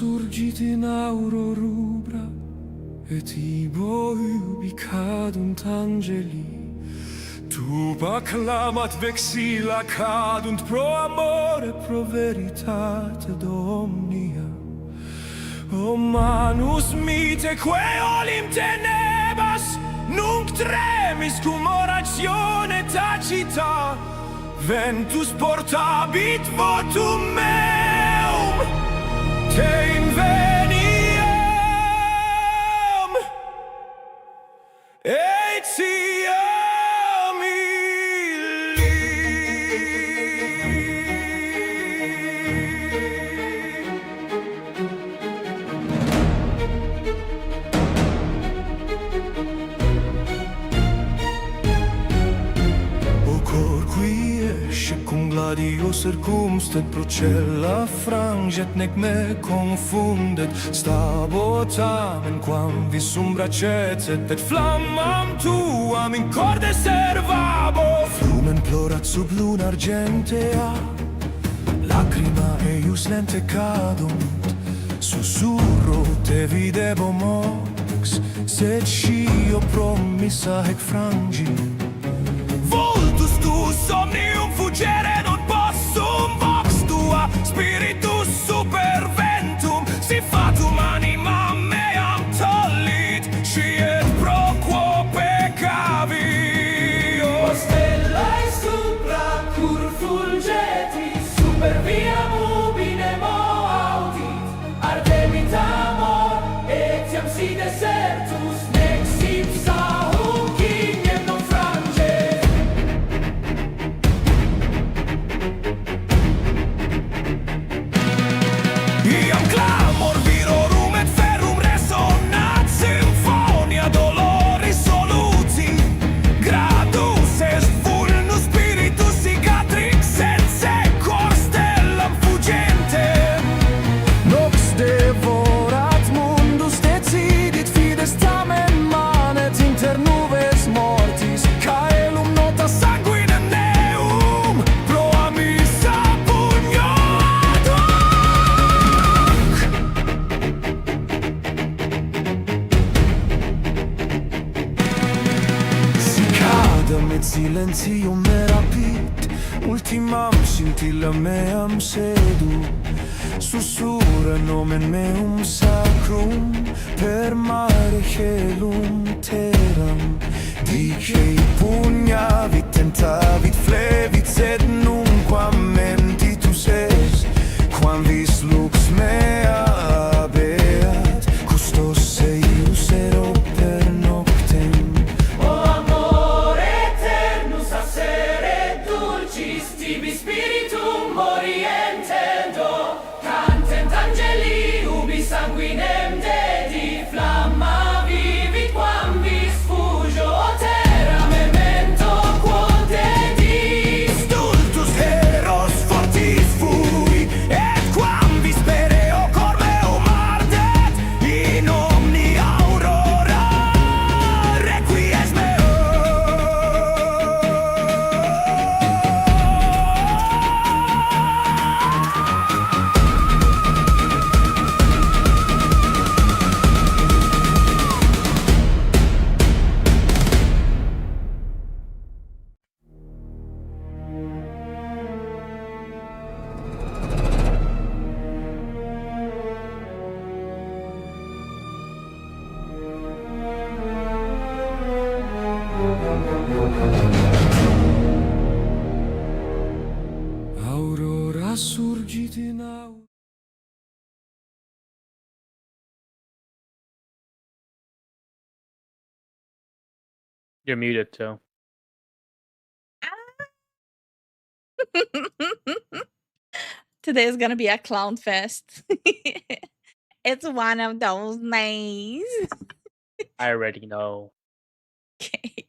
surgit in aurorubra, et ibo ubi cadunt angeli. Tubac lamat vexilla cadunt pro amore, pro veritate domnia. O manus mite quae olim tenebas, nunc tremis cum oratione tacita. Ventus portabit votum meum, te inveniam, etiam illi. O cor qui esce cum gladio circumstet, procella franget, nec me confundet. Stabotamen quam visum bracecet, et flammam tuam in corde servabo. Flumen plorat sub luna argentea, lacrima eius lente cadunt. Sussurro te videbo mox, sed scio promissa hec frangi. Voltus tu somnium fugere non possum, vox tua spiritus superventum, si fatum animam meam tollit, sciet pro quo peccavi. O stellae supra cur fulgeti, super viam ubi nemo audit, ardemit amor, etiam si desertus, nec ipsa hunc ignem non frange. Iam clamor virorum et ferrum resonat, symphonia doloris soluti. Gradus est vulnus spiritus cicatrix, et secor stellam fugentem. Nox devorat mundus, decidit fides tamen manet inter nubes mortis. Caelum nota sanguinem neum, pro amissa pugno ad hoc. Cicadam et silentium me rapit, ultimam scintilla meam sedu. Sussurra nomen meum sacrum, per mare celum terram. Dicei pugnavit, tentavit, flevit, sed nunquam mentitus est, quam vis lux mea habeat, custos eius ero per noctem. O amor eternus assere dulcis, tibi spiritum orientendo, cantent angeli ubi sanguinem dedi, flamma vivit quam vis fugio terra memento quo dedi. Stultus eros fortis fui, et quam vis pereo cor meum ardet, in omni aurora requies meo. Aurora surgit in aurora. You're muted too. Today is gonna be a clown fest. It's one of those nights. I already know. Okay.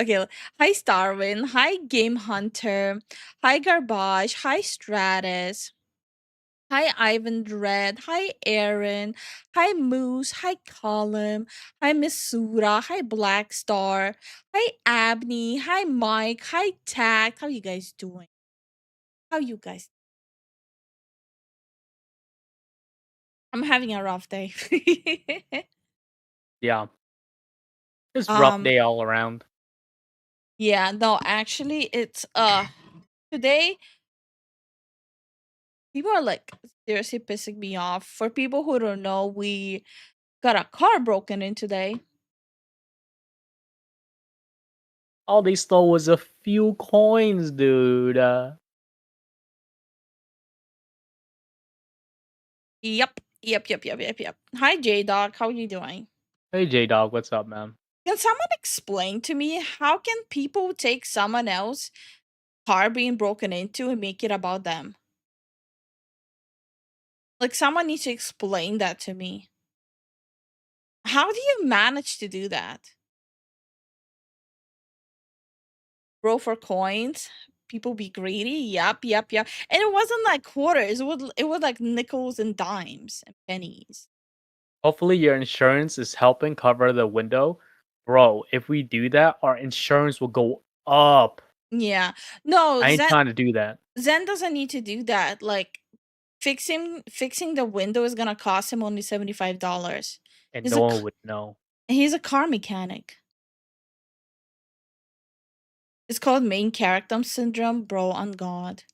Okay. Hi, Starwin. Hi, Game Hunter. Hi, Garbage. Hi, Stratus. Hi, Ivan Dread. Hi, Aaron. Hi, Moose. Hi, Column. Hi, Misura. Hi, Black Star. Hi, Abney. Hi, Mike. Hi, Tact. How you guys doing? How you guys? I'm having a rough day. Yeah. Just rough um, day all around. yeah, no, actually, it's today people are like seriously pissing me off. For people who don't know, we got a car broken in today. All they stole was a few coins, dude. Yep. Hi, J Dog. How are you doing? Hey, J Dog, what's up, man? Can someone explain to me how can people take someone else car being broken into and make it about them? Like someone needs to explain that to me. How do you manage to do that? Bro for coins? People be greedy? Yep. And it wasn't like quarters. It was like nickels and dimes and pennies. Hopefully, your insurance is helping cover the window. Bro, if we do that, our insurance will go up. Yeah. No, I ain't trying to do that. Zen doesn't need to do that. Like fixing the window is gonna cost him only $75. And He's no a one c- would know. he's a car mechanic. It's called main character syndrome, bro. On God,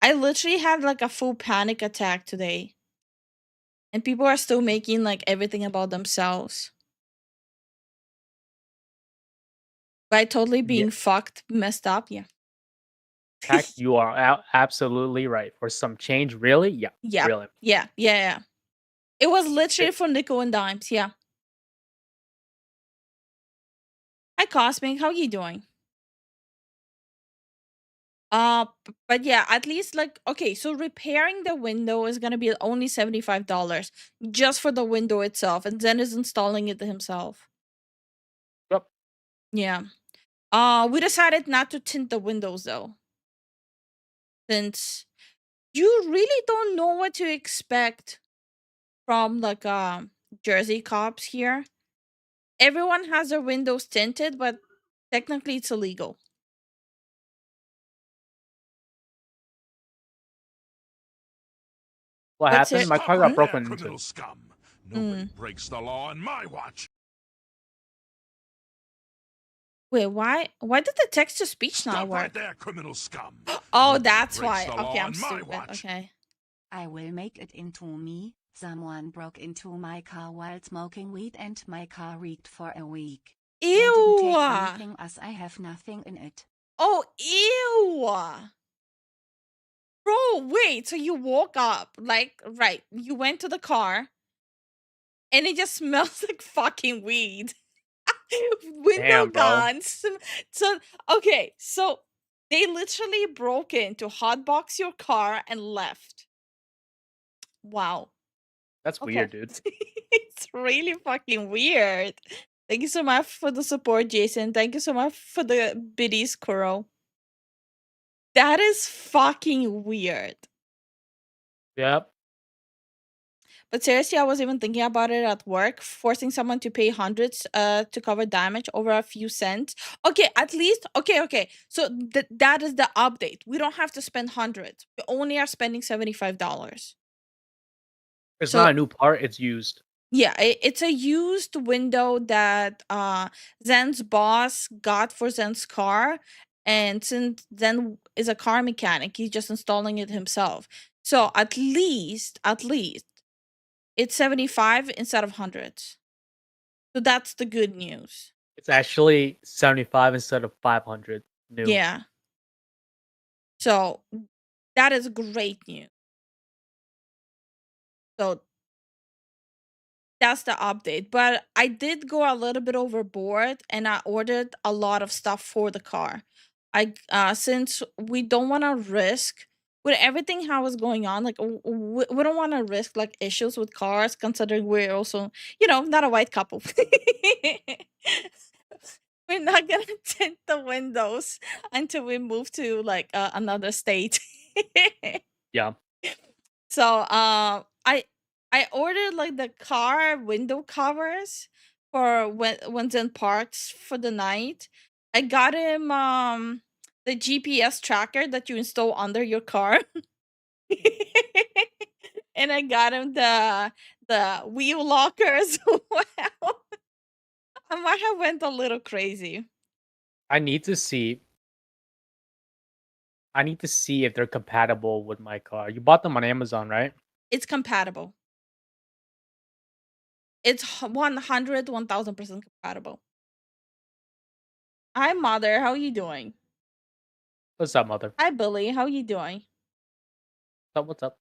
I literally had like a full panic attack today, and people are still making like everything about themselves by totally Yeah, being fucked, messed up. Yeah. Tack, you are absolutely right. For some change, really? Yeah, Yep. really. Yeah. It was literally It- for nickel and dimes. Yeah. Hi, Cosmic. How you doing? But yeah, at least like okay, so repairing the window is gonna be only $75 just for the window itself, and Zen is installing it himself. Yep. Yeah. We decided not to tint the windows though, since you really don't know what to expect from like Jersey cops here. Everyone has their windows tinted, but technically it's illegal. What But ser- happened? My Stop car right got hmm? there, broken into. criminal scum. Nobody Mm. breaks the law on my watch. Wait, why did the text to speech not Stop right work? there, criminal scum. Oh, Nobody that's breaks why. the Okay, law I'm on my stupid. watch. Okay. I will make it into me. Someone broke into my car while smoking weed and my car reeked for a week. They didn't Ew. take anything as I have nothing in it. Oh, ew. Bro, wait. So you woke up, like, right. You went to the car and it just smells like fucking weed. Window Damn, bro. guns. So, okay. So they literally broke in to hotbox your car and left. Wow. That's Okay. weird, dude. It's really fucking weird. Thank you so much for the support, Jason. Thank you so much for the biddies, Kuro. That is fucking weird. Yep. But seriously, I was even thinking about it at work, forcing someone to pay hundreds to cover damage over a few cents. Okay, at least okay. So that is the update. We don't have to spend hundreds. We only are spending $75. It's So not a new part, it's used. yeah, it's a used window that Zen's boss got for Zen's car, and since Zen is a car mechanic, he's just installing it himself. So at least it's 75 instead of hundreds. So that's the good news. It's actually 75 instead of 500 new. Yeah. So that is great news. So that's the update. But I did go a little bit overboard and I ordered a lot of stuff for the car. Since we don't want to risk with everything how is going on, like we don't want to risk like issues with cars considering we're also, not a white couple. We're not gonna tint the windows until we move to like another state. Yeah. So I ordered like the car window covers for when Zen parks for the night. I got him the GPS tracker that you install under your car. And I got him the wheel locker as well. I might have went a little crazy. I need to see if they're compatible with my car. You bought them on Amazon, right? It's compatible. It's 100, 1000% compatible. Hi, mother. How you doing? What's up, mother? Hi, Billy. How you doing? What's up?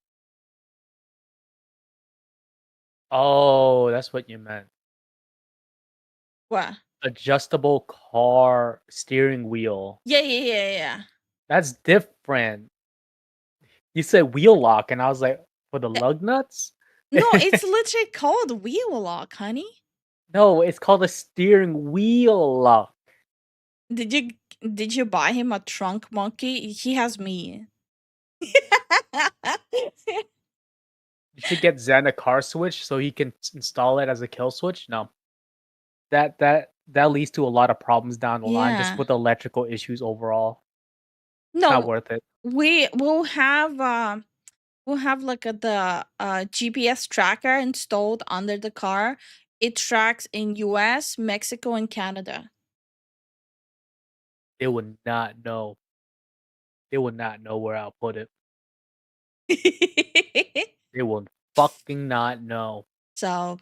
Oh, that's what you meant. What? Adjustable car steering wheel. Yeah. That's different. You said wheel lock, and I was like, for the lug nuts? No, it's literally called wheel lock, honey. No, it's called a steering wheel lock. Did you buy him a trunk monkey? He has me. You should get Zen a car switch so he can install it as a kill switch. No, that leads to a lot of problems down the line, just Yeah. with electrical issues overall. No, Not worth it. we'll have like the GPS tracker installed under the car. It tracks in US, Mexico, and Canada. They would not know. They would not know where I'll put it. They will fucking not know. So,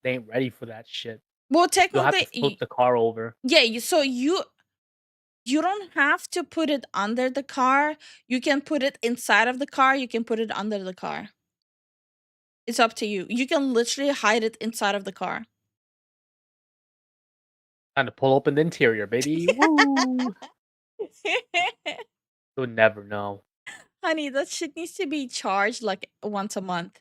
They ain't ready for that shit. well, You'll have to technically, flip the car over. yeah. You don't have to put it under the car. You can put it inside of the car. You can put it under the car. It's up to you. You can literally hide it inside of the car. Time to pull open the interior, baby. Woo! You'll never know. Honey, that shit needs to be charged like once a month.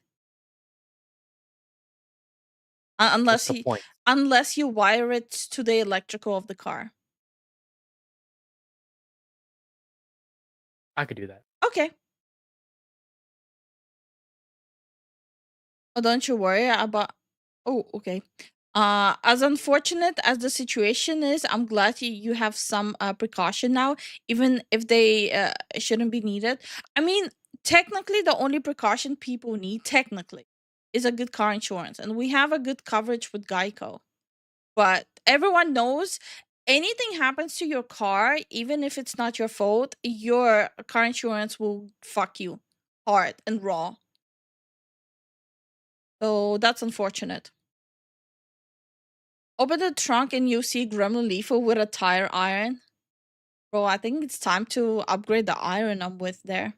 What's the point? Unless you wire it to the electrical of the car. I could do that. Okay. Oh, don't you worry about. Oh, okay. As unfortunate as the situation is, I'm glad you have some precaution now, even if they shouldn't be needed. I mean, technically, the only precaution people need, technically, is a good car insurance, and we have a good coverage with Geico. But everyone knows anything happens to your car, even if it's not your fault, your car insurance will fuck you hard and raw. So that's unfortunate. Open the trunk and you see Gremlin Leafo with a tire iron. Bro, I think it's time to upgrade the iron I'm with there.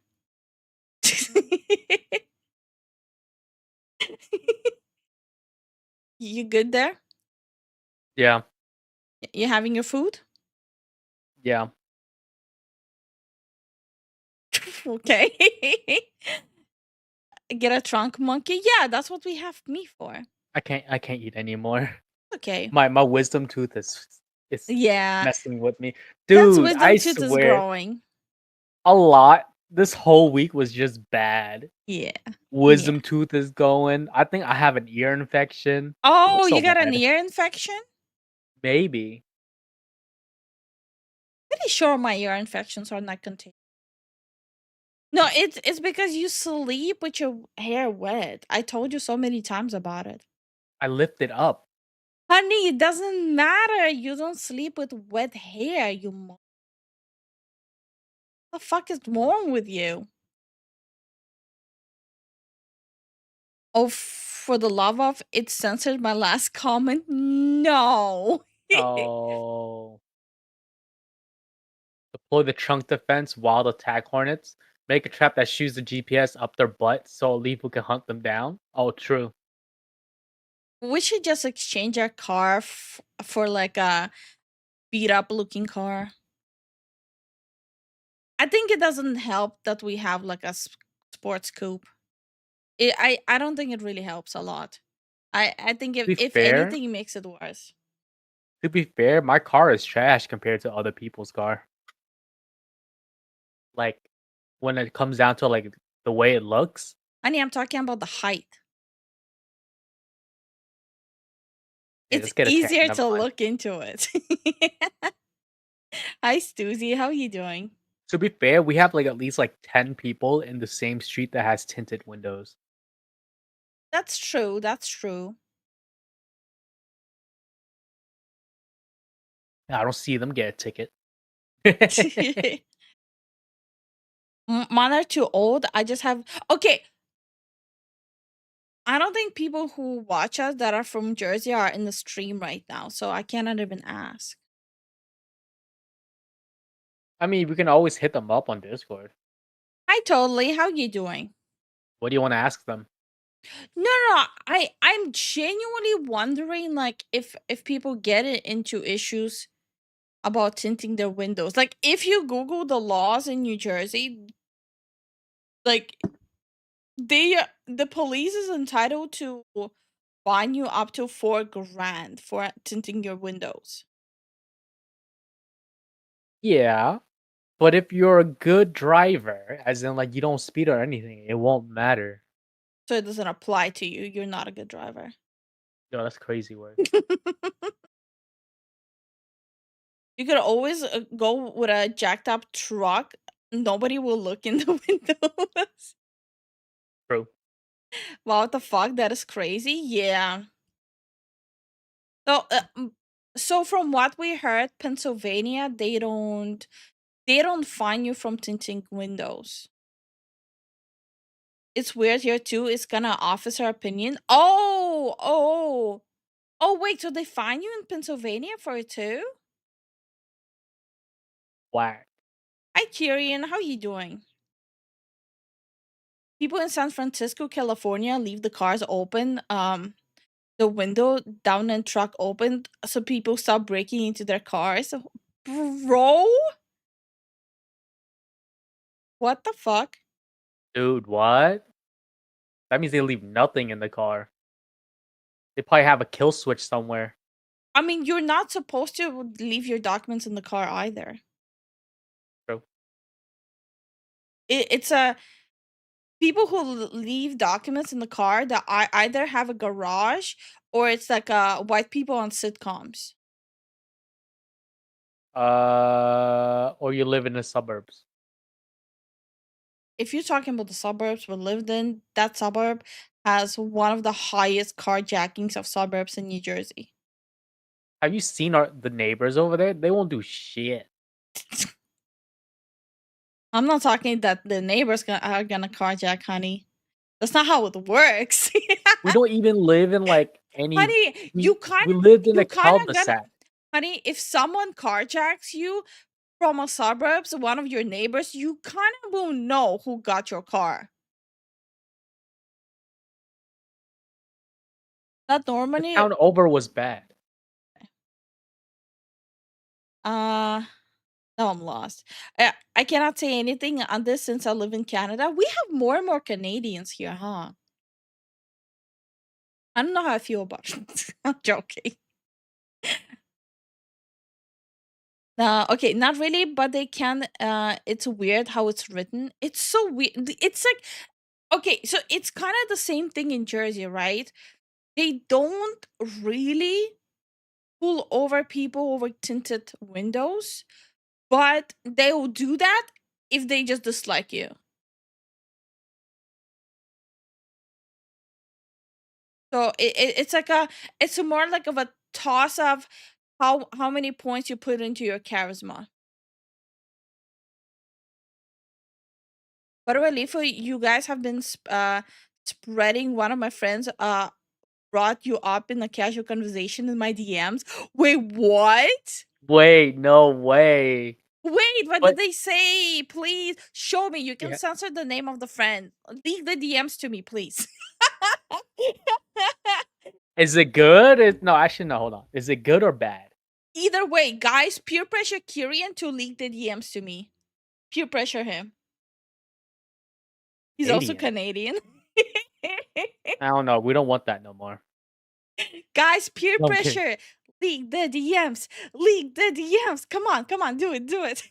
You good there? Yeah. You having your food? Yeah. Okay. Get a trunk monkey? Yeah, that's what we have me for. I can't eat anymore. Okay. My wisdom tooth is Yeah. messing with me. That's Dude, wisdom I tooth is swear growing. a lot. This whole week was just bad. Yeah. Wisdom tooth is going. I think I have an ear infection. Oh, So you got an bad. ear infection? Maybe. Pretty sure my ear infections are not contagious. No, it's because you sleep with your hair wet. I told you so many times about it. I lift it up. Honey, it doesn't matter. You don't sleep with wet hair, you the fuck is wrong with you? Oh, for the love of it censored my last comment. No. Oh. Deploy the trunk defense, wild attack hornets. Make a trap that shoots the GPS up their butt so a Leafu can hunt them down. Oh, true. We should just exchange our car for like a beat up looking car. I think it doesn't help that we have like a sports coupe. I don't think it really helps a lot. I think To be if fair, anything, it makes it worse. my car is trash compared to other people's car. Like when it comes down to like the way it looks. Honey, I'm talking about the height. Yeah, It's just get a tan, easier never to mind. look into it. Hi, Stuzy. How you doing? To be fair, we have like at least like 10 people in the same street that has tinted windows. That's true. That's true. I don't see them get a ticket. Mine are too old. I just have okay. I don't think people who watch us that are from Jersey are in the stream right now, so I cannot even ask. I mean, we can always hit them up on Discord. Hi, totally. How you doing? What do you want to ask them? No. I'm genuinely wondering, like, if people get into issues about tinting their windows. Like, if you Google the laws in New Jersey, like, the police is entitled to fine you up to $4,000 for tinting your windows. Yeah, but if you're a good driver, as in like you don't speed or anything, it won't matter. So it doesn't apply to you. You're not a good driver. Yo, that's crazy word. You could always go with a jacked up truck. Nobody will look in the windows. True. Wow, what the fuck? That is crazy. Yeah. So, so from what we heard, Pennsylvania, they don't fine you from tinting windows. It's weird here too. It's gonna officer opinion. Oh, wait. So they fine you in Pennsylvania for it too? Whack. Hi, Tyrion. How you doing? People in San Francisco, California, leave the cars open. The window down and truck open, so people stop breaking into their cars. Bro, what the fuck? Dude, what? That means they leave nothing in the car. They probably have a kill switch somewhere. I mean, you're not supposed to leave your documents in the car either. True. It's a people who leave documents in the car that either have a garage or it's like white people on sitcoms. Or you live in the suburbs. If you're talking about the suburbs we lived in, that suburb has one of the highest carjackings of suburbs in New Jersey. Have you seen the neighbors over there? They won't do shit. I'm not talking that the neighbors are gonna carjack, honey. That's not how it works. We don't even live in like any. Honey, we, you kind we lived in you a kind of gonna cul-de-sac. honey, if someone carjacks you from a suburbs, one of your neighbors, you kind of will know who got your car. That The normally town over was bad. now I'm lost. I cannot say anything on this since I live in Canada. We have more and more Canadians here, huh? I don't know how I feel about it. I'm joking. Okay, not really, but they can. It's weird how it's written. It's so weird. It's like okay, so it's kind of the same thing in Jersey, right? They don't really pull over people over tinted windows, but they will do that if they just dislike you. So it's like it's more like of a toss of how many points you put into your charisma. By the way, Lifu, you guys have been spreading. One of my friends brought you up in a casual conversation in my DMs. Wait, what? Wait, no way. Wait, what But did they say? Please show me. You can yeah, censor the name of the friend. Leak the DMs to me, please. is it good? No, actually, no. Hold on. Is it good or bad? Either way, guys, peer pressure Kyrian to leak the DMs to me. Peer pressure him. He's also Canadian. Canadian. I don't know. We don't want that no more. Guys, peer No, I'm kidding. pressure. Leak the DMs. Leak the DMs. Come on, do it, do it.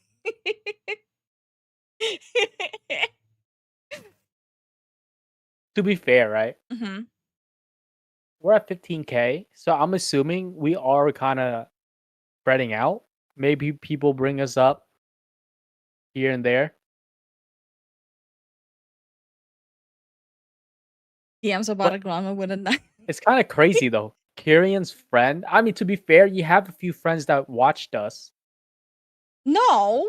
To be fair, right? Mhm. We're at 15K, so I'm assuming we are kind of spreading out. Maybe people bring us up here and there. DMs about a grandma with a knife. It's kind of crazy though. Kirian's friend. I mean, to be fair, you have a few friends that watched us. No.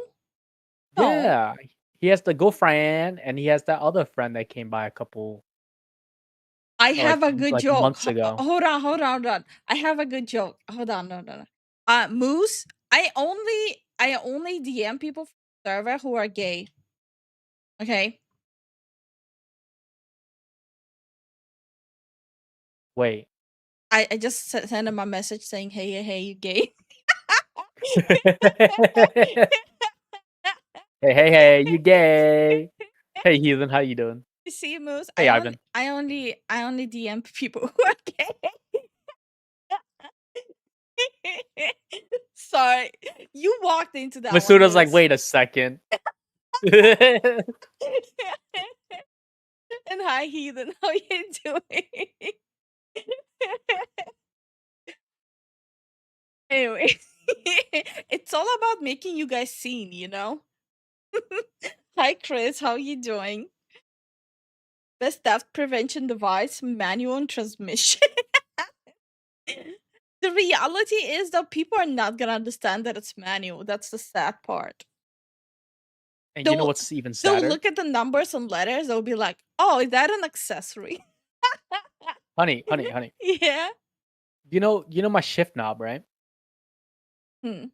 No. Yeah, he has the girlfriend, and he has that other friend that came by a couple. I Like- have a good like joke. months ago. Hold on. I have a good joke. Hold on, no. Moose, I only DM people from the server who are gay. Okay. Wait. I just sent him a message saying, hey, you gay. hey, you gay? Hey, Heathen, how you doing? You see, Moose? Hey, Ivan. I only DM people who are gay. Sorry, you walked into that. Masuda's like, Moose. wait a second. And hi, Heathen. How you doing? Anyway, it's all about making you guys seen, you know? Hi, Chris. How you doing? Best theft prevention device, manual and transmission. The reality is that people are not gonna understand that it's manual. That's the sad part. And you know what's even sadder? They'll look at the numbers and letters. They'll be like, "Oh, is that an accessory?" honey. Yeah. You know my shift knob, right? Hmm.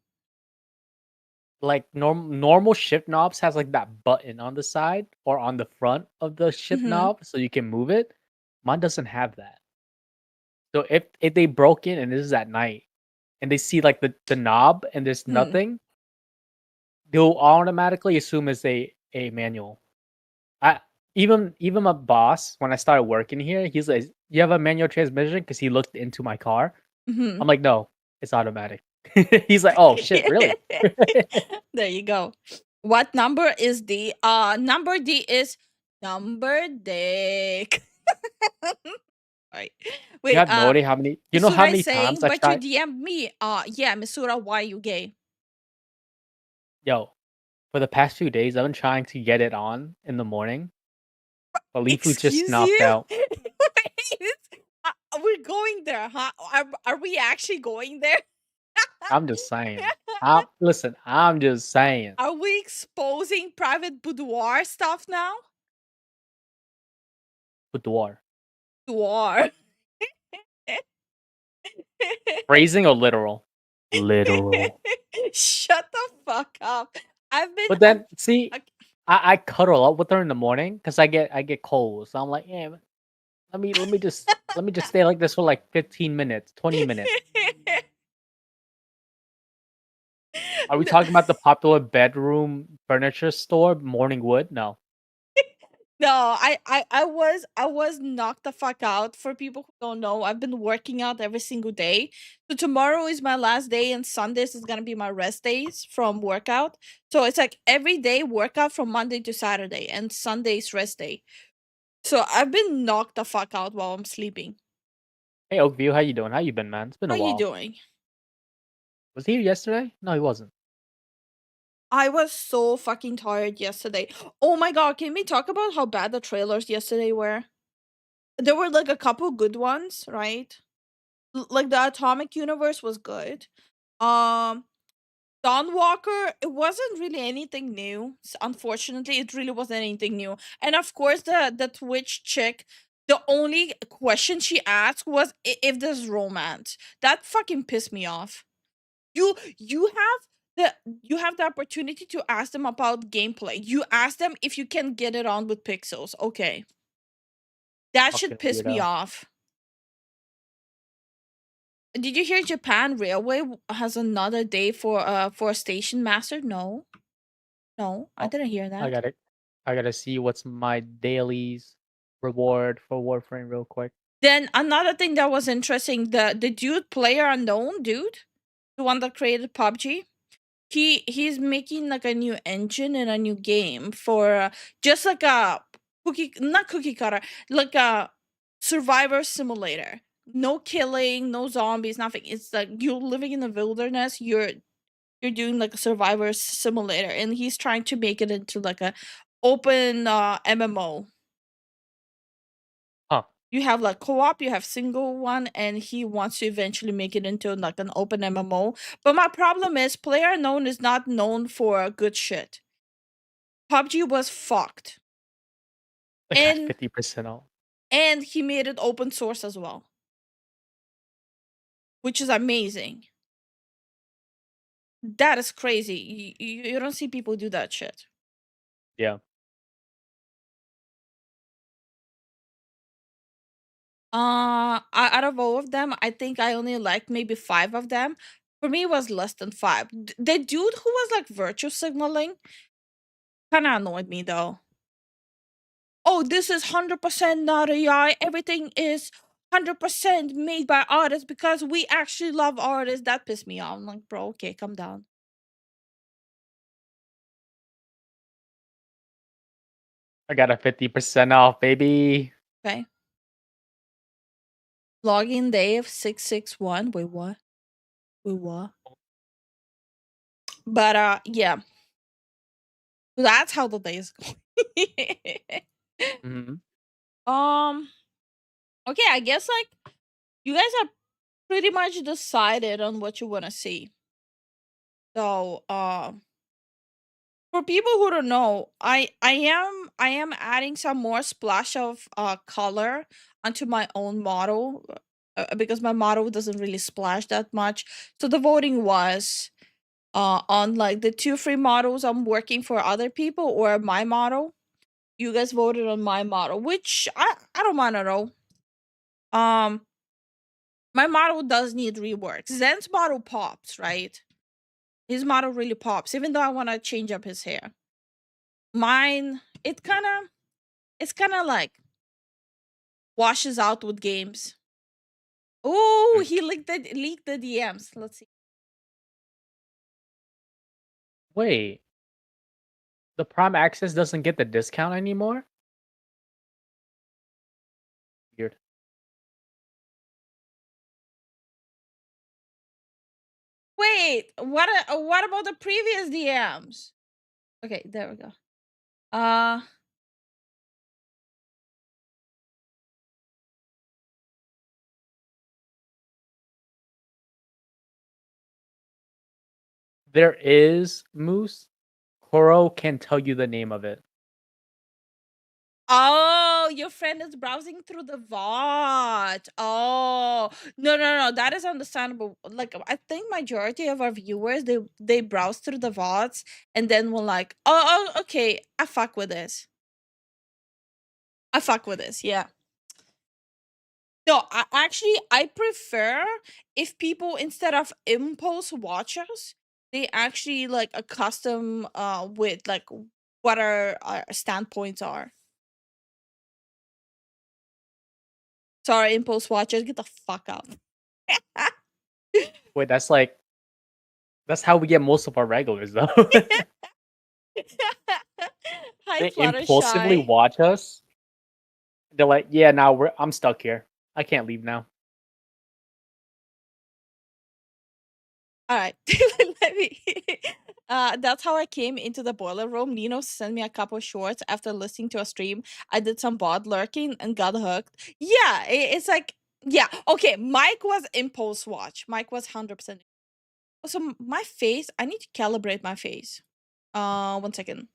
Like normal shift knobs has like that button on the side or on the front of the shift knob, so you can move it. Mine doesn't have that. So if they broke in and this is at night, and they see like the knob and there's nothing, they'll automatically assume it's a manual. Even my boss, when I started working here, he's like, "You have a manual transmission?" Because he looked into my car. I'm like, "No, it's automatic." He's like, "Oh shit, really?" There you go. What number is D? Number D is number dick. Right. Wait. You have no idea how many. You know how many times I but tried. you DM me. Yeah, Misura, why you gay? Yo, for the past few days, I've been trying to get it on in the morning, but Lifu just knocked out. Wait, we're going there, huh? Are we actually going there? I'm just saying. Listen, I'm just saying. Are we exposing private boudoir stuff now? Boudoir. Boudoir. Phrasing or literal? Literal. Shut the fuck up. But then, see, I cuddle up with her in the morning because I get cold. So I'm like, yeah, let me just stay like this for like 15 minutes, 20 minutes. Are we talking about the popular bedroom furniture store, Morning Wood? No. No, I was knocked the fuck out. For people who don't know, I've been working out every single day. So tomorrow is my last day, and Sundays is gonna be my rest days from workout. So it's like every day workout from Monday to Saturday, and Sunday's rest day. So I've been knocked the fuck out while I'm sleeping. Hey Oakview, how you doing? How you been, man? It's been a How while. you doing? Was he here yesterday? No, he wasn't. I was so fucking tired yesterday. Oh my god, can we talk about how bad the trailers yesterday were? There were like a couple good ones, right? Like the Atomic Universe was good. Dawn Walker, it wasn't really anything new. Unfortunately, it really wasn't anything new. And of course, the Twitch chick, the only question she asked was if there's romance. That fucking pissed me off. You have the opportunity to ask them about gameplay. You ask them if you can get it on with pixels. Okay. That should Fucking piss me weirdo. off. Did you hear Japan Railway has another day for Station Master? No. No, I Oh, didn't hear that. I gotta see what's my daily's reward for Warframe real quick. Then another thing that was interesting, the dude Player Unknown dude, the one that created PUBG, he's making like a new engine and a new game for just like a not cookie cutter, like a survivor simulator. No killing, no zombies, nothing. It's like you're living in the wilderness. You're doing like a survivor simulator, and he's trying to make it into like a open MMO. Huh. You have like co-op, you have single one, and he wants to eventually make it into like an open MMO. But my problem is PlayerUnknown is not known for good shit. PUBG was fucked. I got And 50% off. and he made it open source as well, which is amazing. That is crazy. You don't see people do that shit. Yeah. Out of all of them, I think I only liked maybe 5 of them. For me, it was less than 5. The dude who was like virtue signaling kind of annoyed me though. Oh, this is 100% not AI. Everything is 100% made by artists because we actually love artists. That pissed me off. I'm like, bro, okay, calm down. I got a 50% off, baby. Okay. Login day of 661. Wait, what? Wait, what? But yeah. That's how the day is going. hmm Okay, I guess like you guys are pretty much decided on what you want to see. So, for people who don't know, I am adding some more splash of color onto my own model because my model doesn't really splash that much. So the voting was on like the 2 free models I'm working for other people or my model. You guys voted on my model, which I don't mind at all. My model does need rework. Zen's model pops, right? His model really pops, even though I want to change up his hair. Mine, it's kind of like washes out with games. Oh, he leaked the DMs. Let's see. Wait. The Prime Access doesn't get the discount anymore? Weird. Wait, what about the previous DMs? Okay, there we go. There is Moose. Koro can tell you the name of it. Oh, your friend is browsing through the VOD. Oh, no. That is understandable. Like, I think majority of our viewers, they browse through the VODs and then were like, oh, okay, I fuck with this. Yeah. No, I prefer if people, instead of impulse watchers, they actually like a custom with like what our standpoints are. Sorry, impulse watchers, get the fuck out. Wait, that's how we get most of our regulars though. Hi, They impulsively Fluttershy. watch us. They're like, yeah, now I'm stuck here. I can't leave now. All right, let me. That's how I came into the boiler room. Nino sent me a couple shorts after listening to a stream. I did some bot lurking and got hooked. Yeah, it's like, yeah, okay. Mike was impulse watch. Mike was 100%. Also, my face. I need to calibrate my face. 1 second.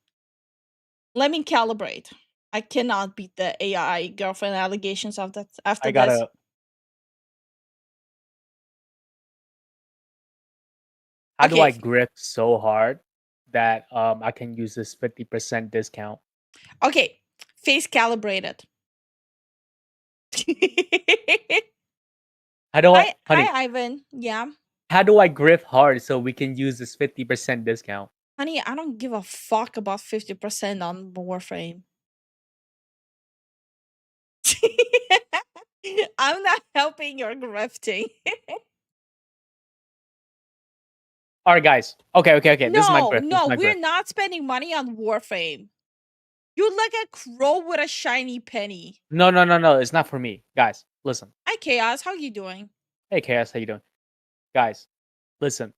Let me calibrate. I cannot beat the AI girlfriend allegations of that after I this. gotta. How do I Okay. grip so hard that I can use this 50% discount? Okay, face calibrated. How do I, honey? Hi, Ivan. Yeah. How do I grip hard so we can use this 50% discount? Honey, I don't give a fuck about 50% on Warframe. I'm not helping your grifting. All right, guys. Okay. This is my No, grip. we're not spending money on Warframe. You're like a crow with a shiny penny. No. It's not for me, guys. Listen. Hi, Chaos. How you doing? Hey, Chaos, how you doing? Guys, listen.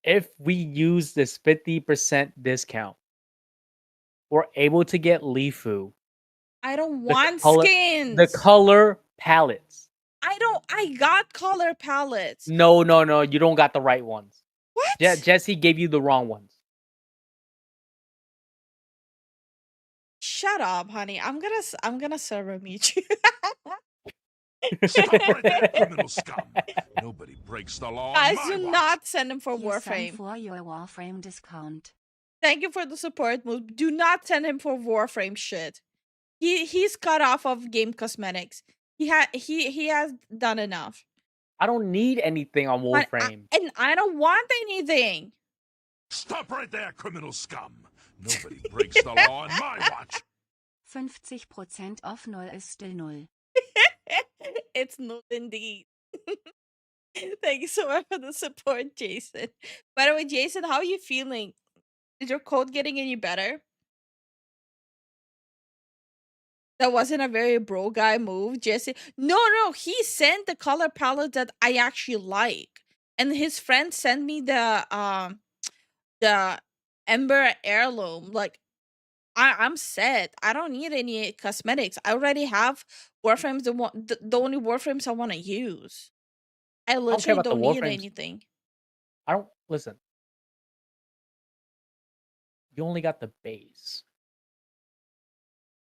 If we use this 50% discount, we're able to get Lifu I don't The want color, skins. the color palettes. I got color palettes. No, you don't got the right ones. What? Jesse gave you the wrong ones. Shut up, honey. I'm gonna server mute you. Stop right there, criminal scum. Nobody breaks the law on Guys, my do watch. not send him for Hier Sam Warframe. for your Warframe discount. Thank you for the support, Moose. Do not send him for Warframe shit. He's cut off of game cosmetics. He has done enough. I don't need anything on Warframe. And I don't want anything. Stop right there, criminal scum. Nobody breaks the law on my watch. 50% off 0 ist still 0. It's not indeed. Thank you so much for the support, Jason. By the way, Jason, how are you feeling? Is your code getting any better? That wasn't a very bro guy move, Jesse. No, he sent the color palette that I actually like. And his friend sent me the Ember Heirloom. Like, I'm set. I don't need any cosmetics. I already have Warframes. The only Warframes I want to use. I literally about the don't need Warframes. anything. I don't listen. You only got the base.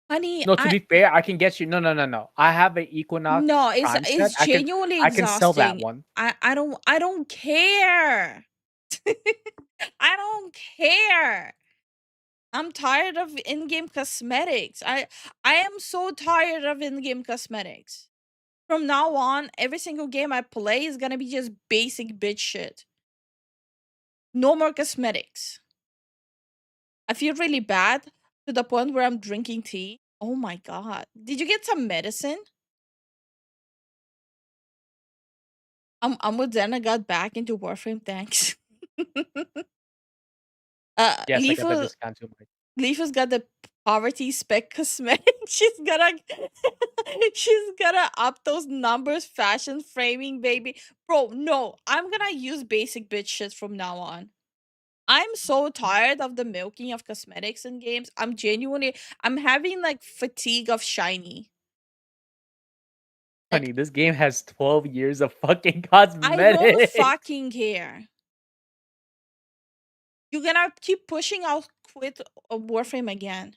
Honey, No, to be fair, I can get you. No. I have an Equinox. no, Prime it's set. genuinely I exhausting. can sell that one. I don't care. I don't care. I'm tired of in-game cosmetics. I am so tired of in-game cosmetics. From now on, every single game I play is gonna be just basic bitch shit. No more cosmetics. I feel really bad to the point where I'm drinking tea. Oh my god. Did you get some medicine? I'm with Zen. I got back into Warframe, thanks. Yes, I got the Lifu, discount too. Lifu's got the poverty spec cosmetic. she's gonna up those numbers, fashion framing, baby. Bro, no, I'm gonna use basic bitch shit from now on. I'm so tired of the milking of cosmetics in games. I'm having like fatigue of shiny. Honey, this game has 12 years of fucking I don't cosmetics. fucking care. You're gonna keep pushing, I'll quit Warframe again.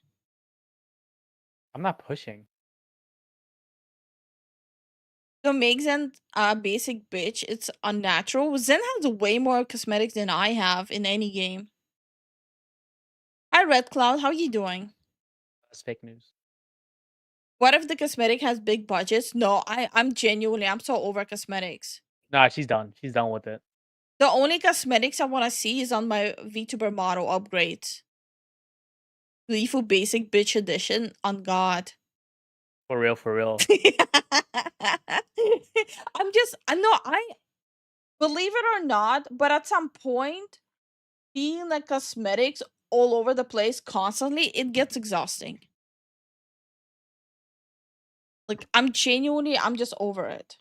I'm not pushing. So make Zen basic bitch. It's unnatural. Zen has way more cosmetics than I have in any game. Hi Red Cloud, how you doing? That's fake news. What if the cosmetic has big budgets? No, I'm so over cosmetics. Nah, she's done. She's done with it. The only cosmetics I want to see is on my VTuber model upgrades. Lifu Basic Bitch Edition, on God. For real. I believe it or not, but at some point, being like cosmetics all over the place constantly, it gets exhausting. Like, I'm just over it.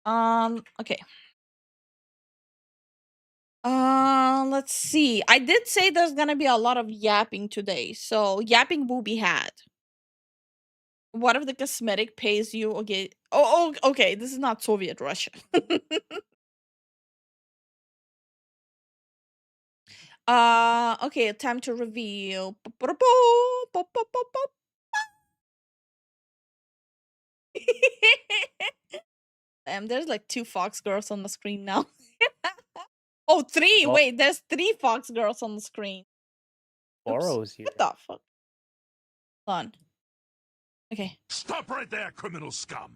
Okay. Let's see. I did say there's gonna be a lot of yapping today, so yapping will be had. What if the cosmetic pays you? Okay. Oh, okay. This is not Soviet Russia. Okay. Time to reveal. There's like 2 Fox girls on the screen now. Oh, 3. Well- Wait, there's 3 Fox girls on the screen. Oops. Boro's here. What the fuck? Hold on. Okay. Stop right there, criminal scum.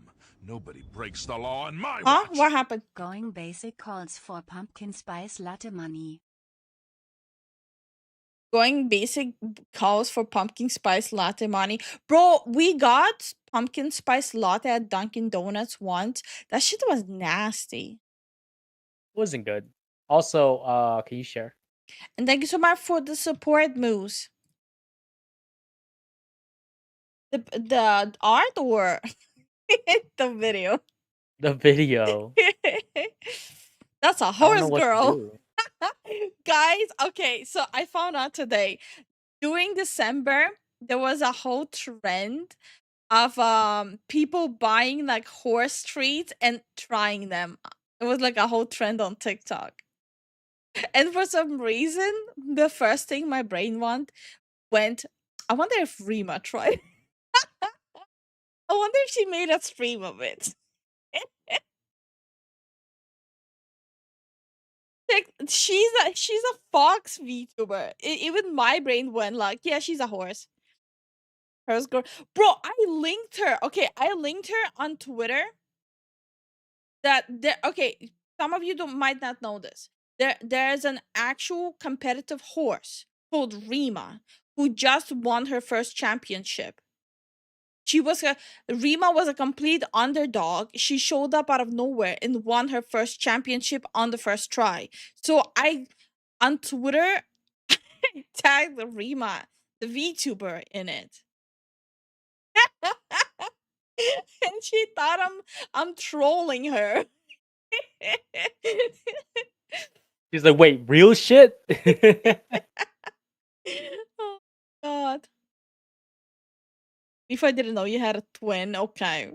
Nobody breaks the law on my Huh? watch. What happened? Going basic calls for pumpkin spice latte money. Going basic calls for pumpkin spice latte money. Bro, we got pumpkin spice latte at Dunkin' Donuts once. That shit was nasty. Wasn't good. Also, can you share? And thank you so much for the support, Moose. The art or the video? The video. That's a I don't know horse what to girl. do. Guys, okay, so I found out today. During December, there was a whole trend of people buying like horse treats and trying them. It was like a whole trend on TikTok. And for some reason, the first thing my brain went, I wonder if Rima tried. I wonder if she made a stream of it. Like, she's a fox VTuber. Even my brain went like, yeah, she's a horse. Horse girl. Bro, I linked her. Okay, I linked her on Twitter. Okay, some of you might not know this. There's an actual competitive horse called Rima who just won her first championship. Rima was a complete underdog. She showed up out of nowhere and won her first championship on the first try. So I, on Twitter, tagged Rima, the VTuber, in it. And she thought I'm trolling her. She's like, wait, real shit? Oh god. If I didn't know you had a twin, okay.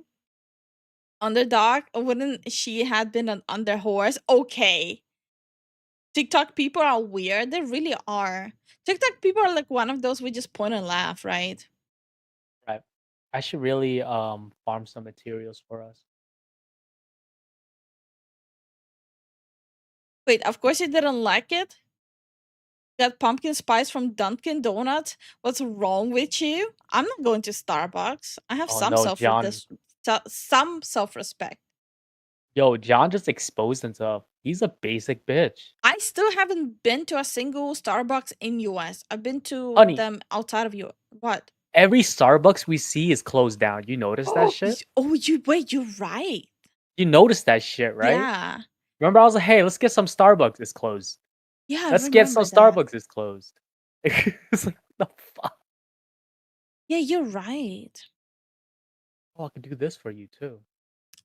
Underdog, wouldn't she had been an underhorse? Okay. TikTok people are weird. They really are. TikTok people are like one of those we just point and laugh, right? Right. I should really farm some materials for us. Wait, of course you didn't like it? Got pumpkin spice from Dunkin' Donuts? What's wrong with you? I'm not going to Starbucks. I have Oh some no, John. some self-respect. Yo, John just exposed himself. He's a basic bitch. I still haven't been to a single Starbucks in US. I've been to Honey. them outside of you. What? Every Starbucks we see is closed down. You notice that shit? You're right. You noticed that shit, right? Yeah. Remember, I was like, hey, let's get some Starbucks. It's closed. Yeah, Let's get some remember that. Starbucks. It's closed. It's like, what the fuck? Yeah, you're right. Oh, I can do this for you too.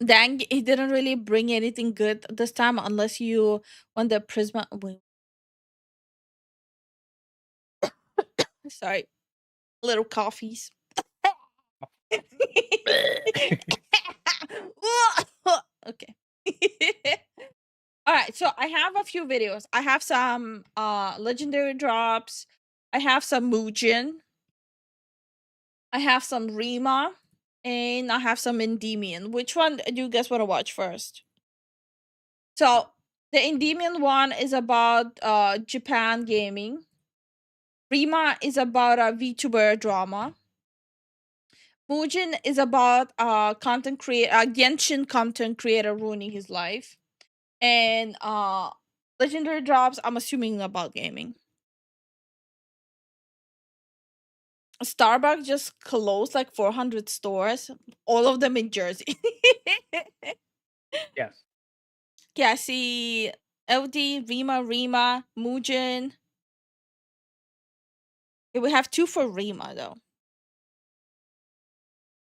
Dang, it didn't really bring anything good this time unless you want the Prisma. Wait. Sorry. Little coffees. Okay. All right, so I have a few videos. I have some legendary drops. I have some Muujin. I have some Rima. And I have some Endymion. Which one do you guys want to watch first? So the Endymion one is about Japan gaming. Rima is about a VTuber drama. Muujin is about content creator, Genshin content creator ruining his life. And legendary drops, I'm assuming about gaming. Starbucks just closed like 400 stores, all of them in Jersey. Yes. Yeah, I see LD, Rima, Muujin. Yeah, we have 2 for Rima though.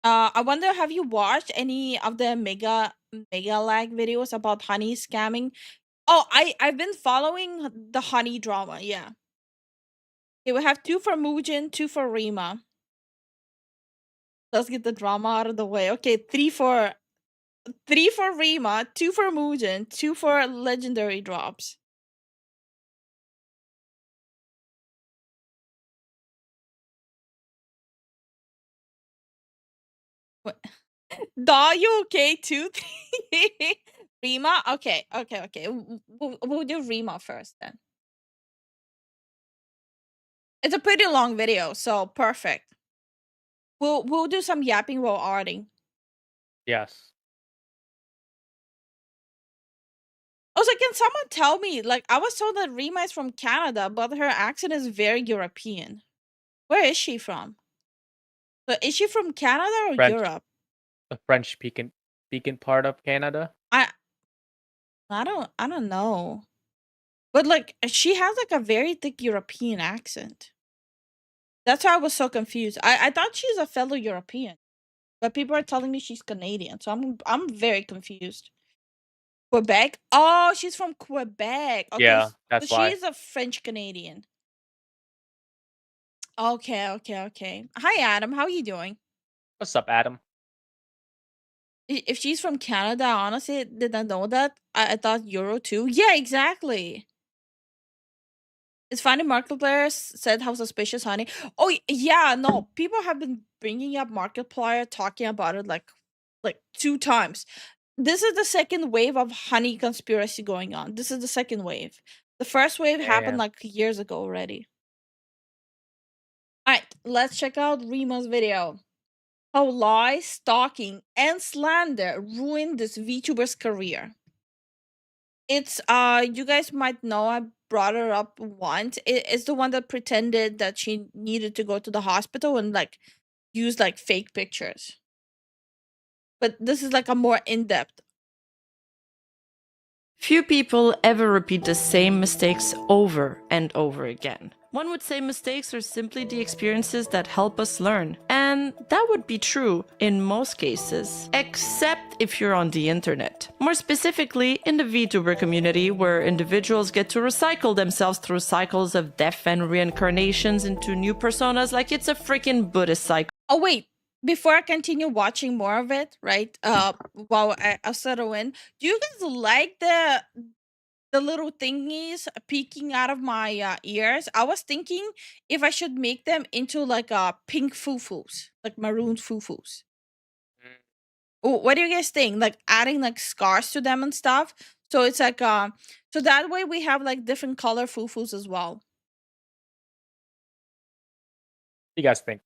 I wonder, have you watched any of the mega lag videos about Honey scamming? Oh, I've been following the Honey drama. Yeah. Okay, we have 2 for Muujin, 2 for Rima. Let's get the drama out of the way. Okay, 3 for Rima, 2 for Muujin, 2 for legendary drops. What? Daw, you okay too? Rima? Okay. We'll do Rima first then. It's a pretty long video, so perfect. We'll do some yapping while arting. Yes. Also, can someone tell me? Like, I was told that Rima is from Canada, but her accent is very European. Where is she from? So is she from Canada or French. Europe? The French speaking part of Canada. I don't know. But like, she has like a very thick European accent. That's why I was so confused. I thought she's a fellow European, but people are telling me she's Canadian, so I'm very confused. Quebec? Oh, she's from Quebec. Okay, Yeah, so that's she why. is a French Canadian. Okay. Hi, Adam. How are you doing? What's up, Adam? If she's from Canada, I honestly didn't know that. I thought Euro too. Yeah, exactly. It's funny. Markiplier said how suspicious, honey. Oh yeah, no. People have been bringing up Markiplier, talking about it like 2 times. This is the second wave of honey conspiracy going on. This is the second wave. The first wave happened Damn. like years ago already. All right, let's check out Rima's video. How lies, stalking, and slander ruined this VTuber's career. It's you guys might know I brought her up once. It's the one that pretended that she needed to go to the hospital and like use like fake pictures. But this is like a more in-depth. Few people ever repeat the same mistakes over and over again. One would say mistakes are simply the experiences that help us learn. And that would be true in most cases, except if you're on the internet. More specifically, in the VTuber community, where individuals get to recycle themselves through cycles of death and reincarnations into new personas like it's a freaking Buddhist cycle. Oh wait, before I continue watching more of it, right? While I settle in, do you guys like the little thingies peeking out of my ears? I was thinking if I should make them into like pink foo-foos, like maroon foo-foos. What do you guys think? Like adding like scars to them and stuff. So it's like so that way we have like different color foo-foos as well. What do you guys think?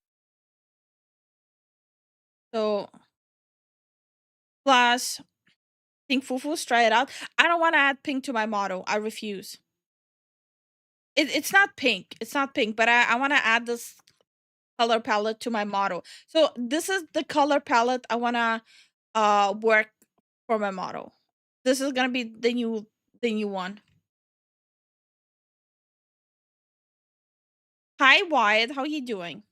So plus pink foo-foos, try it out. I don't want to add pink to my model. I refuse. It's not pink. It's not pink, but I want to add this color palette to my model. So this is the color palette I want to work for my model. This is going to be the new one. Hi Wyatt, how you doing?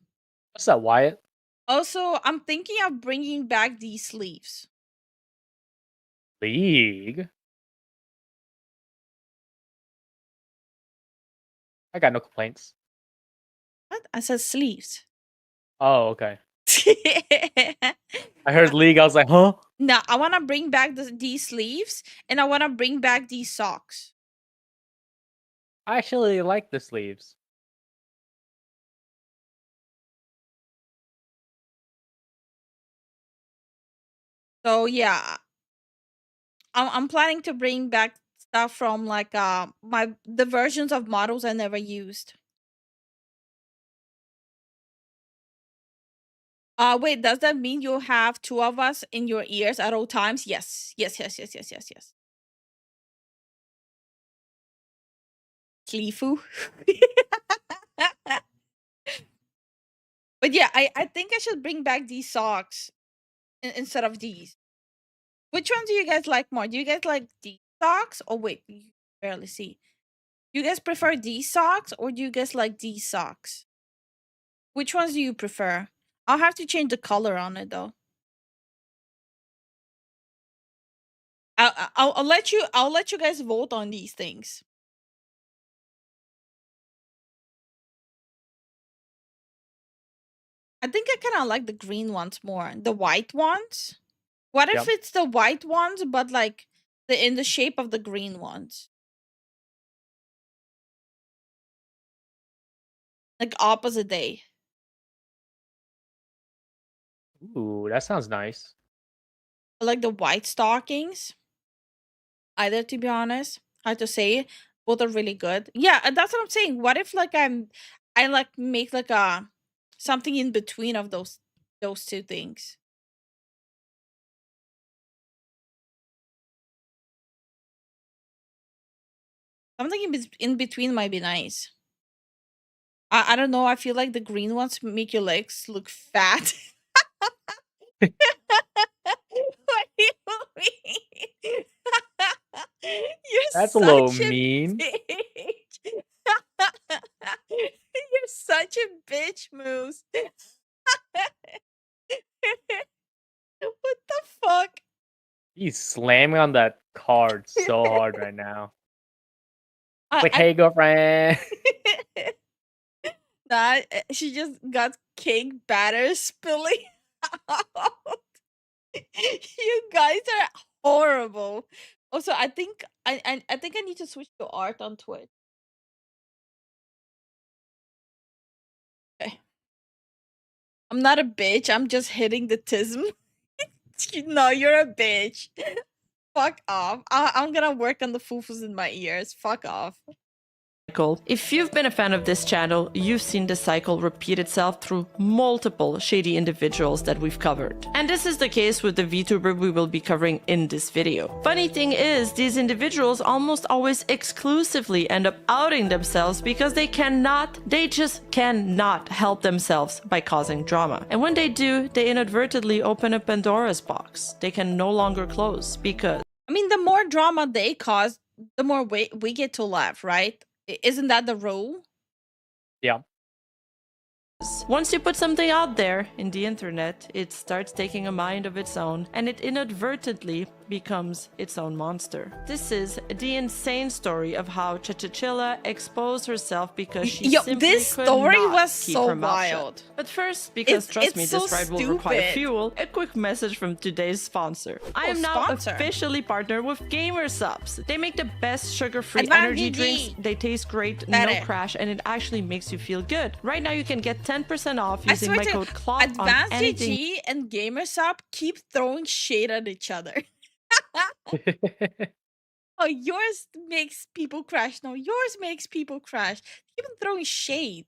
What's up, Wyatt? Also, I'm thinking of bringing back these sleeves. League? I got no complaints. What? I said sleeves. Oh, okay. I heard League, I was like, huh? No, I want to bring back these sleeves and I want to bring back these socks. I actually like the sleeves. So yeah, I'm planning to bring back stuff from like the versions of models I never used. Wait, does that mean you have 2 of us in your ears at all times? Yes. Lifu. But yeah, I think I should bring back these socks instead of these. Which one do you guys like more? Do you guys like these socks? Oh wait, you barely see. Do you guys prefer these socks or do you guys like these socks? Which ones do you prefer? I'll have to change the color on it though. I'll let you guys vote on these things. I think I kind of like the green ones more. The white ones? What if it's the white ones but like in the shape of the green ones? Like opposite day. Ooh, that sounds nice. Like the white stockings. Either, to be honest. Hard to say. Both are really good. Yeah, that's what I'm saying. What if like I like make like a something in between of those two things? Something in between might be nice. I don't know. I feel like the green ones make your legs look fat. What do you mean? You're That's a little such a mean. bitch. You're such a bitch, Moose. What the fuck? He's slamming on that card so hard right now. Like, I- hey, girlfriend. Nah, she just got cake batter spilling out. You guys are horrible. Also, I think I think I need to switch to art on Twitch. Okay. I'm not a bitch. I'm just hitting the tism. No, you're a bitch. Fuck off. I'm gonna work on the foofus in my ears. Fuck off. If you've been a fan of this channel, you've seen this cycle repeat itself through multiple shady individuals that we've covered. And this is the case with the VTuber we will be covering in this video. Funny thing is, these individuals almost always exclusively end up outing themselves because they just cannot help themselves by causing drama. And when they do, they inadvertently open a Pandora's box they can no longer close because... I mean, the more drama they cause, the more we get to laugh, right? Isn't that the rule? Yeah. Once you put something out there in the internet, it starts taking a mind of its own, and it inadvertently becomes its own monster. This is the insane story of how Chachachilla exposed herself because she simply this could story not was keep so her mouth shut. wild. But first, because trust me, it's this so ride will require stupid. fuel, a quick message from today's sponsor. I am now sponsor. officially partnered with Gamer Subs. They make the best sugar-free Advantage energy GG. drinks. They taste great, Better. no crash, and it actually makes you feel good. Right now, you can get 10% off I using swear my to code CLOP on Advanced anything. GG and GamerSup keep throwing shade at each other. Oh, yours makes people crash. No, yours makes people crash. Keep on throwing shade.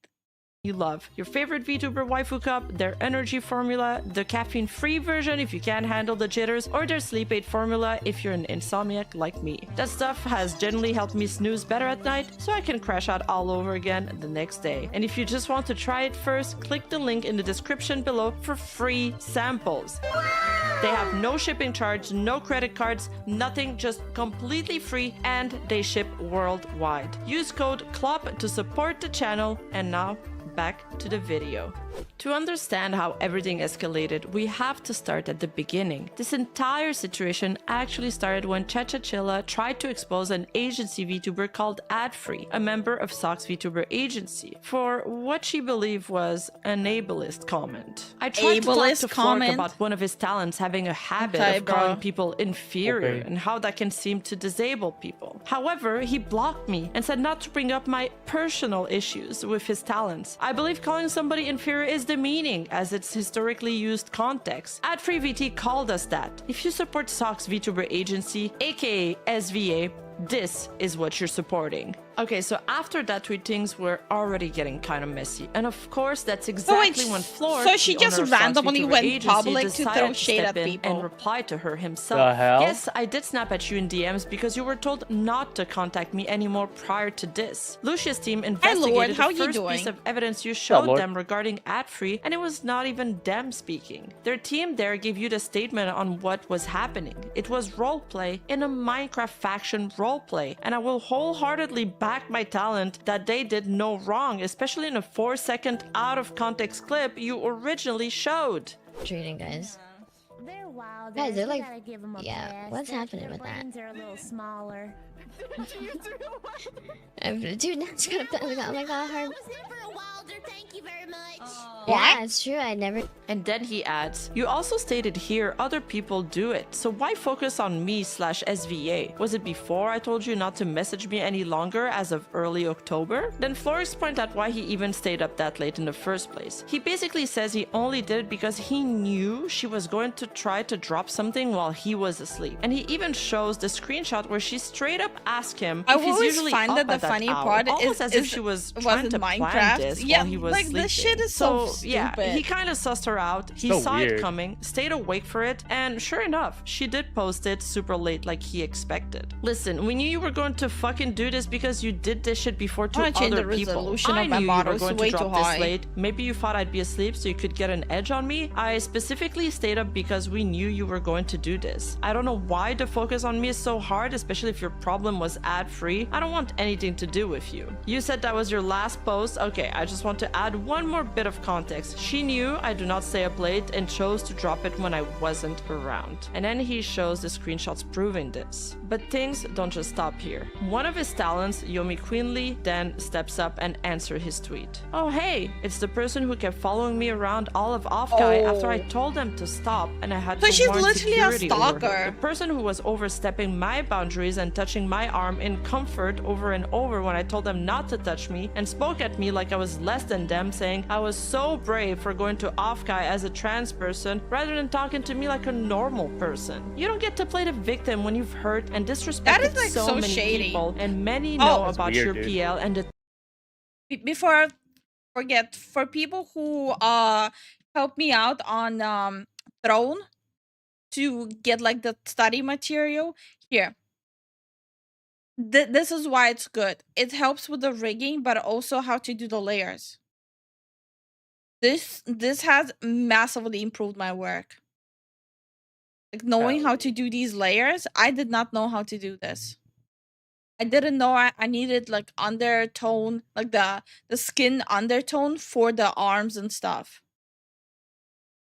You love your favorite VTuber waifu cup, their energy formula, the caffeine-free version if you can't handle the jitters, or their sleep aid formula if you're an insomniac like me. That stuff has generally helped me snooze better at night, so I can crash out all over again the next day. And if you just want to try it first, click the link in the description below for free samples. They have no shipping charge, no credit cards, nothing, just completely free, and they ship worldwide. Use code CLOP to support the channel, and now back to the video. To understand how everything escalated, we have to start at the beginning. This entire situation actually started when Chachachilla tried to expose an agency VTuber called Adfree, a member of Sock's VTuber agency, for what she believed was an ableist comment. I tried to talk Ableist to Flork comment? about one of his talents having a habit Okay, of calling bro. people inferior Okay. and how that can seem to disable people. However, he blocked me and said not to bring up my personal issues with his talents. I believe calling somebody inferior is demeaning, as it's historically used context. Adfree VT called us that. If you support Sock's VTuber agency, aka SVA, this is what you're supporting. Okay, so after that tweet, things were already getting kind of messy. And of course, that's exactly when Flork, so she the just owner of Sock's randomly VTuber went agency, public to decided throw shade step at in people. and replied to her himself. The hell? Yes, I did snap at you in DMs because you were told not to contact me anymore prior to this. Lucia's team investigated how the you first doing? piece of evidence you showed Lord. them regarding Adfree, and it was not even them speaking. Their team there gave you the statement on what was happening. It was roleplay in a Minecraft faction roleplay, and I will wholeheartedly back my talent that they did no wrong, especially in a 4-second out of context clip you originally showed. Treating guys. They're wild. Guys, they're You like- gotta give 'em a yeah, pass. what's Their- happening their with that? brains are a little smaller. Dude, that's gonna oh my god, hard. was never a wilder. Thank you very much. Yeah, it's true. I never. And then he adds, you also stated here other people do it, so why focus on me/SVA? Was it before I told you not to message me any longer as of early October? Then Flores pointed out why he even stayed up that late in the first place. He basically says he only did it because he knew she was going to try to drop something while he was asleep. And he even shows the screenshot where she straight up asked him I if he's always usually find up that the at that funny hour, part almost is as if she was was trying it to plan Minecraft? this Yeah, while he was like sleeping. this shit is so yeah, stupid. he kind of sussed her out. He So saw it weird. coming, stayed awake for it, and sure enough, she did post it super late like he expected. Listen, we knew you were going to fucking do this because you did this shit before to I wanna change other the people. resolution I of my knew you model, were it's going way to too drop this high. late. Maybe you thought I'd be asleep so you could get an edge on me. I specifically stayed up because we knew you were going to do this. I don't know why the focus on me is so hard, especially if your problem was ad-free. I don't want anything to do with you. You said that was your last post. Okay, I just want to add one more bit of context. She knew I do not stay up late and chose to drop it when I wasn't around. And then he shows the screenshots proving this. But things don't just stop here. One of his talents, Yomi Queenly, then steps up and answers his tweet. Oh hey, it's the person who kept following me around all of Offguy after I told them to stop and I had So to she's warn literally a security over her. stalker. The person who was overstepping my boundaries and touching my arm in comfort over and over when I told them not to touch me and spoke at me like I was less than them, saying I was so brave for going to Offguy as a trans person rather than talking to me like a normal person. You don't get to play the victim when you've hurt and disrespected That is, like, so so many shady. people, and many know That's about weird, your dude. PL and the Before I forget, for people who helped me out on Throne to get like the study material here. This is why it's good. It helps with the rigging, but also how to do the layers. This has massively improved my work. Like knowing how to do these layers, I did not know how to do this. I didn't know I needed like undertone, like the skin undertone for the arms and stuff.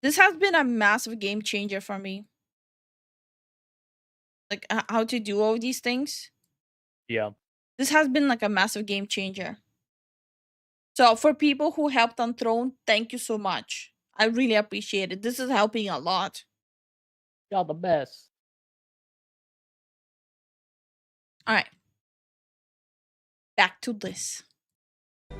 This has been a massive game changer for me. Like how to do all these things. Yeah. This has been like a massive game changer. So for people who helped on Throne, thank you so much. I really appreciate it. This is helping a lot. Y'all the best. All right. Back to this.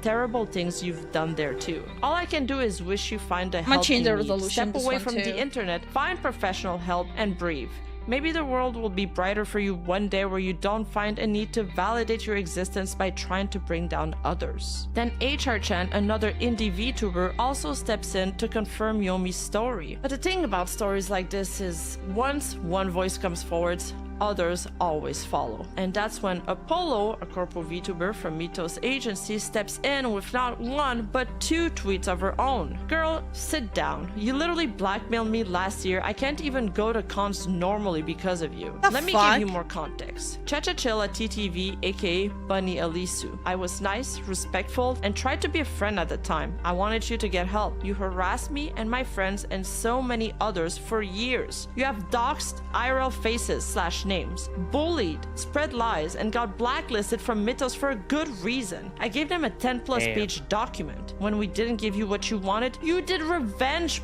terrible things you've done there too. All I can do is wish you find the I'm gonna help change you the need. resolution Step this away one from the too. internet, find professional help, and breathe. Maybe the world will be brighter for you one day where you don't find a need to validate your existence by trying to bring down others. Then HR-chan, another indie VTuber, also steps in to confirm Yomi's story. But the thing about stories like this is, once one voice comes forward, others always follow. And that's when Apollo, a corpo VTuber from Mito's agency, steps in with not one, but 2 tweets of her own. Girl, sit down. You literally blackmailed me last year. I can't even go to cons normally because of you. The Let me fuck? give you more context. Chachachilla TTV, aka Bunny Elisu. I was nice, respectful, and tried to be a friend at the time. I wanted you to get help. You harassed me and my friends and so many others for years. You have doxed IRL faces / names, bullied, spread lies, and got blacklisted from Mythos for a good reason. I gave them a 10+ page document. When we didn't give you what you wanted, you did revenge.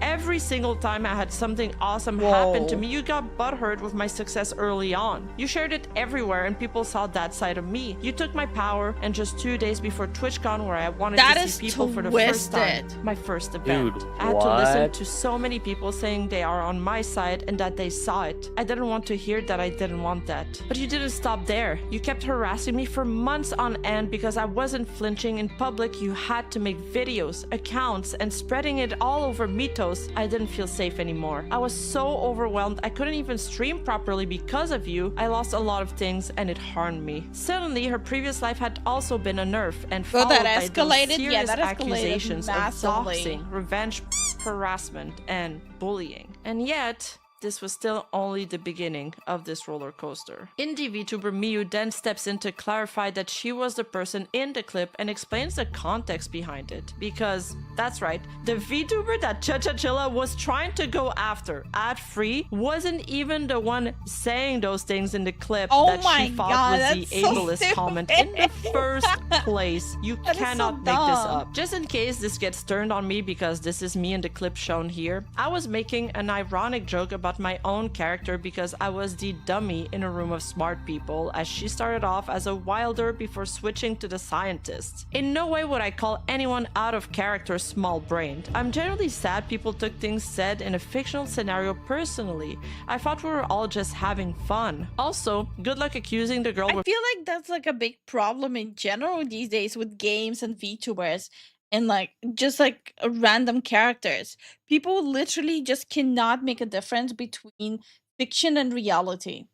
Every single time I had something awesome happen to me, you got butthurt with my success early on. You shared it everywhere and people saw that side of me. You took my power, and just 2 days before TwitchCon, where I wanted That to is see people for the first time, twisted. my first event, Dude, I had to listen what? to so many people saying they are on my side and that they saw it. I didn't want to hear that I didn't want that. But you didn't stop there. You kept harassing me for months on end because I wasn't flinching in public. You had to make videos, accounts, and spreading it all over Mythos. I didn't feel safe anymore. I was so overwhelmed I couldn't even stream properly because of you. I lost a lot of things and it harmed me. Suddenly, her previous life had also been a nerf and Well, followed that by those escalated. Yeah, serious that escalated accusations of massively. doxing, revenge, harassment, and bullying. And yet, this was still only the beginning of this roller coaster. Indie VTuber Miyu then steps in to clarify that she was the person in the clip and explains the context behind it. Because, that's right, the VTuber that Chachachilla was trying to go after, ad-free, wasn't even the one saying those things in the clip Oh that my she thought God, was that's the so ableist comment in the first place. You That is so cannot make this dumb. up. Just in case this gets turned on me because this is me in the clip shown here, I was making an ironic joke about my own character because I was the dummy in a room of smart people, as she started off as a wilder before switching to the scientist. In no way would I call anyone out of character small-brained. I'm generally sad people took things said in a fictional scenario personally. I thought we were all just having fun. Also, good luck accusing the girl I with feel like that's like a big problem in general these days with games and VTubers and like just like random characters. People literally just cannot make a difference between fiction and reality.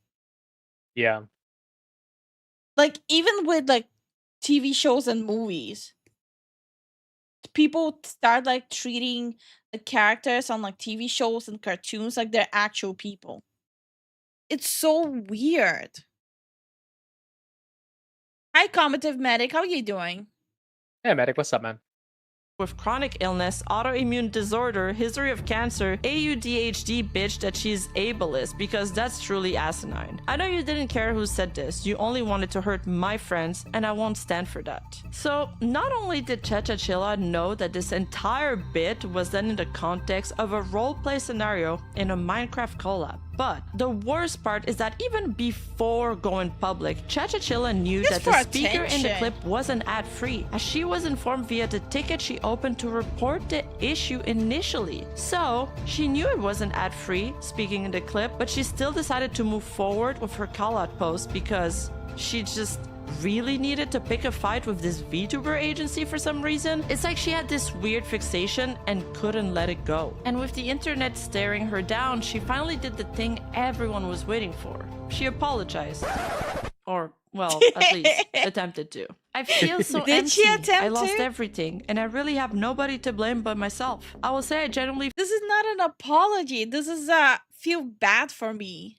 Yeah. Like even with like TV shows and movies. people start like treating the characters on like TV shows and cartoons like they're actual people. It's so weird. Hi, Combative Medic. How are you doing? Hey, medic, what's up, man? With chronic illness, autoimmune disorder, history of cancer, AUDHD bitch that she's ableist because that's truly asinine. I know you didn't care who said this, you only wanted to hurt my friends and I won't stand for that. So not only did Chachachilla know that this entire bit was done in the context of a roleplay scenario in a Minecraft collab, but the worst part is that even before going public, Chachachilla knew Just that the for speaker in the attention. clip wasn't ad-free, as she was informed via the ticket she opened to report the issue initially. So she knew it wasn't ad-free, speaking in the clip, but she still decided to move forward with her call-out post because she just really needed to pick a fight with this VTuber agency for some reason. It's like she had this weird fixation and couldn't let it go. And with the internet staring her down, she finally did the thing everyone was waiting for. She apologized. Or, well, at least attempted to. I feel so Did empty. she attempt I lost to? everything, and I really have nobody to blame but myself. I will say I genuinely This is not an apology. This is feel bad for me.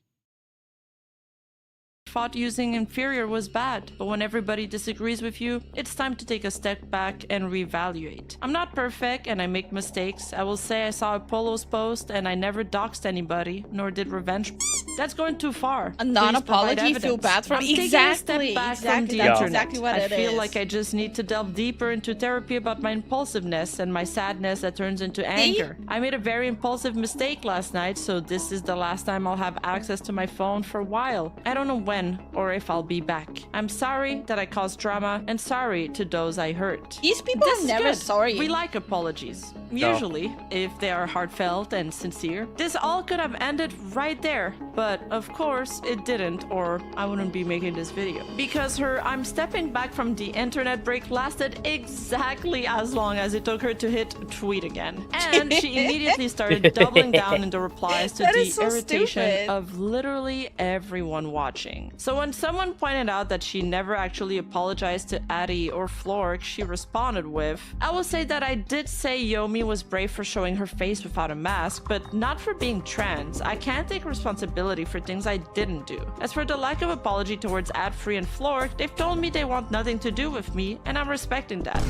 thought using inferior was bad, but when everybody disagrees with you, it's time to take a step back and reevaluate. I'm not perfect and I make mistakes. I will say I saw Apollo's post and I never doxed anybody, nor did revenge. That's going too far. A Please non-apology, provide feel evidence. bad for I'm me. taking a step Exactly, back from exactly. the That's internet. exactly what I it feel is. like I just need to delve deeper into therapy about my impulsiveness and my sadness that turns into anger. I made a very impulsive mistake last night, so this is the last time I'll have access to my phone for a while. I don't know when or if I'll be back. I'm sorry that I caused drama and sorry to those I hurt. These people This are is never good. sorry. We like apologies. Usually, if they are heartfelt and sincere. This all could have ended right there, but of course it didn't, or I wouldn't be making this video. Because her I'm stepping back from the internet break lasted exactly as long as it took her to hit tweet again. And she immediately started doubling down in the replies to That the is so irritation stupid. of literally everyone watching. So when someone pointed out that she never actually apologized to Addie or Flork, she responded with, I will say that I did say Yomi was brave for showing her face without a mask, but not for being trans. I can't take responsibility for things I didn't do. As for the lack of apology towards Adfree and Flork, they've told me they want nothing to do with me, and I'm respecting that.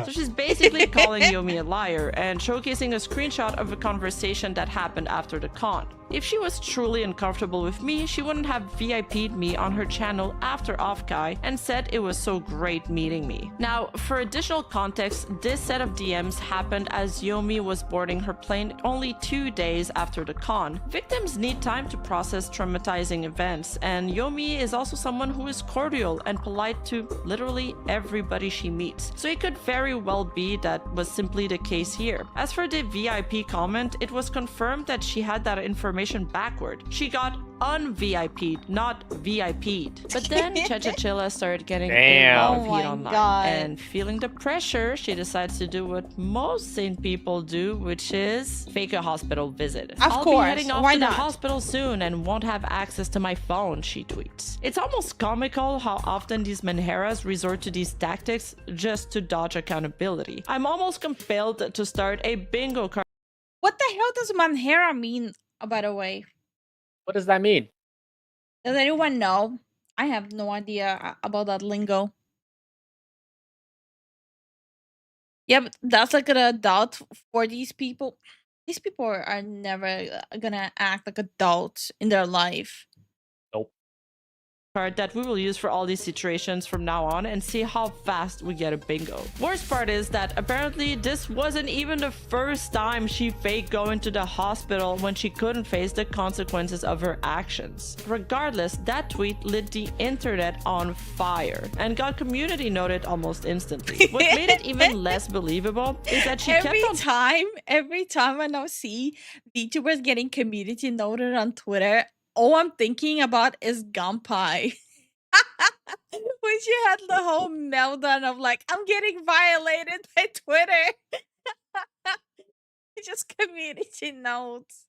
So she's basically calling Yomi a liar and showcasing a screenshot of a conversation that happened after the con. If she was truly uncomfortable with me, she wouldn't have VIP'd me on her channel after Offkai and said it was so great meeting me. Now, for additional context, this set of DMs happened as Yomi was boarding her plane only 2 days after the con. Victims need time to process traumatizing events, and Yomi is also someone who is cordial and polite to literally everybody she meets. So it could very well be that was simply the case here. As for the VIP comment, it was confirmed that she had that information backward. She got un-VIP'd, not VIP'd. But then Chachachilla started getting Damn. a lot Oh of my heat online. God. And feeling the pressure, she decides to do what most sane people do, which is fake a hospital visit. I'll course, be heading off why to the not? hospital soon and won't have access to my phone, she tweets. It's almost comical how often these menheras resort to these tactics just to dodge accountability. I'm almost compelled to start a bingo card. What the hell does Manhera mean, by the way? What does that mean? Does anyone know? I have no idea about that lingo. Yeah, but that's like an adult for these people. These people are never gonna act like adults in their life. Nope. That we will use for all these situations from now on and see how fast we get a bingo. Worst part is that apparently this wasn't even the first time she faked going to the hospital when she couldn't face the consequences of her actions. Regardless, that tweet lit the internet on fire and got community noted almost instantly. What made it even less believable is that she kept on Every time I now see VTubers getting community noted on Twitter, all I'm thinking about is Gunpie. When she had the whole meltdown of like, I'm getting violated by Twitter. Just community notes.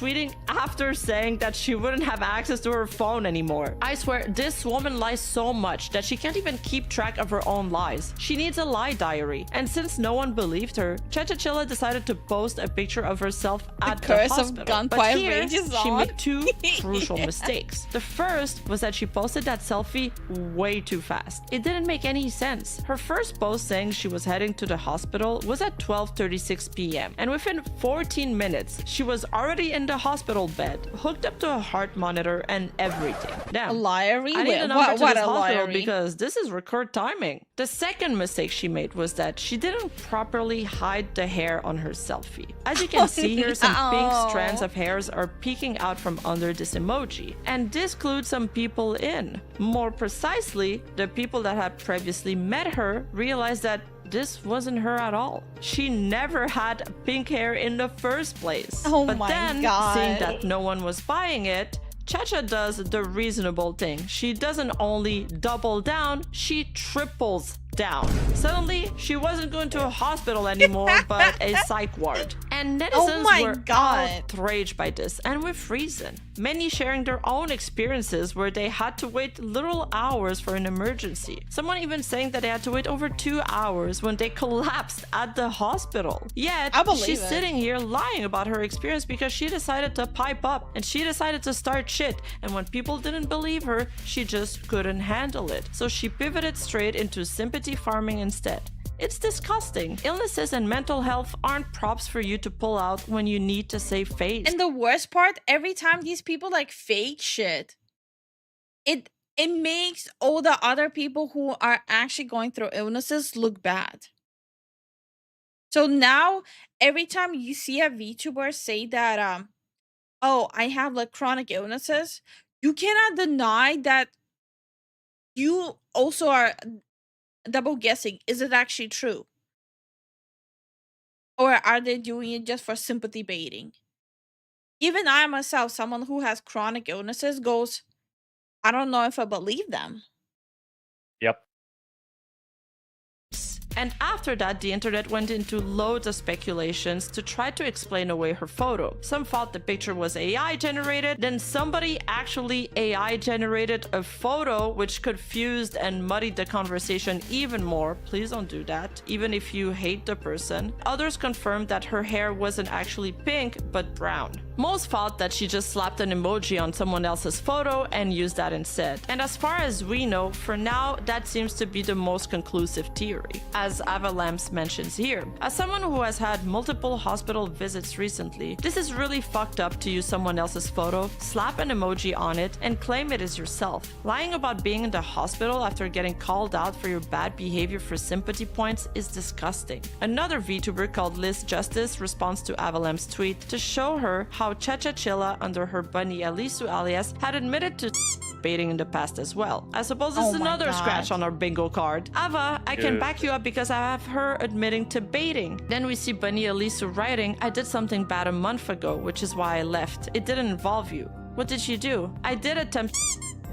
tweeting after saying that she wouldn't have access to her phone anymore. I swear, this woman lies so much that she can't even keep track of her own lies. She needs a lie diary. And since no one believed her, Chachachilla decided to post a picture of herself at the curse of hospital. But gunfire here, rages she on. made two crucial mistakes. The first was that she posted that selfie way too fast. It didn't make any sense. Her first post saying she was heading to the hospital was at 12:36 p.m. and within 14 minutes, she was already in the hospital bed, hooked up to a heart monitor and everything. Damn. A liar? I need a number to What this a hospital liar? because this is record timing. The second mistake she made was that she didn't properly hide the hair on her selfie. As you can see here, some pink strands of hairs are peeking out from under this emoji. And this clued some people in. More precisely, the people that had previously met her realized that this wasn't her at all. She never had pink hair in the first place. Oh but my then, God. seeing that no one was buying it, Chacha does the reasonable thing. She doesn't only double down, she triples down. Suddenly, she wasn't going to a hospital anymore, but a psych ward. And netizens my were God. outraged by this, and with reason. Many sharing their own experiences where they had to wait literal hours for an emergency. Someone even saying that they had to wait over 2 hours when they collapsed at the hospital. Yet, I believe she's it. sitting here lying about her experience because she decided to pipe up and she decided to start shit. And when people didn't believe her, she just couldn't handle it. So she pivoted straight into sympathy farming instead. It's disgusting. Illnesses and mental health aren't props for you to pull out when you need to save face. And the worst part, every time these people like fake shit, it makes all the other people who are actually going through illnesses look bad. So now every time you see a VTuber say that oh, I have like chronic illnesses, you cannot deny that you also are double guessing. Is it actually true? Or are they doing it just for sympathy baiting? Even I myself, someone who has chronic illnesses, goes, I don't know if I believe them. Yep. And after that, the internet went into loads of speculations to try to explain away her photo. Some thought the picture was AI generated, then somebody actually AI generated a photo which confused and muddied the conversation even more. Please don't do that, even if you hate the person. Others confirmed that her hair wasn't actually pink, but brown. Most thought that she just slapped an emoji on someone else's photo and used that instead. And as far as we know, for now, that seems to be the most conclusive theory. As Avalamps mentions here. As someone who has had multiple hospital visits recently, this is really fucked up to use someone else's photo, slap an emoji on it, and claim it is yourself. Lying about being in the hospital after getting called out for your bad behavior for sympathy points is disgusting. Another VTuber called Liz Justice responds to Avalamp's tweet to show her how Chachachilla under her bunny Elisu alias had admitted to baiting in the past as well. I suppose this Oh is my another God. scratch on our bingo card. Ava, I can Yeah. back you up because I have her admitting to baiting. Then we see Bunny Elisu writing, I did something bad a month ago, which is why I left. It didn't involve you. What did you do? I did attempt,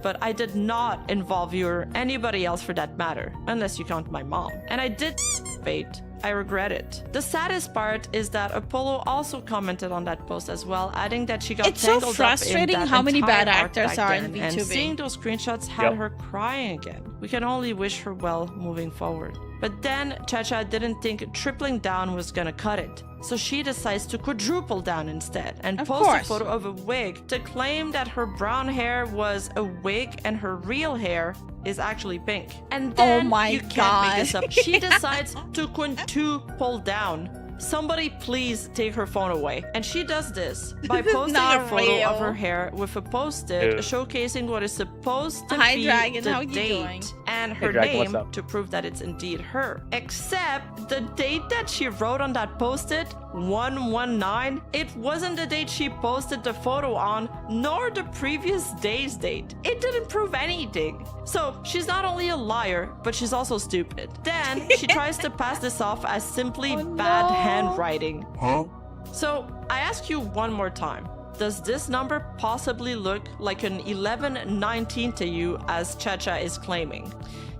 but I did not involve you or anybody else for that matter, unless you count my mom. And I did bait. I regret it. The saddest part is that Apollo also commented on that post as well, adding that she got It's so tangled frustrating up in that how many entire bad arc actors back are in then, and VTubing. seeing those screenshots had Yep. her crying again. We can only wish her well moving forward. But then Chacha didn't think tripling down was gonna cut it. So she decides to quadruple down instead and Of post course. a photo of a wig to claim that her brown hair was a wig and her real hair is actually pink. And then my you can't God. make this up. She decides to quintuple down. Somebody please take her phone away. And she does this by This is posting not a photo of real. her hair with a post-it Yeah. showcasing what is supposed to Hi, be Dragon, the how you date doing? and her Dragon, what's name up? to prove that it's indeed her. Except the date that she wrote on that post-it, 119, it wasn't the date she posted the photo on, nor the previous day's date. It didn't prove anything. So she's not only a liar, but she's also stupid. Then she tries to pass this off as simply bad no. handwriting. Huh? So I ask you one more time. Does this number possibly look like an 1119 to you as Chacha is claiming?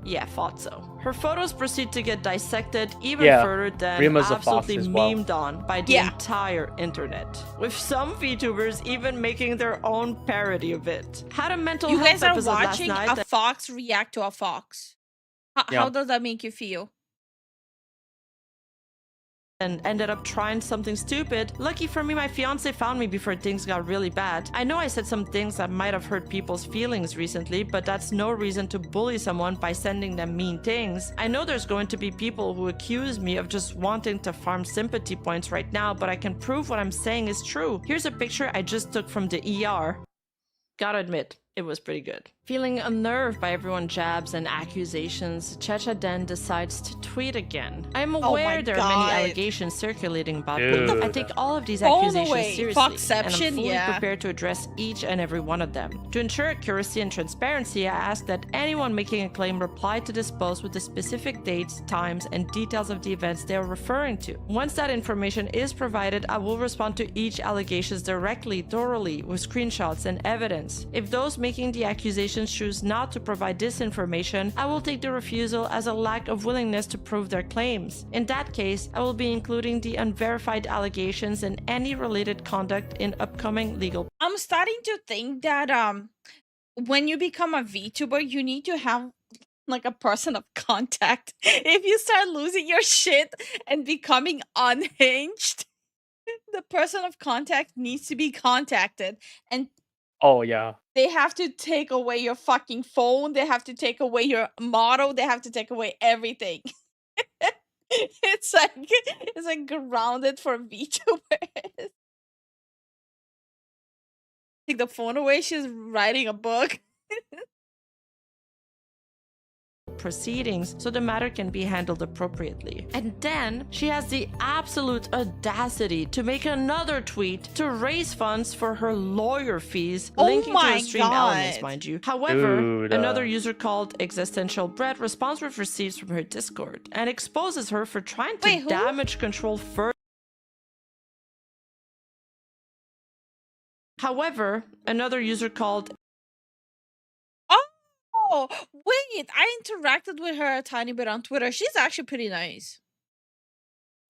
Yeah, thought so. Her photos proceed to get dissected even Yeah, further than Rima's a fox absolutely as well. memed on by the entire internet, with some VTubers even making their own parody of it. Had a mental You health guys are episode last watching night a fox react to a fox. How does that make you feel? and ended up trying something stupid. Lucky for me, my fiance found me before things got really bad. I know I said some things that might have hurt people's feelings recently, but that's no reason to bully someone by sending them mean things. I know there's going to be people who accuse me of just wanting to farm sympathy points right now, but I can prove what I'm saying is true. Here's a picture I just took from the ER. Gotta admit, it was pretty good. Feeling unnerved by everyone's jabs and accusations, Checha then decides to tweet again. I'm aware there are many allegations circulating about me. I take all of these accusations seriously, and I'm fully prepared to address each and every one of them. To ensure accuracy and transparency, I ask that anyone making a claim reply to this post with the specific dates, times, and details of the events they are referring to. Once that information is provided, I will respond to each allegations directly, thoroughly, with screenshots and evidence. If those making the accusations choose not to provide this information, I will take the refusal as a lack of willingness to prove their claims. In that case, I will be including the unverified allegations and any related conduct in upcoming legal. I'm starting to think that when you become a VTuber, you need to have like a person of contact. If you start losing your shit and becoming unhinged, the person of contact needs to be contacted, and oh yeah, they have to take away your fucking phone, they have to take away your model, they have to take away everything. It's like grounded for VTubers. Take the phone away, she's writing a book. Proceedings so the matter can be handled appropriately. And then she has the absolute audacity to make another tweet to raise funds for her lawyer fees, linking to her stream elements, mind you. However, another user called Existential Bread responds with receipts from her Discord and exposes her for trying to damage control further. However, another user called Oh, wait, I interacted with her a tiny bit on Twitter. She's actually pretty nice.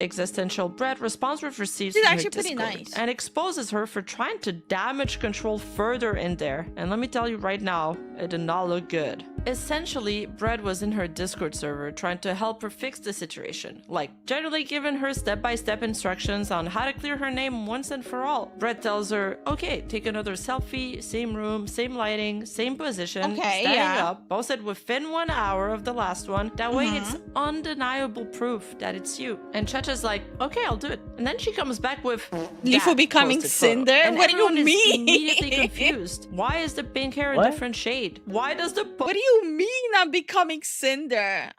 Existential Bread responds with receipts She's from actually her pretty Discord nice. and exposes her for trying to damage control further in there. And let me tell you right now, it did not look good. Essentially, Bread was in her Discord server trying to help her fix the situation, like generally giving her step-by-step instructions on how to clear her name once and for all. Bread tells her, okay, take another selfie, same room, same lighting, same position, standing up, posted within 1 hour of the last one. That way it's undeniable proof that it's you. And Checha's like, okay, I'll do it. And then she comes back with Lifu becoming Cinder? And What do you mean? Is immediately confused. Why is the pink hair a different shade? Why does the What do you mean I'm becoming Cinder?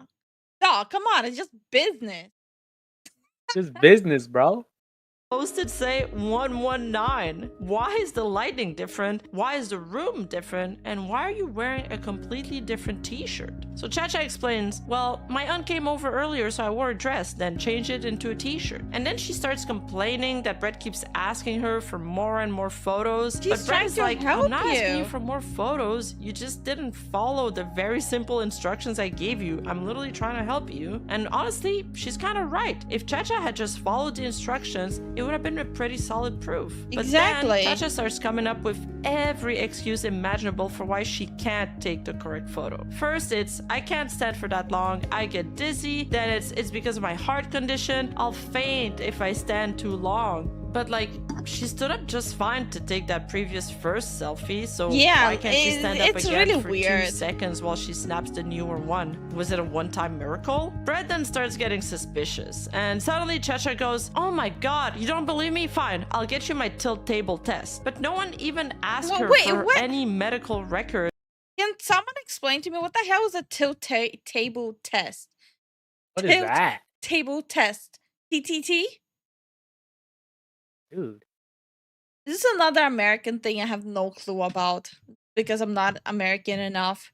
No, come on, it's just business. just business, bro. posted say 119? Why is the lighting different? Why is the room different? And why are you wearing a completely different t-shirt? So Chacha explains, well, my aunt came over earlier, so I wore a dress, then changed it into a t-shirt. And then she starts complaining that Brett keeps asking her for more and more photos. But Brett's like, I'm not asking you for more photos. You just didn't follow the very simple instructions I gave you. I'm literally trying to help you. And honestly, she's kind of right. If Chacha had just followed the instructions, it would have been a pretty solid proof. But then Chacha starts coming up with every excuse imaginable for why she can't take the correct photo. First, it's, I can't stand for that long, I get dizzy. Then it's because of my heart condition, I'll faint if I stand too long. But like, she stood up just fine to take that previous first selfie, so why can't she stand up again for 2 seconds while she snaps the newer one? Was it a one-time miracle? Brett then starts getting suspicious, and suddenly Chacha goes, oh my god, you don't believe me? Fine, I'll get you my tilt table test. But no one even asked her for any medical record. Can someone explain to me what the hell is a tilt table test? What is that? Table test. TTT? Dude. This is another American thing I have no clue about because I'm not American enough.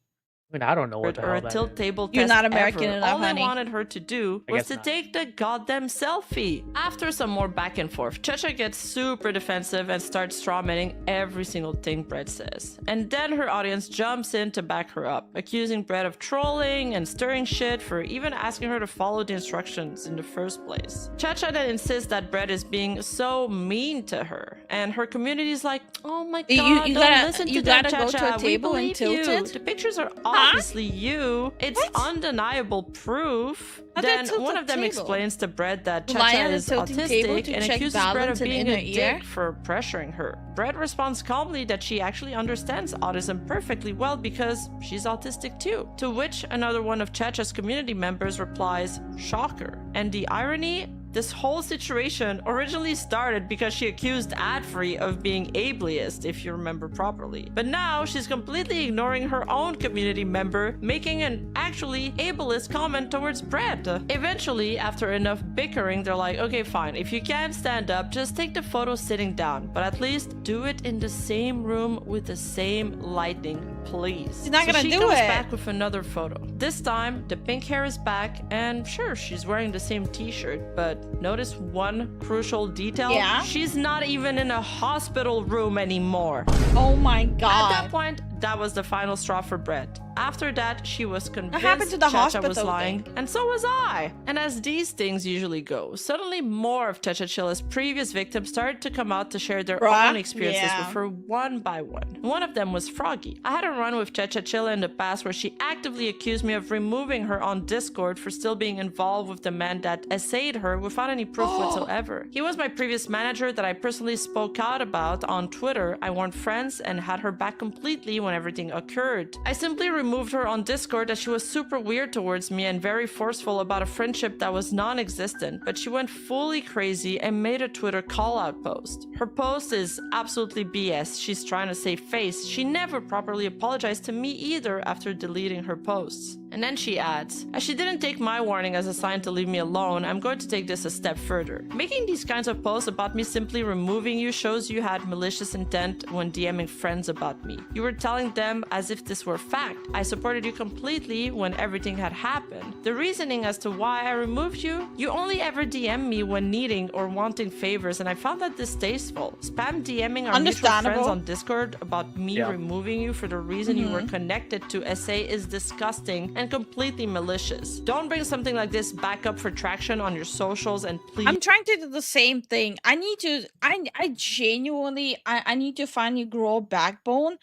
I mean, I don't know what the or hell a that tilt is. table You're test not American ever. enough, All they honey. wanted her to do I was guess to not. take the goddamn selfie. After some more back and forth, Cha-Cha gets super defensive and starts strawmanning every single thing Brett says. And then her audience jumps in to back her up, accusing Brett of trolling and stirring shit for even asking her to follow the instructions in the first place. Cha-Cha then insists that Brett is being so mean to her, and her community is like, oh my god, You don't gotta- listen you to them, gotta go to a Cha-Cha. We table and believe tilt you. it? The pictures are obviously you. It's What? undeniable proof. How'd they Then tilt one the of them table? explains to Brett that Lie Cha-Cha on the is tilting table autistic to and check accuses Brett of balance and being a inner ear? dick for pressuring her. Brett responds calmly that she actually understands autism perfectly well because she's autistic too. To which another one of Cha-Cha's community members replies, shocker. And the irony? This whole situation originally started because she accused Adfree of being ableist, if you remember properly. But now she's completely ignoring her own community member, making an actually ableist comment towards Brett. Eventually, after enough bickering, they're like, okay, fine, if you can't stand up, just take the photo sitting down, but at least do it in the same room with the same lighting, please. She's not gonna she do comes it. back with another photo. This time, the pink hair is back, and sure, she's wearing the same t-shirt, but notice one crucial detail? Yeah? She's not even in a hospital room anymore. Oh my At god. that point, that was the final straw for Brett. After that, she was convinced happened to the Cha-Cha was hospital lying, thing? and so was I. And as these things usually go, suddenly more of Cha-Cha Chilla's previous victims started to come out to share their Bruh, own experiences yeah. with her one by one. One of them was Froggy. I had a run with Cha-Cha Chilla in the past where she actively accused me of removing her on Discord for still being involved with the man that essayed her without any proof whatsoever. He was my previous manager that I personally spoke out about on Twitter. I warned friends and had her back completely when everything occurred. I simply removed her on Discord as she was super weird towards me and very forceful about a friendship that was non-existent, but she went fully crazy and made a Twitter call-out post. Her post is absolutely BS. She's trying to save face. She never properly apologized to me either after deleting her posts. And then she adds, as she didn't take my warning as a sign to leave me alone, I'm going to take this a step further. Making these kinds of posts about me simply removing you shows you had malicious intent when DMing friends about me. You were telling them as if this were fact. I supported you completely when everything had happened. The reasoning as to why I removed you, you only ever DM me when needing or wanting favors, and I found that distasteful. Spam DMing our mutual friends Understandable. on Discord about me Yeah. removing you for the reason you were connected to SA is disgusting and completely malicious. Don't bring something like this back up for traction on your socials, and please I'm trying to do the same thing. I need to I genuinely I need to finally grow a backbone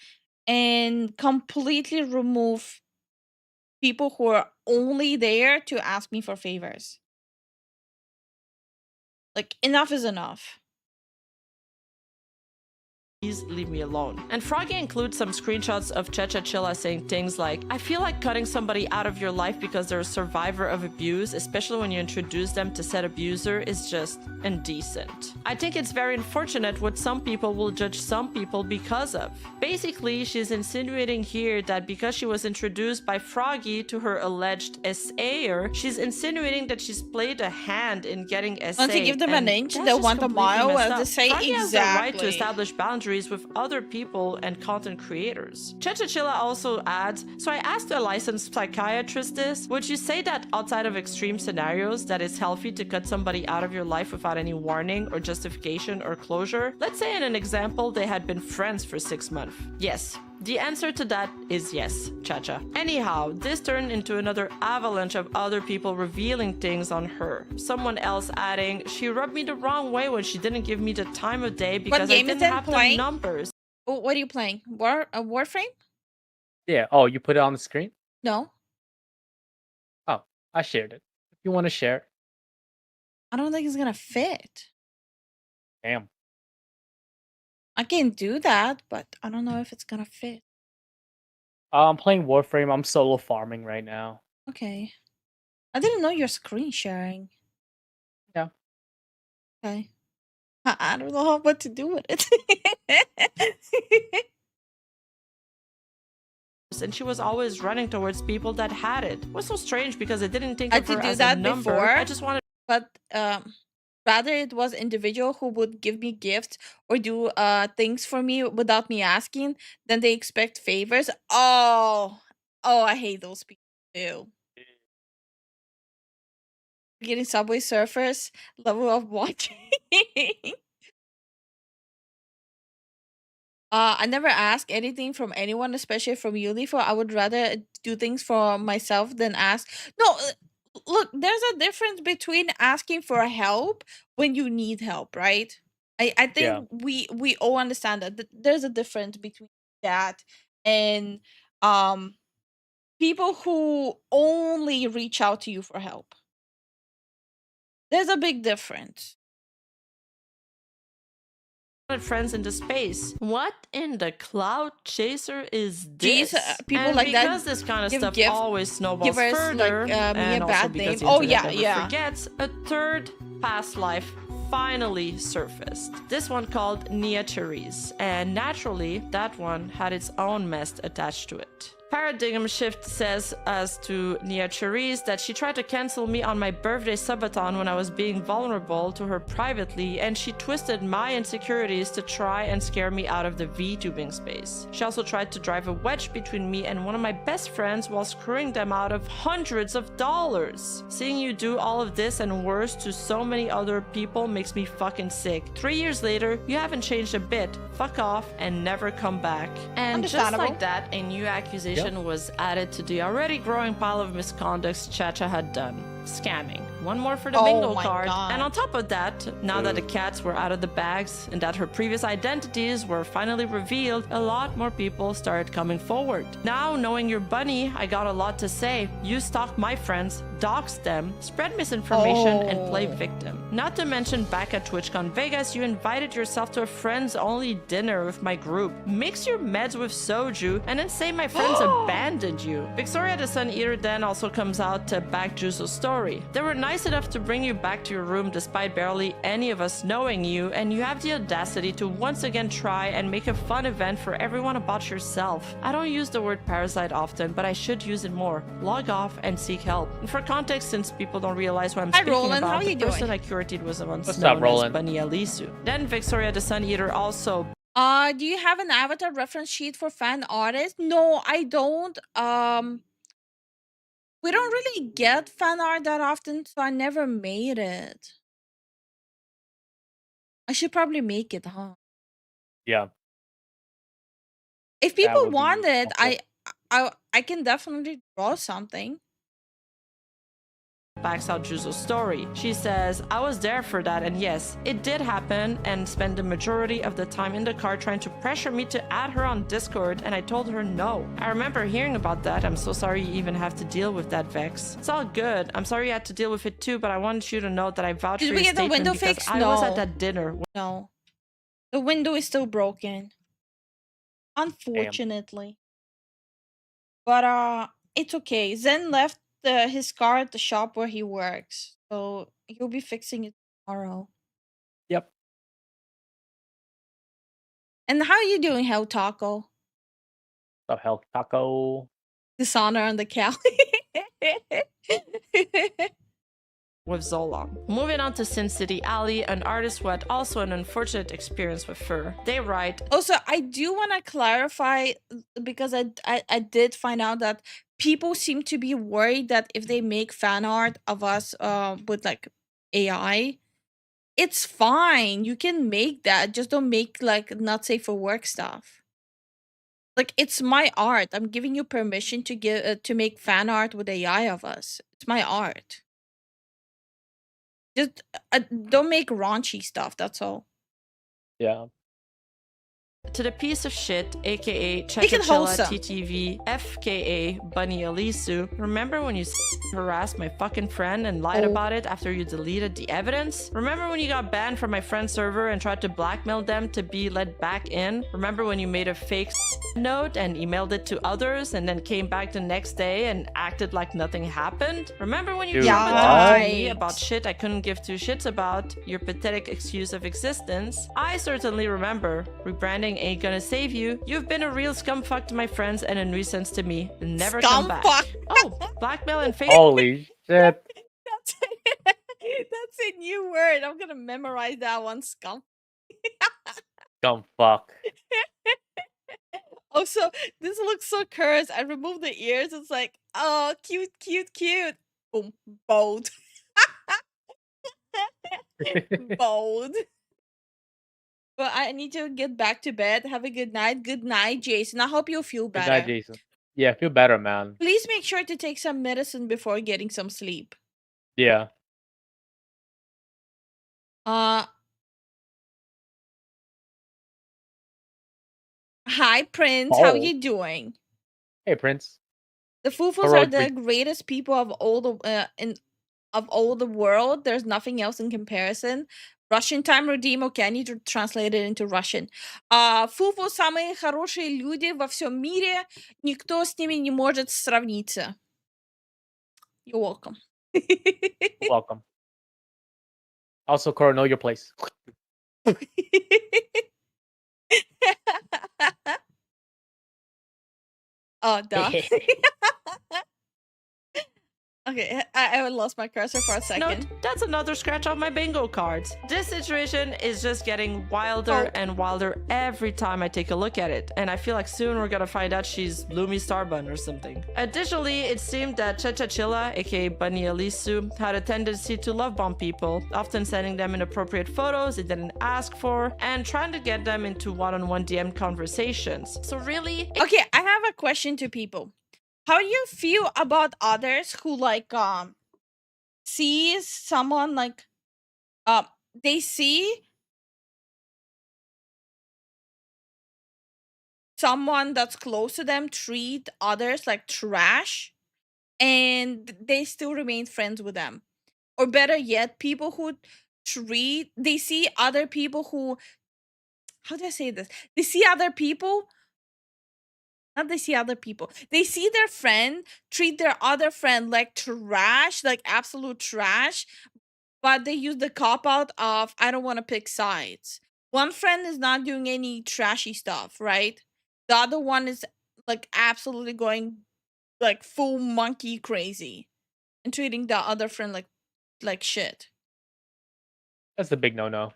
and completely remove people who are only there to ask me for favors. Like enough is enough. please leave me alone. And Froggy includes some screenshots of Cha-Cha Chilla saying things like, I feel like cutting somebody out of your life because they're a survivor of abuse, especially when you introduce them to said abuser, is just indecent. I think it's very unfortunate what some people will judge some people because of. Basically, she's insinuating here that because she was introduced by Froggy to her alleged SAer, she's insinuating that she's played a hand in getting SA. Once you give them an and inch, that's they'll just want a completely mile, messed as they up. say. Froggy has the right to Exactly. establish boundaries with other people and content creators. Cha-Cha Chilla also adds, so I asked a licensed psychiatrist this, would you say that outside of extreme scenarios that it's healthy to cut somebody out of your life without any warning or justification or closure? Let's say in an example they had been friends for 6 months. Yes. The answer to that is yes, Cha-Cha. Anyhow, this turned into another avalanche of other people revealing things on her. Someone else adding, she rubbed me the wrong way when she didn't give me the time of day because I game is didn't that have the playing? numbers. Oh, what are you playing? Warframe? Yeah. Oh, you put it on the screen? No. Oh, I shared it. If you want to share, I don't think it's gonna fit. damn. I can do that, but I don't know if it's gonna fit. I'm playing Warframe. I'm solo farming right now. Okay. I didn't know you're screen sharing. Yeah. Okay. I don't know what to do with it. And she was always running towards people that had it. It was so strange because I didn't think I of her did do as that a number. before. I just wanted But rather it was individual who would give me gifts or do things for me without me asking. Then they expect favors. Oh, Oh, I hate those people too. Getting Subway Surfers level of watching. I never ask anything from anyone, especially from you, Lifu. I would rather do things for myself than ask. No, look, there's a difference between asking for help when you need help, right? I think we all understand that there's a difference between that and people who only reach out to you for help. There's a big difference. Friends into space. What in the cloud chaser is this? Jeez, people and like that because this kind of give stuff gift always snowballs givers, further, like, me a and also bad because name. the Oh, internet yeah, never yeah. forgets, a third past life finally surfaced. This one called Nia Therese, and naturally, that one had its own mess attached to it. Paradigm Shift says as to Nia Therese that she tried to cancel me on my birthday subathon when I was being vulnerable to her privately, and she twisted my insecurities to try and scare me out of the VTubing space. She also tried to drive a wedge between me and one of my best friends while screwing them out of hundreds of dollars. Seeing you do all of this and worse to so many other people makes me fucking sick. 3 years later, you haven't changed a bit. Fuck off and never come back. And just like that, a new accusation was added to the already growing pile of misconducts Chacha had done. Scamming. One more for the bingo card. God. And on top of that, now that the cats were out of the bags and that her previous identities were finally revealed, a lot more people started coming forward. Now, knowing you're Bunny, I got a lot to say. You stalk my friends, dox them, spread misinformation, and play victim. Not to mention back at TwitchCon Vegas, you invited yourself to a friends-only dinner with my group, mix your meds with soju, and then say my friends abandoned you. Victoria the Sun Eater then also comes out to back Juzo's story. They were nice enough to bring you back to your room despite barely any of us knowing you, and you have the audacity to once again try and make a fun event for everyone about yourself. I don't use the word parasite often, but I should use it more. Log off and seek help. And for context, since people don't realize what I'm speaking Roland. about, How the you person doing? I curated was once What's known up, Roland? as Bunny Alisu. Then Victoria the Sun Eater also Do you have an avatar reference sheet for fan artists? No, I don't. We don't really get fan art that often, so I never made it. I should probably make it, huh? Yeah. If people would be want it, helpful. I can definitely draw something. backs out Juzo's story. She says, I was there for that, and yes, it did happen, and spent the majority of the time in the car trying to pressure me to add her on Discord, and I told her no. I remember hearing about that. I'm so sorry you even have to deal with that, Vex. It's all good. I'm sorry you had to deal with it too, but I wanted you to know that I vouched for Did we your get the statement window because fixed? I was No. at that dinner. No. The window is still broken. Unfortunately. But it's okay. Zen left his car at the shop where he works. So he'll be fixing it tomorrow. Yep. And how are you doing, Hell Taco? So Hell Taco. Dishonor on the cow. With Zolong. Moving on to Sin City Alley, an artist who had also an unfortunate experience with fur. They write, Also, I do want to clarify because I did find out that people seem to be worried that if they make fan art of us with like AI, it's fine. You can make that. Just don't make like not safe for work stuff. Like it's my art. I'm giving you permission to give to make fan art with AI of us. It's my art. Just don't make raunchy stuff. That's all. Yeah. to the piece of shit, aka Make it Chechachilla wholesome. TTV, FKA Bunny Alisu. Remember when you harassed my fucking friend and lied about it after you deleted the evidence? Remember when you got banned from my friend's server and tried to blackmail them to be let back in? Remember when you made a fake note and emailed it to others and then came back the next day and acted like nothing happened? Remember when you Dude, traumatized me what? about shit I couldn't give two shits about, your pathetic excuse of existence? I certainly remember. Rebranding ain't gonna save you. You've been a real scumfuck to my friends and a nuisance to me. Never come back. Scumfuck. Oh, blackmail and fake. Holy shit. That's that's a new word. I'm gonna memorize that one. Scum. Scum fuck. Also, this looks so cursed. I removed the ears. It's like, oh, cute, cute, cute. Boom, bold. Bold. Well, I need to get back to bed. Have a good night. Good night, Jason. I hope you feel Good better. night, Jason. Yeah, feel better, man. Please make sure to take some medicine before getting some sleep. Yeah. Hi, Prince. How Oh. you doing? Hey, Prince. The Fufus Heroic are the breed. greatest people of all the world. There's nothing else in comparison. Russian time redeem. Okay, I need to translate it into Russian. Фуфу самые хорошие люди во всем мире. Никто с ними не может сравниться. You're welcome. Welcome. Also, Cora, know your place. Oh, duh. Okay, I lost my cursor for a second. Note, that's another scratch off my bingo cards. This situation is just getting wilder and wilder every time I take a look at it, and I feel like soon we're gonna find out she's Lumi Starbun or something. Additionally, it seemed that Chachachilla, aka Bunny Elisu, had a tendency to love bomb people, often sending them inappropriate photos they didn't ask for, and trying to get them into one-on-one DM conversations. So really... Okay, I have a question to people. How do you feel about others who like sees someone like they see someone that's close to them treat others like trash and they still remain friends with them? Or better yet, people who they see other people who, how do I say this? They see other people They see their friend treat their other friend like trash, like absolute trash, but they use the cop out of, I don't want to pick sides. One friend is not doing any trashy stuff, right? The other one is like absolutely going like full monkey crazy and treating the other friend like shit. That's the big no-no.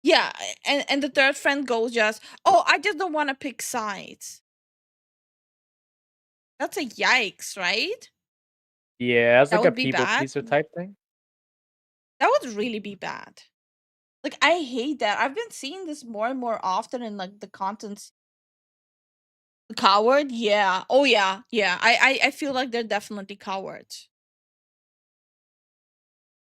Yeah, and the third friend goes just, oh, I just don't want to pick sides. That's a yikes, right? Yeah, it's That like a would be people bad. pleaser type thing. That would really be bad. Like, I hate that. I've been seeing this more and more often in like the contents. The coward? Yeah. Oh yeah. Yeah. I feel like they're definitely cowards.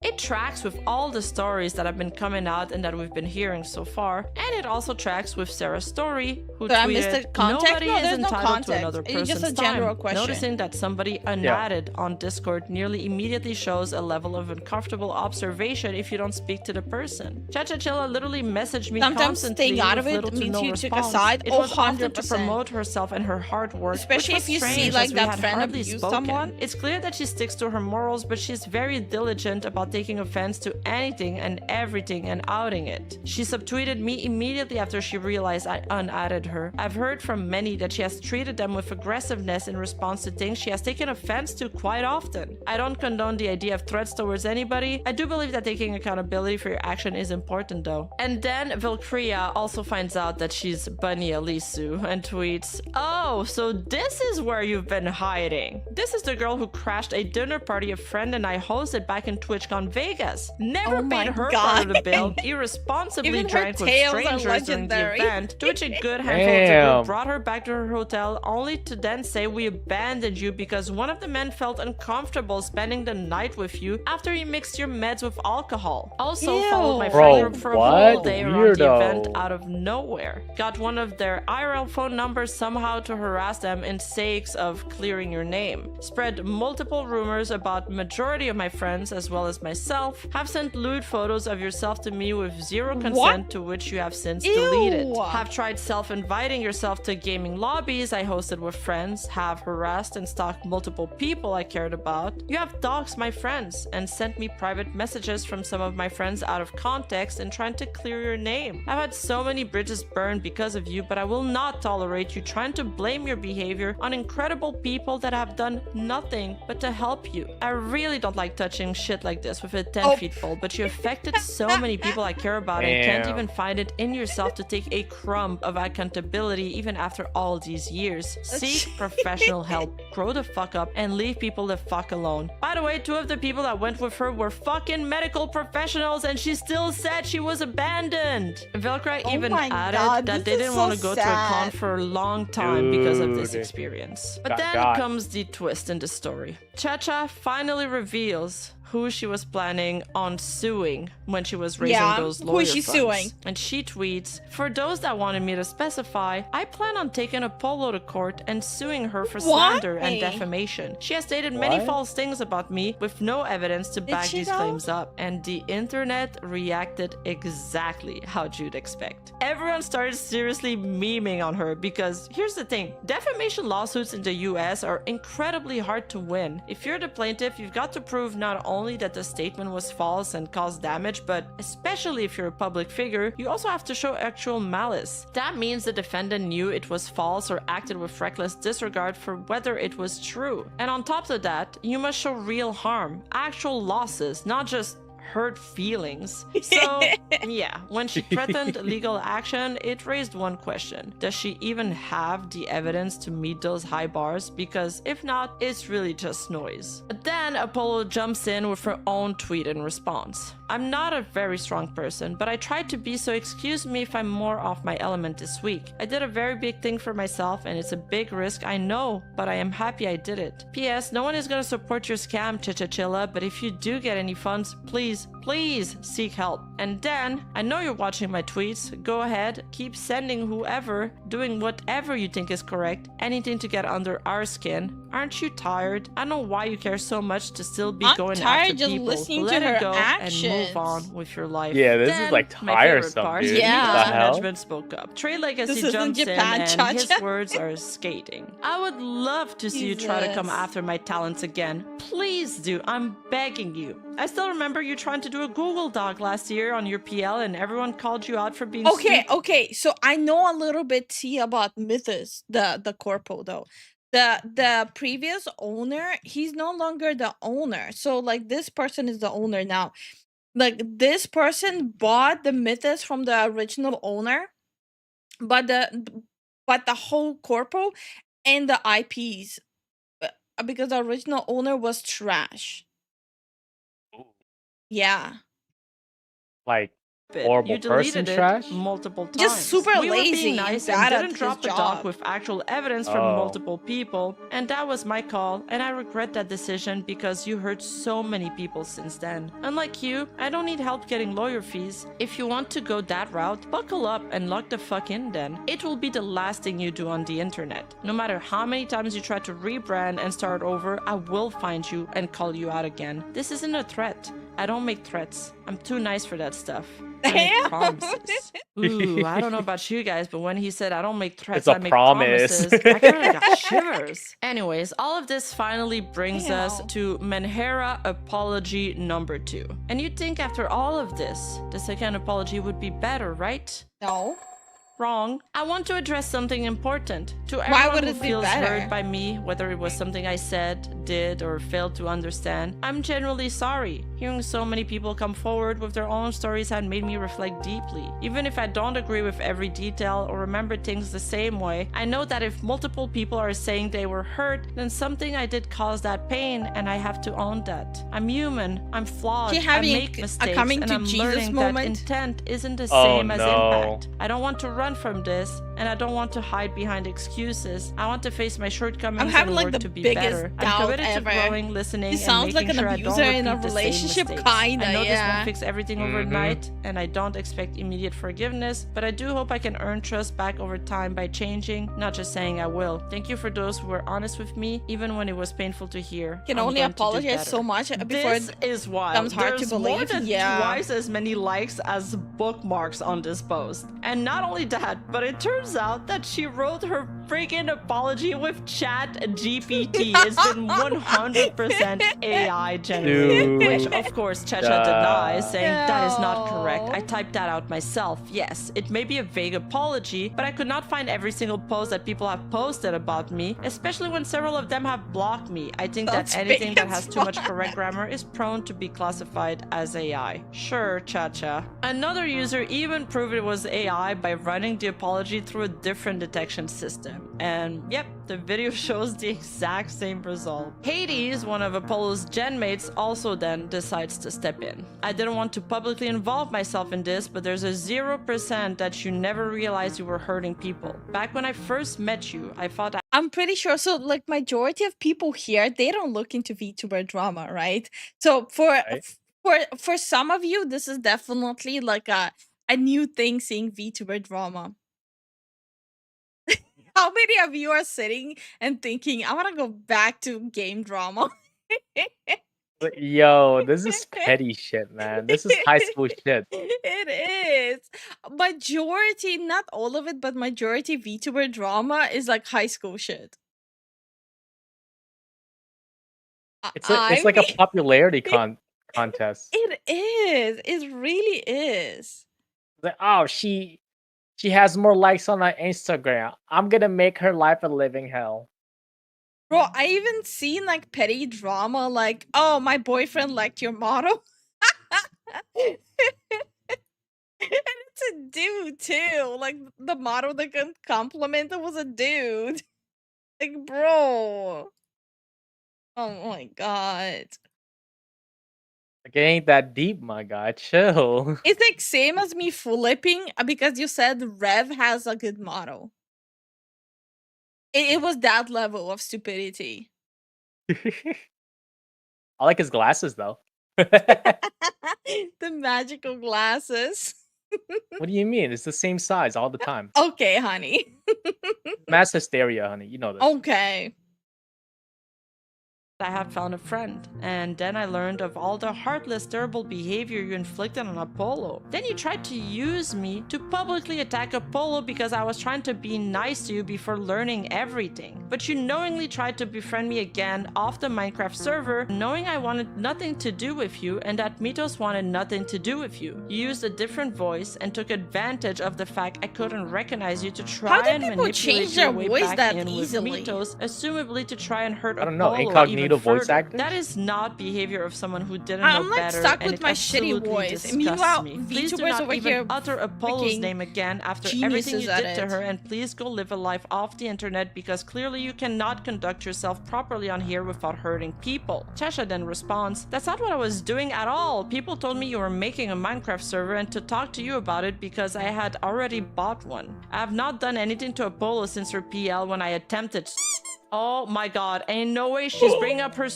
It tracks with all the stories that have been coming out and that we've been hearing so far, and it also tracks with Sarah's story, who Did I miss tweeted, the context? "Nobody No, is there's no entitled to context. another It's person's just a general time." question. Noticing that somebody unadded on Discord nearly immediately shows a level of uncomfortable observation if you don't speak to the person. Chachachilla literally messaged me Sometimes constantly staying out with of it little to means no you took a response. side. It Oh, was often to 100%. promote herself and her hard work, Especially which was if you see, strange, like, as we that had friend hardly abuse spoken. someone. It's clear that she sticks to her morals, but she's very diligent about taking offense to anything and everything and outing it. She subtweeted me immediately after she realized I unadded her. I've heard from many that she has treated them with aggressiveness in response to things she has taken offense to quite often. I don't condone the idea of threats towards anybody. I do believe that taking accountability for your action is important though. And then Valkyria also finds out that she's Bunny Elisu and tweets, "Oh, so this is where you've been hiding. This is the girl who crashed a dinner party a friend and I hosted back in TwitchCon Vegas. Never Oh my paid her God. part of the bill, irresponsibly Even her drank with tales are strangers during the legendary. event, to which a good handful of the Damn. group brought her back to her hotel only to then say we abandoned you because one of the men felt uncomfortable spending the night with you after he mixed your meds with alcohol. Also followed my Ew. friend Bro, group for a whole what? day around the event Weirdo. out of nowhere. Got one of their IRL phone numbers somehow to harass them in sakes of clearing your name. Spread multiple rumors about majority of my friends as well as myself. Have sent lewd photos of yourself to me with zero consent, to which you have since deleted. Ew. Have tried self-inviting yourself to gaming lobbies I hosted with friends. Have harassed and stalked multiple people I cared about. You have doxed my friends and sent me private messages from some of my friends out of context and trying to clear your name. I've had so many bridges burned because of you, but I will not tolerate you trying to blame your behavior on incredible people that have done nothing but to help you. I really don't like touching shit like this US with a 10 feet fall, but you affected so many people I care about and can't Damn. even find it in yourself to take a crumb of accountability even after all these years. Seek professional help, grow the fuck up, and leave people the fuck alone. By the way, 2 of the people that went with her were fucking medical professionals, and she still said she was abandoned. Velcro even my added God, that this they is didn't so want to go to a con sad. for a long time because of this Dude. experience. But Got then got. comes the twist in the story. Cha-Cha finally reveals who she was planning on suing when she was raising Yeah, those who lawyer is she funds. suing? And she tweets, "For those that wanted me to specify, I plan on taking Apollo to court and suing her for slander and Why? defamation. She has stated many What? false things about me with no evidence to back she these though? claims up." And the internet reacted exactly how you'd expect. Everyone started seriously memeing on her because here's the thing, defamation lawsuits in the US are incredibly hard to win. If you're the plaintiff, you've got to prove not only that the statement was false and caused damage, but especially if you're a public figure, you also have to show actual malice. That means the defendant knew it was false or acted with reckless disregard for whether it was true. And on top of that, you must show real harm, actual losses, not just hurt feelings. So yeah, when she threatened legal action, it raised one question. Does she even have the evidence to meet those high bars? Because if not, it's really just noise. But then Apollo jumps in with her own tweet in response. "I'm not a very strong person, but I tried to be, so excuse me if I'm more off my element this week. I did a very big thing for myself and it's a big risk, I know, but I am happy I did it. P.S. No one is gonna support your scam, Chichachilla, but if you do get any funds, please seek help. And then, I know you're watching my tweets, go ahead, keep sending whoever, doing whatever you think is correct, anything to get under our skin. Aren't you tired? I don't know why you care so much to still be I'm going tired after just people. listening Let to it her go actions. and move on with your life." Yeah, this is, Then, like, my favorite tiresome, part, dude. the Yeah. What the hell? management spoke up. Trey Legacy This isn't jumps Japan, in and his Cha-Cha. words are skating. "I would love to see you try to come Jesus. after my talents again. Please do, I'm begging you. I still remember you trying to do a Google Doc last year on your PL and everyone called you out for being Okay, so I know a little bit about Mythos, the corpo though. The previous owner, he's no longer the owner. So like this person is the owner now. Like this person bought the Mythos from the original owner, but the whole corpo and the IPs because the original owner was trash. Yeah. Like stupid. horrible You deleted person it trash? multiple times. Just super we were lazy being and nice bad and at didn't drop his the doc job. with actual evidence from Oh. multiple people, and that was my call, and I regret that decision because you hurt so many people since then. Unlike you, I don't need help getting lawyer fees. If you want to go that route, buckle up and lock the fuck in then. It will be the last thing you do on the internet. No matter how many times you try to rebrand and start over, I will find you and call you out again. This isn't a threat. I don't make threats. I'm too nice for that stuff. I make Damn. promises. Ooh, I don't know about you guys, but when he said I don't make threats, It's a I make promise. promises, I kind of got shivers. Anyways, all of this finally brings us Damn. to Menhera apology number 2. And you'd think after all of this, the second apology would be better, right? No. Wrong. I want to address something important. To Why everyone would who it be feels better? hurt by me, whether it was something I said, did, or failed to understand, I'm genuinely sorry. Hearing so many people come forward with their own stories had made me reflect deeply. Even if I don't agree with every detail or remember things the same way, I know that if multiple people are saying they were hurt, then something I did caused that pain, and I have to own that. I'm human. I'm flawed. She I having make a mistakes, coming and to I'm Jesus learning moment? that intent isn't the Oh, same as no. impact. I don't want to run from this, and I don't want to hide behind excuses. I want to face my shortcomings I'm having and like work the to be biggest better. I'm doubt committed ever. to growing, listening, He and sounds like making an sure I don't abuser in a repeat the same relationship, mistakes. kinda, I know this yeah. won't fix everything overnight, and I don't expect immediate forgiveness, but I do hope I can earn trust back over time by changing, not just saying I will. Thank you for those who were honest with me, even when it was painful to hear. Can I'm only going to do apologize better. so much before This is wild. becomes hard to There's more believe. than Yeah. twice as many likes as bookmarks on this post. And not only that, but it turns out that she wrote her freaking apology with Chat GPT. It's been 100% AI generated, Dude. which Of course, Checha denies, saying that is not correct. No. I typed that out myself. Yes, it may be a vague apology, but I could not find every single post that people have posted about me, especially when several of them have blocked me. I think That's that anything that big has as too much fuck. correct grammar is prone to be classified as AI. Sure, Chacha. Another user even proved it was AI by running the apology through a different detection system. And yep, the video shows the exact same result. Hades, one of Apollo's gen mates, also then decides to step in. I didn't want to publicly involve myself in this, but there's a 0% that you never realized you were hurting people. Back when I first met you, I thought I'm pretty sure. So, like, majority of people here, they don't look into VTuber drama, right? So, Right. for some of you, this is definitely like a new thing, seeing VTuber drama. How many of you are sitting and thinking, I want to go back to game drama? But, yo, this is petty shit, man. This is high school shit. It is. Majority, not all of it, but majority VTuber drama is like high school shit. It's I like a mean, popularity contest. it is. It really is. Like, oh, she has more likes on her Instagram. I'm gonna make her life a living hell. Bro, I even seen like petty drama like, oh, my boyfriend liked your model. And it's a dude too. Like the model that complimented was a dude. Like, bro. Oh my god. Like, it ain't that deep, my guy. Chill. It's like same as me flipping because you said Rev has a good model. It was that level of stupidity. I like his glasses though. The magical glasses. What do you mean? It's the same size all the time. Okay, honey. Mass hysteria, honey. You know this. Okay. I had found a friend, and then I learned of all the heartless, terrible behavior you inflicted on Apollo. Then you tried to use me to publicly attack Apollo because I was trying to be nice to you before learning everything. But you knowingly tried to befriend me again off the Minecraft server, knowing I wanted nothing to do with you and that Mythos wanted nothing to do with you. You used a different voice and took advantage of the fact I couldn't recognize you to try How do and people manipulate change your their way voice back that in easily? with Mythos, assumably to try and hurt I don't know, Apollo incognito even voice further. actors? That is not behavior of someone who didn't I'm know like better, stuck and with it my shitty absolutely voice. disgusts Meanwhile, me. Please do VTubers not over even here utter Apollo's freaking name again after everything geniuses you at did to it. her, and please go live a life off the internet because clearly you cannot conduct yourself properly on here without hurting people. Chesha then responds, that's not what I was doing at all. People told me you were making a Minecraft server and to talk to you about it because I had already bought one. I have not done anything to Apollo since her PL when I attempted. Oh my god, ain't no way she's bringing up her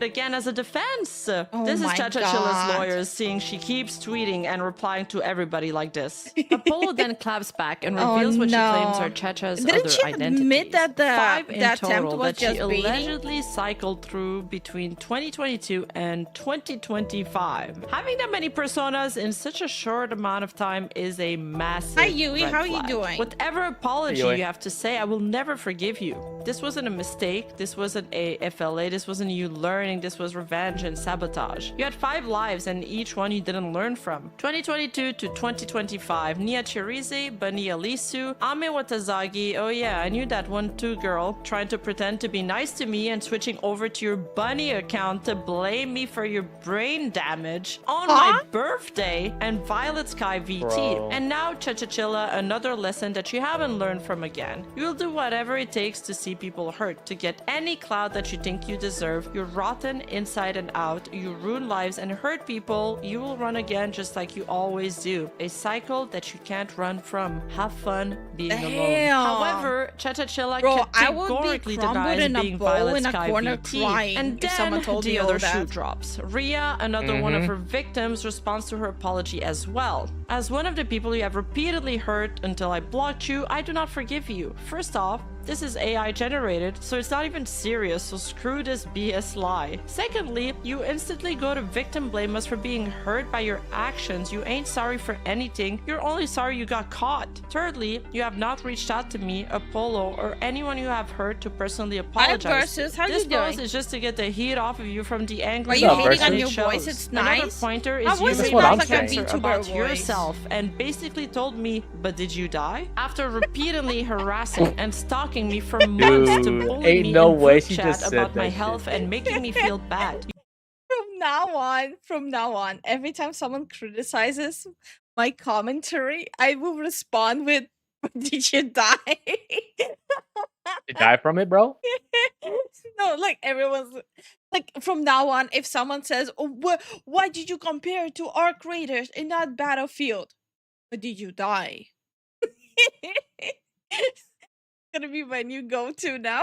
again as a defense. Oh This is my Chacha Chilla's God. lawyers seeing she keeps tweeting and replying to everybody like this. Apollo then claps back and Oh, reveals what she claims no. are Chacha's Didn't other she identities. admit that the 5 in attempt total was that she just baiting? allegedly cycled through between 2022 and 2025. Having that many personas in such a short amount of time is a massive Hi, Yui. red How are you flag. doing? Whatever apology Yui. you have to say, I will never forgive you. This wasn't a mistake. This wasn't a FLA. This wasn't you learning. This was revenge and sabotage. You had 5 lives and each one you didn't learn from. 2022 to 2025. Nia Chirize, Bania Lisu, Ame Watazagi. Oh yeah, I knew that one too, girl. Trying to pretend to be nice to me and switching over to your bunny account to blame me for your brain damage on my birthday, and Violet Sky VT. Bro. And now Chachachilla, another lesson that you haven't learned from again. You will do whatever it takes to see people hurt, to get any clout that you think you deserve. You're rotten inside and out. You ruin lives and hurt people. You will run again just like you always do. A cycle that you can't run from. Have fun being alone. Damn. However, Chachachilla Bro, I would be categorically crumbled denies in a being bowl Violet in a Sky corner VT. crying And if someone then told the me all other shoe that. drops. Ria, another one of her victims, responds to her apology as well. As one of the people you have repeatedly hurt until I blocked you, I do not forgive you. First off, this is AI generated, so it's not even serious, so screw this BS lie. Secondly, you instantly go to victim blame us for being hurt by your actions. You ain't sorry for anything, you're only sorry you got caught. Thirdly, you have not reached out to me, Apollo, or anyone you have hurt to personally apologize. Versus, how This you doing? post is just to get the heat off of you from the angry Are you What's up, hating on Versus? your shows. voice? It's Another nice. pointer My is voice you is made what me I'm like a censor VTuber about voice. yourself and basically told me, but did you die? After repeatedly harassing and stalking me for months to Dude, bully ain't me no in way group she chat just said about my that health shit. and making me feel bad. From now on, every time someone criticizes my commentary, I will respond with, "Did you die?" You die from it, bro? No, like everyone's like from now on, if someone says, "Oh, why did you compare to our creators in that battlefield?" But did you die? It's gonna be my new go-to now.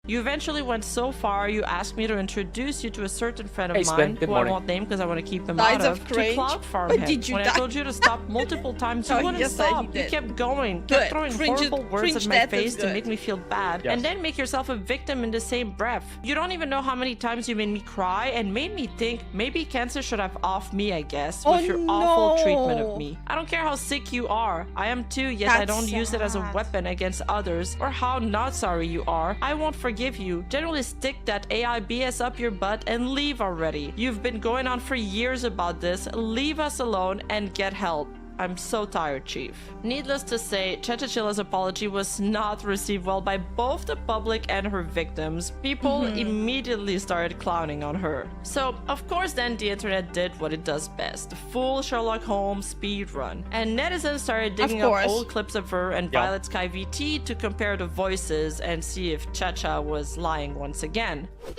You eventually went so far, you asked me to introduce you to a certain friend of Hey, Sven, mine, good who morning. I won't name because I want to keep him Sides out of of, cringe, to cloud farm but him. did you When die? I told you to stop multiple times, you Oh, wouldn't yes, he stop. You did. kept going, Good. kept throwing Cringe- horrible words cringe at my death is face to good. make me feel bad, Yes. and then make yourself a victim in the same breath. You don't even know how many times you made me cry and made me think maybe cancer should have off me, I guess, with your awful treatment no. of me. I don't care how sick you are. I am too, yet I That's don't use it as a sad. weapon against others, or how not sorry you are. I won't forgive you. Generally stick that AI BS up your butt and leave already. You've been going on for years about this. Leave us alone and get help. I'm so tired, Chief. Needless to say, Chechachilla's apology was not received well by both the public and her victims. People immediately started clowning on her. So, of course, then the internet did what it does best, the full Sherlock Holmes speedrun. And netizens started digging up course. old clips of her and Yeah. Violet Sky VT to compare the voices and see if Checha was lying once again. BTW,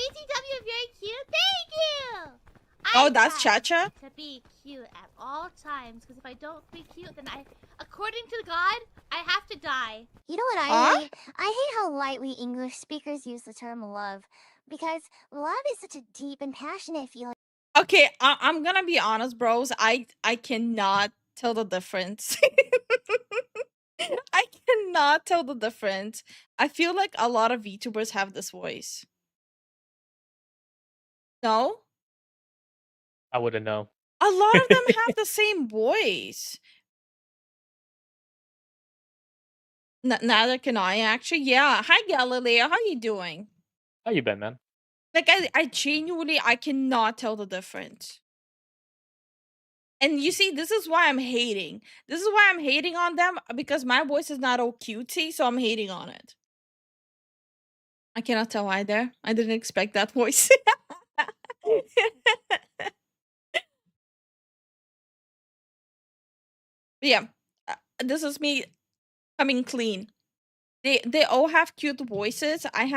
very cute. Thank you. Oh, I that's try Chacha? to be cute at all times, because if I don't be cute, then according to God, I have to die. You know what Huh? I hate how lightly English speakers use the term love, because love is such a deep and passionate feeling. Okay, I'm gonna be honest, bros. I cannot tell the difference. I cannot tell the difference. I feel like a lot of VTubers have this voice. No? I wouldn't know. A lot of them have the same voice. Neither can I, actually. Yeah. Hi, Galileo. How you doing? How you been, man? Like, I genuinely, I cannot tell the difference. And you see, this is why I'm hating. This is why I'm hating on them, because my voice is not all cutesy, so I'm hating on it. I cannot tell either. I didn't expect that voice. But yeah, this is me coming clean. They all have cute voices. I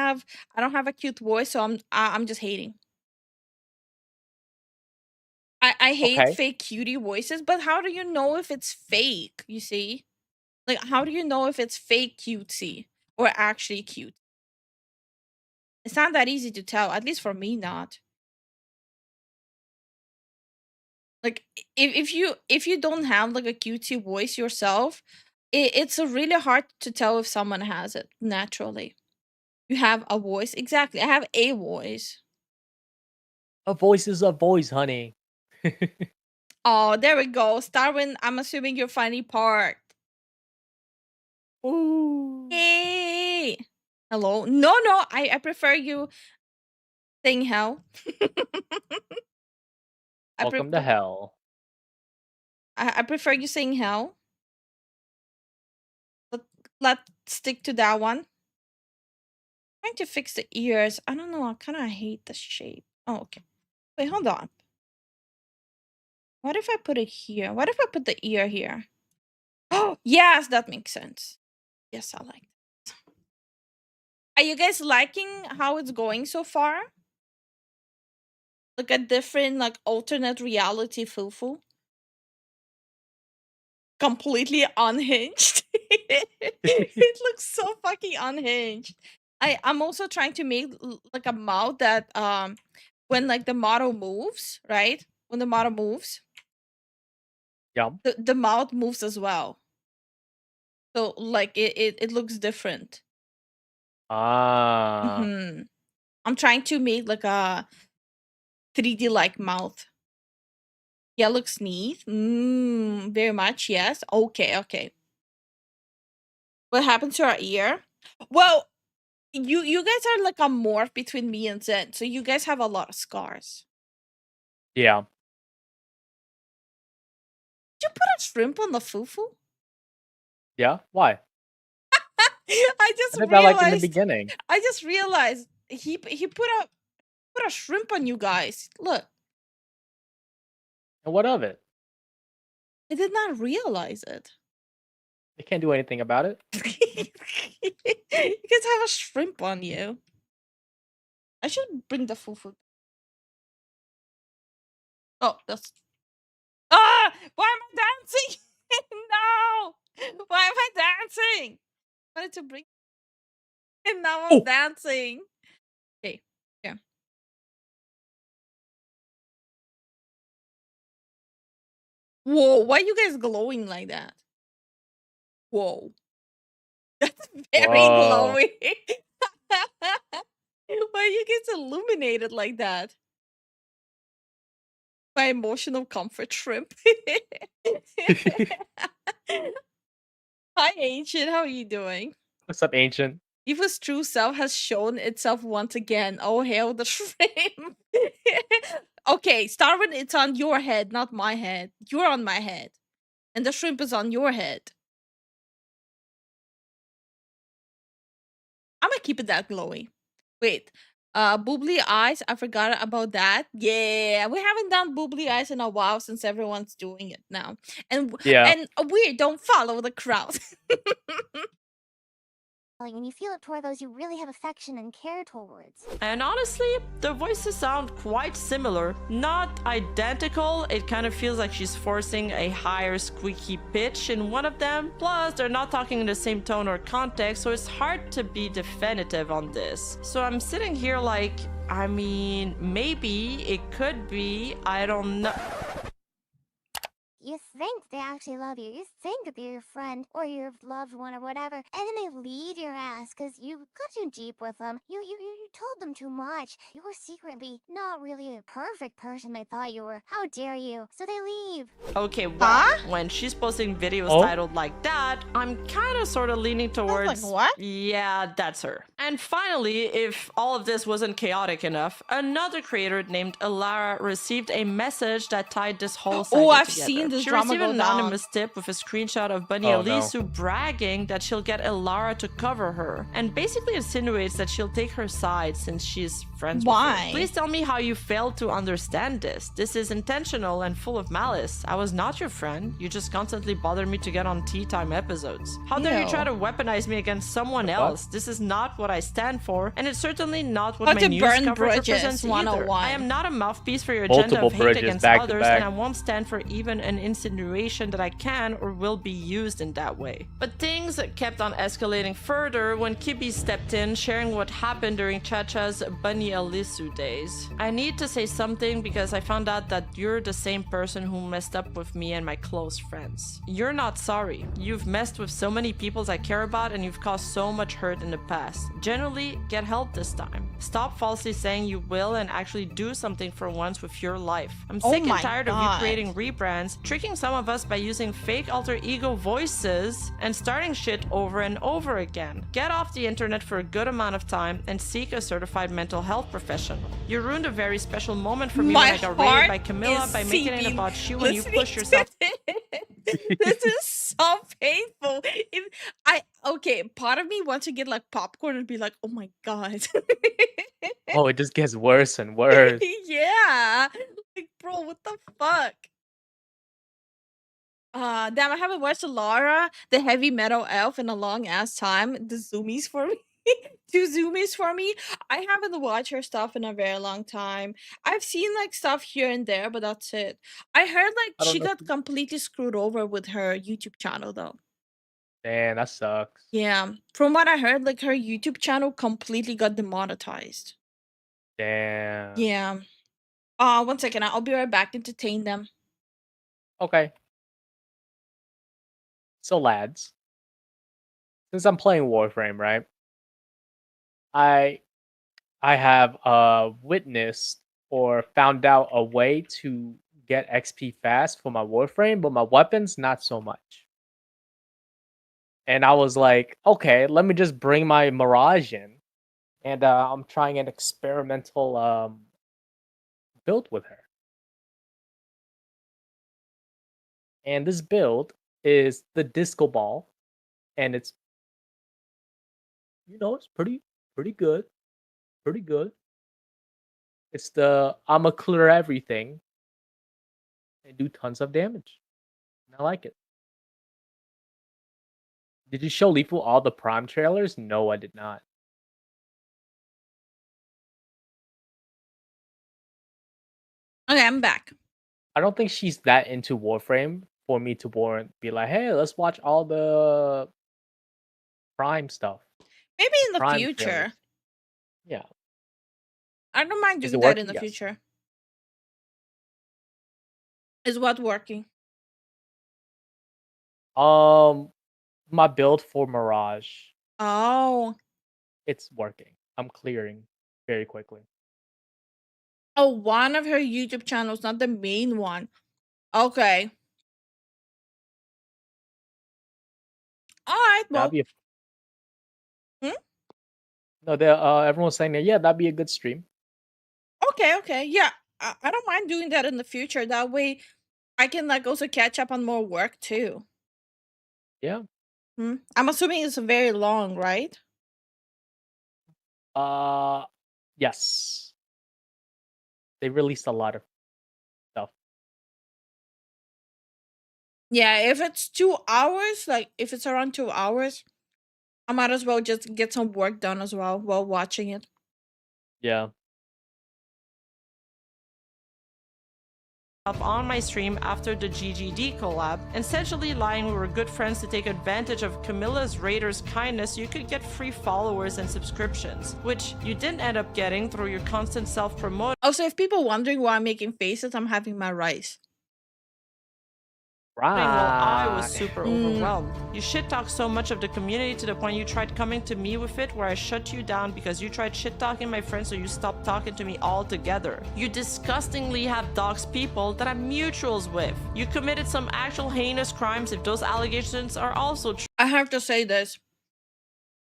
don't have a cute voice, so I'm just hating. I hate Okay. fake cutie voices, but how do you know if it's fake? You see, like, how do you know if it's fake cutesy or actually cute? It's not that easy to tell, at least for me, not. Like, if you don't have like a cutesy voice yourself, it's really hard to tell if someone has it naturally. You have a voice, exactly. I have a voice. A voice is a voice, honey. Oh, there we go. Starwin, I'm assuming you're funny part. Ooh. Hey. Hello. No, I prefer you saying hell. Welcome to hell. I prefer you saying hell. Let's stick to that one. Trying to fix the ears. I don't know. I kind of hate the shape. Oh, okay. Wait, hold on. What if I put it here? What if I put the ear here? Oh, yes, that makes sense. Yes, I like that. Are you guys liking how it's going so far? Like a different, like, alternate reality fufu? Completely unhinged. It looks so fucking unhinged. I'm also trying to make like a mouth that when like the model moves, right? When the model moves, Yeah. The mouth moves as well. So like it looks different. Ah. I'm trying to make like a 3D like mouth. Yeah, looks neat. Very much, yes. Okay. What happened to our ear? Well, you guys are like a morph between me and Zen, so you guys have a lot of scars. Yeah. Did you put a shrimp on the fufu? Yeah. Why? I I just did that like in the realized. beginning. I just realized he put a shrimp on you guys. Look, And what of it? I did not realize it. They can't do anything about it. You guys have a shrimp on you. I should bring the fufu. Oh, that's. Ah! Why am I dancing? No! Why am I dancing? I wanted to bring. And now I'm Oh! dancing. Okay, yeah. Whoa! Why are you guys glowing like that? Whoa! That's very Whoa. glowy. Why are you guys illuminated like that? My emotional comfort shrimp. Hi, Ancient. How are you doing? What's up, Ancient? Eva's true self has shown itself once again. Oh, hail the shrimp. Okay, Starvin, it's on your head, not my head. You're on my head. And the shrimp is on your head. I'm gonna keep it that glowy. Wait. Boobly eyes, I forgot about that. Yeah, we haven't done boobly eyes in a while since everyone's doing it now. And Yeah. and we don't follow the crowd. And you feel it toward those you really have affection and care towards. And honestly, the voices sound quite similar. Not identical, it kind of feels like she's forcing a higher squeaky pitch in one of them. Plus, they're not talking in the same tone or context, so it's hard to be definitive on this. So I'm sitting here like, I mean, maybe it could be, I don't know. You think they actually love you. You think they're your friend or your loved one or whatever, and then they leave your ass because you got too deep with them. You told them too much. You were secretly not really a perfect person they thought you were. How dare you? So they leave. Okay, well, when she's posting videos titled like that, I'm kind of sort of leaning towards, like, what? Yeah, that's her. And finally, if all of this wasn't chaotic enough, another creator named Elara received a message that tied this whole saga I've together. seen this She drama received go an down. anonymous tip with a screenshot of Bunny Oh, no. Alisu bragging that she'll get Elara to cover her, and basically insinuates that she'll take her side since she's friends with Why? her. Please tell me how you failed to understand this. This is intentional and full of malice. I was not your friend. You just constantly bothered me to get on tea time episodes. How dare you Ew. try to weaponize me against someone else? This is not what I stand for, and it's certainly not what How my to news burn coverage bridges, represents either. 101. I am not a mouthpiece for your agenda Multiple of hate bridges against back to others, back. and I won't stand for even an insinuation that I can or will be used in that way. But things kept on escalating further when Kibi stepped in, sharing what happened during Chacha's Bunny Alisu days. I need to say something because I found out that you're the same person who messed up with me and my close friends. You're not sorry. You've messed with so many people I care about and you've caused so much hurt in the past. Generally, get help this time. Stop falsely saying you will and actually do something for once with your life. I'm Oh sick and my tired of God. you creating rebrands, tricking some of us by using fake alter ego voices, and starting shit over and over again. Get off the internet for a good amount of time and seek a certified mental health professional. You ruined a very special moment for me My when I got heart raided by Camilla is by making it sinking about you when you listening push to yourself. this is so painful. Okay, part of me wants to get like popcorn and be like, oh my god. Oh, it just gets worse and worse. Yeah. Like, bro, what the fuck? Damn, I haven't watched Lara, the heavy metal elf, in a long ass time. The zoomies for me. 2 zoomies for me. I haven't watched her stuff in a very long time. I've seen like stuff here and there, but that's it. I heard like I don't she know. got completely screwed over with her YouTube channel though. Damn, that sucks. Yeah. From what I heard, like her YouTube channel completely got demonetized. Damn. Yeah. 1 second, I'll be right back. Entertain them. Okay. So lads, since I'm playing Warframe, right? I have witnessed or found out a way to get XP fast for my Warframe, but my weapons not so much. And I was like, okay, let me just bring my Mirage in, and I'm trying an experimental build with her. And this build is the disco ball, and it's it's pretty good, pretty good. It's the I'ma clear everything and do tons of damage. I like it. Did you show Lifu all the Prime trailers? No, I did not. Okay, I'm back. I don't think she's that into Warframe for me to be like, hey, let's watch all the Prime stuff. Maybe in the Prime future. trailers. Yeah. I don't mind Is doing it that in working? the Yes. future. Is what working? My build for Mirage, Oh. it's working. I'm clearing very quickly. Oh, one of her YouTube channels, not the main one. Okay. Alright, well. That'd be Hmm? No, everyone's saying that, yeah, that'd be a good stream. Okay. Yeah. I don't mind doing that in the future. That way I can like also catch up on more work too. Yeah. I'm assuming it's very long, right? Yes. They released a lot of stuff. Yeah, if it's 2 hours, like if it's around 2 hours, I might as well just get some work done as well while watching it. Yeah. On my stream after the GGD collab, essentially lying we were good friends to take advantage of Camilla's Raiders' kindness so you could get free followers and subscriptions, which you didn't end up getting through your constant self-promoting. Also, if people wondering why I'm making faces, I'm having my rice. Right. Well, I was super overwhelmed. You shit talk so much of the community to the point you tried coming to me with it, where I shut you down because you tried shit talking my friends, so you stopped talking to me altogether. You disgustingly have doxed people that I'm mutuals with. You committed some actual heinous crimes if those allegations are also true. I have to say this.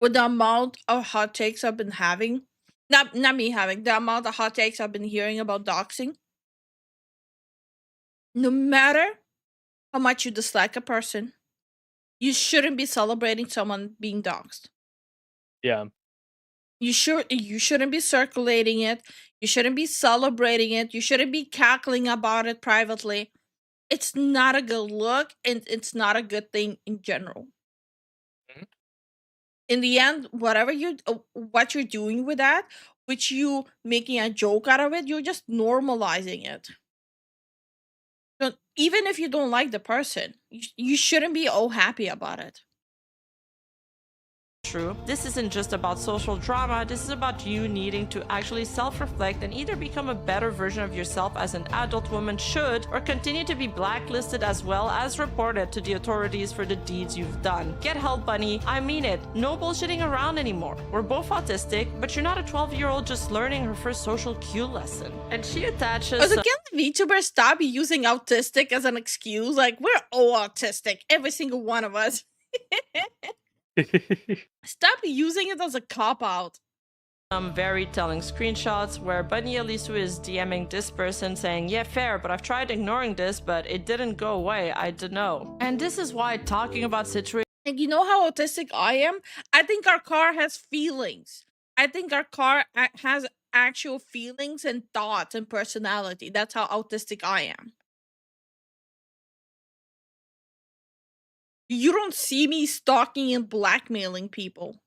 With the amount of hot takes I've been having, not me having, the amount of hot takes I've been hearing about doxing, no matter how much you dislike a person, you shouldn't be celebrating someone being doxxed. Yeah. You shouldn't be circulating it. You shouldn't be celebrating it. You shouldn't be cackling about it privately. It's not a good look, and it's not a good thing in general. In the end, what you're doing with that, which you making a joke out of it, you're just normalizing it. So even if you don't like the person, you shouldn't be all happy about it. True. This isn't just about social drama, this is about you needing to actually self-reflect and either become a better version of yourself as an adult woman should, or continue to be blacklisted as well as reported to the authorities for the deeds you've done. Get help, bunny. I mean it. No bullshitting around anymore. We're both autistic, but you're not a 12-year-old just learning her first social cue lesson. And she attaches... Also, can the VTuber stop using autistic as an excuse? Like, we're all autistic. Every single one of us. Stop using it as a cop-out. Some very telling screenshots where Bunny Elisu is DMing this person saying, yeah, fair, but I've tried ignoring this, but it didn't go away, I don't know. And this is why talking about situations... Like, you know how autistic I am? I think our car has feelings. I think our car has actual feelings and thoughts and personality. That's how autistic I am. You don't see me stalking and blackmailing people.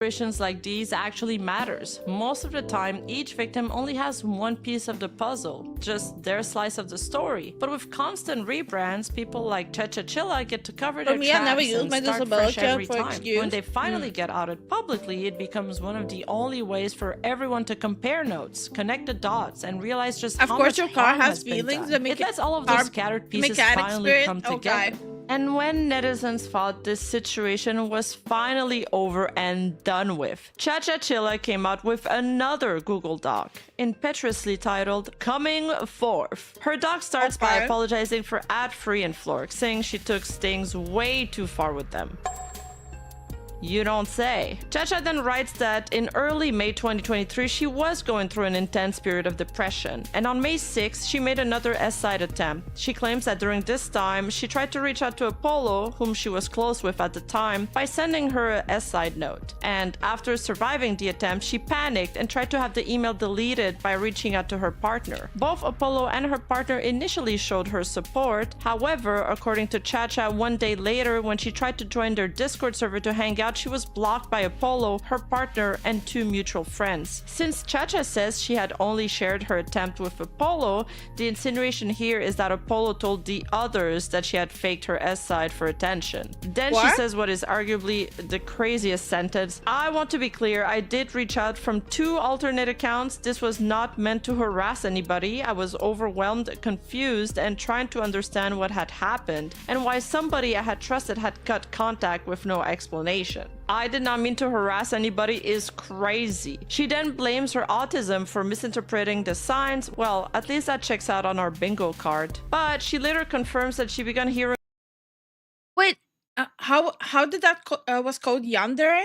situations like these actually matters. Most of the time, each victim only has one piece of the puzzle, just their slice of the story. But with constant rebrands, people like Chilla get to cover their me, I never tracks used and my start disability fresh every for time. excuse. When they finally get outed publicly, it becomes one of the only ways for everyone to compare notes, connect the dots, and realize just Of how course much your car harm has been feelings done. that make It lets all of those our scattered pieces mechanic finally spirit. come together. Okay. And when netizens thought this situation was finally over and done with, Chilla came out with another Google Doc, impetuously titled Coming Forth. Her doc starts by apologizing for ad-free and Flork, saying she took things way too far with them. You don't say. Chacha then writes that in early May 2023, she was going through an intense period of depression. And on May 6th, she made another S-side attempt. She claims that during this time, she tried to reach out to Apollo, whom she was close with at the time, by sending her a S-side note. And after surviving the attempt, she panicked and tried to have the email deleted by reaching out to her partner. Both Apollo and her partner initially showed her support. However, according to Chacha, one day later, when she tried to join their Discord server to hang out, she was blocked by Apollo, her partner, and 2 mutual friends. Since Chacha says she had only shared her attempt with Apollo, the insinuation here is that Apollo told the others that she had faked her S-side for attention. Then she says what is arguably the craziest sentence. I want to be clear, I did reach out from 2 alternate accounts. This was not meant to harass anybody. I was overwhelmed, confused, and trying to understand what had happened and why somebody I had trusted had cut contact with no explanation. I did not mean to harass anybody is crazy. She then blames her autism for misinterpreting the signs. Well, at least that checks out on our bingo card. But she later confirms that she began hearing. Wait, how did that was called yandere?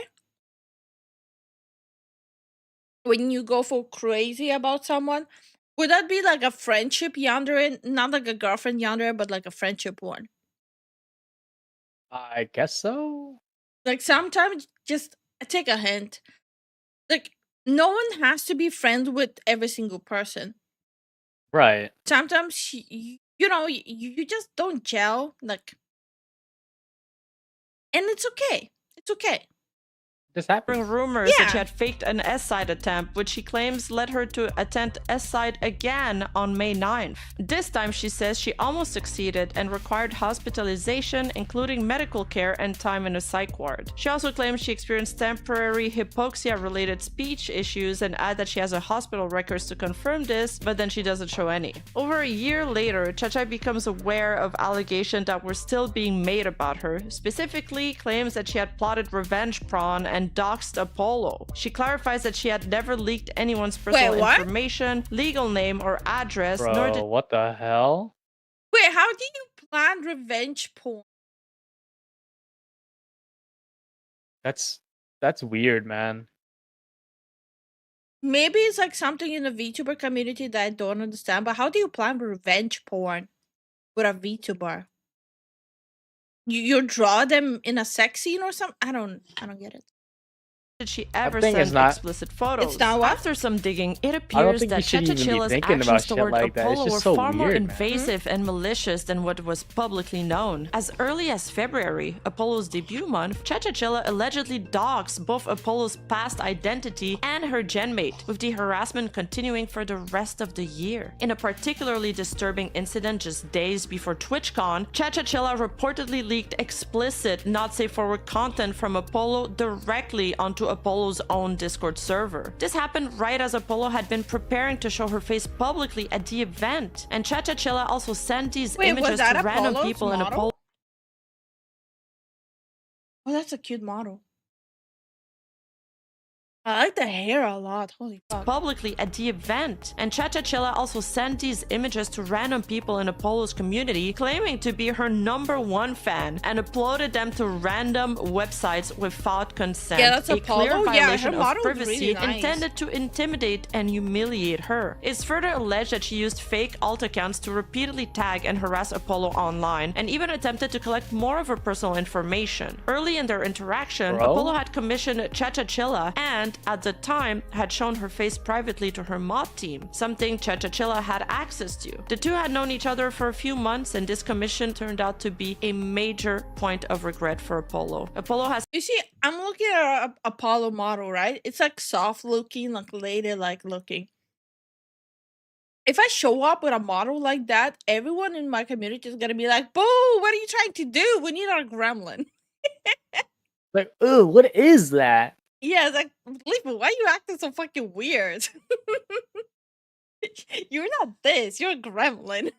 When you go for crazy about someone, would that be like a friendship yandere, not like a girlfriend yandere, but like a friendship one? I guess so. Like sometimes just take a hint. Like no one has to be friends with every single person. Right. Sometimes you just don't gel, like, and it's okay. It's okay. This happened. Rumors that she had faked an S-side attempt, which she claims led her to attempt S-side again on May 9th. This time she says she almost succeeded and required hospitalization, including medical care and time in a psych ward. She also claims she experienced temporary hypoxia-related speech issues and add that she has a hospital records to confirm this, but then she doesn't show any. Over a year later, Chacha becomes aware of allegations that were still being made about her, specifically claims that she had plotted revenge porn and doxed Apollo. She clarifies that she had never leaked anyone's personal information, legal name, or address, nor did. What the hell? Wait, how do you plan revenge porn? That's weird, man. Maybe it's like something in the VTuber community that I don't understand, but how do you plan revenge porn with a VTuber? You draw them in a sex scene or something? I don't get it. Did she ever send explicit photos? It's not what? After some digging, it appears that Chilla's actions toward Apollo were far more invasive and malicious than what was publicly known. As early as February, Apollo's debut month, Chilla allegedly doxed both Apollo's past identity and her genmate, with the harassment continuing for the rest of the year. In a particularly disturbing incident just days before TwitchCon, Chilla reportedly leaked explicit, not safe for work content from Apollo directly onto Apollo's own Discord server. This happened right as Apollo had been preparing to show her face publicly at the event, and Chilla also sent these images to random people in Apollo. Oh, that's a cute model. I like the hair a lot. Holy fuck. Publicly at the event. And Chilla also sent these images to random people in Apollo's community, claiming to be her #1 fan, and uploaded them to random websites without consent. Yeah, that's a clear violation of really privacy nice. intended to intimidate and humiliate her. It's further alleged that she used fake alt accounts to repeatedly tag and harass Apollo online, and even attempted to collect more of her personal information. Early in their interaction, Apollo had commissioned Chilla and document at the time had shown her face privately to her mod team, something Chachachilla had access to. The two had known each other for a few months, and this commission turned out to be a major point of regret for Apollo. Apollo has You see, I'm looking at a Apollo model, right? It's like soft looking, like lady-like looking. If I show up with a model like that, everyone in my community is gonna be like, "Boo! What are you trying to do? We need our gremlin." Like, ooh, what is that? Yeah, it's like, Lifu, why are you acting so fucking weird? You're not this. You're a gremlin.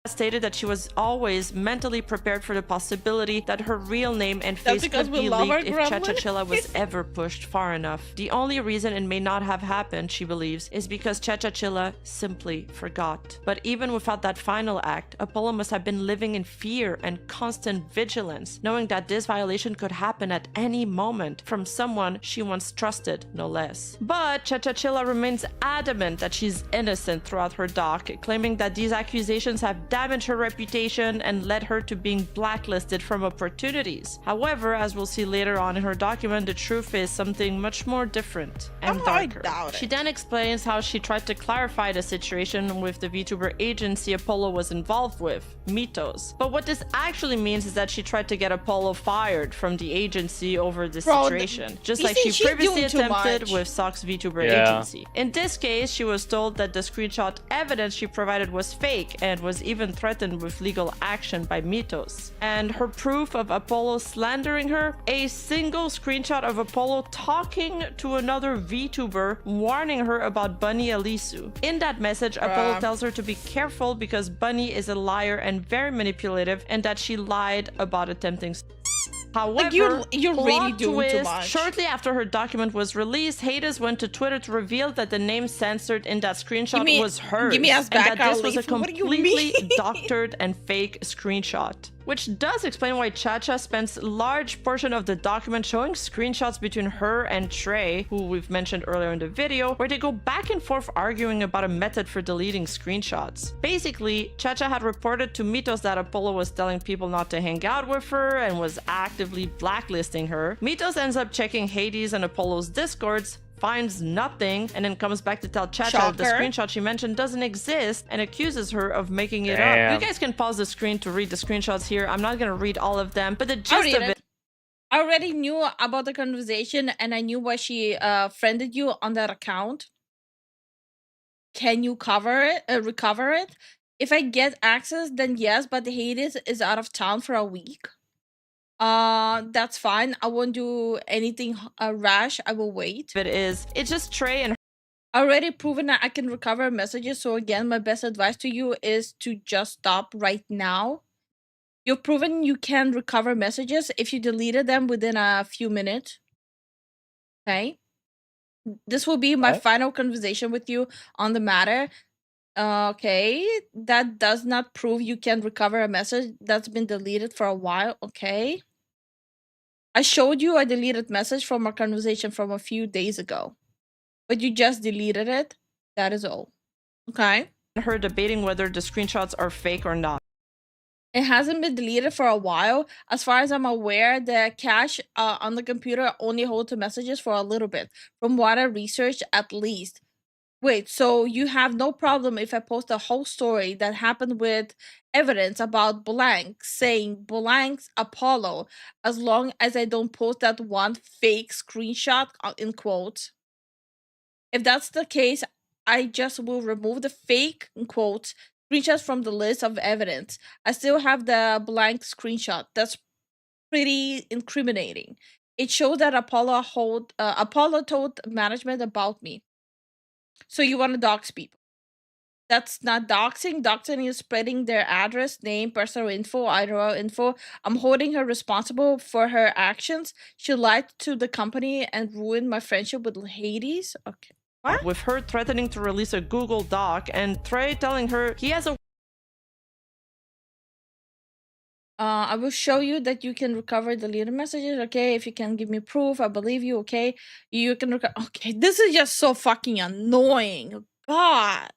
stated that she was always mentally prepared for the possibility that her real name and That's face because could we be love leaked if our gremlin? Chachachilla was ever pushed far enough. The only reason it may not have happened, she believes, is because Chachachilla simply forgot. But even without that final act, Apollo must have been living in fear and constant vigilance, knowing that this violation could happen at any moment from someone she once trusted, no less. But Chachachilla remains adamant that she's innocent throughout her doc, claiming that these accusations have damaged her reputation and led her to being blacklisted from opportunities. However, as we'll see later on in her document, the truth is something much more different and darker. She then explains how she tried to clarify the situation with the VTuber agency Apollo was involved with, Mythos. But what this actually means is that she tried to get Apollo fired from the agency over this situation, just like she previously attempted with Sock's VTuber agency. In this case, she was told that the screenshot evidence she provided was fake and was even threatened with legal action by Mythos. And her proof of Apollo slandering her? A single screenshot of Apollo talking to another VTuber, warning her about Bunny Elisu. In that message, Apollo tells her to be careful because Bunny is a liar and very manipulative, and that she lied about attempting. However, like you're really doing too much. Shortly after her document was released, Hades went to Twitter to reveal that the name censored in that screenshot was hers, give me us back, and that this was a what do you completely mean? doctored and fake screenshot. Which does explain why Chacha spends a large portion of the document showing screenshots between her and Trey, who we've mentioned earlier in the video, where they go back and forth arguing about a method for deleting screenshots. Basically, Chacha had reported to Mythos that Apollo was telling people not to hang out with her and was actively blacklisting her. Mythos ends up checking Hades and Apollo's discords, finds nothing, and then comes back to tell Chacha that the screenshot she mentioned doesn't exist and accuses her of making it up. You guys can pause the screen to read the screenshots here. I'm not gonna read all of them, but the gist of it. I already knew about the conversation and I knew why she friended you on that account. Can you recover it? If I get access, then yes, but Hades is out of town for a week. That's fine. I won't do anything rash. I will wait. It's just Trey and I already proven that I can recover messages. So again, my best advice to you is to just stop right now. You've proven you can recover messages if you deleted them within a few minutes. Okay. This will be my final conversation with you on the matter. Okay, that does not prove you can recover a message that's been deleted for a while. Okay. I showed you a deleted message from our conversation from a few days ago, but you just deleted it. That is all. Okay. Her debating whether the screenshots are fake or not. It hasn't been deleted for a while. As far as I'm aware, the cache on the computer only holds the messages for a little bit, from what I researched at least. Wait, so you have no problem if I post a whole story that happened with evidence about blank, saying blank's Apollo, as long as I don't post that one fake screenshot in quotes? If that's the case, I just will remove the fake, in quotes, screenshots from the list of evidence. I still have the blank screenshot. That's pretty incriminating. It shows that Apollo told management about me. So you want to dox people. That's not doxing. Doxing is spreading their address, name, personal info, IRL info. I'm holding her responsible for her actions. She lied to the company and ruined my friendship with Hades. Okay. What? With her threatening to release a Google Doc and Trey telling her he has a I will show you that you can recover deleted messages. Okay, if you can give me proof, I believe you. Okay, you can recover. Okay, this is just so fucking annoying. God,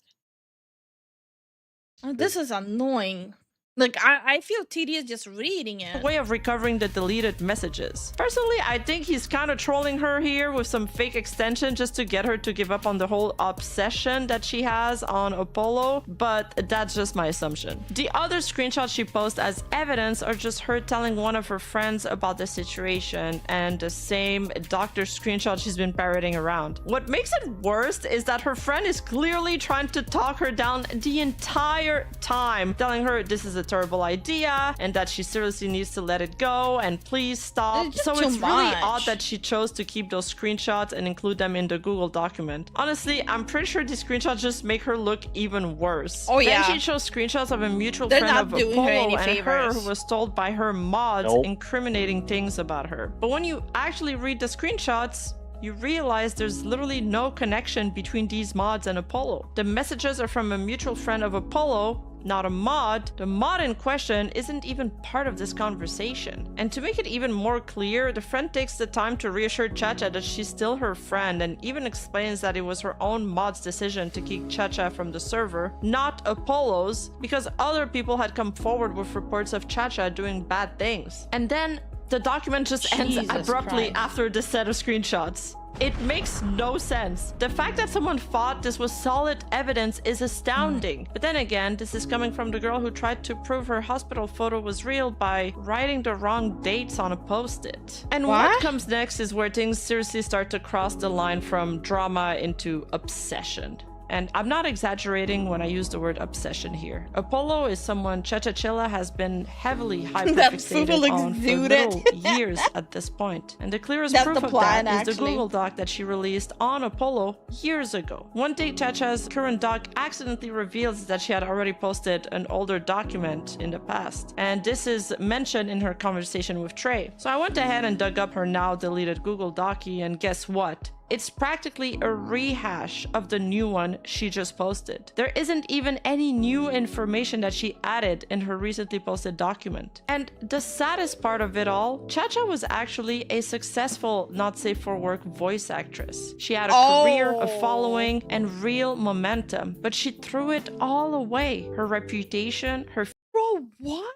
this is annoying. Like, I feel tedious just reading it. way of recovering the deleted messages. Personally, I think he's kind of trolling her here with some fake extension just to get her to give up on the whole obsession that she has on Apollo, but that's just my assumption. The other screenshots she posts as evidence are just her telling one of her friends about the situation and the same doctor screenshot she's been parroting around. What makes it worse is that her friend is clearly trying to talk her down the entire time, telling her this is a terrible idea and that she seriously needs to let it go and please stop. It's just So too it's really much. odd that she chose to keep those screenshots and include them in the Google document. Honestly, I'm pretty sure these screenshots just make her look even worse. Oh, yeah. Then she shows screenshots of a mutual They're friend not of doing her Apollo any and her favors. who was told by her mods Nope. incriminating things about her. But when you actually read the screenshots, you realize there's literally no connection between these mods and Apollo. The messages are from a mutual friend of Apollo, not a mod. The mod in question isn't even part of this conversation. And to make it even more clear, the friend takes the time to reassure Chacha that she's still her friend and even explains that it was her own mod's decision to kick Chacha from the server, not Apollo's, because other people had come forward with reports of Chacha doing bad things. And then the document just ends Jesus abruptly Christ. after this set of screenshots. It makes no sense. The fact that someone thought this was solid evidence is astounding. But then again, this is coming from the girl who tried to prove her hospital photo was real by writing the wrong dates on a post-it. And what What? comes next is where things seriously start to cross the line from drama into obsession. And I'm not exaggerating when I use the word obsession here. Apollo is someone Chachachilla has been heavily That photo hyperfixated looks on for zooted. little years at this point. And the clearest That's proof the of plan, that is the actually. Google Doc that she released on Apollo years ago. One day, Chacha's current doc accidentally reveals that she had already posted an older document in the past. And this is mentioned in her conversation with Trey. So I went ahead and dug up her now deleted Google Docie, and guess what? It's practically a rehash of the new one she just posted. There isn't even any new information that she added in her recently posted document. And the saddest part of it all, Chacha was actually a successful, not safe for work voice actress. She had a career, a following, and real momentum, but she threw it all away. Her reputation, her Bro, why?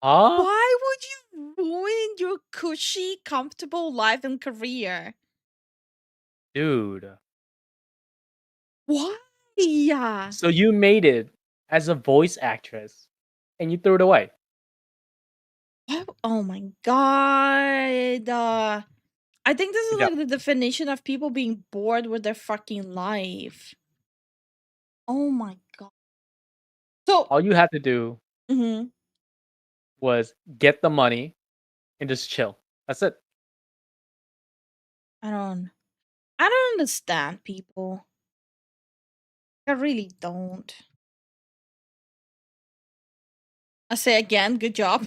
Huh? Why would you ruin your cushy, comfortable life and career? Dude. Why? So you made it as a voice actress and you threw it away. Oh my god. I think this is Yeah. like the definition of people being bored with their fucking life. Oh my god. So, All you had to do mhm. was get the money and just chill. That's it. I don't understand people. I really don't. I say again, good job.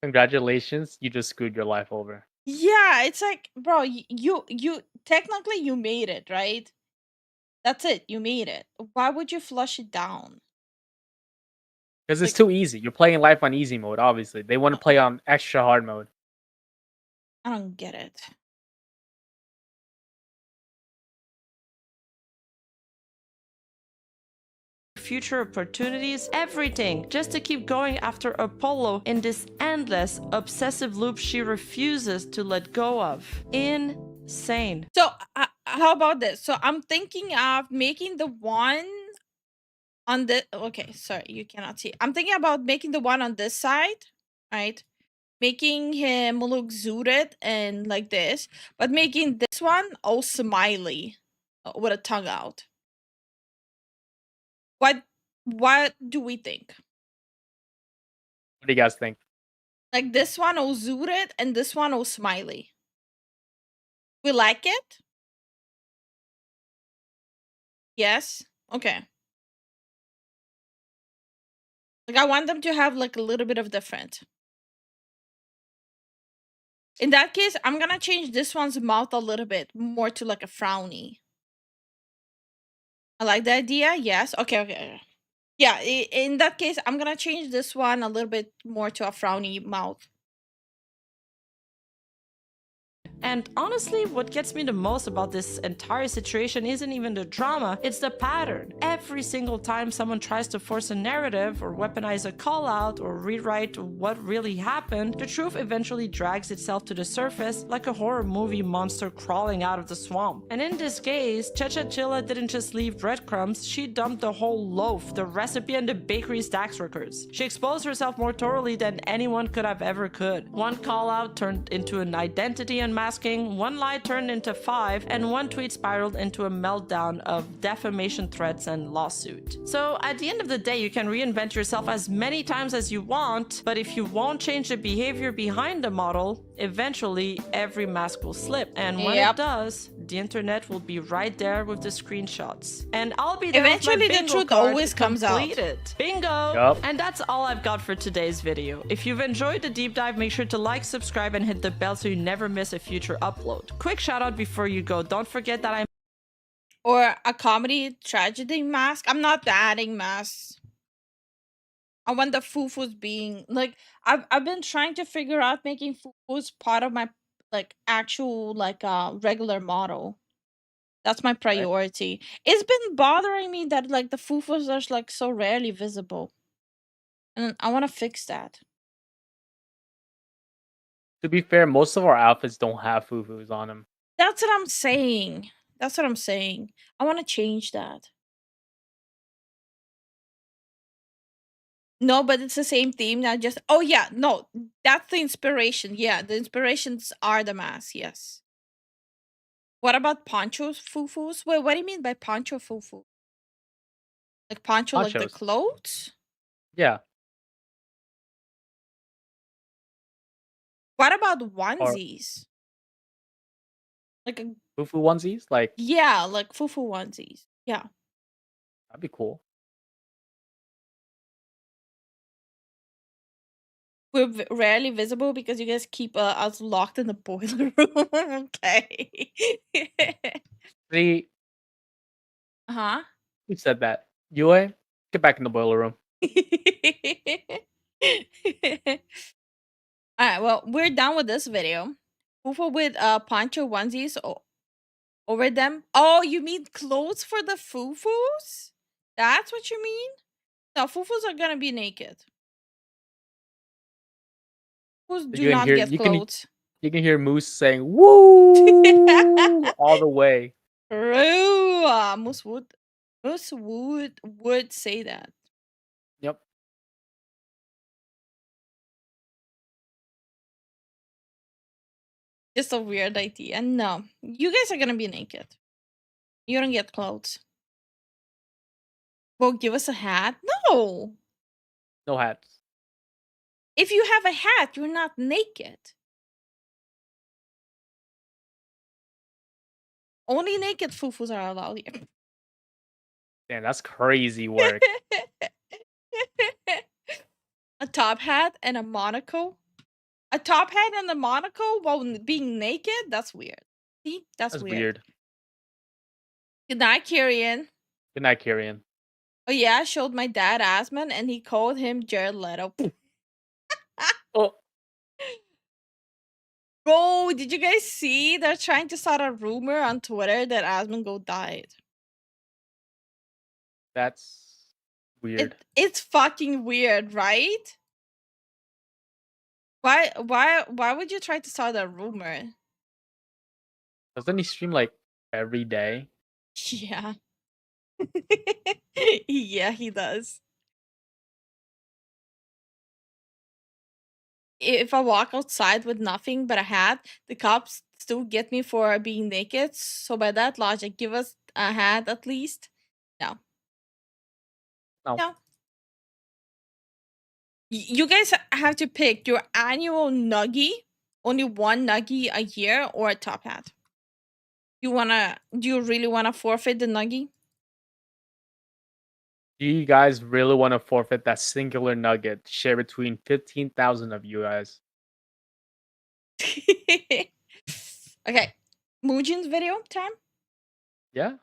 Congratulations, you just screwed your life over. Yeah, it's like, bro, you technically you made it, right? That's it, you made it. Why would you flush it down? Because it's Like- too easy. You're playing life on easy mode, obviously. They want to play on extra hard mode. I don't get it. future opportunities, everything, just to keep going after Apollo in this endless, obsessive loop she refuses to let go of. Insane. So, how about this? So, I'm thinking of making the one on the okay, sorry, you cannot see. I'm thinking about making the one on this side, right? Making him look zooted and like this, but making this one all smiley with a tongue out. What do we think? What do you guys think? Like this one all zooted and this one all smiley. We like it? Yes? Okay. Like I want them to have like a little bit of different. In that case, I'm gonna change this one's mouth a little bit more to like a frowny. I like the idea. Yes. Okay. Yeah, in that case, I'm gonna change this one a little bit more to a frowny mouth. And honestly, what gets me the most about this entire situation isn't even the drama, it's the pattern. Every single time someone tries to force a narrative or weaponize a call out or rewrite what really happened, the truth eventually drags itself to the surface like a horror movie monster crawling out of the swamp. And in this case, Chachachilla didn't just leave breadcrumbs, she dumped the whole loaf, the recipe, and the bakery's tax records. She exposed herself more thoroughly than anyone could have ever could. One call out turned into an identity unmasking, one lie turned into 5, and one tweet spiraled into a meltdown of defamation threats and lawsuit. So at the end of the day, you can reinvent yourself as many times as you want, but if you won't change the behavior behind the model, eventually every mask will slip. And when it does, the internet will be right there with the screenshots. And I'll be there Eventually with my the bingo truth card always comes out. completed. Bingo! Yup. And that's all I've got for today's video. If you've enjoyed the deep dive, make sure to like, subscribe, and hit the bell so you never miss a future upload. Quick shout out before you go. Don't forget that I'm Or a comedy tragedy mask. I'm not adding masks. I want the fufus being like I've been trying to figure out making fufus part of my like actual like regular model. That's my priority. It's been bothering me that like the fufus are like so rarely visible. And I want to fix that. To be fair, most of our outfits don't have fufus on them. That's what I'm saying. That's what I'm saying. I want to change that. No, but it's the same theme. Not just. Oh yeah, no, that's the inspiration. Yeah, the inspirations are the masks. Yes. What about poncho fufus? Wait, what do you mean by poncho fufu? Like poncho, like the Ponchos. clothes? Yeah. What about onesies? Like a Fufu onesies? Like, yeah, like fufu onesies. Yeah. that'd be cool. We're rarely visible because you guys keep us locked in the boiler room. Okay. See, Huh? who said that? Yue, get back in the boiler room. Alright, well, we're done with this video. Fufu with poncho onesies over them. Oh, you mean clothes for the fufus? That's what you mean? No, fufus are gonna be naked. Fufus do not get clothes. You can hear Moose saying "woo" all the way. True. Moose would say that. Yep. Just a weird idea. No, you guys are gonna be naked. You don't get clothes. Well, give us a hat. No. No hats. If you have a hat, you're not naked. Only naked fufus are allowed here. Damn, that's crazy work. A top hat and a monocle. A top hat and a monocle while being naked? That's weird. See? That's weird. Good night, Kyrian. Good night, Kyrian. Oh yeah, I showed my dad Asman and he called him Jared Leto. Oh. Bro, did you guys see? They're trying to start a rumor on Twitter that Asmongold died. That's weird. It's fucking weird, right? Why would you try to start a rumor? Doesn't he stream like every day? Yeah. Yeah, he does. If I walk outside with nothing but a hat, the cops still get me for being naked. So by that logic, give us a hat at least. No. No. You guys have to pick your annual nuggie, only one nuggie a year, or a top hat. Do you really wanna forfeit the nuggie? Do you guys really want to forfeit that singular nugget shared between 15,000 of you guys? Okay. Mujin's video time? Yeah.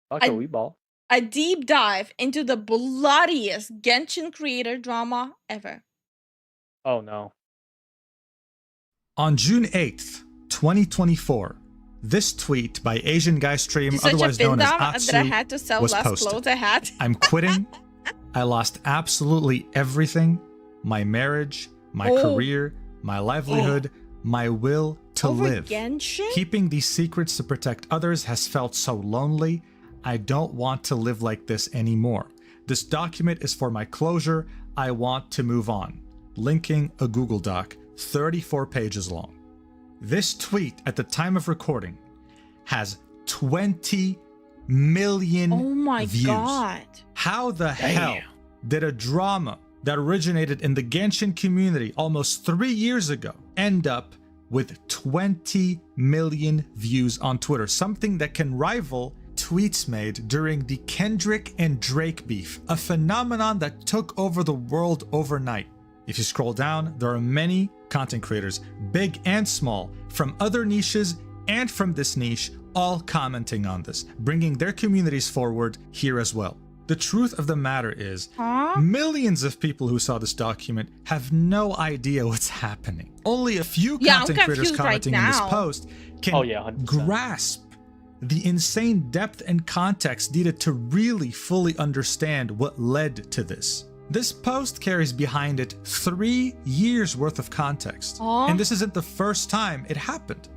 Fuck it, we ball. A deep dive into the bloodiest Genshin creator drama ever. Oh no. On June 8th, 2024, this tweet by Asian Guy Stream, You're such a otherwise known as pindam that I had to Atsu, sell was less posted. clothes I had. I'm quitting. I lost absolutely everything. My marriage, my career, my livelihood, my will to Over live. Genshin? Keeping these secrets to protect others has felt so lonely. I don't want to live like this anymore. This document is for my closure. I want to move on. Linking a Google Doc, 34 pages long. This tweet at the time of recording has 20 million views. God. How the hell did a drama that originated in the Genshin community almost 3 years ago end up with 20 million views on Twitter? Something that can rival tweets made during the Kendrick and Drake beef, a phenomenon that took over the world overnight. If you scroll down, there are many content creators, big and small, from other niches and from this niche, all commenting on this, bringing their communities forward here as well. The truth of the matter is, millions of people who saw this document have no idea what's happening. Only a few content creators commenting on this post can grasp the insane depth and context needed to really fully understand what led to this. This post carries behind it 3 years worth of context. And this isn't the first time it happened.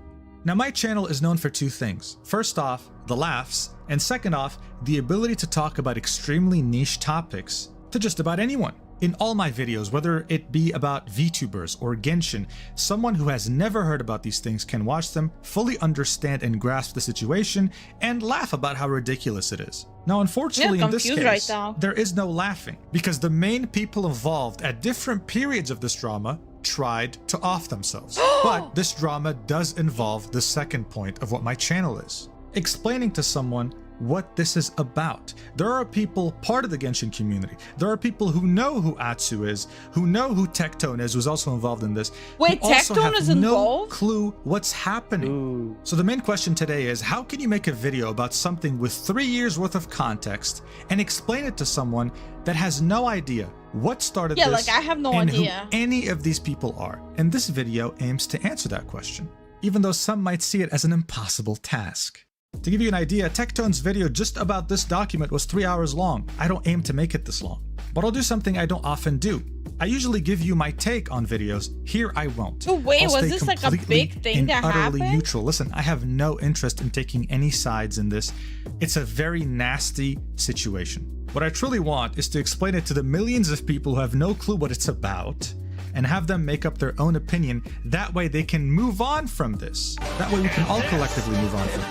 Now, my channel is known for two things. First off, the laughs, and second off, the ability to talk about extremely niche topics to just about anyone. In all my videos, whether it be about VTubers or Genshin, someone who has never heard about these things can watch them, fully understand and grasp the situation, and laugh about how ridiculous it is. Now, unfortunately, in this case, there is no laughing, because the main people involved at different periods of this drama tried to off themselves. But this drama does involve the second point of what my channel is. Explaining to someone what this is about. There are people part of the Genshin community. There are people who know who Atsu is, who know who Tectone is, who's also involved in this. Wait, Tectone is involved? No clue what's happening. So the main question today is, how can you make a video about something with 3 years worth of context and explain it to someone that has no idea what started this? Yeah, like I have no and idea who any of these people are. And this video aims to answer that question, even though some might see it as an impossible task. To give you an idea, Tectone's video just about this document was 3 hours long. I don't aim to make it this long, but I'll do something I don't often do. I usually give you my take on videos. Here I won't. So wait, I'll was stay this like a completely big thing and that utterly happened? neutral. Listen, I have no interest in taking any sides in this. It's a very nasty situation. What I truly want is to explain it to the millions of people who have no clue what it's about, and have them make up their own opinion. That way they can move on from this. That way we can all collectively move on from it.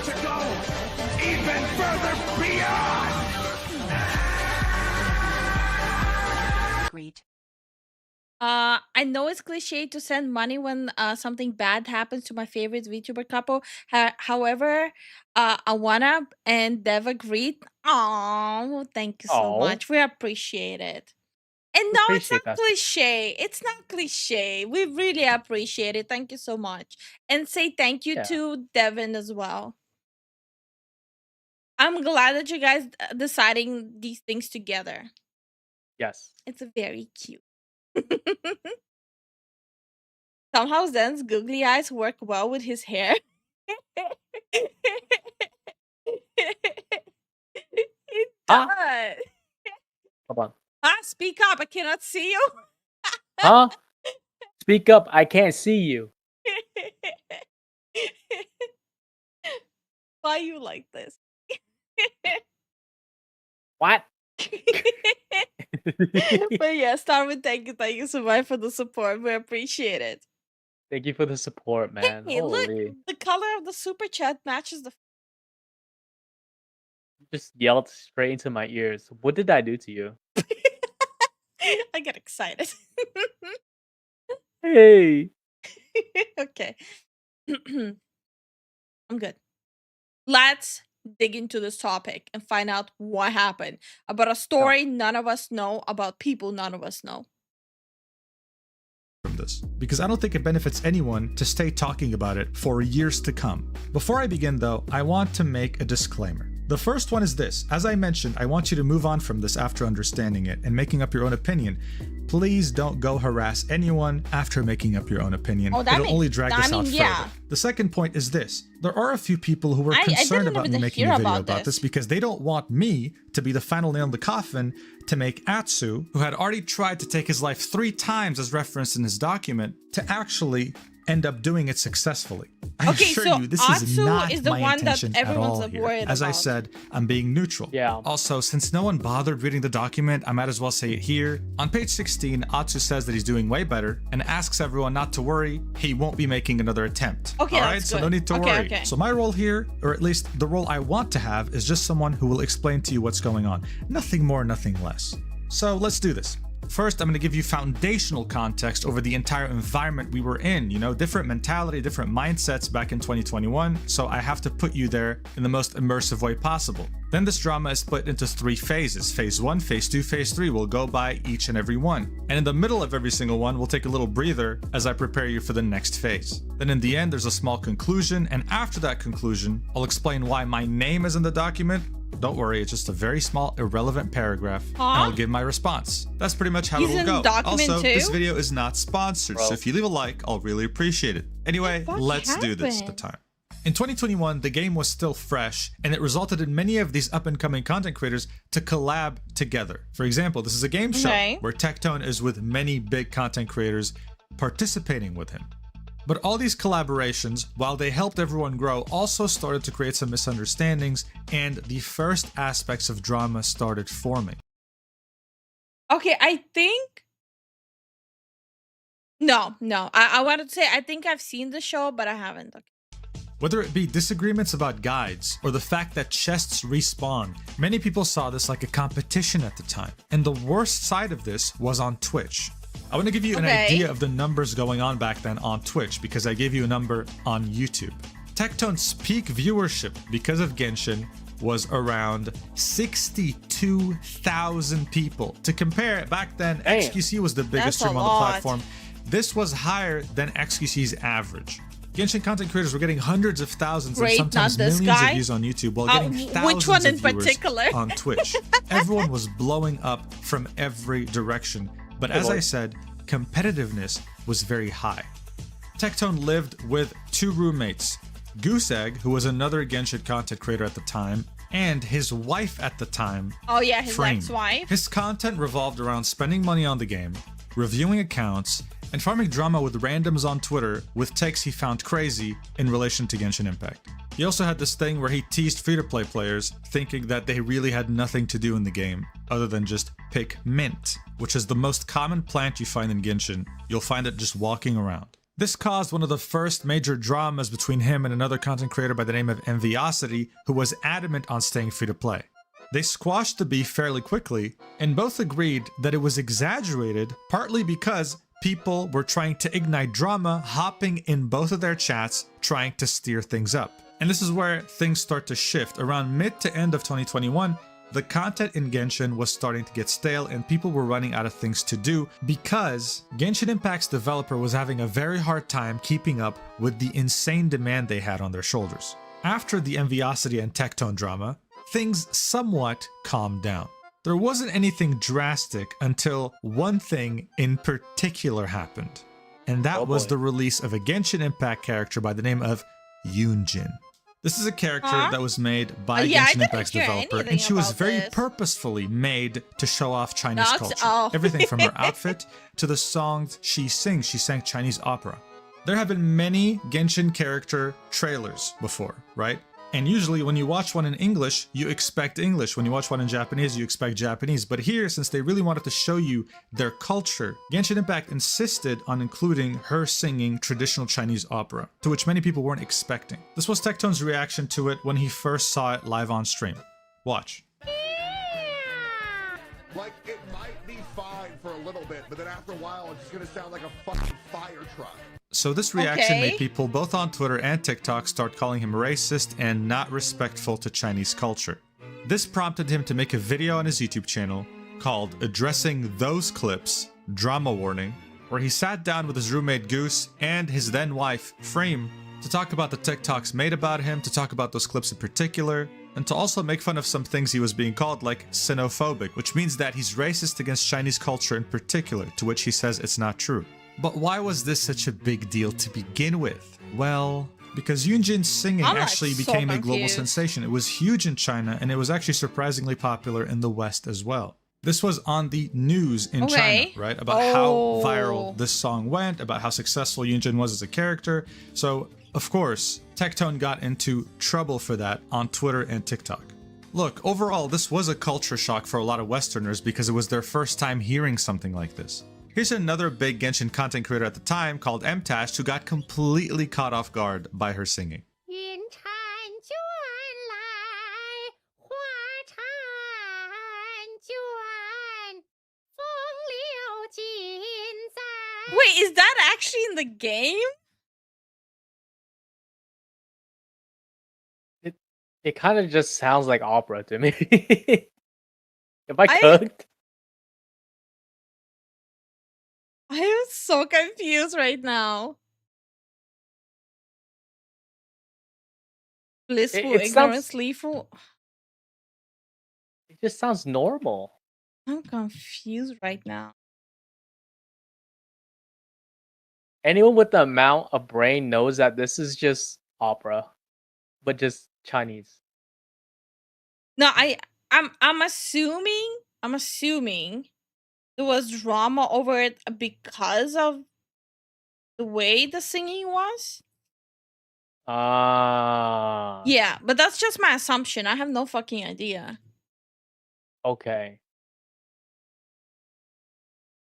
To go even further beyond. Great. I know it's cliche to send money when something bad happens to my favorite VTuber couple. However, Awana and Dev agreed. Oh, thank you so much. We appreciate it. And no, it's not cliche. It's not cliche. We really appreciate it. Thank you so much. And say thank you to Devin as well. I'm glad that you guys deciding these things together. Yes. It's very cute. Somehow Zen's googly eyes work well with his hair. It does. Hold on. Speak up. I cannot see you. Huh? Speak up. I can't see you. Why you like this? What? But yeah, Starman, thank you so much for the support. We appreciate it. Thank you for the support, man. Hey, look, Holy. the color of the super chat matches the. Just yelled straight into my ears. What did I do to you? I get excited. Hey. Okay. I'm good. Let's dig into this topic and find out what happened about a story none of us know, about people none of us know. From this, because I don't think it benefits anyone to stay talking about it for years to come. Before I begin though, I want to make a disclaimer. The first one is this. As I mentioned, I want you to move on from this after understanding it and making up your own opinion. Please don't go harass anyone after making up your own opinion. It'll only drag this out further. The second point is this. There are a few people who were concerned about me making a video about this because they don't want me to be the final nail in the coffin to make Atsu, who had already tried to take his life 3 times as referenced in his document, to actually end up doing it successfully. I assure you, this is not my intention at all here. As I said, I'm being neutral. Yeah. Also, since no one bothered reading the document, I might as well say it here. On page 16, Atsu says that he's doing way better and asks everyone not to worry. He won't be making another attempt. Okay, Alright, so no need to worry. Okay. So my role here, or at least the role I want to have, is just someone who will explain to you what's going on. Nothing more, nothing less. So let's do this. First, I'm going to give you foundational context over the entire environment we were in, you know, different mentality, different mindsets back in 2021, so I have to put you there in the most immersive way possible. Then this drama is split into 3 phases. Phase 1, Phase 2, Phase 3 will go by each and every one. And in the middle of every single one, we'll take a little breather as I prepare you for the next phase. Then in the end, there's a small conclusion, and after that conclusion, I'll explain why my name is in the document. Don't worry, it's just a very small, irrelevant paragraph, and I'll give my response. That's pretty much how it'll go. Also, this video is not sponsored, so if you leave a like, I'll really appreciate it. Anyway, let's do this the time. In 2021, the game was still fresh, and it resulted in many of these up-and-coming content creators to collab together. For example, this is a game show where Tectone is with many big content creators participating with him. But all these collaborations, while they helped everyone grow, also started to create some misunderstandings, and the first aspects of drama started forming. Okay, I think... No. I wanted to say, I think I've seen the show, but I haven't. Whether it be disagreements about guides or the fact that chests respawn, many people saw this like a competition at the time. And the worst side of this was on Twitch. I want to give you an idea of the numbers going on back then on Twitch because I gave you a number on YouTube. Tectone's peak viewership because of Genshin was around 62,000 people. To compare, back then, XQC was the biggest streamer on the platform. This was higher than XQC's average. Genshin content creators were getting hundreds of thousands and sometimes millions of views on YouTube while getting thousands of viewers on Twitch. Everyone was blowing up from every direction. But as I said, competitiveness was very high. Tectone lived with 2 roommates, Goose Egg, who was another Genshin content creator at the time, and his wife at the time, his ex-wife. His content revolved around spending money on the game, reviewing accounts, and farming drama with randoms on Twitter with takes he found crazy in relation to Genshin Impact. He also had this thing where he teased free-to-play players, thinking that they really had nothing to do in the game other than just pick mint, which is the most common plant you find in Genshin. You'll find it just walking around. This caused one of the first major dramas between him and another content creator by the name of Enviosity, who was adamant on staying free-to-play. They squashed the beef fairly quickly, and both agreed that it was exaggerated, partly because people were trying to ignite drama, hopping in both of their chats, trying to steer things up. And this is where things start to shift. Around mid to end of 2021, the content in Genshin was starting to get stale and people were running out of things to do because Genshin Impact's developer was having a very hard time keeping up with the insane demand they had on their shoulders. After the Enviosity and Tectone drama, things somewhat calmed down. There wasn't anything drastic until one thing in particular happened, and that was the release of a Genshin Impact character by the name of Yoonjin. This is a character that was made by Genshin Impact's developer, and she was very purposefully made to show off Chinese culture. Everything from her outfit to the songs she sings. She sang Chinese opera. There have been many Genshin character trailers before, right? And usually when you watch one in English, you expect English. When you watch one in Japanese, you expect Japanese. But here, since they really wanted to show you their culture, Genshin Impact insisted on including her singing traditional Chinese opera, to which many people weren't expecting. This was Tectone's reaction to it when he first saw it live on stream. Watch. Like, it might be fine for a little bit, but then after a while, it's just gonna sound like a fucking fire truck. So this reaction made people both on Twitter and TikTok start calling him racist and not respectful to Chinese culture. This prompted him to make a video on his YouTube channel called Addressing Those Clips, Drama Warning, where he sat down with his roommate Goose and his then wife Frame to talk about the TikToks made about him, to talk about those clips in particular, and to also make fun of some things he was being called, like xenophobic, which means that he's racist against Chinese culture in particular, to which he says it's not true. But why was this such a big deal to begin with? Well, because Yoonjin's singing actually became a global sensation. It was huge in China, and it was actually surprisingly popular in the West as well. This was on the news in China, right? About how viral this song went, about how successful Yoonjin was as a character. So, of course, Tectone got into trouble for that on Twitter and TikTok. Look, overall, this was a culture shock for a lot of Westerners because it was their first time hearing something like this. Here's another big Genshin content creator at the time called Mtash who got completely caught off guard by her singing. Wait, is that actually in the game? It kind of just sounds like opera to me. Am I cooked? I am so confused right now. Blissful ignorance, Lifu. It just sounds normal. I'm confused right now. Anyone with the amount of brain knows that this is just opera, but just Chinese. No, I'm assuming there was drama over it because of the way the singing was. Yeah, but that's just my assumption. I have no fucking idea. Okay.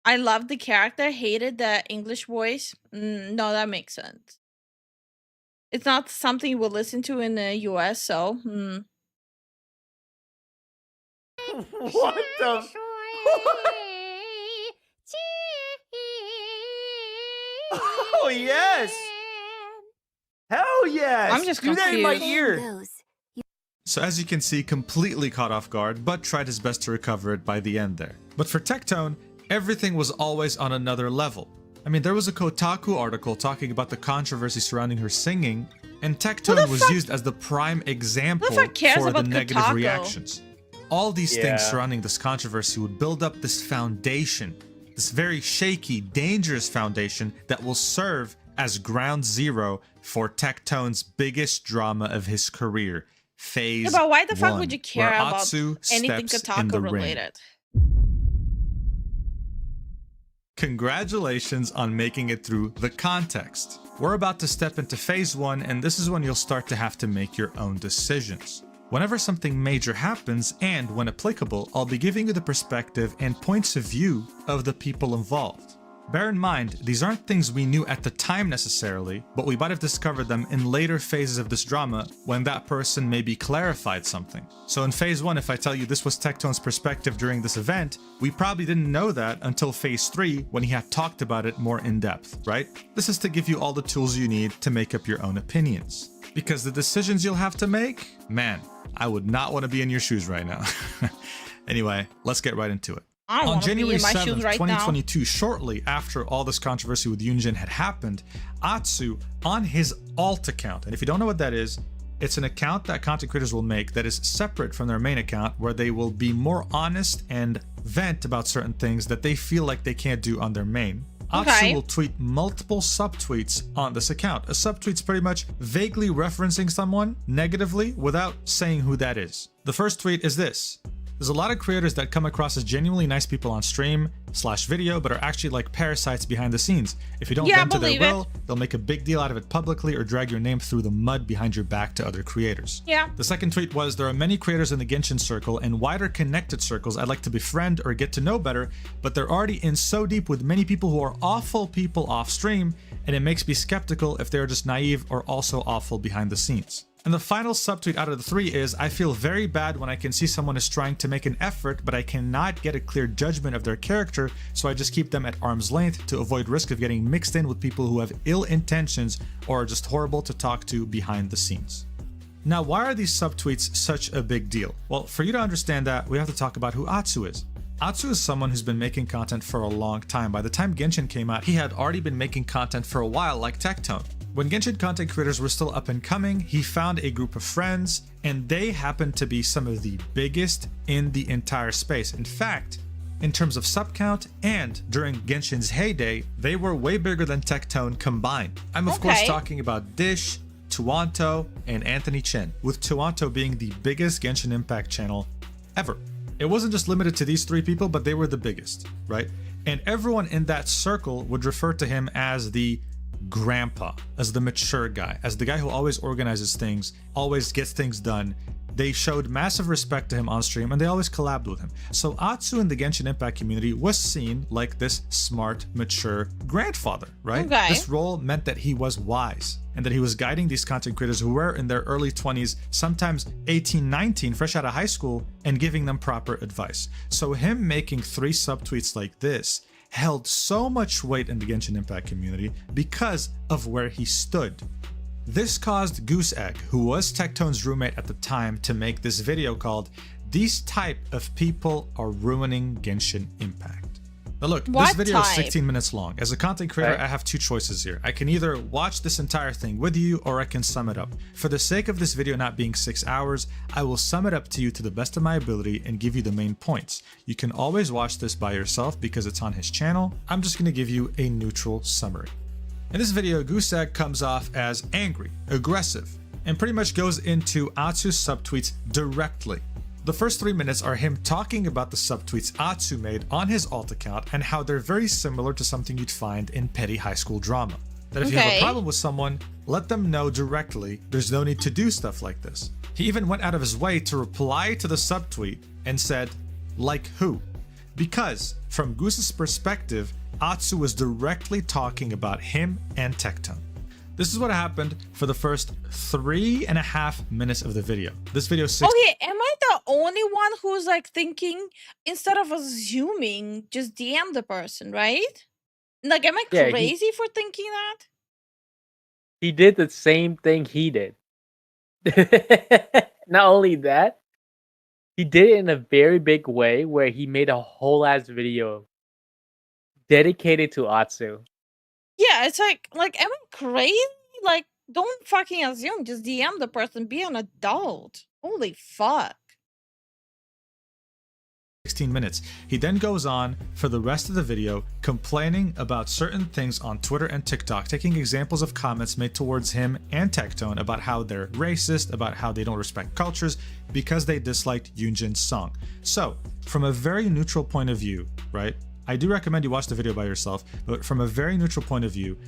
I loved the character, hated the English voice. No, that makes sense. It's not something you would listen to in the US, so. What the? Oh yes! Hell yes! I'm just do that in my confused. ear. So as you can see, completely caught off guard, but tried his best to recover it by the end there. But for Tectone, everything was always on another level. I mean, there was a Kotaku article talking about the controversy surrounding her singing, and Tectone was used as the prime example for the negative reactions. All these things surrounding this controversy would build up this foundation, this very shaky, dangerous foundation that will serve as ground zero for Tectone's biggest drama of his career, Phase 1, but why the fuck would you care where about Atsu anything steps in the Kotaku ring. related? Congratulations on making it through the context. We're about to step into Phase 1, and this is when you'll start to have to make your own decisions. Whenever something major happens, and when applicable, I'll be giving you the perspective and points of view of the people involved. Bear in mind, these aren't things we knew at the time necessarily, but we might have discovered them in later phases of this drama when that person maybe clarified something. So in Phase 1, if I tell you this was Tectone's perspective during this event, we probably didn't know that until Phase 3 when he had talked about it more in depth, right? This is to give you all the tools you need to make up your own opinions. Because the decisions you'll have to make, man, I would not want to be in your shoes right now. Anyway, let's get right into it. On January 7th, 2022, shortly after all this controversy with Yoonjin had happened, Atsu, on his alt account, and if you don't know what that is, it's an account that content creators will make that is separate from their main account, where they will be more honest and vent about certain things that they feel like they can't do on their main. Atsu will tweet multiple subtweets on this account. A subtweet's pretty much vaguely referencing someone negatively without saying who that is. The first tweet is this. There's a lot of creators that come across as genuinely nice people on stream/video, but are actually like parasites behind the scenes. If you don't bend to their will, they'll make a big deal out of it publicly or drag your name through the mud behind your back to other creators. The second tweet was, there are many creators in the Genshin circle and wider connected circles I'd like to befriend or get to know better, but they're already in so deep with many people who are awful people off stream, and it makes me skeptical if they're just naive or also awful behind the scenes. And the final subtweet out of the three is, I feel very bad when I can see someone is trying to make an effort, but I cannot get a clear judgment of their character, so I just keep them at arm's length to avoid risk of getting mixed in with people who have ill intentions or are just horrible to talk to behind the scenes. Now, why are these subtweets such a big deal? Well, for you to understand that, we have to talk about who Atsu is. Atsu is someone who's been making content for a long time. By the time Genshin came out, he had already been making content for a while like Tectone. When Genshin content creators were still up and coming, he found a group of friends, and they happened to be some of the biggest in the entire space. In fact, in terms of sub count and during Genshin's heyday, they were way bigger than Tectone combined. I'm of course talking about Dish, Tuanto, and Anthony Chen, with Tuanto being the biggest Genshin Impact channel ever. It wasn't just limited to these three people, but they were the biggest, right? And everyone in that circle would refer to him as the grandpa, as the mature guy, as the guy who always organizes things, always gets things done. They showed massive respect to him on stream, and they always collabed with him. So Atsu in the Genshin Impact community was seen like this smart, mature grandfather, right? Okay. This role meant that he was wise, and that he was guiding these content creators who were in their early 20s, sometimes 18, 19, fresh out of high school, and giving them proper advice. So him making 3 subtweets like this held so much weight in the Genshin Impact community because of where he stood. This caused Goose Egg, who was Tectone's roommate at the time, to make this video called "These Type of People Are Ruining Genshin Impact." Now look, this video is 16 minutes long. As a content creator, I have 2 choices here. I can either watch this entire thing with you, or I can sum it up. For the sake of this video not being 6 hours, I will sum it up to you to the best of my ability and give you the main points. You can always watch this by yourself because it's on his channel. I'm just going to give you a neutral summary. In this video, Goose Egg comes off as angry, aggressive, and pretty much goes into Atsu's subtweets directly. The first 3 minutes are him talking about the subtweets Atsu made on his alt account and how they're very similar to something you'd find in petty high school drama. That if you have a problem with someone, let them know directly. There's no need to do stuff like this. He even went out of his way to reply to the subtweet and said, "Like who?" Because from Goose's perspective, Atsu was directly talking about him and Tectone. This is what happened for the first 3.5 minutes of the video. This video is Okay, am I the only one who's like thinking, instead of assuming, just DM the person, right? Like, am I crazy for thinking that? He did the same thing he did. Not only that, he did it in a very big way where he made a whole ass video dedicated to Atsu. Yeah, it's like, am I crazy? Like, don't fucking assume. Just DM the person. Be an adult. Holy fuck. 16 minutes. He then goes on for the rest of the video complaining about certain things on Twitter and TikTok, taking examples of comments made towards him and Tectone about how they're racist, about how they don't respect cultures because they disliked Yunjin's song. So, from a very neutral point of view, right? I do recommend you watch the video by yourself, but from a very neutral point of view,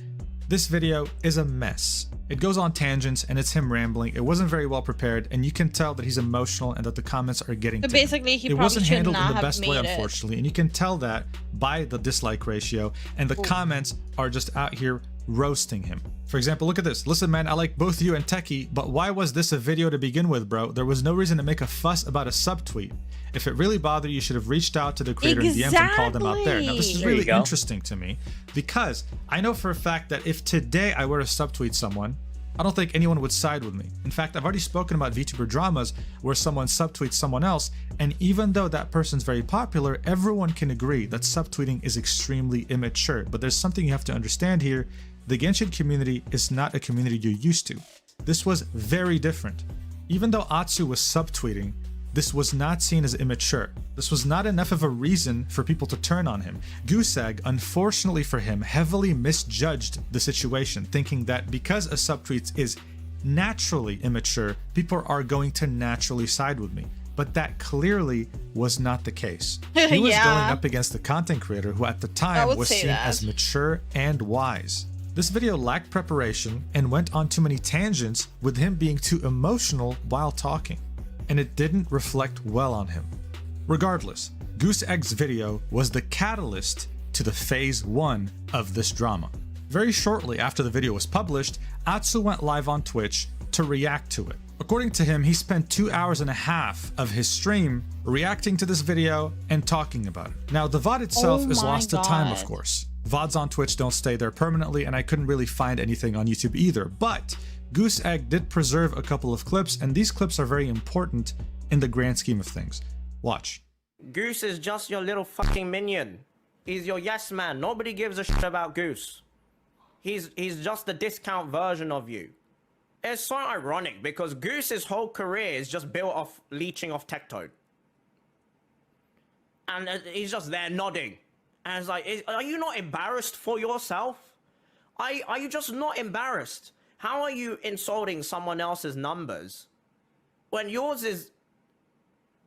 this video is a mess. It goes on tangents and it's him rambling. It wasn't very well prepared, and you can tell that he's emotional and that the comments are getting to him. Basically, he it wasn't handled in the have best way, made it. unfortunately, and you can tell that by the dislike ratio, and the comments are just out here roasting him. For example, look at this. "Listen, man, I like both you and Techie, but why was this a video to begin with, bro? There was no reason to make a fuss about a subtweet. If it really bothered you, you should have reached out to the creator and DM'd and called them out there." Now, this is really interesting to me because I know for a fact that if today I were to subtweet someone, I don't think anyone would side with me. In fact, I've already spoken about VTuber dramas where someone subtweets someone else, and even though that person's very popular, everyone can agree that subtweeting is extremely immature. But there's something you have to understand here. The Genshin community is not a community you're used to. This was very different. Even though Atsu was subtweeting, this was not seen as immature. This was not enough of a reason for people to turn on him. Goose Egg, unfortunately for him, heavily misjudged the situation, thinking that because a subtweet is naturally immature, people are going to naturally side with me. But that clearly was not the case. He was going up against the content creator who at the time was seen as mature and wise. This video lacked preparation and went on too many tangents, with him being too emotional while talking, and it didn't reflect well on him. Regardless, Goose Egg's video was the catalyst to the phase 1 of this drama. Very shortly after the video was published, Atsu went live on Twitch to react to it. According to him, he spent 2.5 hours of his stream reacting to this video and talking about it. Now, the VOD itself is lost to time, of course. VODs on Twitch don't stay there permanently, and I couldn't really find anything on YouTube either, but Goose Egg did preserve a couple of clips, and these clips are very important in the grand scheme of things. Watch. Goose is just your little fucking minion. He's your yes man. Nobody gives a shit about Goose. he's just the discount version of you. It's so ironic because Goose's whole career is just built off leeching off Tectone. And he's just there nodding. And it's like, are you not embarrassed for yourself? Are you just not embarrassed? How are you insulting someone else's numbers when yours is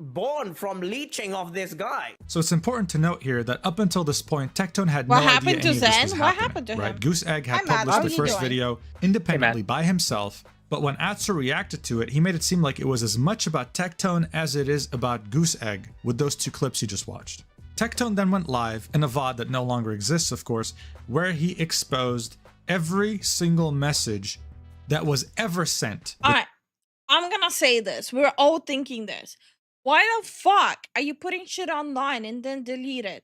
born from leeching off this guy? So it's important to note here that up until this point, Tectone had What no happened idea to any of this Zen? was What happening, happened to him? right? Goose Egg had Hi, Matt. published How the are you first doing? video independently by himself, but when Atsu reacted to it, he made it seem like it was as much about Tectone as it is about Goose Egg with those two clips you just watched. Tectone then went live in a VOD that no longer exists, of course, where he exposed every single message that was ever sent. Alright, I'm gonna say this. We're all thinking this. Why the fuck are you putting shit online and then delete it?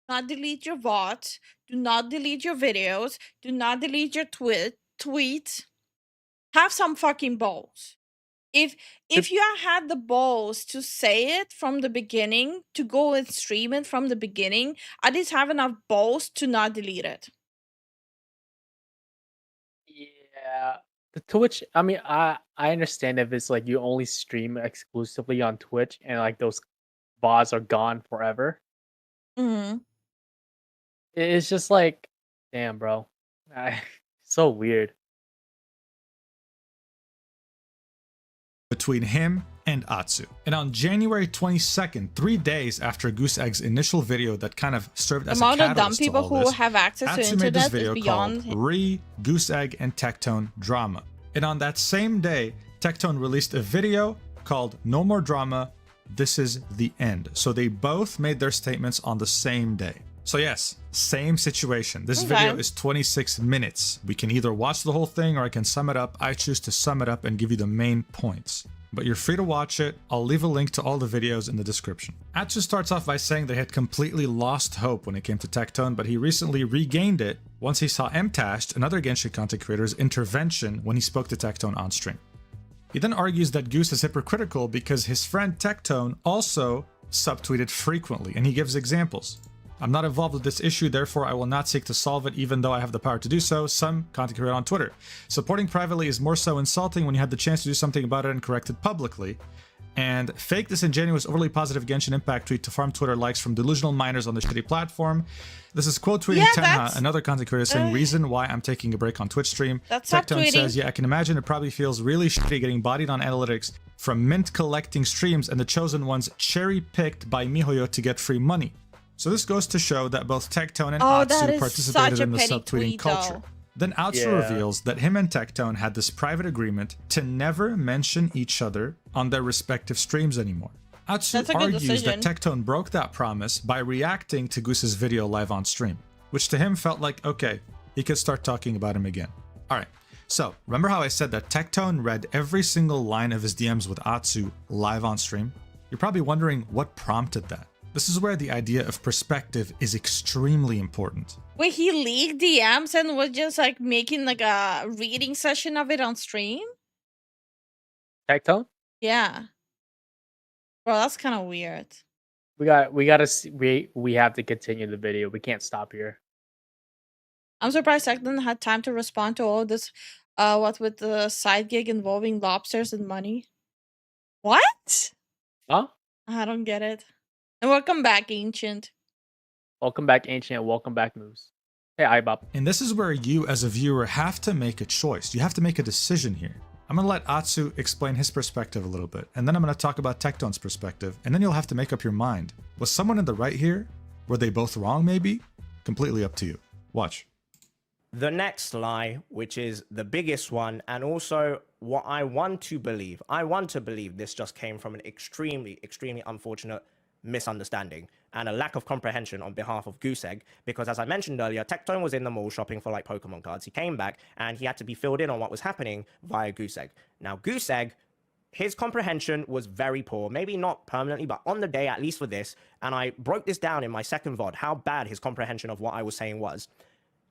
Do not delete your VODs. Do not delete your videos. Do not delete your tweets. Have some fucking balls. If you had the balls to say it from the beginning, to go and stream it from the beginning, at least have enough balls to not delete it. Yeah, the Twitch. I mean, I understand if it's like you only stream exclusively on Twitch and like those VODs are gone forever. Mm-hmm. It's just like, damn, bro, so weird. Between him and Atsu. And on January 22nd, 3 days after Goose Egg's initial video that kind of served as a amount of dumb catalyst to people all who this, have access to Atsu made this internet is video beyond. called Goose Egg and Tectone Drama. And on that same day, Tectone released a video called No More Drama, This Is the End. So they both made their statements on the same day. So yes, same situation. This video is 26 minutes. We can either watch the whole thing or I can sum it up. I choose to sum it up and give you the main points. But you're free to watch it. I'll leave a link to all the videos in the description. Atsu starts off by saying they had completely lost hope when it came to Tectone, but he recently regained it once he saw Mtashed, another Genshin content creator's intervention when he spoke to Tectone on stream. He then argues that Goose is hypocritical because his friend Tectone also subtweeted frequently, and he gives examples. I'm not involved with this issue, therefore I will not seek to solve it even though I have the power to do so, some content creator on Twitter. Supporting privately is more so insulting when you had the chance to do something about it and correct it publicly. And fake disingenuous overly positive Genshin Impact tweet to farm Twitter likes from delusional minors on the shitty platform. This is quote tweeting Tenha, another content creator saying reason why I'm taking a break on Twitch stream. Tectone says, yeah, I can imagine it probably feels really shitty getting bodied on analytics from mint collecting streams and the chosen ones cherry picked by MiHoYo to get free money. So this goes to show that both Tectone and Atsu participated in the subtweeting culture. Then Atsu reveals that him and Tectone had this private agreement to never mention each other on their respective streams anymore. Atsu argues that Tectone broke that promise by reacting to Goose's video live on stream, which to him felt like, okay, he could start talking about him again. Alright, so remember how I said that Tectone read every single line of his DMs with Atsu live on stream? You're probably wondering what prompted that. This is where the idea of perspective is extremely important. Wait, he leaked DMs and was just like making like a reading session of it on stream? Tectone? Yeah. Bro, that's kind of weird. We gotta see, we have to continue the video. We can't stop here. I'm surprised Tectone had time to respond to all this. What with the side gig involving lobsters and money? What? Huh? I don't get it. And welcome back, Ancient. Welcome back, Ancient. Welcome back, Moose. Hey, Ibop. And this is where you, as a viewer, have to make a choice. You have to make a decision here. I'm going to let Atsu explain his perspective a little bit, and then I'm going to talk about Tectone's perspective, and then you'll have to make up your mind. Was someone in the right here? Were they both wrong, maybe? Completely up to you. Watch. The next lie, which is the biggest one, and also what I want to believe this just came from an extremely, extremely unfortunate misunderstanding and a lack of comprehension on behalf of Goose Egg, because as I mentioned earlier, Tectone was in the mall shopping for like Pokemon cards. He came back and he had to be filled in on what was happening via Goose Egg. Now Goose Egg, his comprehension was very poor, maybe not permanently, but on the day, at least for this, and I broke this down in my second VOD, how bad his comprehension of what I was saying was.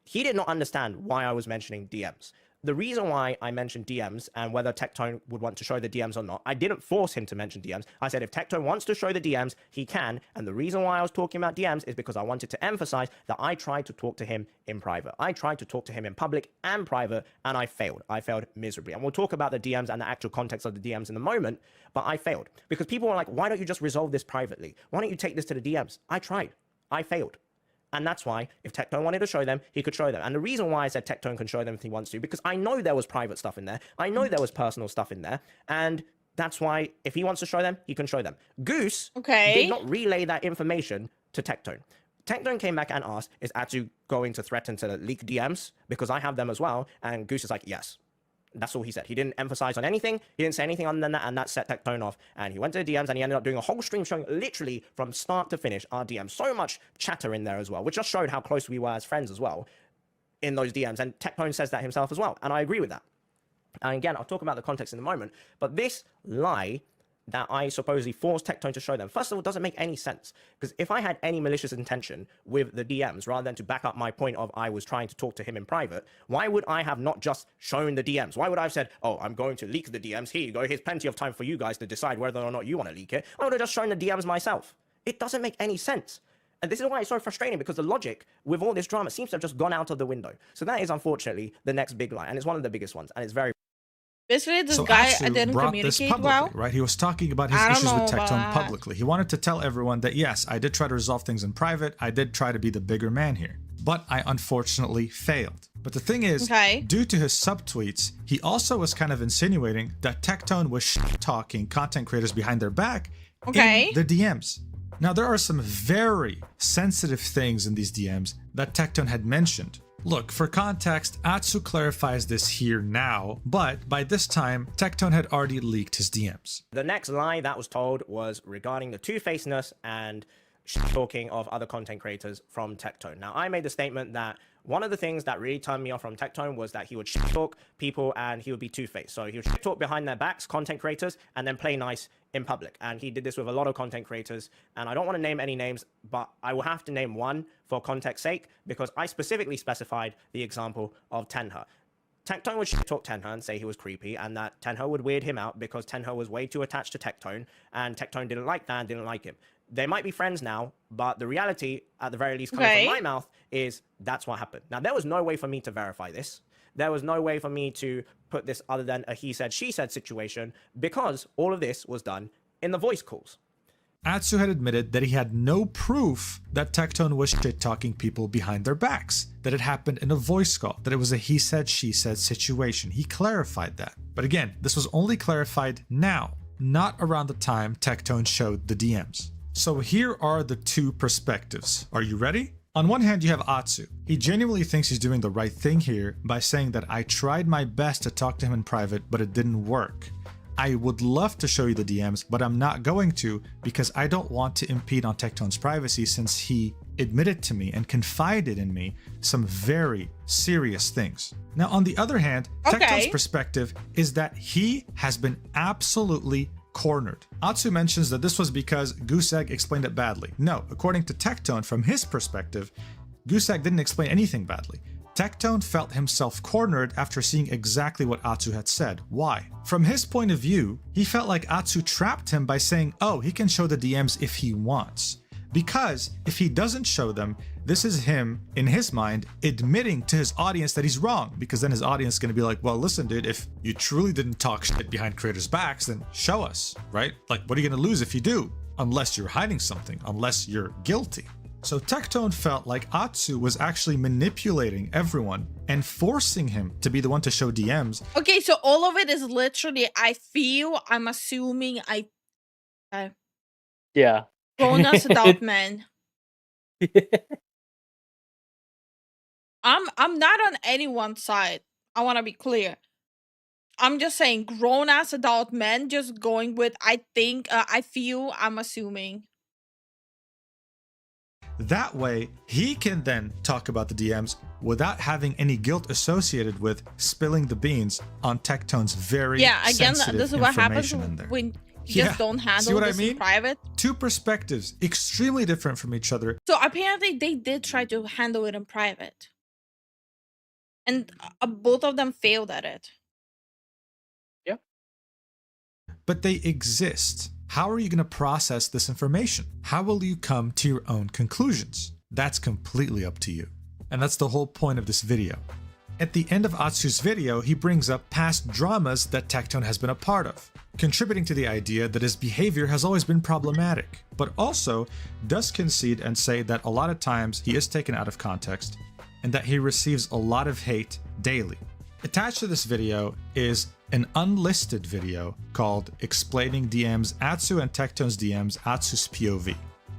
He did not understand why I was mentioning DMs. the reason why I mentioned DMs and whether Tectone would want to show the DMs or not, I didn't force him to mention DMs. I said if Tectone wants to show the DMs, he can. And the reason why I was talking about DMs is because I wanted to emphasize that I tried to talk to him in private. I tried to talk to him in public and private, and I failed. I failed miserably. And we'll talk about the DMs and the actual context of the DMs in a moment, but I failed. Because people were like, why don't you just resolve this privately? Why don't you take this to the DMs? I tried. I failed. And that's why, if Tectone wanted to show them, he could show them. And the reason why I said Tectone can show them if he wants to, because I know there was private stuff in there. I know there was personal stuff in there. And that's why, if he wants to show them, he can show them. Goose did not relay that information to Tectone. Tectone came back and asked, is Atsu going to threaten to leak DMs? Because I have them as well. And Goose is like, yes. That's all he said. He didn't emphasize on anything. He didn't say anything other than that, and that set Tectone off. And he went to the DMs, and he ended up doing a whole stream showing literally from start to finish our DMs. So much chatter in there as well, which just showed how close we were as friends as well in those DMs. And Tectone says that himself as well, and I agree with that. And again, I'll talk about the context in a moment. But this lie that I supposedly forced Tectone to show them, first of all, doesn't make any sense. Because if I had any malicious intention with the DMs, rather than to back up my point of I was trying to talk to him in private, why would I have not just shown the DMs? Why would I have said, oh, I'm going to leak the DMs, here you go, here's plenty of time for you guys to decide whether or not you want to leak it? I would have just shown the DMs myself. It doesn't make any sense. And this is why it's so frustrating, because the logic with all this drama seems to have just gone out of the window. So that is unfortunately the next big lie, and it's one of the biggest ones, and it's very... Basically, this guy didn't communicate well. Right? He was talking about his issues with Tectone publicly. He wanted to tell everyone that, yes, I did try to resolve things in private. I did try to be the bigger man here. But I unfortunately failed. But the thing is, due to his subtweets, he also was kind of insinuating that Tectone was talking content creators behind their back in the DMs. Now, there are some very sensitive things in these DMs that Tectone had mentioned. Look, for context, Atsu clarifies this here now, but by this time, Tectone had already leaked his DMs. The next lie that was told was regarding the two-facedness and talking of other content creators from Tectone. Now, I made the statement that one of the things that really turned me off from Tectone was that he would talk people and he would be two-faced. So he would talk behind their backs, content creators, and then play nice in public. And he did this with a lot of content creators. And I don't want to name any names, but I will have to name one for context's sake, because I specifically specified the example of Tenha. Tectone would talk Tenha and say he was creepy, and that Tenha would weird him out because Tenha was way too attached to Tectone, and Tectone didn't like that and didn't like him. They might be friends now, but the reality, at the very least, coming from my mouth, is that's what happened. Now, there was no way for me to verify this. There was no way for me to put this other than a he said, she said situation, because all of this was done in the voice calls. Atsu had admitted that he had no proof that Tectone was shit-talking people behind their backs, that it happened in a voice call, that it was a he said, she said situation. He clarified that. But again, this was only clarified now, not around the time Tectone showed the DMs. So here are the two perspectives. Are you ready? On one hand, you have Atsu. He genuinely thinks he's doing the right thing here by saying that I tried my best to talk to him in private, but it didn't work. I would love to show you the DMs, but I'm not going to because I don't want to impede on Tectone's privacy, since he admitted to me and confided in me some very serious things. Now, on the other hand, Tectone's perspective is that he has been absolutely cornered. Atsu mentions that this was because Goosegg explained it badly. No, according to Tectone, from his perspective, Goosegg didn't explain anything badly. Tectone felt himself cornered after seeing exactly what Atsu had said. Why? From his point of view, he felt like Atsu trapped him by saying, oh, he can show the DMs if he wants. Because if he doesn't show them, this is him, in his mind, admitting to his audience that he's wrong. Because then his audience is going to be like, well, listen, dude, if you truly didn't talk shit behind creators' backs, then show us, right? Like, what are you going to lose if you do? Unless you're hiding something, unless you're guilty. So Tectone felt like Atsu was actually manipulating everyone and forcing him to be the one to show DMs. Okay, so all of it is literally, I feel, I'm assuming, yeah. Grown-ass adult men. I'm not on anyone's side. I want to be clear. I'm just saying grown-ass adult men just going with, I think, I feel, I'm assuming. That way, he can then talk about the DMs without having any guilt associated with spilling the beans on Tectone's very sensitive this is what happens in there. when you just don't handle this in private. Two perspectives, extremely different from each other. So apparently they did try to handle it in private. and both of them failed at it. Yeah. But they exist. How are you going to process this information? How will you come to your own conclusions? That's completely up to you. And that's the whole point of this video. At the end of Atsu's video, he brings up past dramas that Tectone has been a part of, contributing to the idea that his behavior has always been problematic, but also does concede and say that a lot of times he is taken out of context and that he receives a lot of hate daily. Attached to this video is an unlisted video called Explaining DMs, Atsu and Tectone's DMs, Atsu's POV.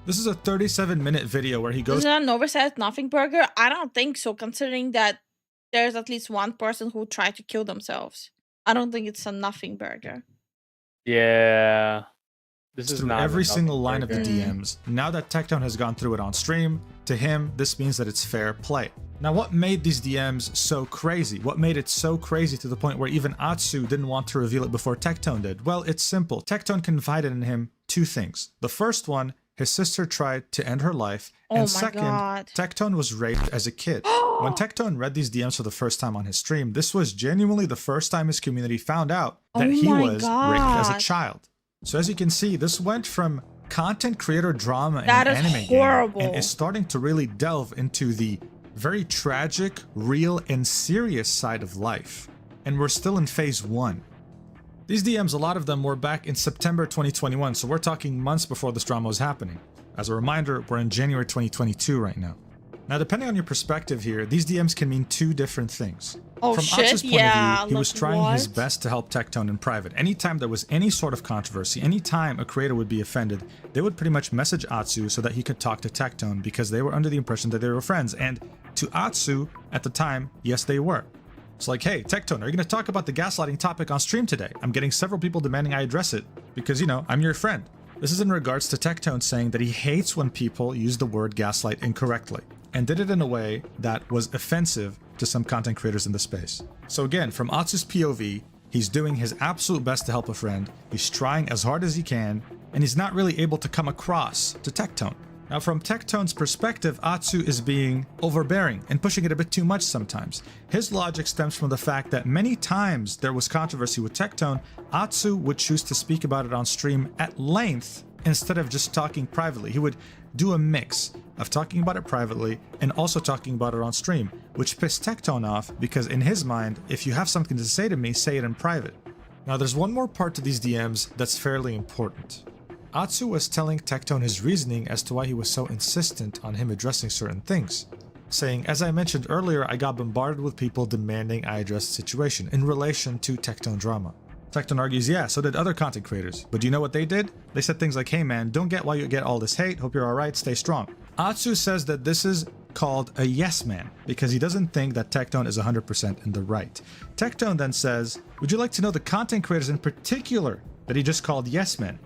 This is a 37-minute video where he goes— Is it an oversized nothing burger? I don't think so, considering that there's at least one person who tried to kill themselves. I don't think it's a nothing burger. Yeah. This is through not every a single nothing line of the burger. DMs. Now that Tectone has gone through it on stream, to him, this means that it's fair play. Now, what made these DMs so crazy? What made it so crazy to the point where even Atsu didn't want to reveal it before Tectone did? Well, it's simple. Tectone confided in him two things. The first one, his sister tried to end her life. Oh And my second, God. Tectone was raped as a kid. When Tectone read these DMs for the first time on his stream, this was genuinely the first time his community found out that Oh he my was raped as a God. child. So as you can see, this went from content creator drama in That an is anime horrible. game and is starting to really delve into the very tragic, real, and serious side of life. And we're still in phase 1. These DMs, a lot of them were back in September 2021, so we're talking months before this drama was happening. As a reminder, we're in January 2022 right now. Now, depending on your perspective here, these DMs can mean two different things. Oh, From shit, Atsu's point yeah, of view, he was like, trying his what? best to help Tectone in private. Anytime there was any sort of controversy, anytime a creator would be offended, they would pretty much message Atsu so that he could talk to Tectone because they were under the impression that they were friends. And to Atsu, at the time, yes, they were. It's like, hey, Tectone, are you going to talk about the gaslighting topic on stream today? I'm getting several people demanding I address it because, you know, I'm your friend. This is in regards to Tectone saying that he hates when people use the word gaslight incorrectly, and did it in a way that was offensive to some content creators in the space. So again, from Atsu's POV, he's doing his absolute best to help a friend, he's trying as hard as he can, and he's not really able to come across to Tectone. Now from Tectone's perspective, Atsu is being overbearing and pushing it a bit too much sometimes. His logic stems from the fact that many times there was controversy with Tectone, Atsu would choose to speak about it on stream at length instead of just talking privately. He would do a mix of talking about it privately and also talking about it on stream, which pissed Tectone off because in his mind, if you have something to say to me, say it in private. Now there's one more part to these DMs that's fairly important. Atsu was telling Tectone his reasoning as to why he was so insistent on him addressing certain things, saying, as I mentioned earlier, I got bombarded with people demanding I address the situation in relation to Tectone drama. Tectone argues, yeah, so did other content creators. But do you know what they did? They said things like, hey man, don't get why you get all this hate, hope you're alright, stay strong. Atsu says that this is called a yes man, because he doesn't think that Tectone is 100% in the right. Tectone then says, would you like to know the content creators in particular that he just called yes men?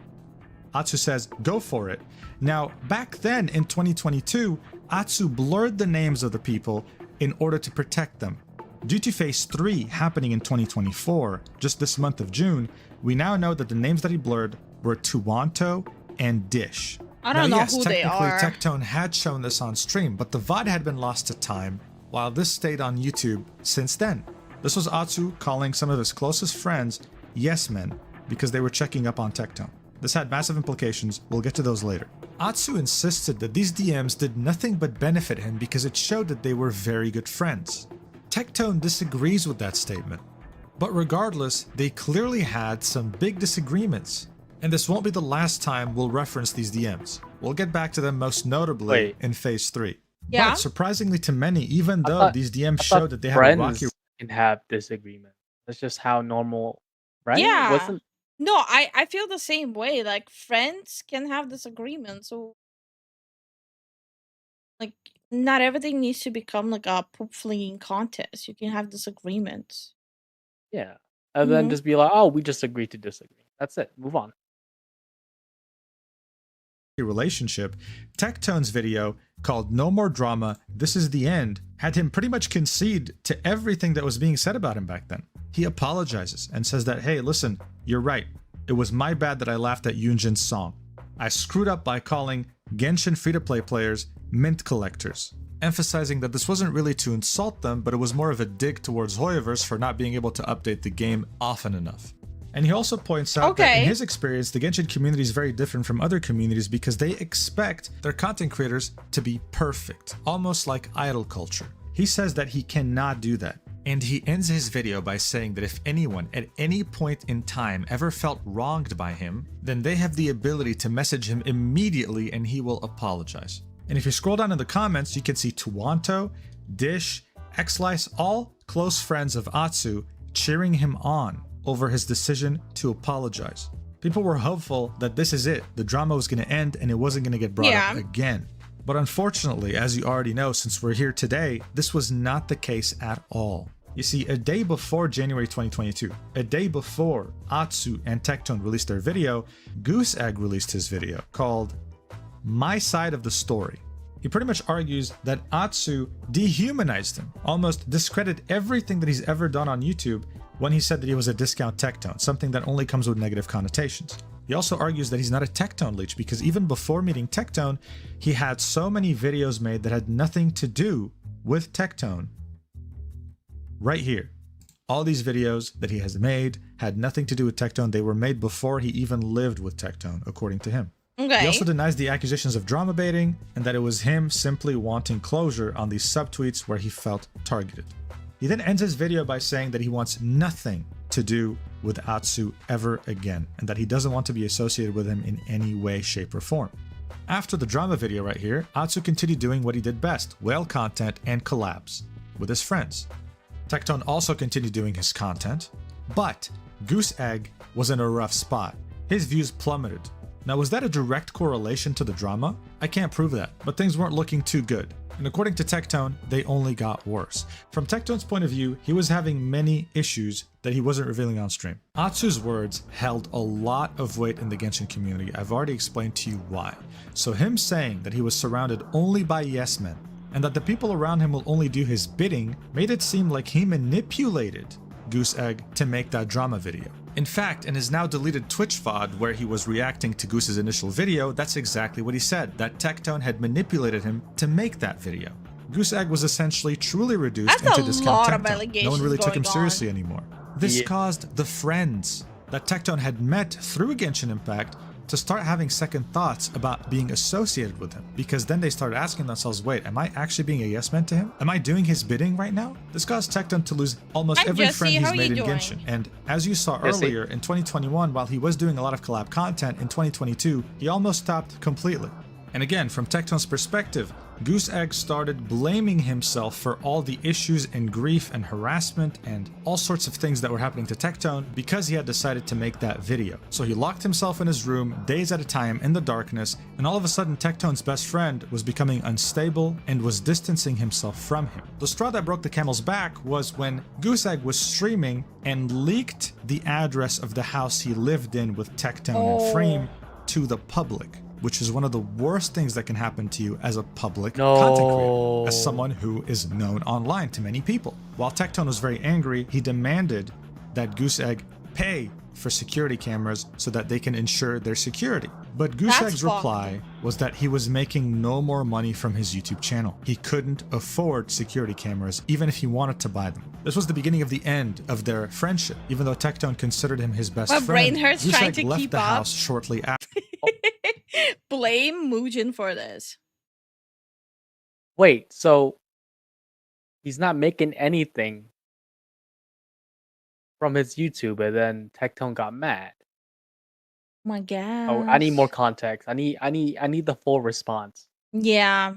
Atsu says, go for it. Now, back then in 2022, Atsu blurred the names of the people in order to protect them. Due to Phase 3 happening in 2024, just this month of June, we now know that the names that he blurred were Tuwanto and Dish. I don't know who they technically are. Tectone had shown this on stream, but the VOD had been lost to time, while this stayed on YouTube since then. This was Atsu calling some of his closest friends yes men because they were checking up on Tectone. This had massive implications, we'll get to those later. Atsu insisted that these DMs did nothing but benefit him because it showed that they were very good friends. Tectone disagrees with that statement. But regardless, they clearly had some big disagreements. And this won't be the last time we'll reference these DMs. We'll get back to them most notably in Phase 3. Yeah? But surprisingly to many, even though thought- these DMs I showed thought that they have a friends rocky... can have disagreement. That's just how normal, right? Yeah. Wasn't No, I feel the same way. Like, friends can have disagreements. So, like, not everything needs to become like a poop flinging contest. You can have disagreements. yeah. And then Mhm. just be like, oh, we just agreed to disagree. That's it. Move on. relationship, Tectone's video called No More Drama, This Is the End had him pretty much concede to everything that was being said about him back then. He apologizes and says that, hey, listen, you're right. It was my bad that I laughed at Yoonjin's song. I screwed up by calling Genshin free-to-play players mint collectors. emphasizing that this wasn't really to insult them, but it was more of a dig towards Hoyoverse for not being able to update the game often enough. And he also points out that in his experience, the Genshin community is very different from other communities because they expect their content creators to be perfect, almost like idol culture. He says that he cannot do that. And he ends his video by saying that if anyone at any point in time ever felt wronged by him, then they have the ability to message him immediately and he will apologize. And if you scroll down in the comments, you can see Tuwanto, Dish, Xlice, all close friends of Atsu cheering him on over his decision to apologize. People were hopeful that this is it. The drama was going to end and it wasn't going to get brought up again. But unfortunately, as you already know, since we're here today, this was not the case at all. You see, a day before January 2022, a day before Atsu and Tectone released their video, Goose Egg released his video called My Side of the Story. He pretty much argues that Atsu dehumanized him, almost discredited everything that he's ever done on YouTube when he said that he was a discount Tectone, something that only comes with negative connotations. He also argues that he's not a Tectone leech because even before meeting Tectone, he had so many videos made that had nothing to do with Tectone. Right here. All these videos that he has made had nothing to do with Tectone. They were made before he even lived with Tectone, according to him. He also denies the accusations of drama baiting and that it was him simply wanting closure on these subtweets where he felt targeted. He then ends his video by saying that he wants nothing to do with Atsu ever again and that he doesn't want to be associated with him in any way, shape, or form. After the drama video right here, Atsu continued doing what he did best, whale content and collabs with his friends. Tectone also continued doing his content, but Goose Egg was in a rough spot. His views plummeted. Now, was that a direct correlation to the drama? I can't prove that, but things weren't looking too good. And according to Tectone, they only got worse. From Tectone's point of view, he was having many issues that he wasn't revealing on stream. Atsu's words held a lot of weight in the Genshin community. I've already explained to you why. So him saying that he was surrounded only by yes men, and that the people around him will only do his bidding, made it seem like he manipulated Goose Egg to make that drama video. In fact, in his now deleted Twitch VOD where he was reacting to Goose's initial video, that's exactly what he said, that Tectone had manipulated him to make that video. Goose Egg was essentially truly reduced into discount Tectone. No one really took him seriously anymore. This caused the friends that Tectone had met through Genshin Impact to start having second thoughts about being associated with him, because then they started asking themselves, wait, am I actually being a yes man to him? Am I doing his bidding right now? This caused Tectone to lose almost every friend he's made in Genshin. And as you saw earlier, in 2021, while he was doing a lot of collab content, in 2022, he almost stopped completely. And again, from Tectone's perspective, Goose Egg started blaming himself for all the issues and grief and harassment and all sorts of things that were happening to Tectone because he had decided to make that video. So he locked himself in his room days at a time in the darkness, and all of a sudden Tectone's best friend was becoming unstable and was distancing himself from him. The straw that broke the camel's back was when Goose Egg was streaming and leaked the address of the house he lived in with Tectone and Frame to the public, which is one of the worst things that can happen to you as a public content creator, as someone who is known online to many people. While Tectone was very angry, he demanded that Goose Egg pay for security cameras so that they can ensure their security. But Goose Egg's reply was that he was making no more money from his YouTube channel. He couldn't afford security cameras even if he wanted to buy them. This was the beginning of the end of their friendship. Even though Tectone considered him his best friend, brain hurts Goose trying Egg to left keep the up. house shortly after. Blame Muujin for this. Wait, so he's not making anything from his YouTube, and then Tectone got mad. Oh my god. Oh, I need more context. I need the full response. Yeah.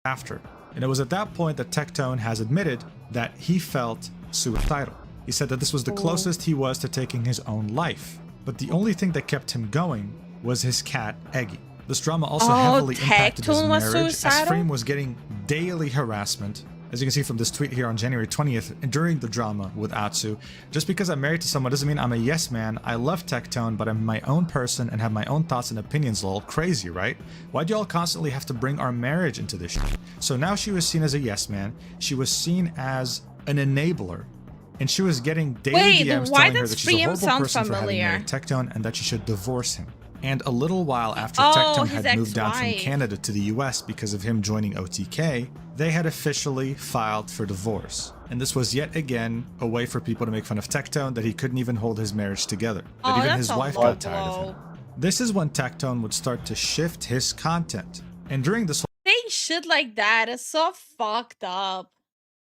After. And it was at that point that Tectone has admitted that he felt suicidal. He said that this was the closest he was to taking his own life. But the only thing that kept him going was his cat, Eggy. This drama also heavily impacted his marriage, as Frame was getting daily harassment, as you can see from this tweet here on January 20th, and during the drama with Atsu. Just because I'm married to someone doesn't mean I'm a yes man. I love Tectone, but I'm my own person and have my own thoughts and opinions. Lol, crazy, right? Why do y'all constantly have to bring our marriage into this shit? So now she was seen as a yes man. She was seen as an enabler. And she was getting daily DMs telling her that she's a horrible person for having married Tectone and that she should divorce him. And a little while after Oh, Tectone his had moved down from ex-wife. Canada to the US because of him joining OTK, they had officially filed for divorce. And this was yet again a way for people to make fun of Tectone that he couldn't even hold his marriage together, that Oh, even that's his a wife low got tired of blow. him. This is when Tectone would start to shift his content. And during this Saying shit like that is so fucked up.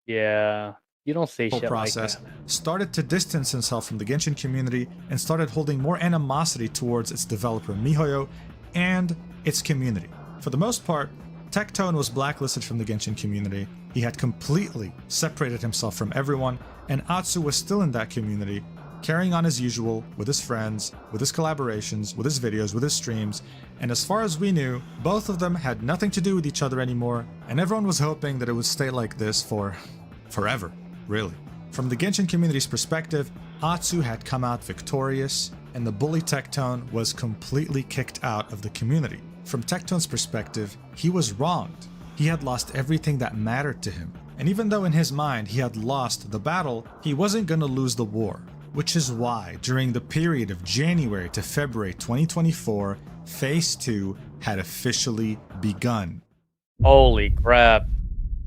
Yeah, you don't say whole shit process, like that. started to distance himself from the Genshin community and started holding more animosity towards its developer MiHoYo and its community. For the most part, Tectone was blacklisted from the Genshin community. He had completely separated himself from everyone, and Atsu was still in that community, carrying on as usual with his friends, with his collaborations, with his videos, with his streams, and as far as we knew, both of them had nothing to do with each other anymore, and everyone was hoping that it would stay like this for forever, really. From the Genshin community's perspective, Atsu had come out victorious, and the bully Tectone was completely kicked out of the community. From Tectone's perspective, he was wronged. He had lost everything that mattered to him, and even though in his mind he had lost the battle, he wasn't gonna lose the war. Which is why, during the period of January to February 2024, Phase 2 had officially begun. Holy crap.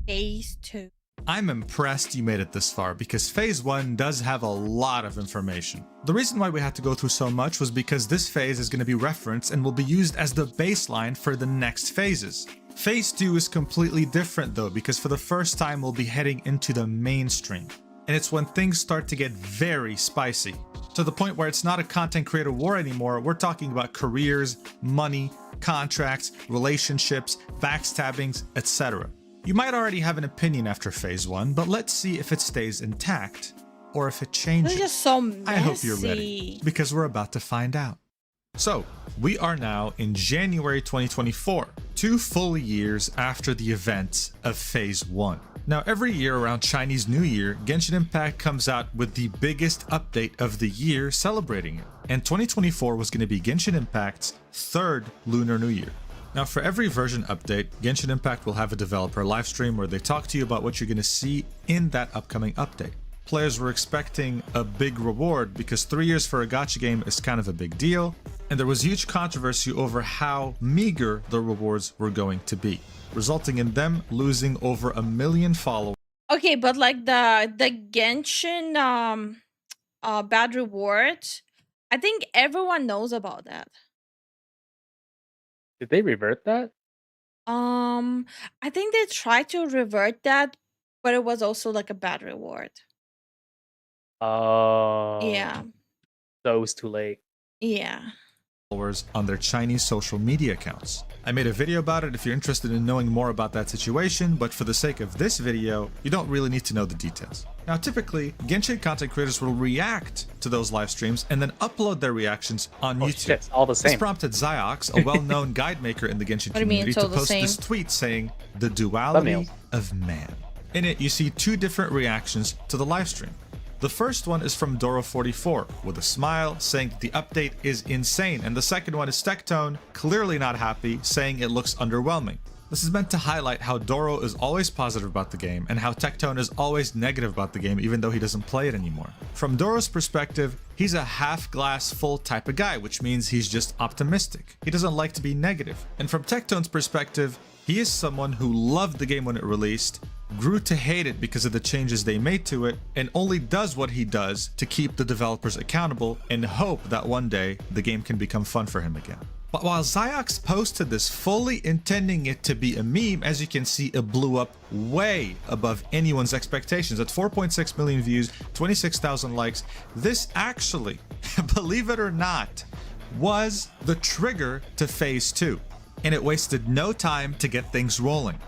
Phase 2. I'm impressed you made it this far because Phase 1 does have a lot of information. The reason why we had to go through so much was because this phase is going to be referenced and will be used as the baseline for the next phases. Phase 2 is completely different though, because for the first time we'll be heading into the mainstream. And it's when things start to get very spicy. To the point where it's not a content creator war anymore, we're talking about careers, money, contracts, relationships, backstabbings, etc. You might already have an opinion after Phase 1, but let's see if it stays intact, or if it changes. This is just so messy. I hope you're ready, because we're about to find out. So, we are now in January 2024, 2 full years after the events of Phase 1. Now, every year around Chinese New Year, Genshin Impact comes out with the biggest update of the year celebrating it. And 2024 was going to be Genshin Impact's 3rd Lunar New Year. Now, for every version update, Genshin Impact will have a developer livestream where they talk to you about what you're going to see in that upcoming update. Players were expecting a big reward because 3 years for a gacha game is kind of a big deal, and there was huge controversy over how meager the rewards were going to be, resulting in them losing over 1 million followers. Okay, but like the Genshin bad rewards, I think everyone knows about that. Did they revert that? I think they tried to revert that, but it was also like a bad reward. Oh. Yeah. So it was too late. Yeah. On their Chinese social media accounts. I made a video about it if you're interested in knowing more about that situation, but for the sake of this video, you don't really need to know the details. Now, typically, Genshin content creators will react to those live streams and then upload their reactions on YouTube. Shit, it's all the same. This prompted Ziox, a well-known guide maker in the Genshin What do you mean, community, it's all to the post same? this tweet saying, "The duality Thumbnails. of man." In it, you see 2 different reactions to the live stream. The first one is from Doro44 with a smile saying that the update is insane, and the second one is Tectone, clearly not happy, saying it looks underwhelming. This is meant to highlight how Doro is always positive about the game and how Tectone is always negative about the game even though he doesn't play it anymore. From Doro's perspective, he's a half glass full type of guy, which means he's just optimistic. He doesn't like to be negative. And from Tectone's perspective, he is someone who loved the game when it released, grew to hate it because of the changes they made to it, and only does what he does to keep the developers accountable and hope that one day the game can become fun for him again. But while Ziox posted this fully intending it to be a meme, as you can see, it blew up way above anyone's expectations. At 4.6 million views, 26,000 likes, this actually, believe it or not, was the trigger to Phase 2. And it wasted no time to get things rolling.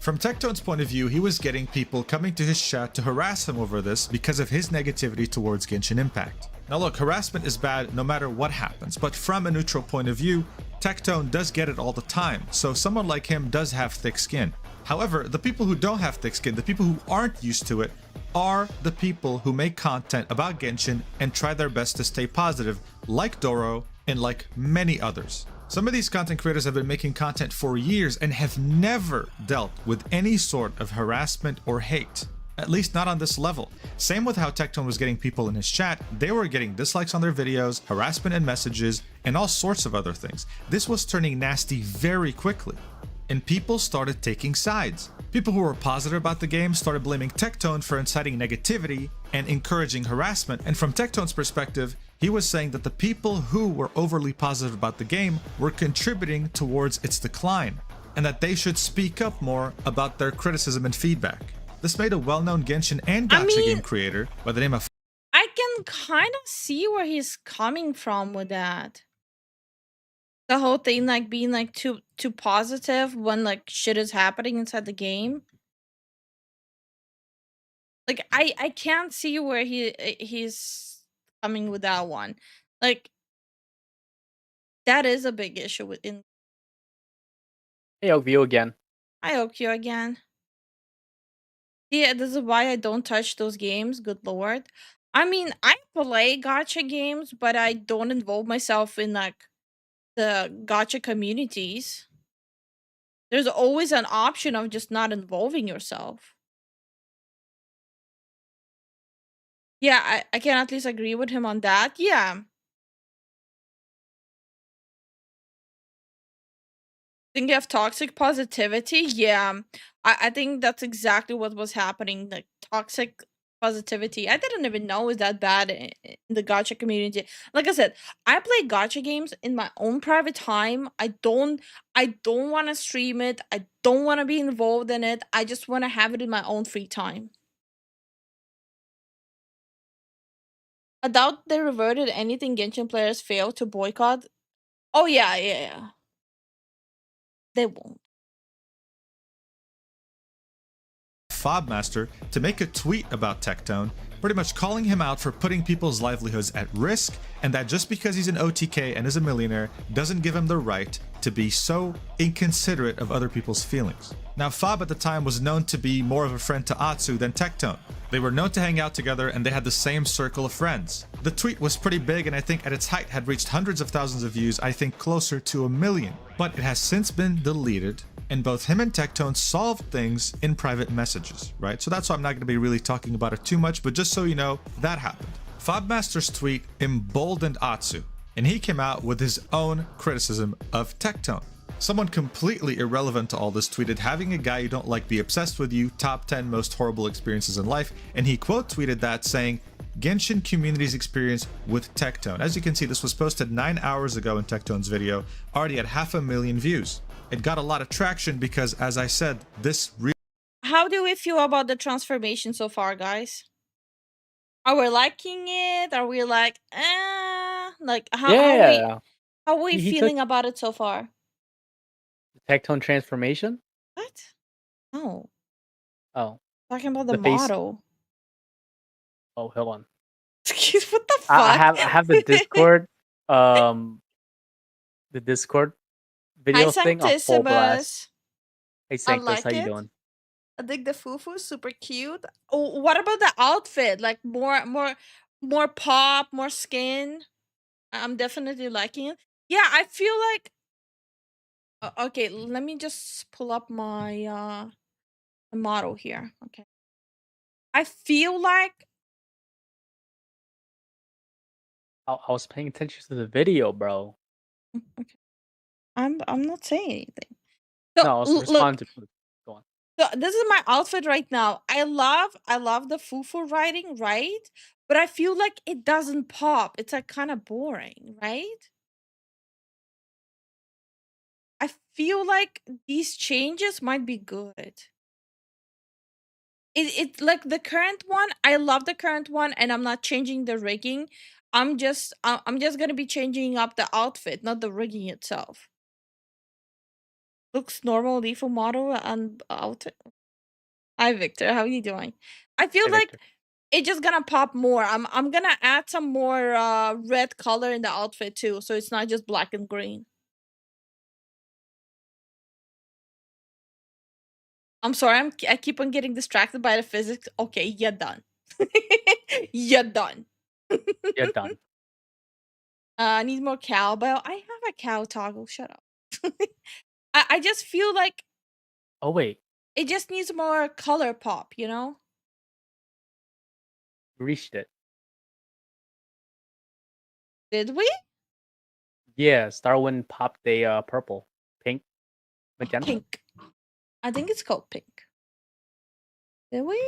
From Tectone's point of view, he was getting people coming to his chat to harass him over this because of his negativity towards Genshin Impact. Now look, harassment is bad no matter what happens, but from a neutral point of view, Tectone does get it all the time, so someone like him does have thick skin. However, the people who don't have thick skin, the people who aren't used to it, are the people who make content about Genshin and try their best to stay positive, like Doro and like many others. Some of these content creators have been making content for years and have never dealt with any sort of harassment or hate. At least not on this level. Same with how Tectone was getting people in his chat. They were getting dislikes on their videos, harassment in messages, and all sorts of other things. This was turning nasty very quickly. And people started taking sides. People who were positive about the game started blaming Tectone for inciting negativity and encouraging harassment. And from Tectone's perspective, he was saying that the people who were overly positive about the game were contributing towards its decline, and that they should speak up more about their criticism and feedback. This made a well-known Genshin and gacha game creator by the name of... I can kind of see where he's coming from with that. The whole thing, like, being, like, too positive when, like, shit is happening inside the game. Like, I can't see where he's coming with that one. Like, that is a big issue within... Hey, Oakview again. Hi, Okyo again. Yeah, this is why I don't touch those games, good lord. I mean, I play gacha games, but I don't involve myself in, like, the gacha communities. There's always an option of just not involving yourself. Yeah, I can at least agree with him on that. Yeah. Think of toxic positivity? Yeah. I think that's exactly what was happening. Like, toxic positivity. I didn't even know it was that bad in the gacha community. Like I said, I play gacha games in my own private time. I don't want to stream it. I don't want to be involved in it. I just want to have it in my own free time. I doubt they reverted anything Genshin players failed to boycott. Oh yeah. They won't. Fobmaster to make a tweet about Tectone, pretty much calling him out for putting people's livelihoods at risk, and that just because he's an OTK and is a millionaire doesn't give him the right to be so inconsiderate of other people's feelings. Now, Fob at the time was known to be more of a friend to Atsu than Tectone. They were known to hang out together and they had the same circle of friends. The tweet was pretty big and I think at its height had reached hundreds of thousands of views, I think closer to 1 million. But it has since been deleted, and both him and Tectone solved things in private messages, right? So that's why I'm not going to be really talking about it too much, but just so you know, that happened. Fobmaster's tweet emboldened Atsu, and he came out with his own criticism of Tectone. Someone completely irrelevant to all this tweeted, having a guy you don't like be obsessed with you, top 10 most horrible experiences in life, and he quote tweeted that saying, Genshin community's experience with Tectone. As you can see, this was posted 9 hours ago in Tectone's video, already at 500,000 views. It got a lot of traction because, as I said, this How do we feel about the transformation so far, guys? Are we liking it? Are we like, like, how are we feeling about it so far? Tectone transformation? What? No. Oh. Talking about the face. model. Oh, hold on. What the fuck? I have the Discord, the Discord video thing on full blast. Hey Sanctus, how you doing? I think the fufu super cute. Oh, what about the outfit? Like more pop, more skin. I'm definitely liking it. Yeah, I feel like. Okay, let me just pull up my model here. Okay, I feel like I was paying attention to the video, bro. Okay, I'm not saying anything. So, no, I was responding to. Go on. So this is my outfit right now. I love the fufu writing, right? But I feel like it doesn't pop. It's like kind of boring, right? I feel like these changes might be good. It's like the current one. I love the current one, and I'm not changing the rigging. I'm just gonna be changing up the outfit, not the rigging itself. Looks normal, Lifu model and outfit. Hi Victor, how are you doing? I feel like Victor. it's just gonna pop more. I'm gonna add some more red color in the outfit too, so it's not just black and green. I'm sorry, I keep on getting distracted by the physics. Okay, you're done. You're done. You're done. Need more cowbell. I have a cow toggle. Shut up. I just feel like Oh wait. it just needs more color pop, you know? reached it. Did we? Yeah, Starwind popped a purple, pink, magenta. Pink. I think it's called pink. Did we?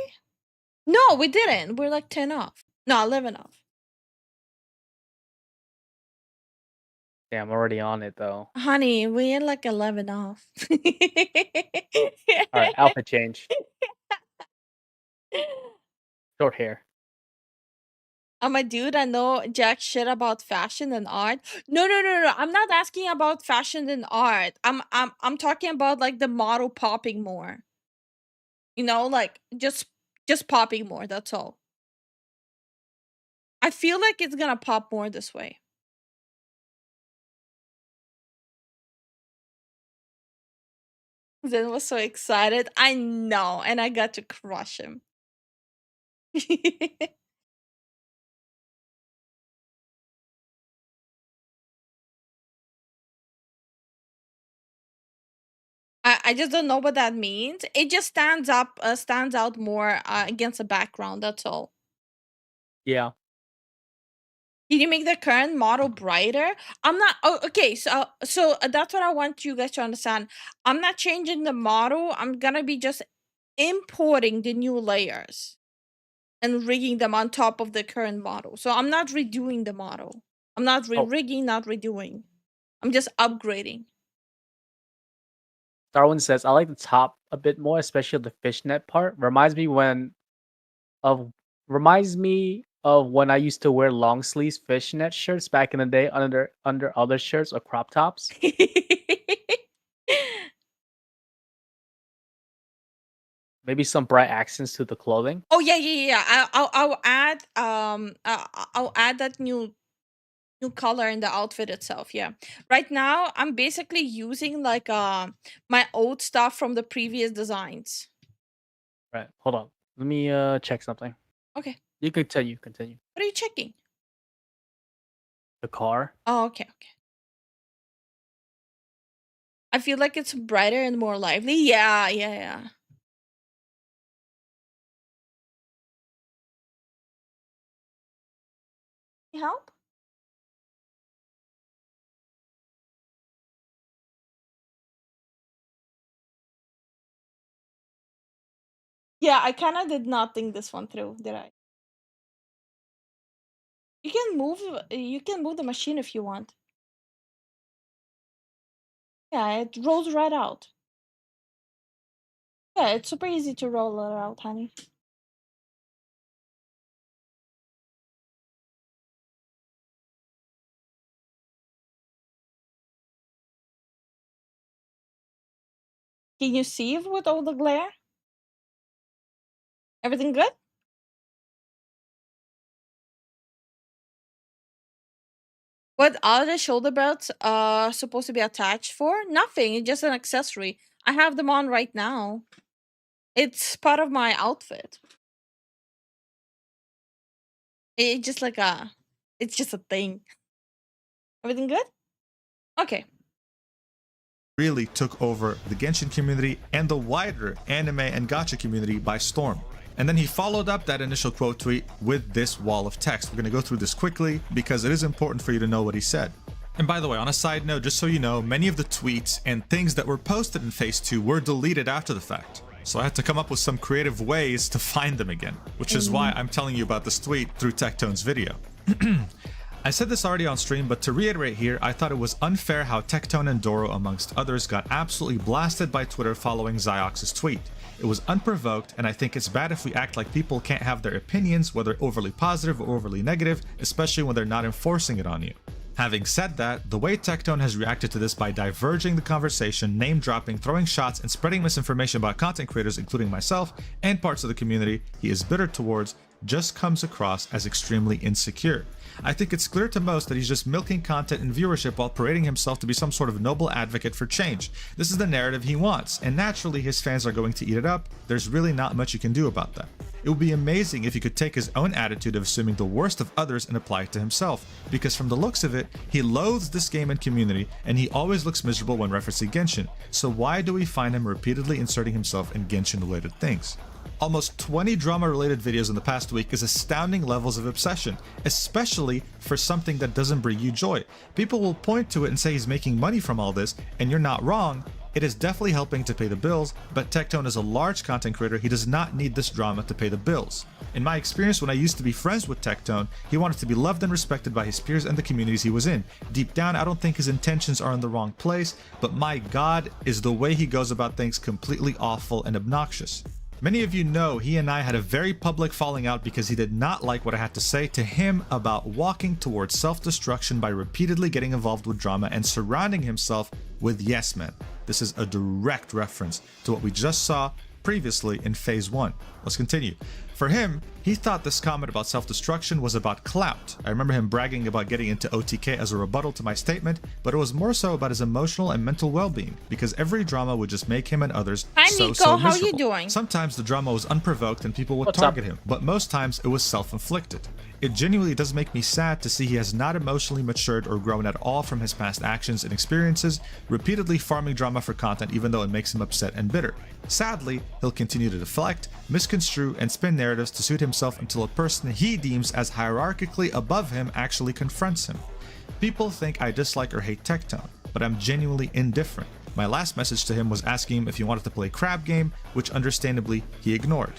No, we didn't. We're like 10 off. No, 11 off. Yeah, I'm already on it though. Honey, we are like 11 off. All right, outfit change. Short hair. I'm a dude. I know jack shit about fashion and art. No. I'm not asking about fashion and art. I'm talking about like the model popping more. You know, like just popping more. That's all. I feel like it's gonna pop more this way. Zen was so excited. I know, and I got to crush him. I just don't know what that means. It just stands out more against the background. That's all. Yeah. Did you make the current model brighter? I'm not. Oh, okay. So that's what I want you guys to understand. I'm not changing the model. I'm gonna be just importing the new layers and rigging them on top of the current model. So I'm not redoing the model. I'm not rigging, not redoing. I'm just upgrading. Darwin says, I like the top a bit more, especially the fishnet part. Reminds me of when I used to wear long sleeves fishnet shirts back in the day under other shirts or crop tops. Maybe some bright accents to the clothing. Oh yeah. I'll add that new color in the outfit itself. Yeah. Right now I'm basically using like my old stuff from the previous designs. Right. Hold on. Let me check something. Okay. You continue. What are you checking? The car. Oh, okay. I feel like it's brighter and more lively. Yeah. Help? Yeah, I kind of did not think this one through, did I? You can move the machine if you want. Yeah, it rolls right out. Yeah, it's super easy to roll it out, honey. Can you see with all the glare? Everything good? What are the shoulder belts supposed to be attached for? Nothing, it's just an accessory. I have them on right now. It's part of my outfit. It's just like it's just a thing. Everything good? Okay. Really took over the Genshin community and the wider anime and gacha community by storm. And then he followed up that initial quote tweet with this wall of text. We're going to go through this quickly because it is important for you to know what he said. And by the way, on a side note, just so you know, many of the tweets and things that were posted in Phase 2 were deleted after the fact. So I had to come up with some creative ways to find them again, which is why I'm telling you about this tweet through Tektone's video. I said this already on stream, but to reiterate here, I thought it was unfair how Tektone and Doro, amongst others, got absolutely blasted by Twitter following Ziox's tweet. It was unprovoked, and I think it's bad if we act like people can't have their opinions, whether overly positive or overly negative, especially when they're not enforcing it on you. Having said that, the way Tektone has reacted to this by diverging the conversation, name dropping, throwing shots, and spreading misinformation about content creators, including myself and parts of the community he is bitter towards, just comes across as extremely insecure. I think it's clear to most that he's just milking content and viewership while parading himself to be some sort of noble advocate for change. This is the narrative he wants, and naturally his fans are going to eat it up. There's really not much you can do about that. It would be amazing if he could take his own attitude of assuming the worst of others and apply it to himself, because from the looks of it, he loathes this game and community, and he always looks miserable when referencing Genshin. So why do we find him repeatedly inserting himself in Genshin related things? Almost 20 drama-related videos in the past week is astounding levels of obsession, especially for something that doesn't bring you joy. People will point to it and say he's making money from all this, and you're not wrong. It is definitely helping to pay the bills, but Tectone is a large content creator. He does not need this drama to pay the bills. In my experience, when I used to be friends with Tectone, he wanted to be loved and respected by his peers and the communities he was in. Deep down, I don't think his intentions are in the wrong place, but my God, is the way he goes about things completely awful and obnoxious. Many of you know he and I had a very public falling out because he did not like what I had to say to him about walking towards self-destruction by repeatedly getting involved with drama and surrounding himself with yes men. This is a direct reference to what we just saw previously in phase 1. Let's continue. For him, he thought this comment about self-destruction was about clout. I remember him bragging about getting into OTK as a rebuttal to my statement, but it was more so about his emotional and mental well-being, because every drama would just make him and others Hi, so Nico. How miserable. you doing? Sometimes the drama was unprovoked and people would What's target up? him, but most times it was self-inflicted. It genuinely does make me sad to see he has not emotionally matured or grown at all from his past actions and experiences, repeatedly farming drama for content even though it makes him upset and bitter. Sadly, he'll continue to deflect, misconstrue, and spin narratives to suit himself until a person he deems as hierarchically above him actually confronts him. People think I dislike or hate Tectone, but I'm genuinely indifferent. My last message to him was asking him if he wanted to play Crab Game, which understandably he ignored.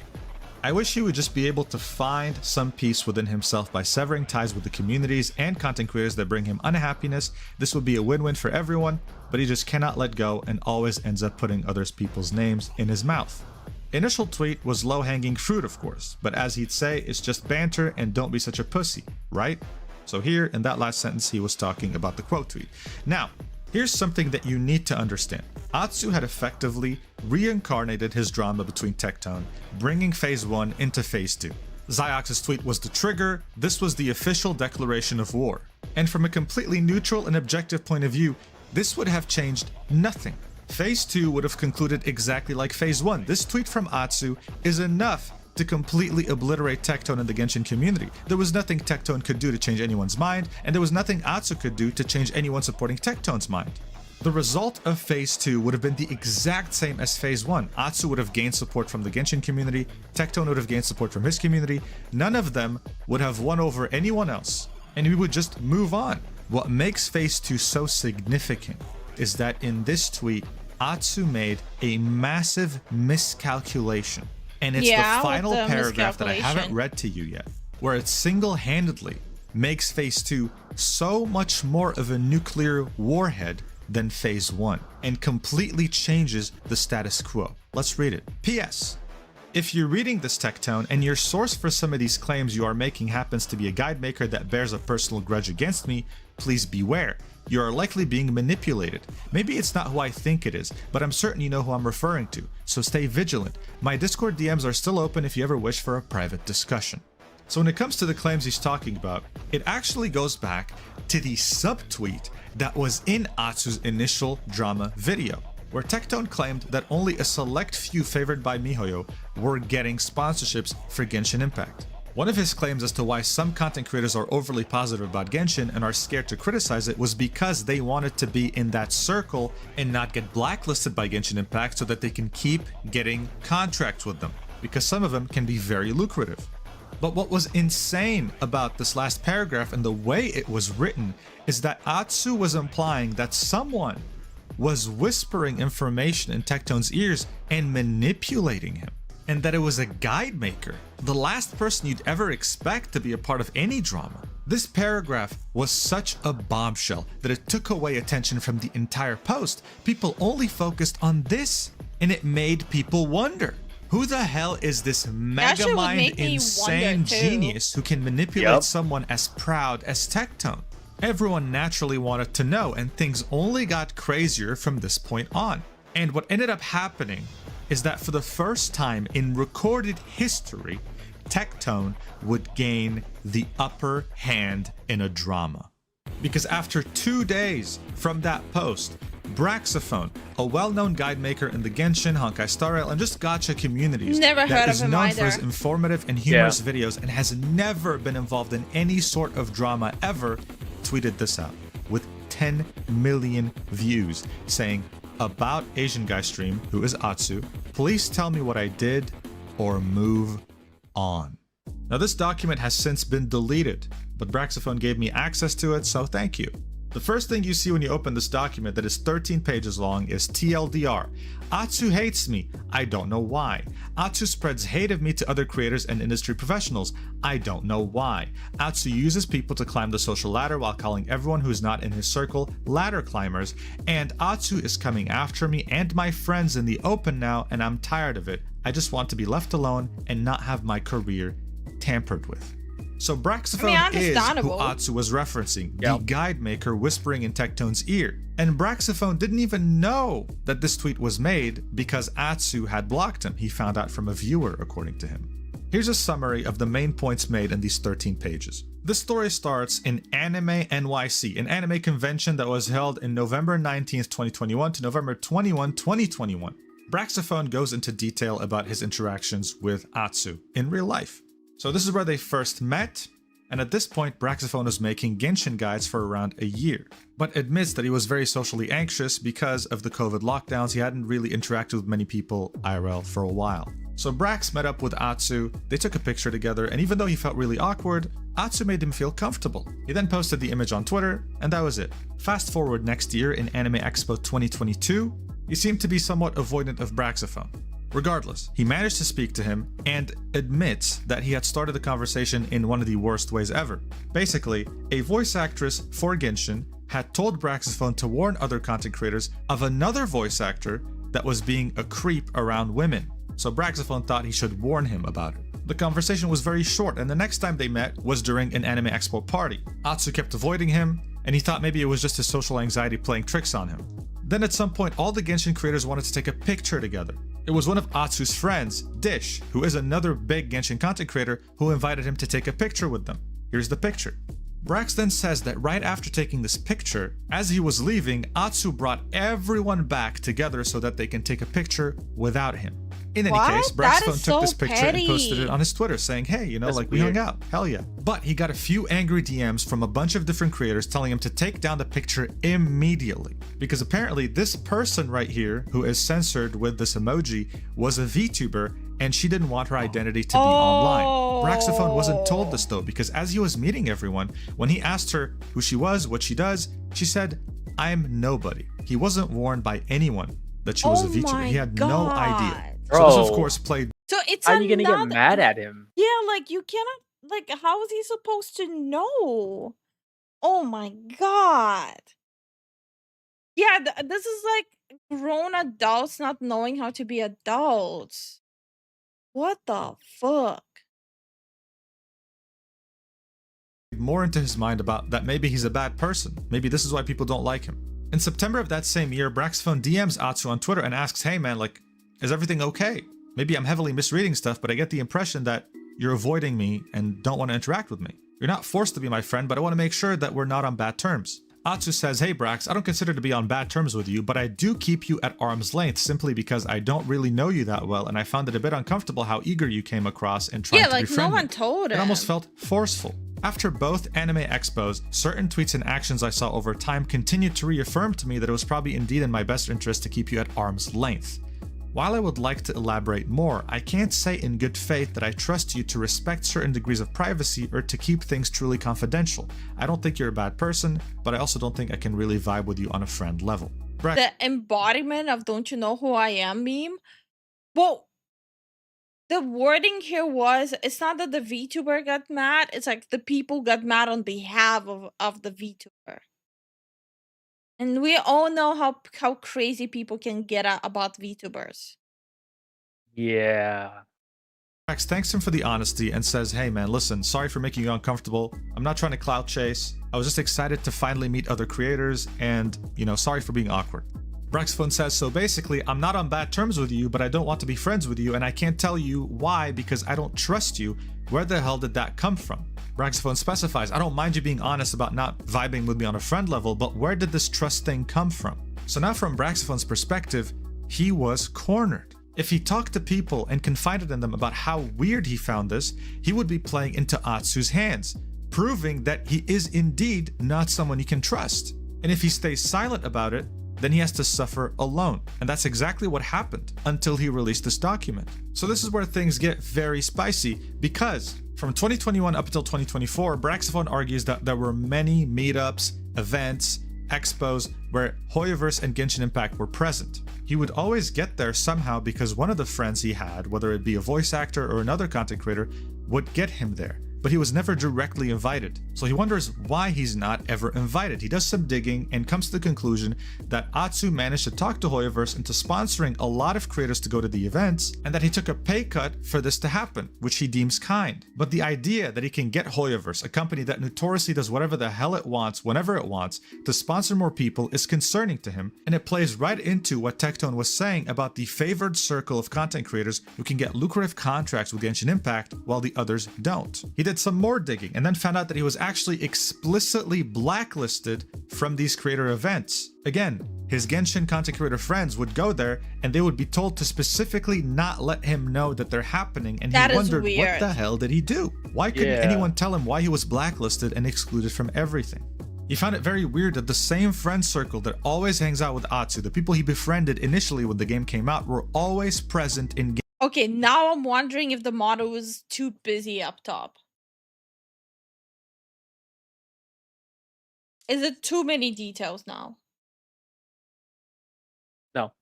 I wish he would just be able to find some peace within himself by severing ties with the communities and content creators that bring him unhappiness. This would be a win-win for everyone, but he just cannot let go and always ends up putting other people's names in his mouth. Initial tweet was low-hanging fruit, of course, but as he'd say, it's just banter and don't be such a pussy, right? So here, in that last sentence, he was talking about the quote tweet. Now, here's something that you need to understand. Atsu had effectively reincarnated his drama between Tectone, bringing phase 1 into phase 2. Ziox's tweet was the trigger. This was the official declaration of war. And from a completely neutral and objective point of view, this would have changed nothing. Phase 2 would have concluded exactly like phase 1. This tweet from Atsu is enough to completely obliterate Tectone and the Genshin community. There was nothing Tectone could do to change anyone's mind, and there was nothing Atsu could do to change anyone supporting Tectone's mind. The result of phase 2 would have been the exact same as phase 1. Atsu would have gained support from the Genshin community, Tectone would have gained support from his community, none of them would have won over anyone else, and we would just move on. What makes phase 2 so significant is that in this tweet, Atsu made a massive miscalculation. And it's the final paragraph that I haven't read to you yet, where it single-handedly makes phase 2 so much more of a nuclear warhead than phase 1 and completely changes the status quo. Let's read it. P.S. If you're reading this Tectone and your source for some of these claims you are making happens to be a guide maker that bears a personal grudge against me, please beware. You are likely being manipulated. Maybe it's not who I think it is, but I'm certain you know who I'm referring to, so stay vigilant. My Discord DMs are still open if you ever wish for a private discussion. So when it comes to the claims he's talking about, it actually goes back to the subtweet that was in Atsu's initial drama video, where Tectone claimed that only a select few favored by MiHoYo were getting sponsorships for Genshin Impact. One of his claims as to why some content creators are overly positive about Genshin and are scared to criticize it was because they wanted to be in that circle and not get blacklisted by Genshin Impact so that they can keep getting contracts with them, because some of them can be very lucrative. But what was insane about this last paragraph and the way it was written is that Atsu was implying that someone was whispering information in Tectone's ears and manipulating him, and that it was a guide maker, the last person you'd ever expect to be a part of any drama. This paragraph was such a bombshell that it took away attention from the entire post. People only focused on this, and it made people wonder. Who the hell is this mega-mind insane genius who can manipulate someone as proud as Tectone? Everyone naturally wanted to know, and things only got crazier from this point on. And what ended up happening is that for the first time in recorded history, Tectone would gain the upper hand in a drama. Because after 2 days from that post, Braxophone, a well-known guide maker in the Genshin, Honkai Star Rail, and just gacha communities, that is known for his informative and humorous videos and has never been involved in any sort of drama ever, tweeted this out with 10 million views, saying, "About Asian guy stream, who is Atsu, please tell me what I did or move on. Now this document has since been deleted, but Braxophone gave me access to it, so thank you. The first thing you see when you open this document that is 13 pages long is TLDR. Atsu hates me. I don't know why. Atsu spreads hate of me to other creators and industry professionals. I don't know why. Atsu uses people to climb the social ladder while calling everyone who's not in his circle ladder climbers. And Atsu is coming after me and my friends in the open now, and I'm tired of it. I just want to be left alone and not have my career tampered with. So Braxophone is who Atsu was referencing, the guide maker whispering in Tectone's ear. And Braxophone didn't even know that this tweet was made because Atsu had blocked him. He found out from a viewer, according to him. Here's a summary of the main points made in these 13 pages. This story starts in Anime NYC, an anime convention that was held in November 19th, 2021 to November 21, 2021. Braxophone goes into detail about his interactions with Atsu in real life. So this is where they first met, and at this point Braxophone was making Genshin guides for around a year, but admits that he was very socially anxious because of the COVID lockdowns. He hadn't really interacted with many people IRL for a while. So Brax met up with Atsu, they took a picture together, and even though he felt really awkward, Atsu made him feel comfortable. He then posted the image on Twitter, and that was it. Fast forward next year in Anime Expo 2022, he seemed to be somewhat avoidant of Braxophone. Regardless, he managed to speak to him and admits that he had started the conversation in one of the worst ways ever. Basically, a voice actress for Genshin had told Braxophone to warn other content creators of another voice actor that was being a creep around women. So Braxophone thought he should warn him about it. The conversation was very short, and the next time they met was during an Anime Expo party. Atsu kept avoiding him, and he thought maybe it was just his social anxiety playing tricks on him. Then at some point, all the Genshin creators wanted to take a picture together. It was one of Atsu's friends, Dish, who is another big Genshin content creator, who invited him to take a picture with them. Here's the picture. Brax then says that right after taking this picture, as he was leaving, Atsu brought everyone back together so that they can take a picture without him. In any case, Braxophone took this picture and posted it on his Twitter saying, hey, you know, that's like weird. We hung out, hell yeah. But he got a few angry DMs from a bunch of different creators telling him to take down the picture immediately. Because apparently this person right here, who is censored with this emoji, was a VTuber and she didn't want her identity to be online. Braxophone wasn't told this though, because as he was meeting everyone, when he asked her who she was, what she does, she said, I'm nobody. He wasn't warned by anyone that she was a VTuber. He had no idea. So this, of course, played. So it's how are you gonna get mad at him? Yeah, like you cannot. Like, how is he supposed to know? Oh my god. Yeah, this is like grown adults not knowing how to be adults. What the fuck? More into his mind about that maybe he's a bad person. Maybe this is why people don't like him. In September of that same year, Braxophone DMs Atsu on Twitter and asks, hey man, like, is everything okay? Maybe I'm heavily misreading stuff, but I get the impression that you're avoiding me and don't want to interact with me. You're not forced to be my friend, but I want to make sure that we're not on bad terms. Atsu says, hey Brax, I don't consider to be on bad terms with you, but I do keep you at arm's length simply because I don't really know you that well, and I found it a bit uncomfortable how eager you came across and trying to befriend me. Yeah, like no one told him. It almost felt forceful. After both anime expos, certain tweets and actions I saw over time continued to reaffirm to me that it was probably indeed in my best interest to keep you at arm's length. While I would like to elaborate more, I can't say in good faith that I trust you to respect certain degrees of privacy or to keep things truly confidential. I don't think you're a bad person, but I also don't think I can really vibe with you on a friend level. The embodiment of don't you know who I am meme? Well, the wording here was, it's not that the VTuber got mad, it's like the people got mad on behalf of the VTuber. And we all know how crazy people can get about VTubers. Yeah. Brax thanks him for the honesty and says, hey man, listen, sorry for making you uncomfortable. I'm not trying to clout chase. I was just excited to finally meet other creators and, you know, sorry for being awkward. Braxophone says, so basically, I'm not on bad terms with you, but I don't want to be friends with you, and I can't tell you why because I don't trust you. Where the hell did that come from? Braxophone specifies, I don't mind you being honest about not vibing with me on a friend level, but where did this trust thing come from? So now from Braxophone's perspective, he was cornered. If he talked to people and confided in them about how weird he found this, he would be playing into Atsu's hands, proving that he is indeed not someone you can trust. And if he stays silent about it, then he has to suffer alone. And that's exactly what happened until he released this document. So this is where things get very spicy, because from 2021 up until 2024, Braxophone argues that there were many meetups, events, expos where Hoyoverse and Genshin Impact were present. He would always get there somehow because one of the friends he had, whether it be a voice actor or another content creator, would get him there. But he was never directly invited. So he wonders why he's not ever invited. He does some digging and comes to the conclusion that Atsu managed to talk to Hoyoverse into sponsoring a lot of creators to go to the events, and that he took a pay cut for this to happen, which he deems kind. But the idea that he can get Hoyoverse, a company that notoriously does whatever the hell it wants, whenever it wants, to sponsor more people is concerning to him, and it plays right into what Tectone was saying about the favored circle of content creators who can get lucrative contracts with Genshin Impact while the others don't. He did some more digging and then found out that he was actually explicitly blacklisted from these creator events. Again, his Genshin content creator friends would go there and they would be told to specifically not let him know that they're happening, and he wondered what the hell did he do? Why couldn't anyone tell him why he was blacklisted and excluded from everything? He found it very weird that the same friend circle that always hangs out with Atsu, the people he befriended initially when the game came out, were always present in game. Okay, now I'm wondering if the model was too busy up top. Is it too many details now? No.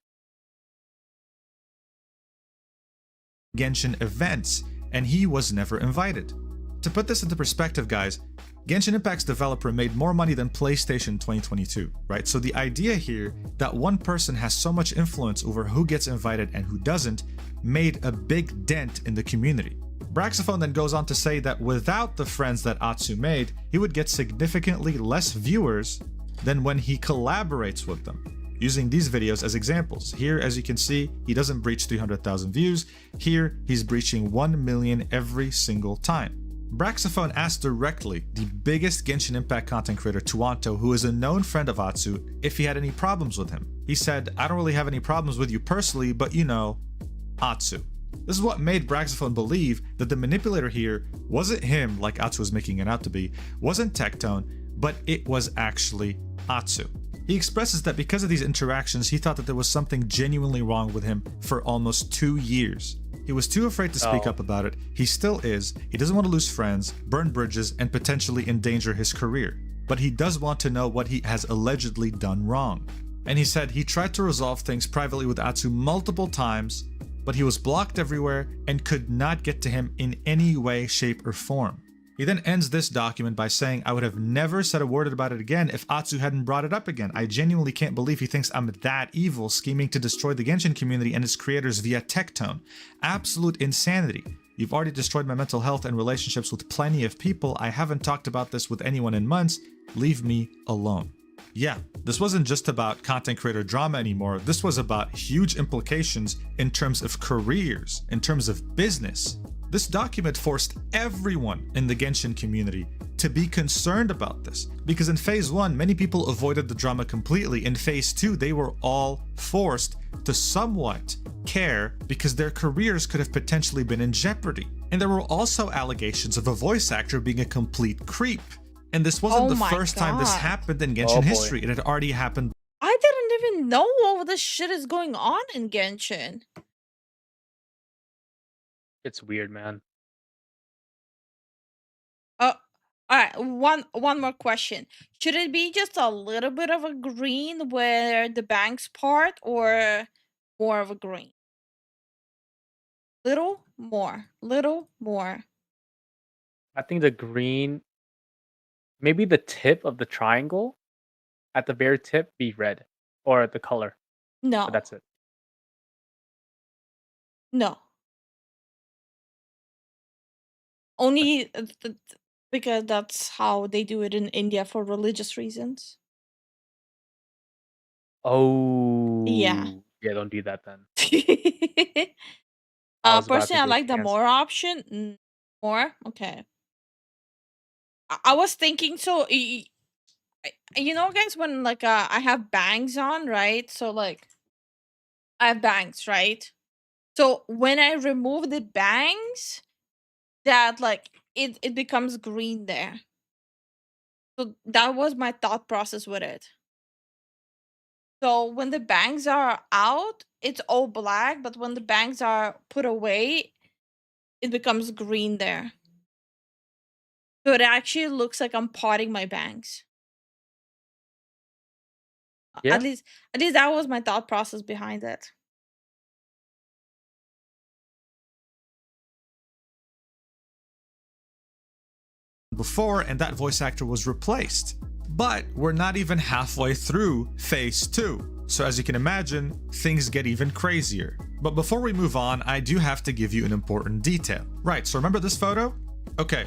Genshin events, and he was never invited. To put this into perspective, guys, Genshin Impact's developer made more money than PlayStation 2022, right? So the idea here that one person has so much influence over who gets invited and who doesn't made a big dent in the community. Braxophone then goes on to say that without the friends that Atsu made, he would get significantly less viewers than when he collaborates with them. Using these videos as examples. Here, as you can see, he doesn't breach 300,000 views. Here, he's breaching 1 million every single time. Braxophone asked directly the biggest Genshin Impact content creator, Tuanto, who is a known friend of Atsu, if he had any problems with him. He said, "I don't really have any problems with you personally, but you know, Atsu." This is what made Braxophone believe that the manipulator here wasn't him, like Atsu was making it out to be, wasn't Tectone, but it was actually Atsu. He expresses that because of these interactions, he thought that there was something genuinely wrong with him for almost 2 years. He was too afraid to speak up about it. He still is. He doesn't want to lose friends, burn bridges, and potentially endanger his career. But he does want to know what he has allegedly done wrong. And he said he tried to resolve things privately with Atsu multiple times, but he was blocked everywhere and could not get to him in any way, shape, or form. He then ends this document by saying, "I would have never said a word about it again if Atsu hadn't brought it up again. I genuinely can't believe he thinks I'm that evil, scheming to destroy the Genshin community and its creators via Tectone. Absolute insanity. You've already destroyed my mental health and relationships with plenty of people. I haven't talked about this with anyone in months. Leave me alone." Yeah, this wasn't just about content creator drama anymore. This was about huge implications in terms of careers, in terms of business. This document forced everyone in the Genshin community to be concerned about this, because in phase 1, many people avoided the drama completely. In phase 2, they were all forced to somewhat care because their careers could have potentially been in jeopardy. And there were also allegations of a voice actor being a complete creep. And this wasn't the first time this happened in Genshin history. It had already happened. I didn't even know all this shit is going on in Genshin. It's weird, man. Alright, one more question. Should it be just a little bit of a green where the banks part, or more of a green? Little more. I think the green, maybe the tip of the triangle at the very tip be red, or the color. No. But that's it. No. Only because that's how they do it in India for religious reasons. Oh. Yeah. Yeah, don't do that then. Personally, I like the more option. More? Okay. I was thinking, so you know, guys, when like I have bangs on, right? So like I have bangs, right? So when I remove the bangs, that like it becomes green there. So that was my thought process with it. So when the bangs are out, it's all black, but when the bangs are put away, it becomes green there. So it actually looks like I'm potting my bangs. Yeah. At least that was my thought process behind it. Before, and that voice actor was replaced. But we're not even halfway through phase 2. So as you can imagine, things get even crazier. But before we move on, I do have to give you an important detail. Right, so remember this photo? Okay,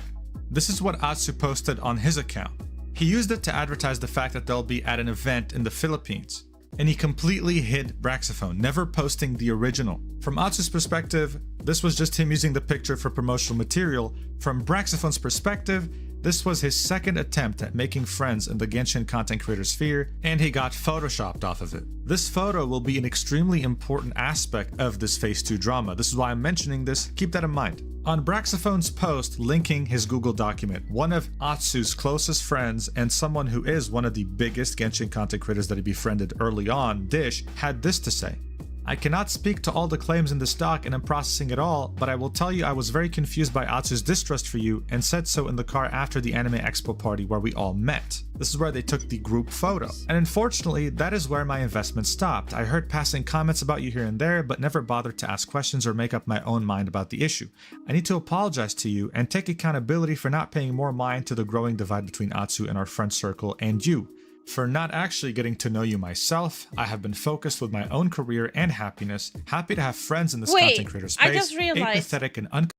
this is what Atsu posted on his account. He used it to advertise the fact that they'll be at an event in the Philippines. And he completely hid Braxophone, never posting the original. From Atsu's perspective, this was just him using the picture for promotional material. From Braxophone's perspective, this was his second attempt at making friends in the Genshin content creator sphere, and he got photoshopped off of it. This photo will be an extremely important aspect of this Phase 2 drama. This is why I'm mentioning this, keep that in mind. On Braxophone's post linking his Google document, one of Atsu's closest friends and someone who is one of the biggest Genshin content creators that he befriended early on, Dish, had this to say. I cannot speak to all the claims in this doc and I'm processing it all, but I will tell you I was very confused by Atsu's distrust for you and said so in the car after the Anime Expo party where we all met. This is where they took the group photo. And unfortunately, that is where my investment stopped. I heard passing comments about you here and there, but never bothered to ask questions or make up my own mind about the issue. I need to apologize to you and take accountability for not paying more mind to the growing divide between Atsu and our friend circle and you. For not actually getting to know you myself, I have been focused with my own career and happiness, happy to have friends in this content creator space, I just realized apathetic and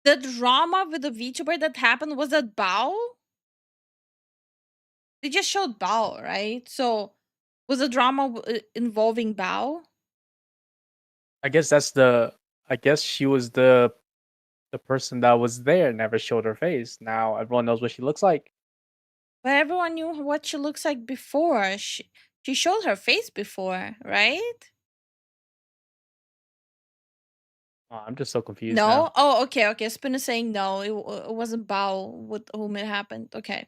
the drama with the VTuber that happened was at Bao? They just showed Bao, right? So, was the drama involving Bao? I guess she was the person that was there, never showed her face. Now everyone knows what she looks like. But everyone knew what she looks like before. She showed her face before, right? Oh, I'm just so confused. No? Now. Oh, okay. Spin is saying no. It wasn't Bao with whom it happened. Okay.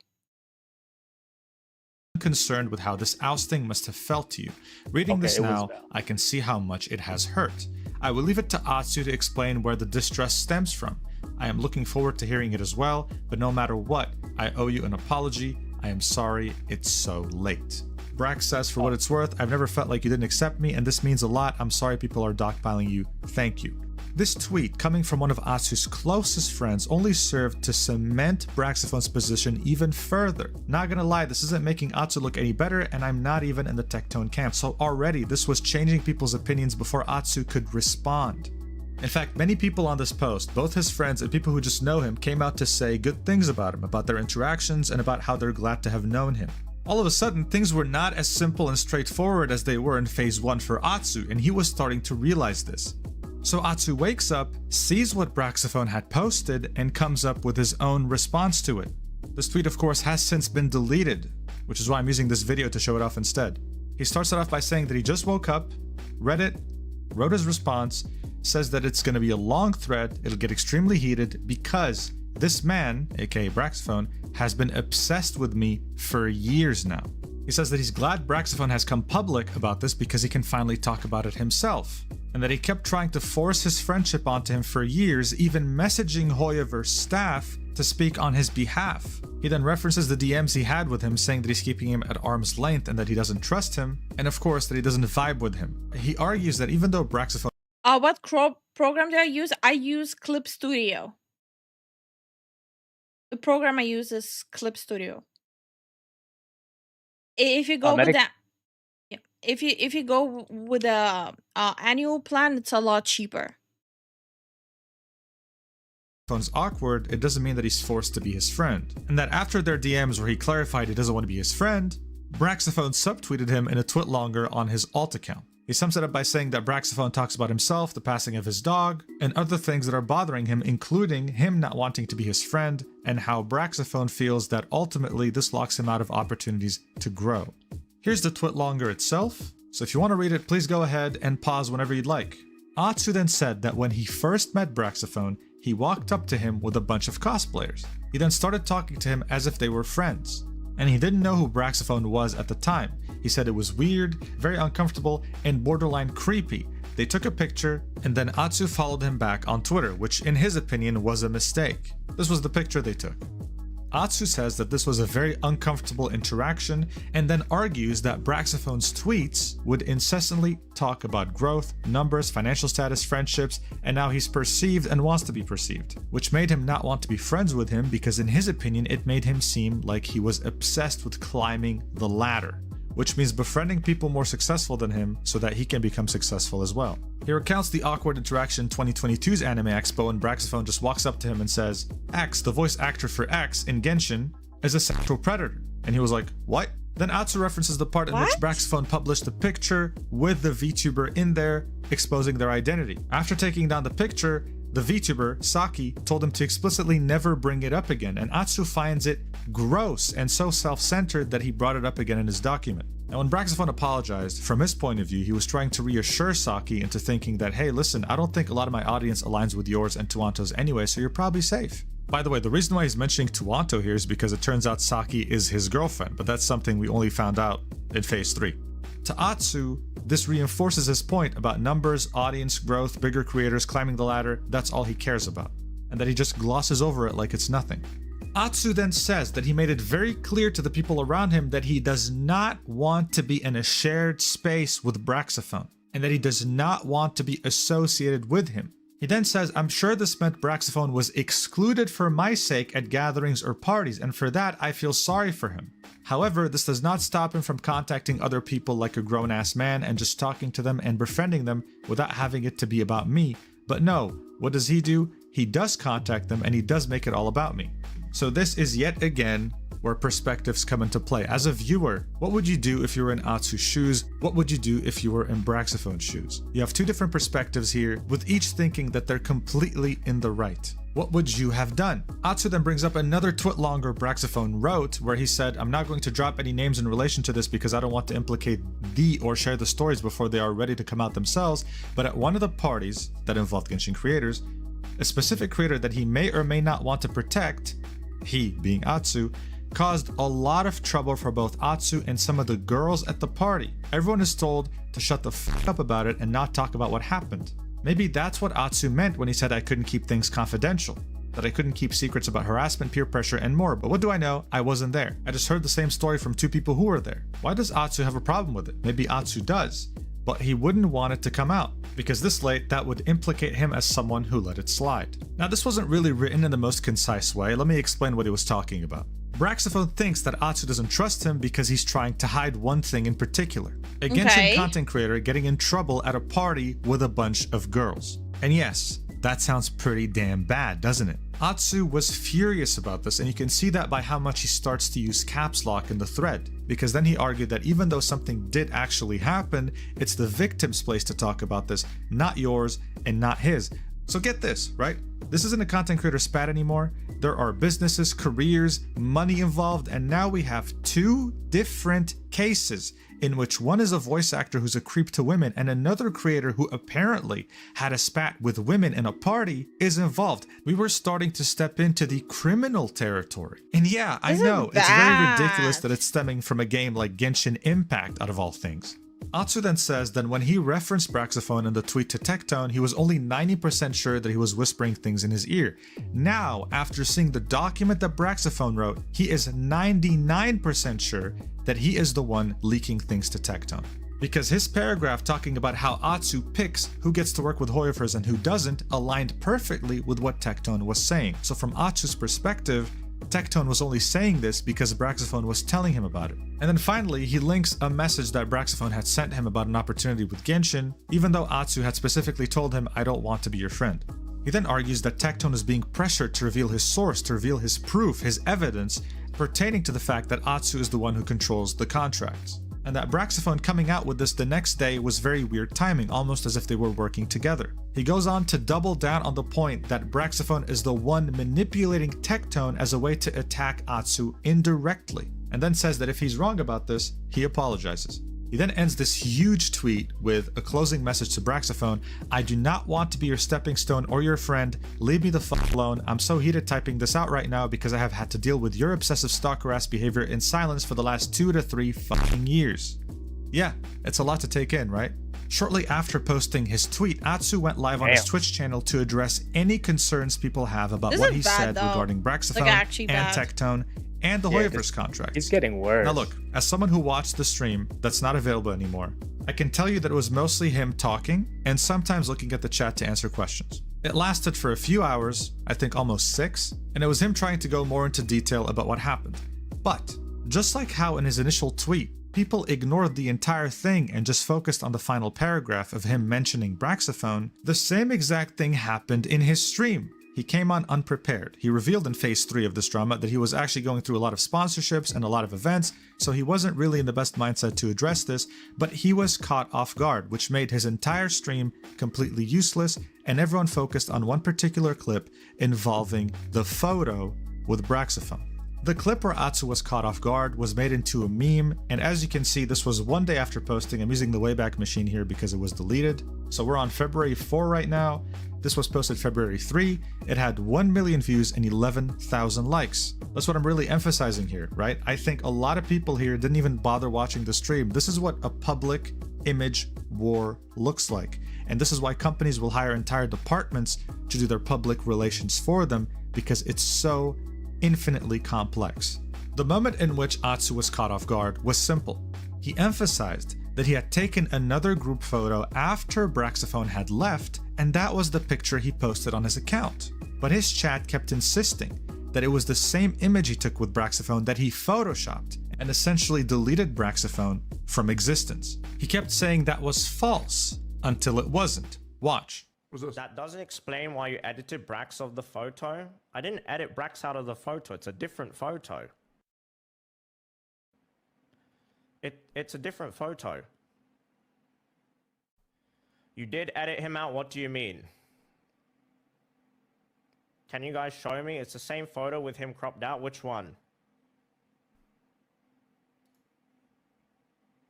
concerned with how this ousting must have felt to you. Reading this now, I can see how much it has hurt. I will leave it to Atsu to explain where the distress stems from. I am looking forward to hearing it as well, but no matter what, I owe you an apology. I am sorry it's so late. Brax says, for what it's worth, I've never felt like you didn't accept me, and this means a lot. I'm sorry people are dogpiling you. Thank you. This tweet, coming from one of Atsu's closest friends, only served to cement Braxophone's position even further. Not gonna lie, this isn't making Atsu look any better, and I'm not even in the Tectone camp, so already this was changing people's opinions before Atsu could respond. In fact, many people on this post, both his friends and people who just know him, came out to say good things about him, about their interactions, and about how they're glad to have known him. All of a sudden, things were not as simple and straightforward as they were in Phase 1 for Atsu, and he was starting to realize this. So Atsu wakes up, sees what Braxophone had posted, and comes up with his own response to it. This tweet, of course, has since been deleted, which is why I'm using this video to show it off instead. He starts it off by saying that he just woke up, read it, wrote his response, says that it's going to be a long thread, it'll get extremely heated because this man, aka Braxophone, has been obsessed with me for years now. He says that he's glad Braxophone has come public about this because he can finally talk about it himself, and that he kept trying to force his friendship onto him for years, even messaging Hoyoverse staff to speak on his behalf. He then references the DMs he had with him, saying that he's keeping him at arm's length and that he doesn't trust him, and of course that he doesn't vibe with him. He argues that even though Braxophone what program do I use? I use Clip Studio. The program I use is Clip Studio. If you go with that, yeah, if you go with a annual plan, it's a lot cheaper. Phone's awkward, it doesn't mean that he's forced to be his friend, and that after their DMs where he clarified he doesn't want to be his friend, Braxophone subtweeted him in a twit longer on his alt account. He sums it up by saying that Braxophone talks about himself, the passing of his dog, and other things that are bothering him, including him not wanting to be his friend, and how Braxophone feels that ultimately this locks him out of opportunities to grow. Here's the twit longer itself, so if you want to read it, please go ahead and pause whenever you'd like. Atsu then said that when he first met Braxophone, he walked up to him with a bunch of cosplayers. He then started talking to him as if they were friends, and he didn't know who Braxophone was at the time. He said it was weird, very uncomfortable, and borderline creepy. They took a picture, and then Atsu followed him back on Twitter, which in his opinion was a mistake. This was the picture they took. Atsu says that this was a very uncomfortable interaction, and then argues that Braxophone's tweets would incessantly talk about growth, numbers, financial status, friendships, and now he's perceived and wants to be perceived, which made him not want to be friends with him because in his opinion it made him seem like he was obsessed with climbing the ladder, which means befriending people more successful than him so that he can become successful as well. He recounts the awkward interaction in 2022's Anime Expo when Braxophone just walks up to him and says, X, the voice actor for X in Genshin, is a sexual predator. And he was like, what? Then Atsu references the part in which Braxophone published a picture with the VTuber in there, exposing their identity. After taking down the picture, the VTuber, Saki, told him to explicitly never bring it up again, and Atsu finds it gross and so self-centered that he brought it up again in his document. Now, when Braxophone apologized, from his point of view, he was trying to reassure Saki into thinking that, hey, listen, I don't think a lot of my audience aligns with yours and Tuanto's anyway, so you're probably safe. By the way, the reason why he's mentioning Tuanto here is because it turns out Saki is his girlfriend, but that's something we only found out in Phase 3. To Atsu, this reinforces his point about numbers, audience growth, bigger creators, climbing the ladder. That's all he cares about, and that he just glosses over it like it's nothing. Atsu then says that he made it very clear to the people around him that he does not want to be in a shared space with Braxophone, and that he does not want to be associated with him. He then says, I'm sure this meant Braxophone was excluded for my sake at gatherings or parties, and for that I feel sorry for him. However, this does not stop him from contacting other people like a grown-ass man and just talking to them and befriending them without having it to be about me. But no, what does he do? He does contact them and he does make it all about me. So this is yet again where perspectives come into play. As a viewer, what would you do if you were in Atsu's shoes? What would you do if you were in Braxophone's shoes? You have two different perspectives here, with each thinking that they're completely in the right. What would you have done? Atsu then brings up another twit longer Braxophone wrote, where he said, I'm not going to drop any names in relation to this because I don't want to implicate or share the stories before they are ready to come out themselves, but at one of the parties that involved Genshin creators, a specific creator that he may or may not want to protect, he being Atsu, caused a lot of trouble for both Atsu and some of the girls at the party. Everyone is told to shut the f up about it and not talk about what happened. Maybe that's what Atsu meant when he said I couldn't keep things confidential, that I couldn't keep secrets about harassment, peer pressure, and more. But what do I know? I wasn't there. I just heard the same story from two people who were there. Why does Atsu have a problem with it? Maybe Atsu does, but he wouldn't want it to come out, because this late, that would implicate him as someone who let it slide. Now, this wasn't really written in the most concise way. Let me explain what he was talking about. Braxophone thinks that Atsu doesn't trust him because he's trying to hide one thing in particular. A Genshin content creator getting in trouble at a party with a bunch of girls. And yes, that sounds pretty damn bad, doesn't it? Atsu was furious about this, and you can see that by how much he starts to use caps lock in the thread. Because then he argued that even though something did actually happen, it's the victim's place to talk about this, not yours and not his. So get this, right? This isn't a content creator spat anymore. There are businesses, careers, money involved, and now we have two different cases in which one is a voice actor who's a creep to women and another creator who apparently had a spat with women in a party is involved. We were starting to step into the criminal territory. And yeah, I know, it's very ridiculous that it's stemming from a game like Genshin Impact out of all things. Atsu then says that when he referenced Braxophone in the tweet to Tectone, he was only 90% sure that he was whispering things in his ear. Now, after seeing the document that Braxophone wrote, he is 99% sure that he is the one leaking things to Tectone. Because his paragraph talking about how Atsu picks who gets to work with Hoyoverse and who doesn't aligned perfectly with what Tectone was saying. So from Atsu's perspective, Tectone was only saying this because Braxophone was telling him about it. And then finally, he links a message that Braxophone had sent him about an opportunity with Genshin, even though Atsu had specifically told him, I don't want to be your friend. He then argues that Tectone is being pressured to reveal his source, to reveal his proof, his evidence, pertaining to the fact that Atsu is the one who controls the contracts. And that Braxophone coming out with this the next day was very weird timing, almost as if they were working together. He goes on to double down on the point that Braxophone is the one manipulating Tectone as a way to attack Atsu indirectly, and then says that if he's wrong about this, he apologizes. He then ends this huge tweet with a closing message to Braxophone. I do not want to be your stepping stone or your friend. Leave me the fuck alone. I'm so heated typing this out right now because I have had to deal with your obsessive stalker ass behavior in silence for the last 2 to 3 fucking years. Yeah, it's a lot to take in, right? Shortly after posting his tweet, Atsu went live on his Twitch channel to address any concerns people have about what he said regarding Braxophone and Tectone and the Hoyoverse contract. It's getting worse. Now look, as someone who watched the stream that's not available anymore, I can tell you that it was mostly him talking and sometimes looking at the chat to answer questions. It lasted for a few hours, I think almost 6, and it was him trying to go more into detail about what happened. But, just like how in his initial tweet, people ignored the entire thing and just focused on the final paragraph of him mentioning Braxophone, the same exact thing happened in his stream. He came on unprepared. He revealed in phase 3 of this drama that he was actually going through a lot of sponsorships and a lot of events, so he wasn't really in the best mindset to address this, but he was caught off guard, which made his entire stream completely useless, and everyone focused on one particular clip involving the photo with Braxophone. The clip where Atsu was caught off guard was made into a meme, and as you can see, this was 1 day after posting. I'm using the Wayback Machine here because it was deleted. So we're on February 4 right now. This was posted February 3. It had 1 million views and 11,000 likes. That's what I'm really emphasizing here, right? I think a lot of people here didn't even bother watching the stream. This is what a public image war looks like. And this is why companies will hire entire departments to do their public relations for them, because it's so infinitely complex. The moment in which Atsu was caught off guard was simple. He emphasized that he had taken another group photo after Braxophone had left, and that was the picture he posted on his account. But his chat kept insisting that it was the same image he took with Braxophone that he photoshopped and essentially deleted Braxophone from existence. He kept saying that was false until it wasn't. Watch. That doesn't explain why you edited Brax of the photo. I didn't edit Brax out of the photo. It's a different photo. It's a different photo. You did edit him out. What do you mean? Can you guys show me? It's the same photo with him cropped out. Which one?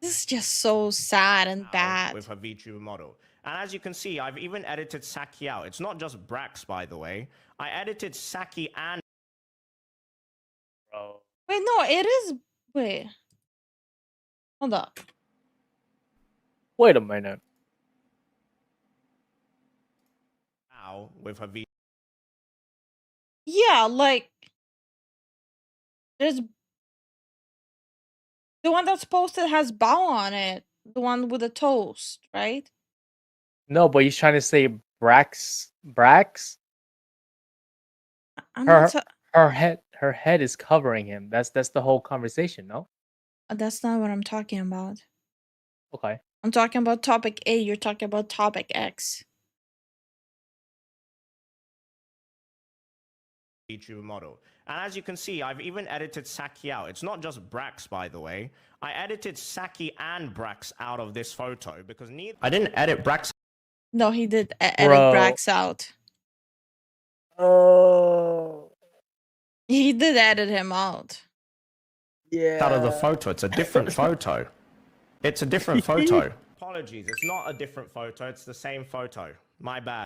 This is just so sad and bad. With her VTuber model. And as you can see, I've even edited Saki out. It's not just Brax, by the way. I edited Saki and... Bro. Wait, no, it is... Wait. Hold up. Wait a minute. Now, with her V... Yeah, like... There's... The one that's posted has bow on it. The one with the toast, right? No, but he's trying to say Brax. Her head is covering him. That's the whole conversation, no? That's not what I'm talking about. Okay. I'm talking about topic A. You're talking about topic X. VTuber model. And as you can see, I've even edited Saki out. It's not just Brax, by the way. I edited Saki and Brax out of this photo because neither... I didn't edit Brax. No, he did edit Brax out. Oh. He did edit him out. Yeah. Out of the photo. It's a different photo. It's a different photo. Apologies. It's not a different photo. It's the same photo. My bad.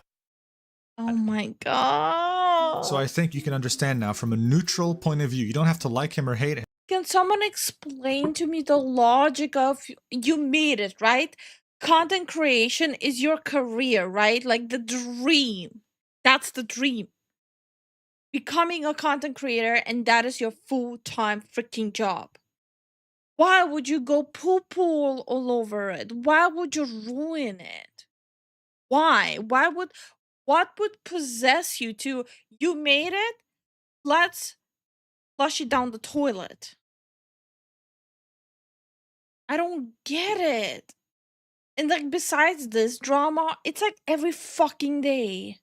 Oh my god. So I think you can understand now from a neutral point of view. You don't have to like him or hate him. Can someone explain to me the logic of you made it, right? Content creation is your career, right? Like the dream. That's the dream. Becoming a content creator, and that is your full-time freaking job. Why would you go poo-poo all over it? Why would you ruin it? Why? What would possess you to, you made it, let's flush it down the toilet? I don't get it. And like besides this drama, it's like every fucking day.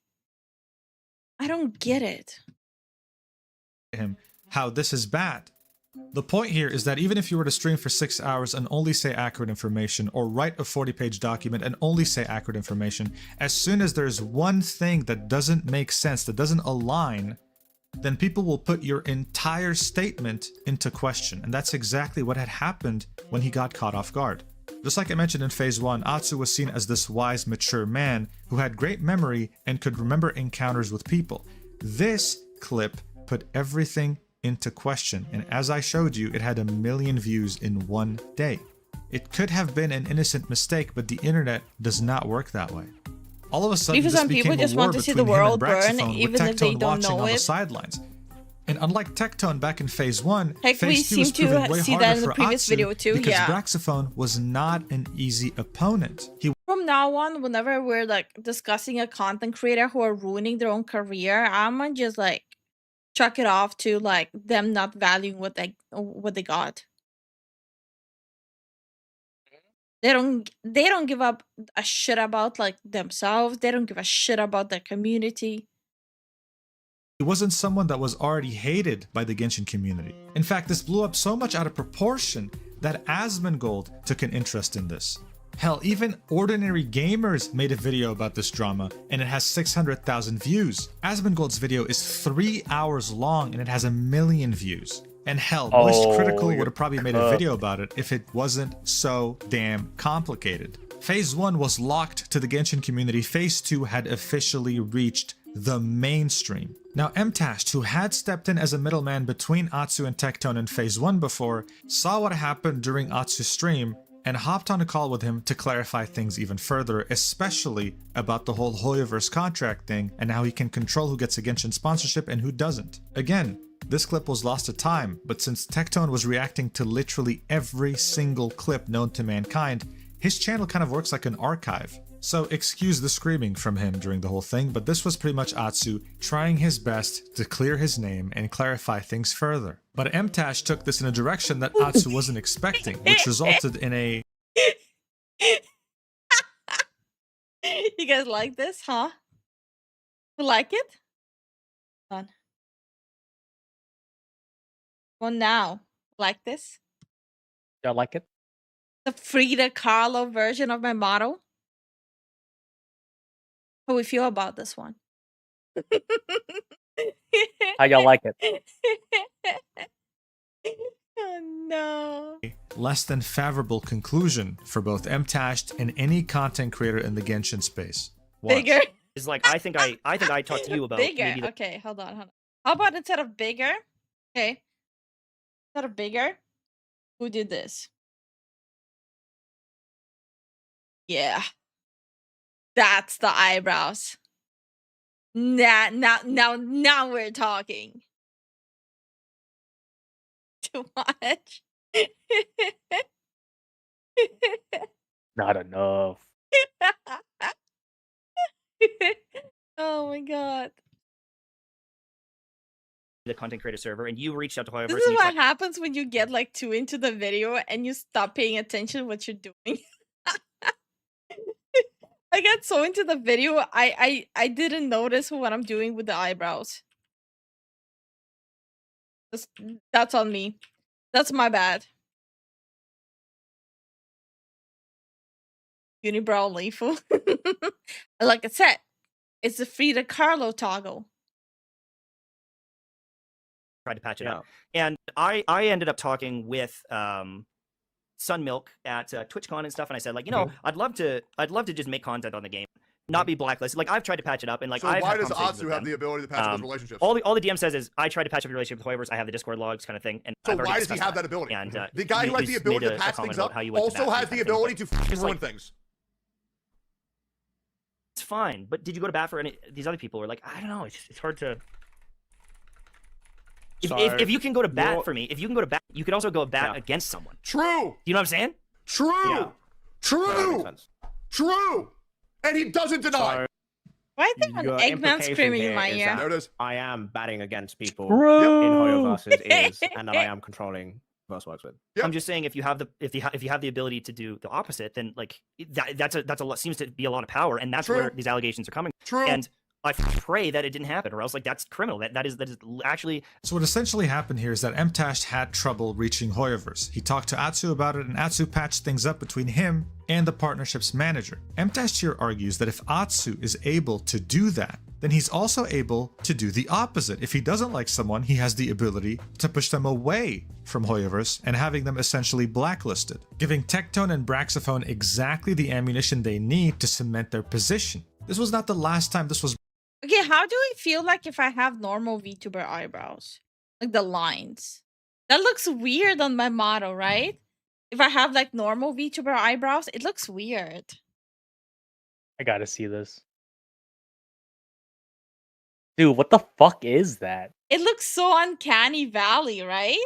I don't get it. Him how this is bad. The point here is that even if you were to stream for 6 hours and only say accurate information, or write a 40-page document and only say accurate information, as soon as there's one thing that doesn't make sense, that doesn't align, then people will put your entire statement into question. And that's exactly what had happened when he got caught off guard. Just like I mentioned in phase 1, Atsu was seen as this wise, mature man who had great memory and could remember encounters with people. This clip put everything into question, and as I showed you, it had 1 million views in one day. It could have been an innocent mistake, but the internet does not work that way. All of a sudden, Because this some people became a just war want to see between the him and world burn, Braxophone, even with if they Tectone don't watching know on the it. sidelines. And unlike Tectone back in phase 1, Heck, we phase 2 seem was proving to way see harder that in the for previous Atsu video too, because yeah. Braxophone was not an easy opponent. He From now on, whenever we're like discussing a content creator who are ruining their own career, I'm gonna just like chuck it off to like them not valuing what they got. They don't give up a shit about like themselves. They don't give a shit about their community. wasn't someone that was already hated by the Genshin community. In fact, this blew up so much out of proportion that Asmongold took an interest in this. Hell, even Ordinary Gamers made a video about this drama, and it has 600,000 views. Asmongold's video is 3 hours long, and it has 1 million views. And hell, Moist Critical would have probably made a video about it if it wasn't so damn complicated. Phase 1 was locked to the Genshin community. Phase 2 had officially reached the mainstream. Now, Mtashed, who had stepped in as a middleman between Atsu and Tectone in Phase 1 before, saw what happened during Atsu's stream and hopped on a call with him to clarify things even further, especially about the whole Hoyoverse contract thing and how he can control who gets a Genshin sponsorship and who doesn't. Again, this clip was lost to time, but since Tectone was reacting to literally every single clip known to mankind, his channel kind of works like an archive. So excuse the screaming from him during the whole thing, but this was pretty much Atsu trying his best to clear his name and clarify things further. But Mtash took this in a direction that Atsu wasn't expecting, which resulted in a... You guys like this, huh? You like it? Hold on. Well, now, like this? Y'all like it? The Frida Kahlo version of my motto. How we feel about this one? How y'all like it? Oh no. less than favorable conclusion for both Mtashed and any content creator in the Genshin space. Watch. Bigger. It's like I think I talked to you about Bigger. maybe Okay, hold on. How about instead of bigger? Okay. Instead of bigger, who did this? Yeah. That's the eyebrows. Now we're talking. Too much. Not enough. Oh my god. the content creator server, and you reached out to Hoyoverse. This is what happens when you get like too into the video and you stop paying attention to what you're doing. I got so into the video, I didn't notice what I'm doing with the eyebrows. That's on me. That's my bad. Unibrow Lifu. Like I said, it's the Frida Kahlo toggle. Tried to patch it up, and I ended up talking with Sunmilk at TwitchCon and stuff, and I said, like, you know, I'd love to just make content on the game, not be blacklisted. Like, I've tried to patch it up, and like, so why does Atsu have the ability to patch up those relationships? All the DM says is I tried to patch up your relationship with Hoyoverse. I have the Discord logs, kind of thing. And so why does he have that ability? And the guy who has the ability to patch things up also has the ability to ruin things. It's fine, but did you go to bat for any these other people? Who are like, I don't know, it's hard to. If you can go to bat for me, if you can go to bat, you could also go to bat against someone. True. You know what I'm saying? True. Yeah. True. True. And he doesn't deny. Why is there an Eggman screaming in my ear? There it is. I am batting against people in Hoyoverse's ears, and that I am controlling verse works with. Yep. I'm just saying, if you have the ability to do the opposite, then like that's a lot, seems to be a lot of power, and that's where these allegations are coming. True. And I pray that it didn't happen, or else like that's criminal. That is actually. So what essentially happened here is that Mtashed had trouble reaching Hoyoverse. He talked to Atsu about it, and Atsu patched things up between him and the partnership's manager. Mtashed here argues that if Atsu is able to do that, then he's also able to do the opposite. If he doesn't like someone, he has the ability to push them away from Hoyoverse and having them essentially blacklisted, giving Tectone and Braxophone exactly the ammunition they need to cement their position. This was not the last time this was. Okay, how do I feel like if I have normal VTuber eyebrows? Like the lines. That looks weird on my model, right? If I have like normal VTuber eyebrows, it looks weird. I gotta see this. Dude, what the fuck is that? It looks so uncanny valley, right?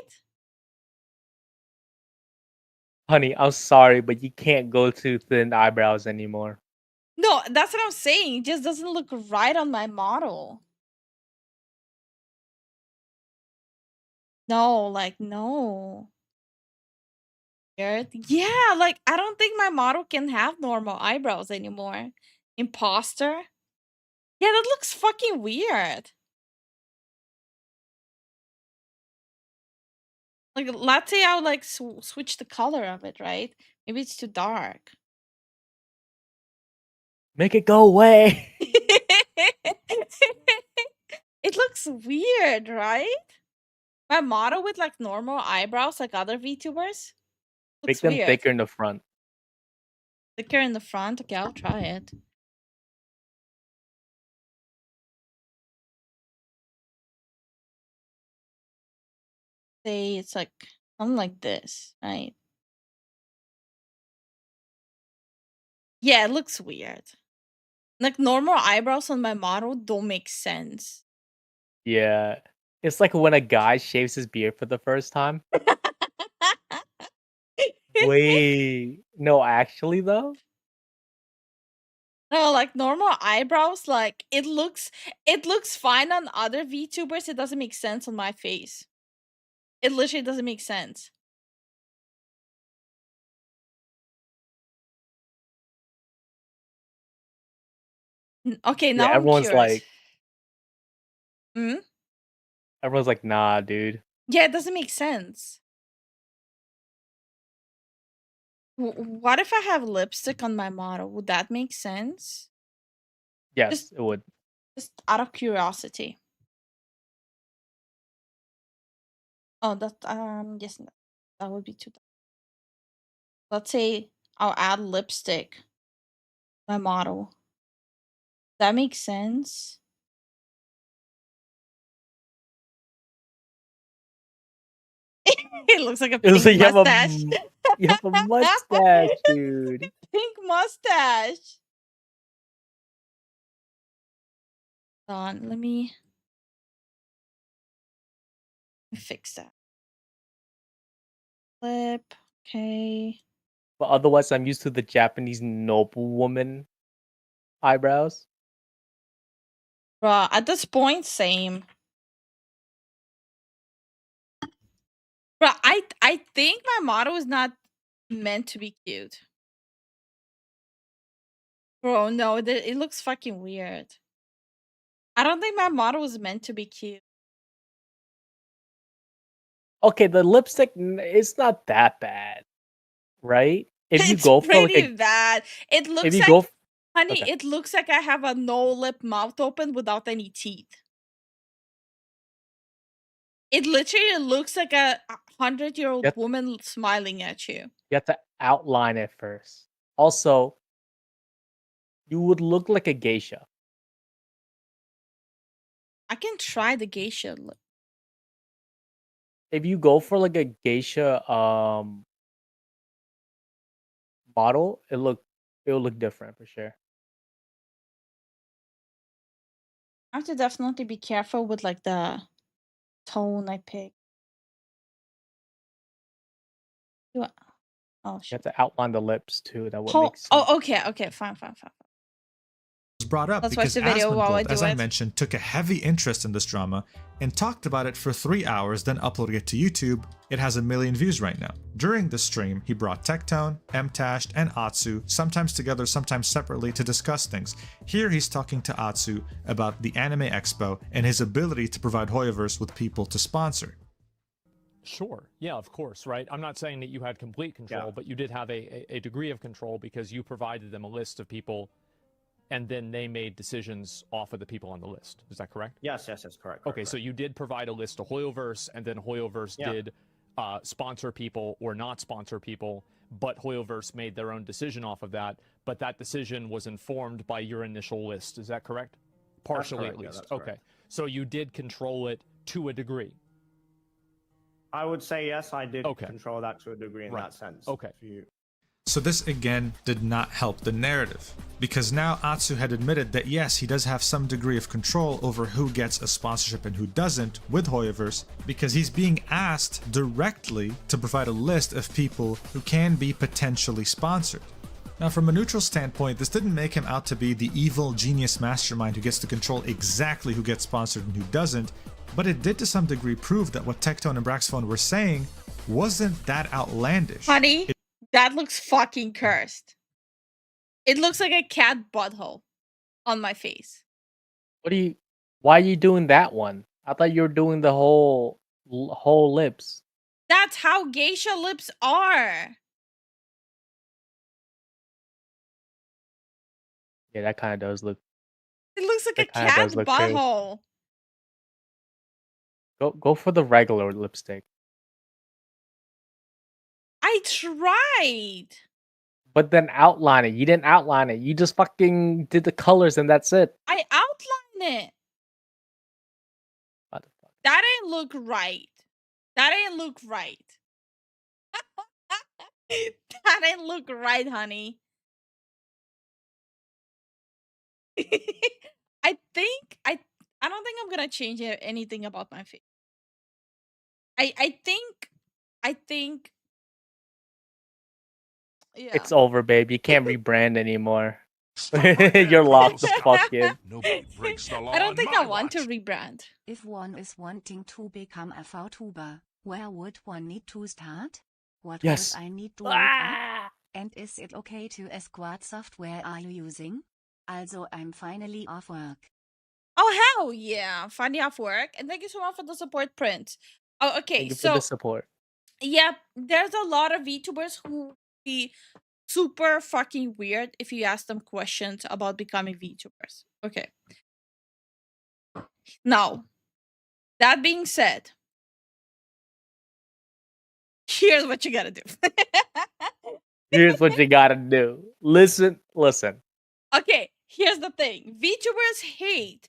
Honey, I'm sorry, but you can't go to thin eyebrows anymore. No, that's what I'm saying. It just doesn't look right on my model. No, like, no. Weird. Yeah, like, I don't think my model can have normal eyebrows anymore. Imposter? Yeah, that looks fucking weird. Like, let's say I would, like, switch the color of it, right? Maybe it's too dark. Make it go away. It looks weird, right? My model with, like, normal eyebrows like other VTubers? Make Looks them weird. thicker in the front. Thicker in the front? Okay, I'll try it. Say it's like something like this, right? Yeah, it looks weird. Like normal eyebrows on my model don't make sense. Yeah. It's like when a guy shaves his beard for the first time. Wait. No, actually though? No, like normal eyebrows, like it looks fine on other VTubers. It doesn't make sense on my face. It literally doesn't make sense. Okay, now I'm everyone's curious. like, Hmm? everyone's like, nah, dude. Yeah, it doesn't make sense. What if I have lipstick on my model? Would that make sense? Yes, it would. Just out of curiosity. Oh, that yes, that would be too. Let's say I'll add lipstick. To my model. That makes sense. It looks like a It was pink like, mustache. you have a mustache, dude. Pink mustache. Hold on, let me fix that. Lip, okay. But otherwise, I'm used to the Japanese noblewoman eyebrows. Bruh, at this point, same. Bruh, I think my model is not meant to be cute. Bro, no, it looks fucking weird. I don't think my model was meant to be cute. Okay, the lipstick, it's not that bad, right? If you It's go for like pretty a, bad. It looks if you like, go, honey, okay. it looks like I have a no lip mouth open without any teeth. It literally looks like a 100-year-old Yep. woman smiling at you. You have to outline it first. Also, you would look like a geisha. I can try the geisha look. If you go for like a geisha model, it will look different for sure. I have to definitely be careful with like the tone I pick. Oh You shit. have to outline the lips too. That would make sense. Oh, okay, fine. Was brought up Let's watch because the video while I Asmongold, do as I it. mentioned, took a heavy interest in this drama and talked about it for 3 hours, then uploaded it to YouTube. It has 1 million views right now. During the stream, he brought Tectone, Mtashed, and Atsu, sometimes together, sometimes separately, to discuss things. Here he's talking to Atsu about the Anime Expo and his ability to provide Hoyoverse with people to sponsor. Sure. Yeah, of course, right? I'm not saying that you had complete control, but you did have a degree of control because you provided them a list of people and then they made decisions off of the people on the list. Is that correct? Yes, correct. Okay, so you did provide a list to Hoyoverse, and then Hoyoverse did sponsor people or not sponsor people, but Hoyoverse made their own decision off of that, but that decision was informed by your initial list. Is that correct? Partially, correct, at least. that's Okay, correct. so you did control it to a degree. I would say yes, I did control that to a degree in that sense. Okay. So this again did not help the narrative, because now Atsu had admitted that yes, he does have some degree of control over who gets a sponsorship and who doesn't with Hoyoverse, because he's being asked directly to provide a list of people who can be potentially sponsored. Now, from a neutral standpoint, this didn't make him out to be the evil genius mastermind who gets to control exactly who gets sponsored and who doesn't, but it did to some degree prove that what Tectone and Braxphone were saying wasn't that outlandish. Honey, that looks fucking cursed. It looks like a cat butthole on my face. Why are you doing that one? I thought you were doing the whole lips. That's how geisha lips are. Yeah, that kind of does look. It looks like That a kinda cat does look cursed. butthole. Go for the regular lipstick. I tried. But then outline it. You didn't outline it. You just fucking did the colors and that's it. I outlined it. What the fuck? That ain't look right. That ain't look right. That ain't look right, honey. I don't think I'm gonna change anything about my face. I think yeah. It's over, babe. You can't rebrand anymore. You're locked the fuck in. Nobody breaks the law. I don't on think my I want to watch. rebrand. If one is wanting to become a VTuber, where would one need to start? What Yes. would I need to look up? And is it okay to ask what software are you using? Also, I'm finally off work. Oh hell yeah! Finally off work, and thank you so much for the support, Prince. Oh, okay. Thank you for So the support. yeah, there's a lot of VTubers who be super fucking weird if you ask them questions about becoming VTubers. Okay. Now, that being said, here's what you gotta do. Here's what you gotta do. Listen. Okay, here's the thing. VTubers hate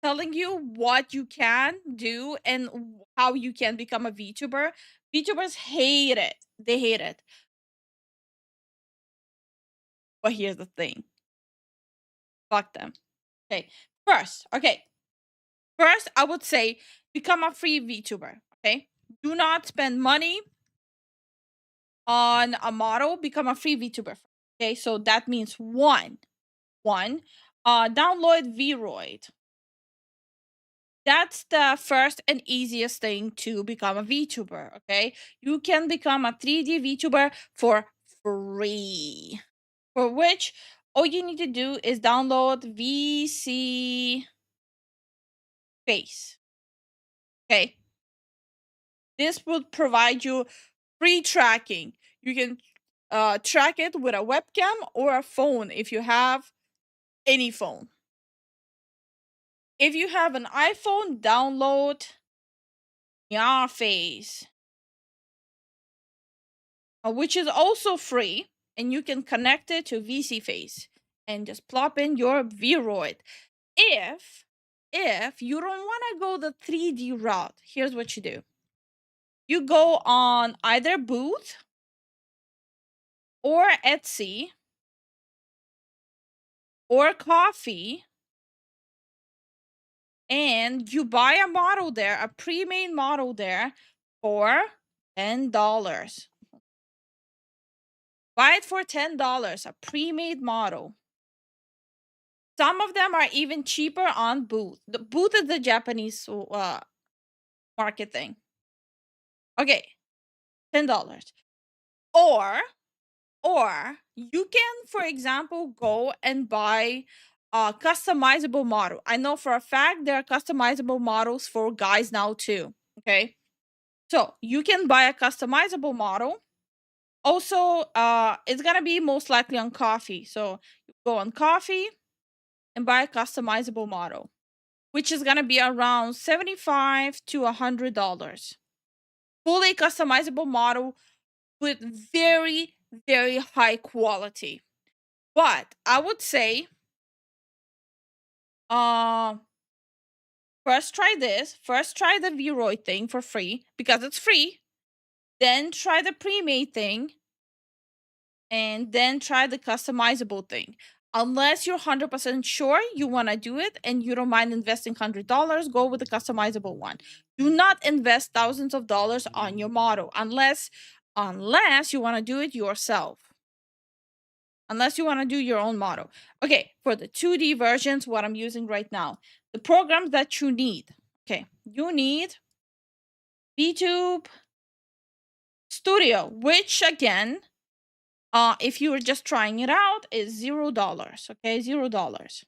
telling you what you can do and how you can become a VTuber. VTubers hate it. They hate it. But here's the thing. Fuck them. Okay. First, I would say become a free VTuber. Okay. Do not spend money on a model. Become a free VTuber. Okay. So that means one, download Vroid. That's the first and easiest thing to become a VTuber. Okay. You can become a 3D VTuber for free. For which all you need to do is download VC Face. Okay. This will provide you free tracking. You can track it with a webcam or a phone if you have any phone. If you have an iPhone, download Face, which is also free, and you can connect it to VC Face and just plop in your Vroid. If you don't want to go the 3D route, here's what you do. You go on either Booth or Etsy or Coffee, and you buy a model there, a pre-made model there for $10. Buy it for $10, a pre-made model. Some of them are even cheaper on Booth. The Booth is the Japanese market thing. Okay, $10. Or you can, for example, go and buy a customizable model. I know for a fact there are customizable models for guys now too. Okay, so you can buy a customizable model. Also, it's gonna be most likely on Coffee. So you go on Coffee and buy a customizable model, which is gonna be around $75 to $100. Fully customizable model with very, very high quality. But I would say, first try this. First try the Vroid thing for free because it's free. Then try the pre-made thing. And then try the customizable thing. Unless you're 100% sure you want to do it and you don't mind investing $100, go with the customizable one. Do not invest thousands of dollars on your model unless you want to do it yourself. Unless you want to do your own model. Okay, for the 2D versions, what I'm using right now, the programs that you need. Okay, you need VTube Studio, which again, if you were just trying it out, is $0. Okay, $0.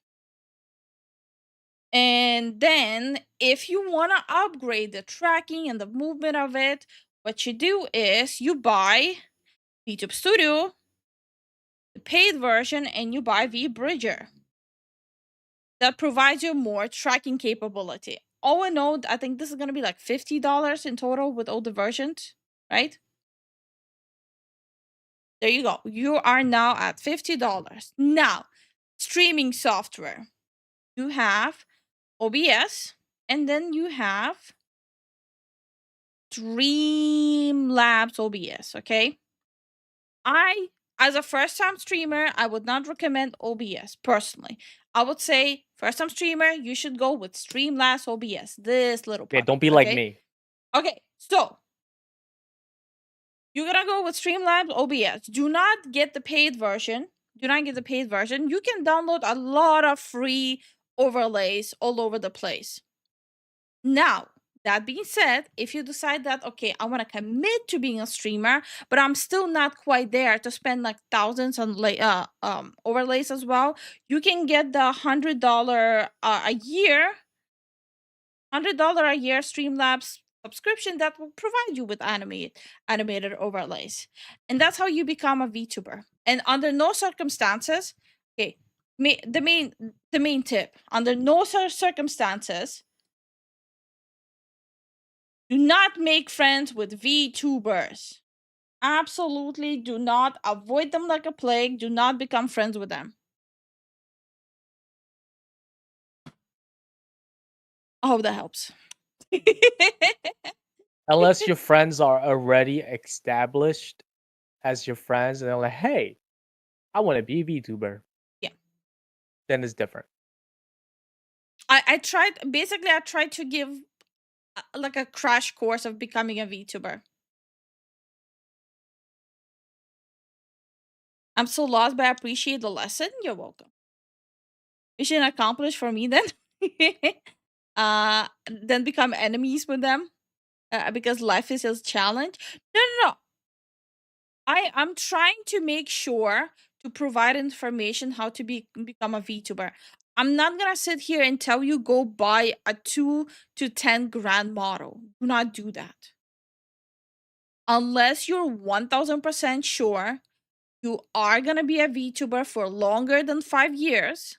And then if you want to upgrade the tracking and the movement of it, what you do is you buy VTube Studio, the paid version, and you buy VBridger. That provides you more tracking capability. All in all, I think this is going to be like $50 in total with all the versions, right? There you go. You are now at $50. Now, streaming software. You have OBS, and then you have Streamlabs OBS, okay? As a first-time streamer, I would not recommend OBS, personally. I would say, first-time streamer, you should go with Streamlabs OBS, this little puppy, Yeah, don't be like me. Okay, so you're gonna go with Streamlabs OBS. Do not get the paid version. Do not get the paid version. You can download a lot of free overlays all over the place. Now, that being said, if you decide that, okay, I want to commit to being a streamer, but I'm still not quite there to spend like thousands on overlays as well, you can get the $100 a year Streamlabs subscription that will provide you with animated overlays. And that's how you become a VTuber. And under no circumstances, okay, the main tip, under no circumstances, do not make friends with VTubers. Absolutely do not. Avoid them like a plague. Do not become friends with them. I hope that helps. Unless your friends are already established as your friends and they're like, hey, I want to be a VTuber. Yeah. Then it's different. I tried to give like a crash course of becoming a VTuber. I'm so lost, but I appreciate the lesson. You're welcome. Mission accomplished for me then. Then become enemies with them because life is a challenge. No. I'm trying to make sure to provide information how to become a VTuber. I'm not gonna sit here and tell you go buy a 2 to 10 grand model. Do not do that. Unless you're 1000% sure you are gonna be a VTuber for longer than 5 years.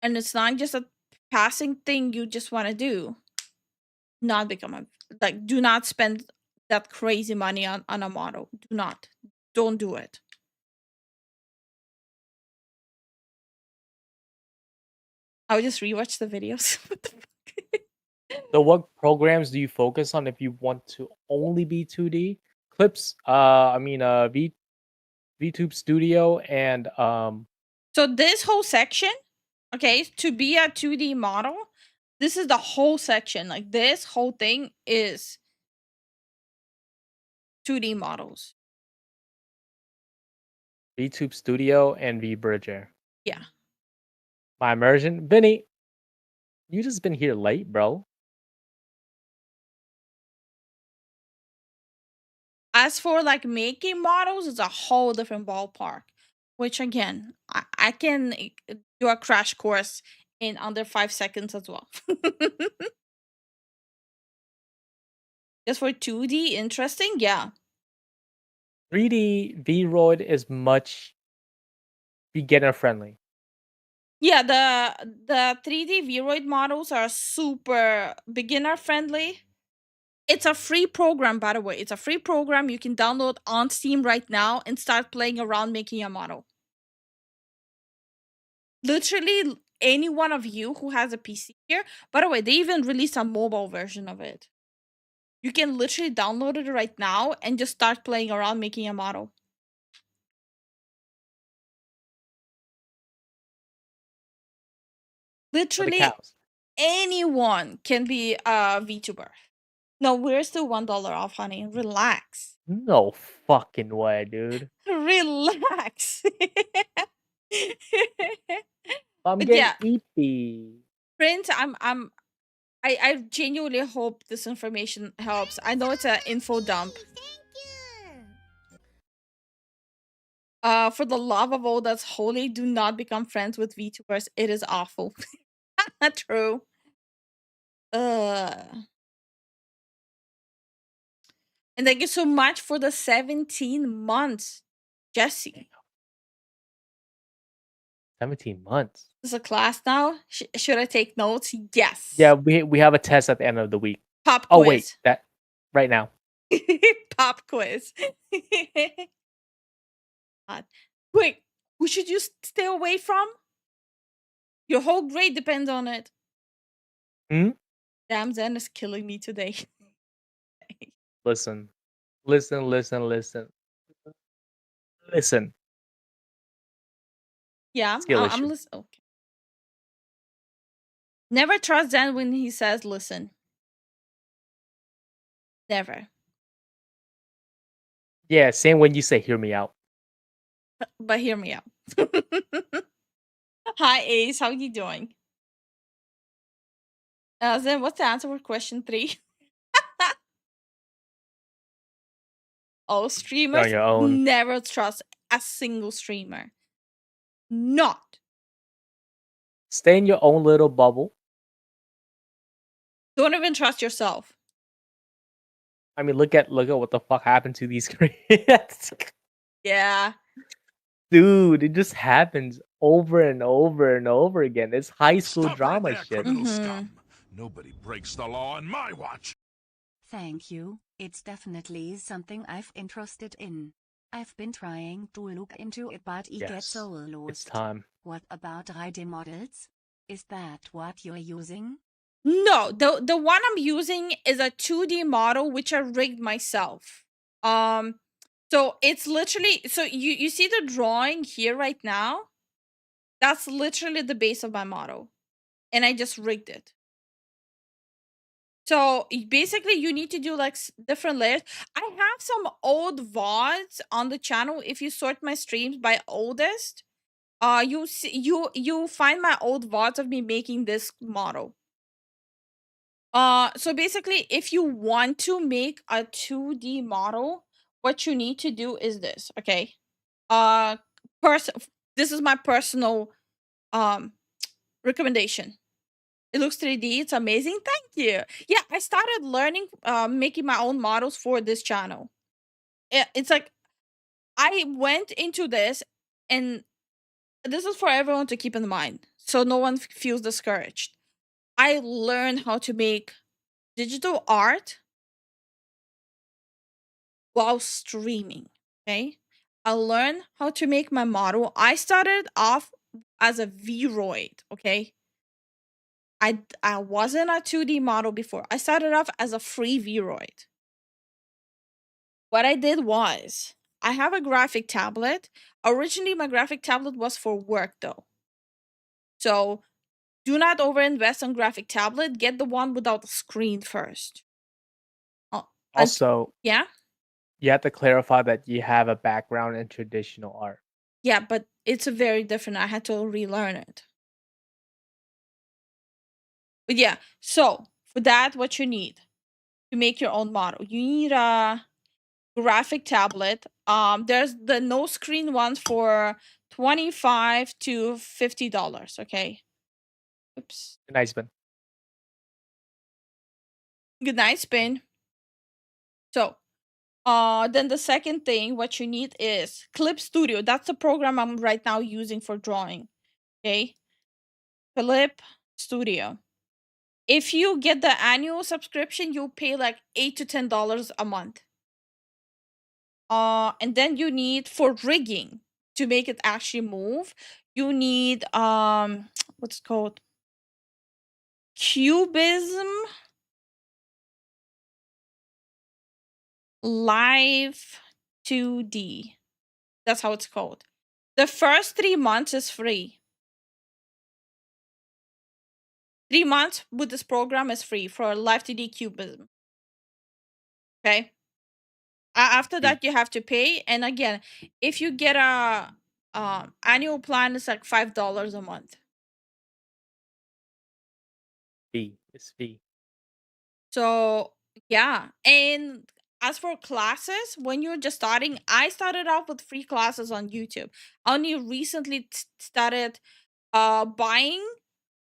And it's not just a passing thing you just want to do. Not become do not spend that crazy money on a model. Don't do it. I would just rewatch the videos. So what programs do you focus on if you want to only be 2D? Clips, VTube Studio and So this whole section, okay, to be a 2D model, this is the whole section. Like this whole thing is 2D models. VTube Studio and VBridger. Yeah. My immersion. Vinny, you just been here late, bro. As for like making models, it's a whole different ballpark. Which again, I can do a crash course in under 5 seconds as well. Just for 2D, interesting, yeah. 3D Vroid is much beginner friendly. Yeah, the 3D Vroid models are super beginner friendly. It's a free program, by the way. It's a free program you can download on Steam right now and start playing around making a model. Literally, any one of you who has a PC here. By the way, they even released a mobile version of it. You can literally download it right now and just start playing around making a model. Literally, anyone can be a VTuber. No, we're still $1 off, honey. Relax. No fucking way, dude. Relax. I'm But getting yeah, eepy. Prince, I genuinely hope this information helps. I know it's an info dump. For the love of all that's holy, do not become friends with VTubers. It is awful. Not true. And thank you so much for the 17 months, Jesse. 17 months. Is a class now? Should I take notes? Yes. Yeah, we have a test at the end of the week. Pop Oh quiz. wait, that right now. Pop quiz. Wait, who should you stay away from? Your whole grade depends on it. Damn, Zen is killing me today. Listen. Yeah, Skill I'm issue. listening. Okay. Never trust Zen when he says listen. Never. Yeah, same when you say hear me out. But hear me out. Hi Ace, how you doing? Zen, what's the answer for question 3? Oh, streamers On your own. never trust a single streamer. Not. Stay in your own little bubble. Don't even trust yourself. I mean, look at what the fuck happened to these creators. Yeah. Dude, it just happens over and over and over again. It's high school Stop drama right there, shit. criminal scum. Nobody breaks the law on my watch. Thank you, it's definitely something I've interested in. I've been trying to look into it but I get so lost. It's time. What about 3D models? Is that what you're using? No, the one I'm using is a 2D model which I rigged myself. So it's literally, so you see the drawing here right now? That's literally the base of my model. And I just rigged it. So basically you need to do like different layers. I have some old VODs on the channel. If you sort my streams by oldest, you find my old VODs of me making this model. So basically, if you want to make a 2D model, what you need to do is this, okay? This is my personal recommendation. It looks 3D, it's amazing. Thank you. Yeah, I started learning making my own models for this channel. It's like I went into this, and this is for everyone to keep in mind, so no one feels discouraged. I learned how to make digital art while streaming, okay? I learned how to make my model. I started off as a Vroid, okay? I wasn't a 2D model before. I started off as a free Vroid. What I did was, I have a graphic tablet. Originally, my graphic tablet was for work though. So, do not overinvest on graphic tablet. Get the one without the screen first. Also, yeah? You have to clarify that you have a background in traditional art. Yeah, but it's a very different. I had to relearn it. But yeah, so for that, what you need to make your own model, you need a graphic tablet. There's the no screen ones for $25 to $50. Okay. Oops. Good night, Spin. Good night, Spin. So Then the second thing, what you need is Clip Studio. That's the program I'm right now using for drawing. Okay. Clip Studio. If you get the annual subscription, you'll pay like $8 to $10 a month. And then you need, for rigging, to make it actually move, you need what's it called? Cubism Live 2D. That's how it's called. The first 3 months is free. 3 months with this program is free for Live 2D Cubism. Okay. After that, you have to pay. And again, if you get a annual plan, it's like $5 a month. It's fee. So yeah, and as for classes, when you're just starting, I started off with free classes on YouTube. I only recently started buying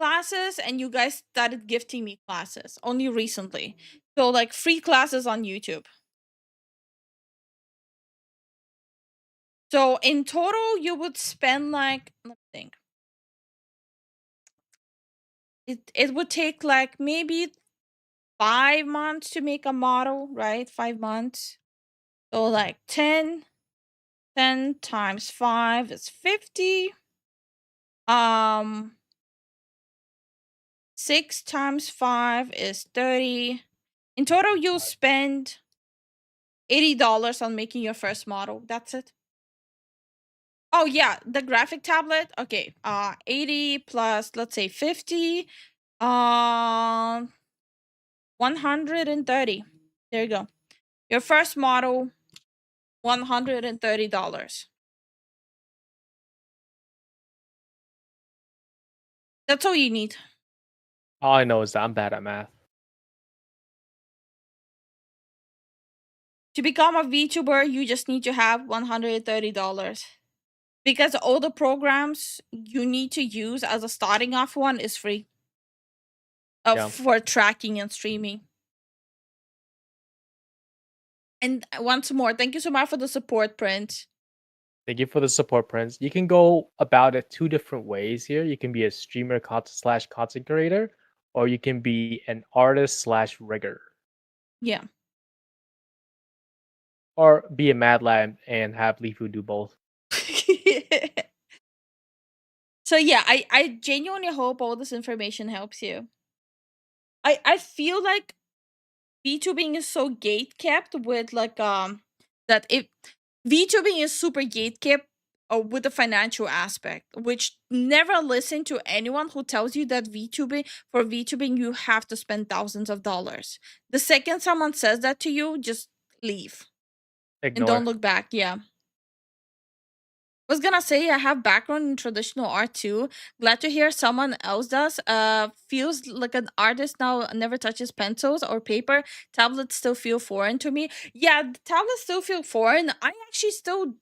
classes, and you guys started gifting me classes only recently. So like free classes on YouTube. So in total, you would spend like, let me think. It would take like maybe 5 months to make a model, right? 5 months. So like 10 times 5 is 50. 6 times 5 is 30. In total, you'll spend $80 on making your first model. That's it. Oh yeah, the graphic tablet. Okay. 80 plus, let's say 50. 130. There you go. Your first model, $130. That's all you need. All I know is that I'm bad at math. To become a VTuber, you just need to have $130. Because all the programs you need to use as a starting off one is free. For tracking and streaming. And once more, thank you so much for the support, Prince. Thank you for the support, Prince. You can go about it 2 different ways here. You can be a streamer / content creator, or you can be an artist / rigger. Yeah. Or be a Mad Lab and have Lifu do both. So yeah, I genuinely hope all this information helps you. I feel like VTubing is so gatekept with like that if VTubing is super gatekept with the financial aspect, which never listen to anyone who tells you that for VTubing you have to spend thousands of dollars. The second someone says that to you, just leave. Ignore. And don't look back. Yeah. Was gonna say I have background in traditional art too. Glad to hear someone else does. Feels like an artist now never touches pencils or paper. Tablets still feel foreign to me. Yeah, the tablets still feel foreign. I actually still,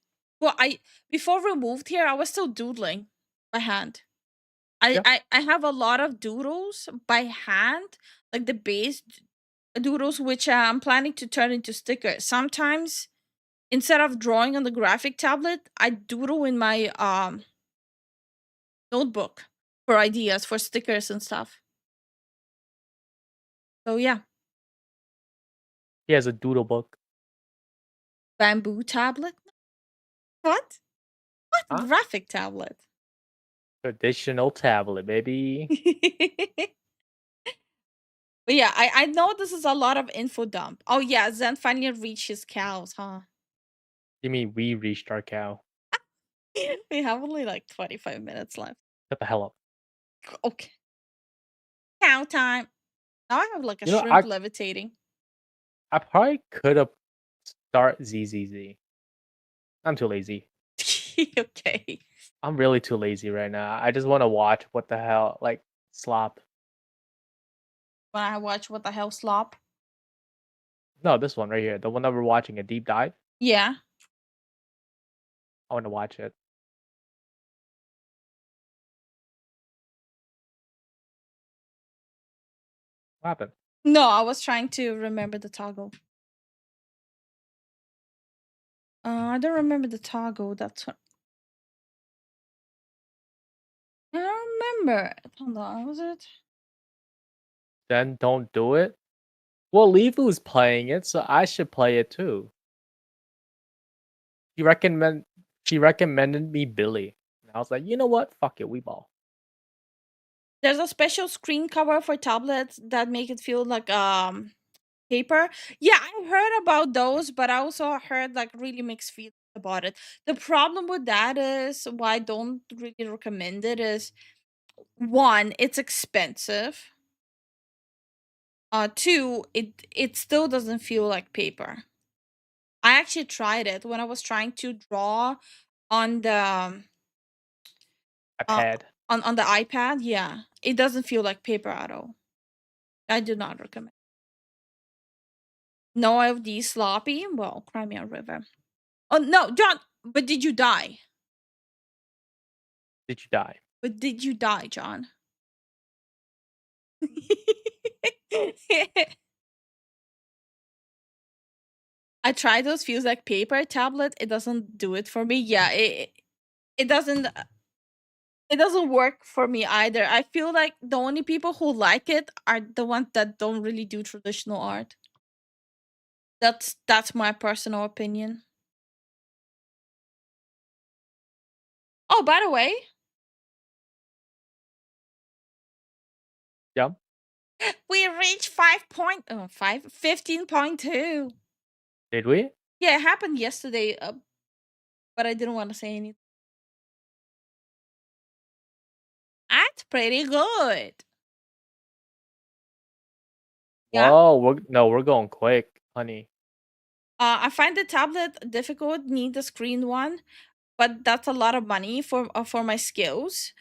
before we moved here, I was still doodling by hand. I have a lot of doodles by hand, like the base doodles, which I'm planning to turn into stickers. Sometimes, instead of drawing on the graphic tablet, I doodle in my notebook for ideas for stickers and stuff. So yeah. He has a doodle book. Bamboo tablet? What? What graphic tablet? Traditional tablet, baby. But yeah, I know this is a lot of info dump. Oh yeah, Zen finally reached his cows, huh? You mean we reached our cow? We have only like 25 minutes left. Shut the hell up. Okay. Cow time. Now I have like a You know, shrimp levitating. I probably could have start ZZZ. I'm too lazy. Okay. I'm really too lazy right now. I just want to watch what the hell, like, slop. When I watch What the Hell Slop? No, this one right here. The one that we're watching, a deep dive. Yeah. I want to watch it. What happened? No, I was trying to remember the toggle. I don't remember the toggle. That's what. I don't remember. Hold on, was it? Then don't do it. Well, Lifu's playing it, so I should play it too. She recommended me Billy. And I was like, you know what? Fuck it, we ball. There's a special screen cover for tablets that make it feel like paper. Yeah, I heard about those, but I also heard like really mixed feelings about it. The problem with that is why I don't really recommend it is one, it's expensive. Two, it still doesn't feel like paper. I actually tried it when I was trying to draw on the iPad. On the iPad. Yeah, it doesn't feel like paper at all. I do not recommend. No FD sloppy. Well, Crimea River. Oh no, John. But did you die? Did you die? But did you die, John? I tried those feels like paper tablet. It doesn't do it for me. Yeah, it doesn't. It doesn't work for me either. I feel like the only people who like it are the ones that don't really do traditional art. That's my personal opinion. Oh, by the way. Yeah. We reached 15.2. Did we? Yeah, it happened yesterday, but I didn't want to say anything. That's pretty good. Yeah. Oh, we're going quick, honey. I find the tablet difficult, need the screen one, but that's a lot of money for my skills.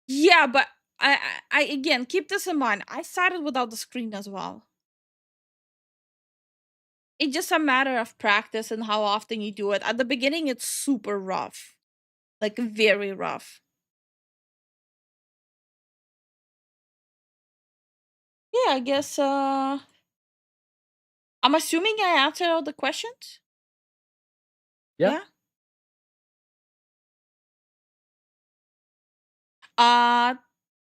Yeah, but I again keep this in mind. I started without the screen as well. It's just a matter of practice and how often you do it. At the beginning, it's super rough, like very rough. Yeah, I guess. I'm assuming I answered all the questions. Yeah.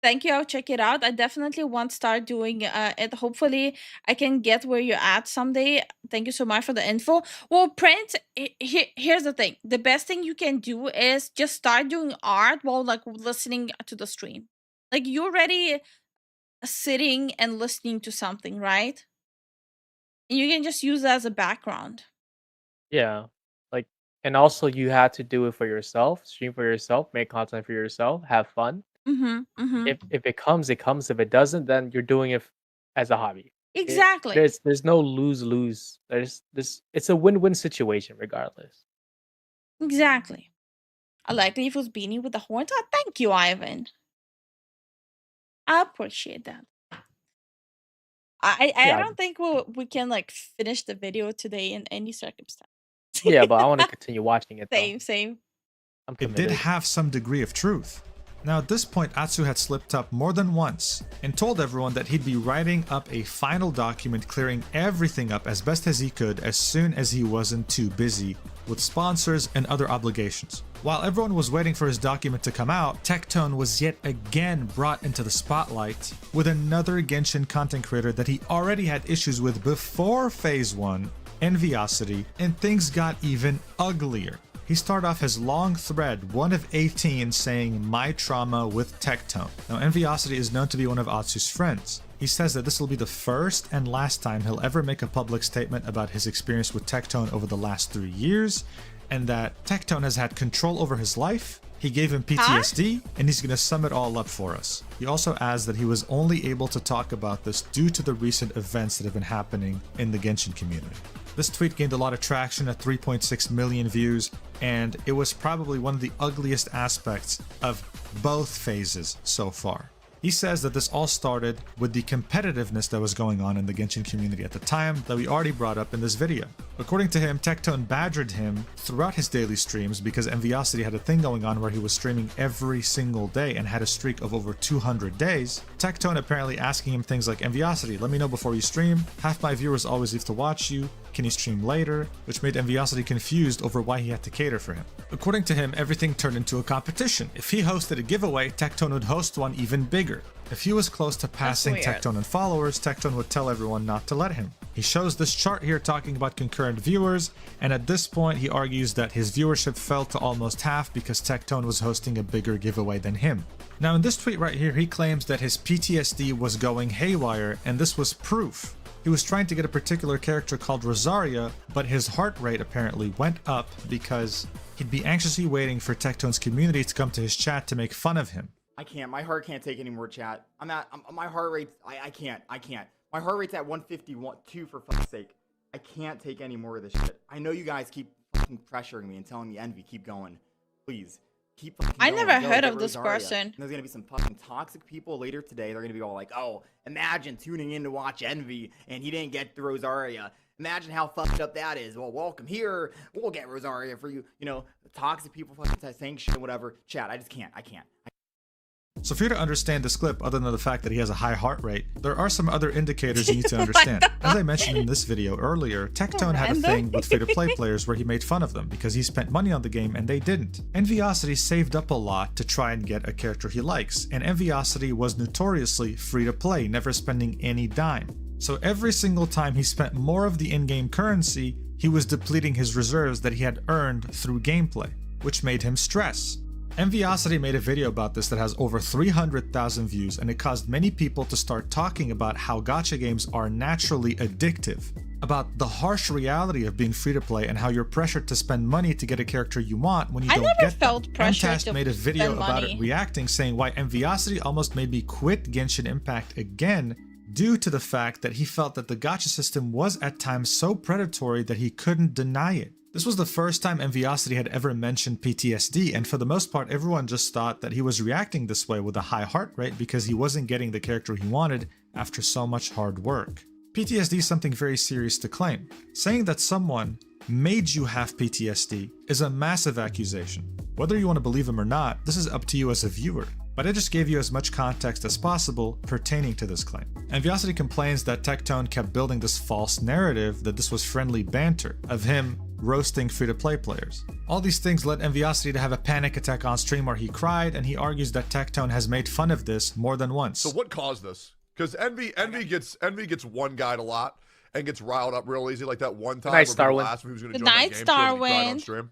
Thank you. I'll check it out. I definitely want to start doing it. Hopefully, I can get where you're at someday. Thank you so much for the info. Well, Prince, here's the thing. The best thing you can do is just start doing art while like listening to the stream. Like you're already sitting and listening to something, right? And you can just use that as a background. Yeah. Like, and also you had to do it for yourself, stream for yourself, make content for yourself, have fun. If it comes, it comes. If it doesn't, then you're doing it as a hobby. Exactly. There's no lose-lose. There's this. It's a win-win situation regardless. Exactly. I like Lifu's beanie with the horns. Oh, thank you, Ivan. I appreciate that. I don't think we can like finish the video today in any circumstance. Yeah, but I want to continue watching it. Same. It did have some degree of truth. Now at this point, Atsu had slipped up more than once and told everyone that he'd be writing up a final document clearing everything up as best as he could as soon as he wasn't too busy with sponsors and other obligations. While everyone was waiting for his document to come out, Tectone was yet again brought into the spotlight with another Genshin content creator that he already had issues with before Phase 1, Enviosity, and things got even uglier. He started off his long thread, one of 18, saying my trauma with Tectone. Now, Enviosity is known to be one of Atsu's friends. He says that this will be the first and last time he'll ever make a public statement about his experience with Tectone over the last 3 years, and that Tectone has had control over his life. He gave him PTSD, and he's going to sum it all up for us. He also adds that he was only able to talk about this due to the recent events that have been happening in the Genshin community. This tweet gained a lot of traction at 3.6 million views, and it was probably one of the ugliest aspects of both phases so far. He says that this all started with the competitiveness that was going on in the Genshin community at the time that we already brought up in this video. According to him, Tectone badgered him throughout his daily streams because Enviosity had a thing going on where he was streaming every single day and had a streak of over 200 days. Tectone apparently asking him things like, Enviosity, let me know before you stream. Half my viewers always leave to watch you. can he stream later, which made Enviosity confused over why he had to cater for him. According to him, everything turned into a competition. If he hosted a giveaway, Tectone would host one even bigger. If he was close to passing Tectone in followers, Tectone would tell everyone not to let him. He shows this chart here talking about concurrent viewers, and at this point he argues that his viewership fell to almost half because Tectone was hosting a bigger giveaway than him. Now in this tweet right here, he claims that his PTSD was going haywire, and this was proof. He was trying to get a particular character called Rosaria, but his heart rate apparently went up because he'd be anxiously waiting for Tectone's community to come to his chat to make fun of him. I can't. My heart can't take any more chat. My heart rate. I can't. My heart rate's at 151.2 for fuck's sake. I can't take any more of this shit. I know you guys keep fucking pressuring me and telling me, Envy, keep going. Please. Keep fucking going. I never heard get of this Rosaria. person. And there's gonna be some fucking toxic people later today. They're gonna be all like, oh, imagine tuning in to watch Envy and he didn't get the Rosaria. Imagine how fucked up that is. Well, welcome here. We'll get Rosaria for you. You know, toxic people fucking saying shit, whatever. Chat, I just can't. I can't. So for you to understand this clip, other than the fact that he has a high heart rate, there are some other indicators you need to understand. As I mentioned in this video earlier, Tectone had a thing with free-to-play players where he made fun of them because he spent money on the game and they didn't. Enviosity saved up a lot to try and get a character he likes, and Enviosity was notoriously free-to-play, never spending any dime. So every single time he spent more of the in-game currency, he was depleting his reserves that he had earned through gameplay, which made him stress. Enviosity made a video about this that has over 300,000 views, and it caused many people to start talking about how gacha games are naturally addictive, about the harsh reality of being free-to-play and how you're pressured to spend money to get a character you want when you don't get felt them. pressured Mtast to made a video spend about money. it reacting, saying why Enviosity almost made me quit Genshin Impact again due to the fact that he felt that the gacha system was at times so predatory that he couldn't deny it. This was the first time Enviosity had ever mentioned PTSD, and for the most part everyone just thought that he was reacting this way with a high heart rate because he wasn't getting the character he wanted after so much hard work. PTSD is something very serious to claim. Saying that someone made you have PTSD is a massive accusation. Whether you want to believe him or not, this is up to you as a viewer. But I just gave you as much context as possible pertaining to this claim. Enviosity complains that Tectone kept building this false narrative that this was friendly banter, of him roasting free-to-play players. All these things led Enviosity to have a panic attack on stream where he cried, and he argues that Tectone has made fun of this more than once. So what caused this? Because Envy gets one guide a lot and gets riled up real easy, like that one time where people asked him who was going to join that game show and he cried on stream.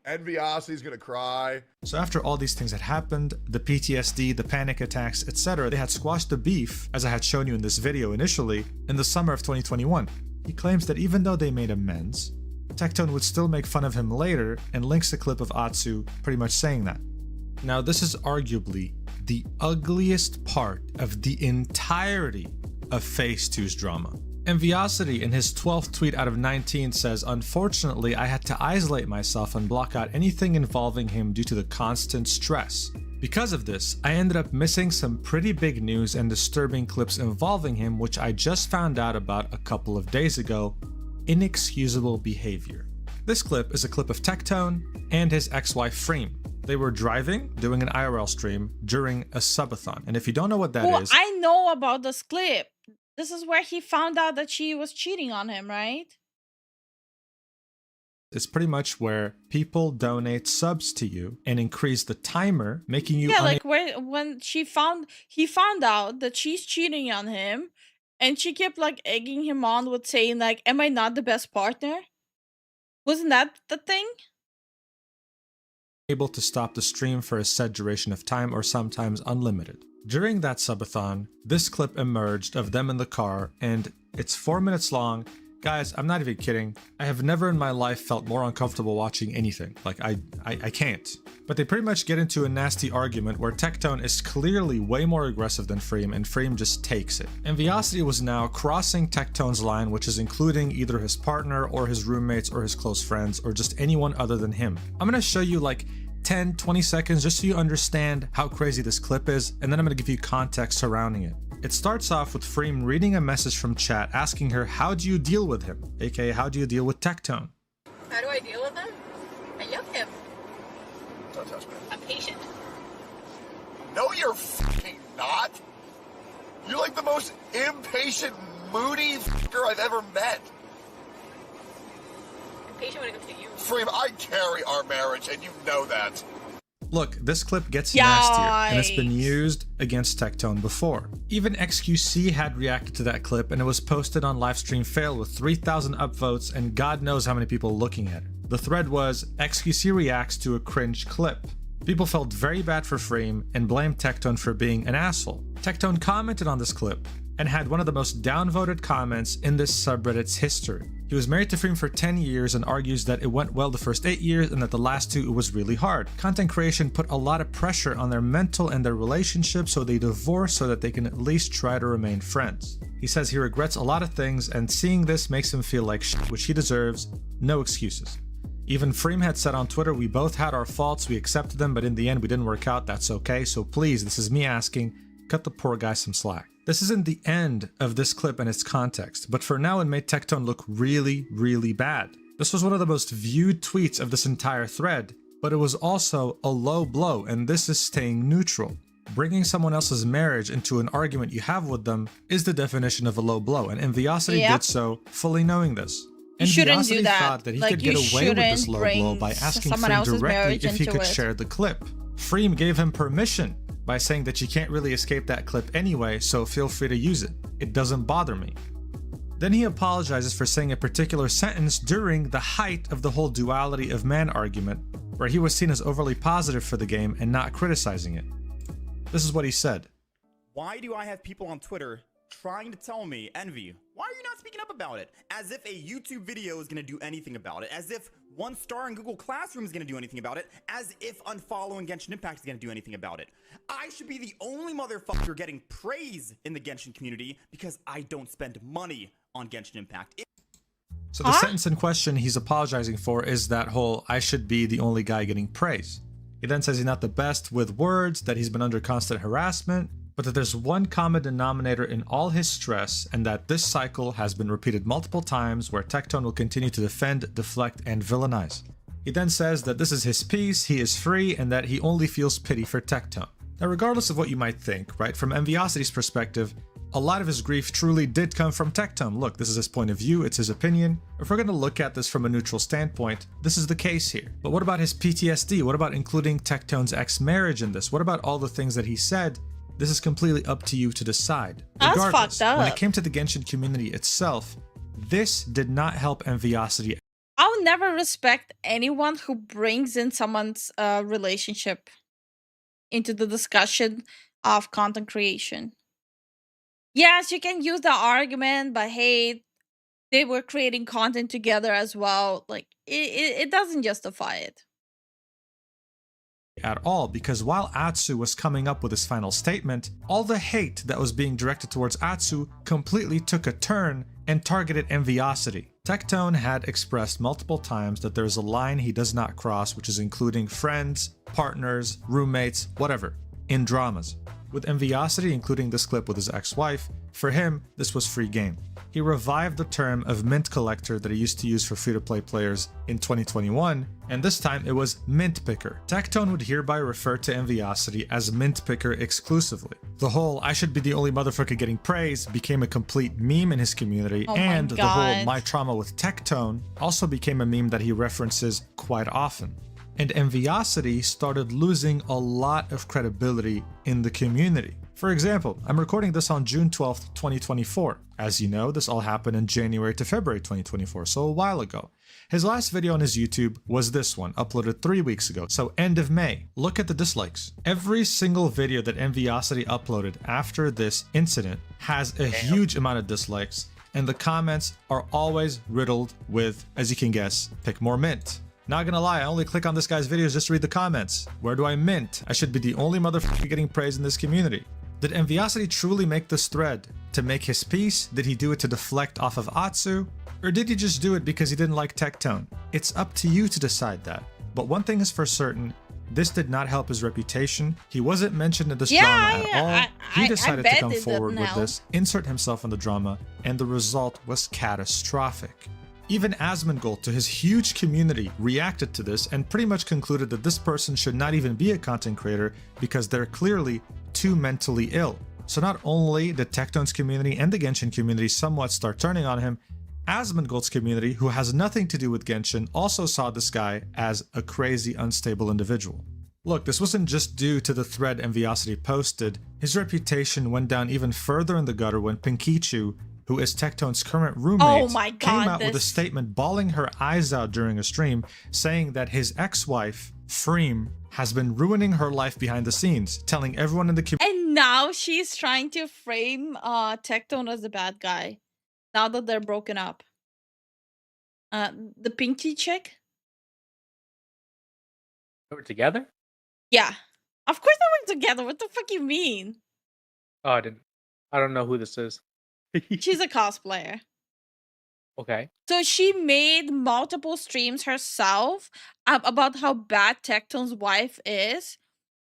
Enviosity's gonna cry. So after all these things had happened, the PTSD, the panic attacks, etc., they had squashed the beef, as I had shown you in this video initially, in the summer of 2021. He claims that even though they made amends, Tectone would still make fun of him later, and links a clip of Atsu pretty much saying that. Now this is arguably the ugliest part of the entirety of Phase 2's drama. Enviosity in his 12th tweet out of 19 says, "Unfortunately, I had to isolate myself and block out anything involving him due to the constant stress. Because of this, I ended up missing some pretty big news and disturbing clips involving him, which I just found out about a couple of days ago. Inexcusable behavior." This clip is a clip of Tectone and his ex-wife Freem. They were driving, doing an IRL stream during a subathon. And if you don't know what that is, I know about this clip. This is where he found out that she was cheating on him, right? it's pretty much where people donate subs to you and increase the timer, making you like when he found out that she's cheating on him, and she kept like egging him on with saying like, "Am I not the best partner?" Wasn't that the thing? able to stop the stream for a set duration of time or sometimes unlimited. During that subathon, this clip emerged of them in the car, and it's 4 minutes long. Guys, I'm not even kidding. I have never in my life felt more uncomfortable watching anything. Like, I can't. But they pretty much get into a nasty argument where Tectone is clearly way more aggressive than Freem, and Freem just takes it. Enviosity was now crossing Tectone's line, which is including either his partner or his roommates or his close friends or just anyone other than him. I'm gonna show you like 10-20 seconds just so you understand how crazy this clip is, and then I'm gonna give you context surrounding it. It starts off with Freem reading a message from chat asking her, how do you deal with him? AKA, how do you deal with Tectone? How do I deal with him? I love him. Don't touch me. I'm patient. No, you're fucking not. You're like the most impatient, moody fucker I've ever met. patient when it comes to you. Freem, I carry our marriage, and you know that. Look, this clip gets nastier, and it's been used against Tectone before. Even XQC had reacted to that clip, and it was posted on Livestream Fail with 3,000 upvotes and God knows how many people looking at it. The thread was, XQC reacts to a cringe clip. People felt very bad for Freem and blamed Tectone for being an asshole. Tectone commented on this clip and had one of the most downvoted comments in this subreddit's history. He was married to Freem for 10 years and argues that it went well the first 8 years and that the last 2 it was really hard. Content creation put a lot of pressure on their mental and their relationship, so they divorced so that they can at least try to remain friends. He says he regrets a lot of things and seeing this makes him feel like shit, which he deserves. No excuses. Even Freem had said on Twitter, we both had our faults, we accepted them, but in the end we didn't work out, that's okay, so please, this is me asking, cut the poor guy some slack. This isn't the end of this clip and its context, but for now it made Tectone look really, really bad. This was one of the most viewed tweets of this entire thread, but it was also a low blow, and this is staying neutral. Bringing someone else's marriage into an argument you have with them is the definition of a low blow, and Enviosity did so, fully knowing this. You shouldn't do that. Thought that he could get away with this low blow by asking Freem directly if he could share the clip. Freem gave him permission by saying that you can't really escape that clip anyway, so feel free to use it. It doesn't bother me. Then he apologizes for saying a particular sentence during the height of the whole duality of man argument, where he was seen as overly positive for the game and not criticizing it. This is what he said. Why do I have people on Twitter trying to tell me, Envy, why are you not speaking up about it? As if a YouTube video is going to do anything about it. As if 1 star in Google Classroom is going to do anything about it. As if unfollowing Genshin Impact is going to do anything about it. I should be the only motherfucker getting praise in the Genshin community because I don't spend money on Genshin Impact. So the sentence in question he's apologizing for is that whole, I should be the only guy getting praise. He then says he's not the best with words, that he's been under constant harassment, but that there's one common denominator in all his stress, and that this cycle has been repeated multiple times where Tectone will continue to defend, deflect, and villainize. He then says that this is his piece, he is free, and that he only feels pity for Tectone. Now regardless of what you might think, right, from Enviosity's perspective, a lot of his grief truly did come from Tectone. Look, this is his point of view, it's his opinion. If we're going to look at this from a neutral standpoint, this is the case here. But what about his PTSD? What about including Tectone's ex-marriage in this? What about all the things that he said? This is completely up to you to decide. Regardless, that's fucked up. When it came to the Genshin community itself, this did not help Enviosity. I'll never respect anyone who brings in someone's relationship into the discussion of content creation. Yes, you can use the argument, but hey, they were creating content together as well. Like, it doesn't justify it. At all, because while Atsu was coming up with his final statement, all the hate that was being directed towards Atsu completely took a turn and targeted Enviosity. Tectone had expressed multiple times that there's a line he does not cross, which is including friends, partners, roommates, whatever, in dramas. With Enviosity including this clip with his ex-wife, for him, this was free game. He revived the term of mint collector that he used to use for free-to-play players in 2021, and this time it was mint picker. Tectone would hereby refer to Enviosity as mint picker exclusively. The whole I should be the only motherfucker getting praise became a complete meme in his community, and the whole my trauma with Tectone also became a meme that he references quite often. And Enviosity started losing a lot of credibility in the community. For example, I'm recording this on June 12th, 2024. As you know, this all happened in January to February 2024, so a while ago. His last video on his YouTube was this one, uploaded 3 weeks ago, so end of May. Look at the dislikes. Every single video that Enviosity uploaded after this incident has a huge amount of dislikes, and the comments are always riddled with, as you can guess, pick more mint. Not gonna lie, I only click on this guy's videos just to read the comments. Where do I mint? I should be the only motherfucker getting praise in this community. Did Enviosity truly make this thread to make his peace? Did he do it to deflect off of Atsu? Or did he just do it because he didn't like Tectone? It's up to you to decide that. But one thing is for certain, this did not help his reputation. He wasn't mentioned in this drama at all. He decided to come forward with this, insert himself in the drama, and the result was catastrophic. Even Asmongold, to his huge community, reacted to this and pretty much concluded that this person should not even be a content creator because they're clearly too mentally ill. So not only did Tectone's community and the Genshin community somewhat start turning on him, Asmongold's community, who has nothing to do with Genshin, also saw this guy as a crazy, unstable individual. Look, this wasn't just due to the thread Enviosity posted. His reputation went down even further in the gutter when Pinkichu, who is Tekton's current roommate, came out with a statement bawling her eyes out during a stream, saying that his ex-wife, Freem, has been ruining her life behind the scenes, telling everyone in the community. And now she's trying to frame Tekton as the bad guy. Now that they're broken up. The pinky chick? They were together? Yeah. Of course they were together. What the fuck you mean? Oh, I don't know who this is. She's a cosplayer. Okay. So she made multiple streams herself about how bad Tekton's wife is.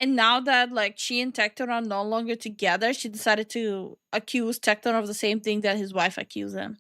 And now that like she and Tekton are no longer together, she decided to accuse Tekton of the same thing that his wife accused him.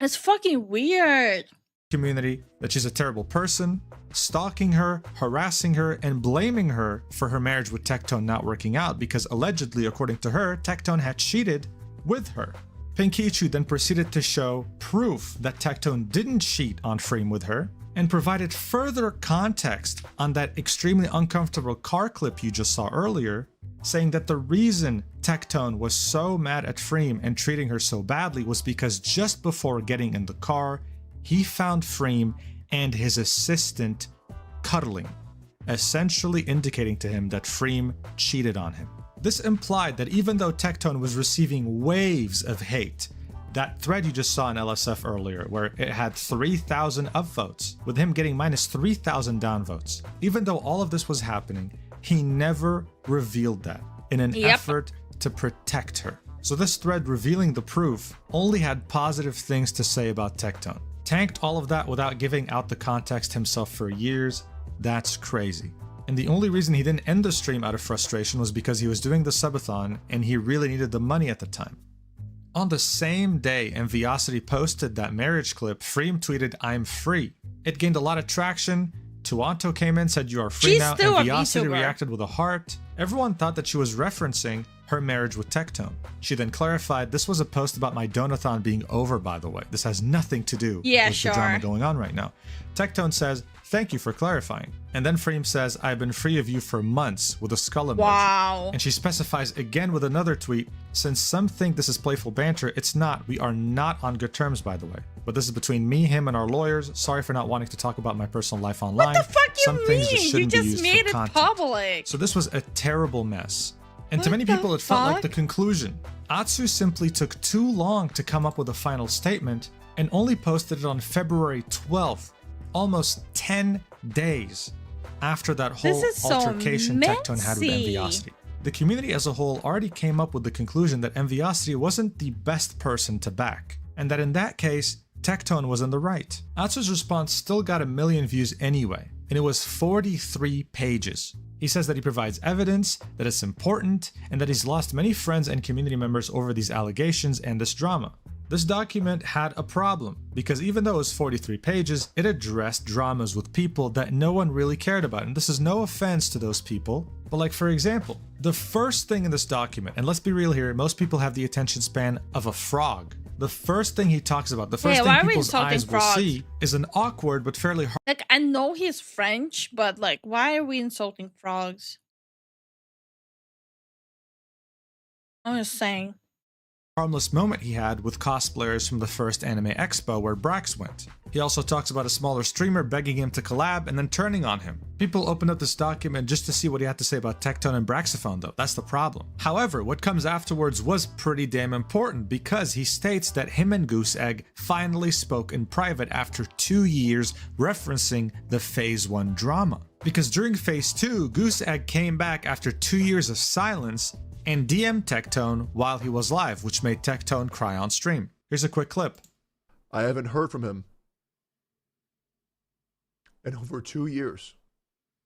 It's fucking weird. Community that she's a terrible person, stalking her, harassing her, and blaming her for her marriage with Tekton not working out because allegedly, according to her, Tekton had cheated with her. Pinkichu then proceeded to show proof that Tekton didn't cheat on Freem with her, and provided further context on that extremely uncomfortable car clip you just saw earlier, saying that the reason Tekton was so mad at Freem and treating her so badly was because just before getting in the car, he found Freem and his assistant cuddling, essentially indicating to him that Freem cheated on him. This implied that even though Tekton was receiving waves of hate, that thread you just saw in LSF earlier, where it had 3,000 upvotes, with him getting minus 3,000 downvotes. Even though all of this was happening, he never revealed that in an effort to protect her. So this thread revealing the proof only had positive things to say about Tekton. Tanked all of that without giving out the context himself for years. That's crazy. And the only reason he didn't end the stream out of frustration was because he was doing the subathon and he really needed the money at the time. On the same day Enviosity posted that marriage clip, Freem tweeted, "I'm free." It gained a lot of traction. Tuanto came in, said, "You are free now." Enviosity reacted with a heart. Everyone thought that she was referencing her marriage with Tekton. She then clarified, "This was a post about my donathon being over, by the way. This has nothing to do with the drama going on right now." Tekton says, "Thank you for clarifying." And then Freem says, "I've been free of you for months," with a skull emoji. Wow. And she specifies again with another tweet, "Since some think this is playful banter, it's not. We are not on good terms, by the way. But this is between me, him, and our lawyers. Sorry for not wanting to talk about my personal life online. What the fuck you some things mean? just shouldn't You be just used made for it content." public. So this was a terrible mess. And to many people, it felt like the conclusion. Atsu simply took too long to come up with a final statement and only posted it on February 12th, almost 10 days after that whole altercation Tekton had with Enviosity. The community as a whole already came up with the conclusion that Enviosity wasn't the best person to back, and that in that case, Tekton was in the right. Atsu's response still got 1 million views anyway, and it was 43 pages. He says that he provides evidence, that it's important, and that he's lost many friends and community members over these allegations and this drama. This document had a problem, because even though it was 43 pages, it addressed dramas with people that no one really cared about. And this is no offense to those people, but like for example, the first thing in this document, and let's be real here, most people have the attention span of a frog. The first thing he talks about, the first thing people's eyes will see, is an awkward but fairly hard. Like, I know he's French, but like, why are we insulting frogs? I'm just saying. Harmless moment he had with cosplayers from the first Anime Expo where Brax went. He also talks about a smaller streamer begging him to collab and then turning on him. People opened up this document just to see what he had to say about Tekton and Braxophone though, that's the problem. However, what comes afterwards was pretty damn important because he states that him and Goose Egg finally spoke in private after 2 years, referencing the Phase 1 drama. Because during Phase 2, Goose Egg came back after 2 years of silence and DM'd Tekton while he was live, which made Tekton cry on stream. Here's a quick clip. "I haven't heard from him in over 2 years.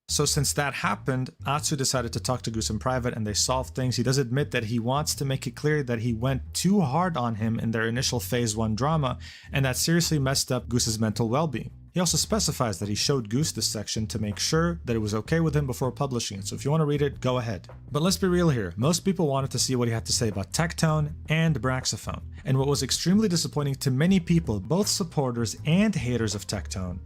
So since that happened, Atsu decided to talk to Goose in private and they solved things. He does admit that he wants to make it clear that he went too hard on him in their initial Phase 1 drama, and that seriously messed up Goose's mental well-being. He also specifies that he showed Goose this section to make sure that it was okay with him before publishing it, so if you want to read it, go ahead. But let's be real here, most people wanted to see what he had to say about Tectone and Braxophone. And what was extremely disappointing to many people, both supporters and haters of Tectone,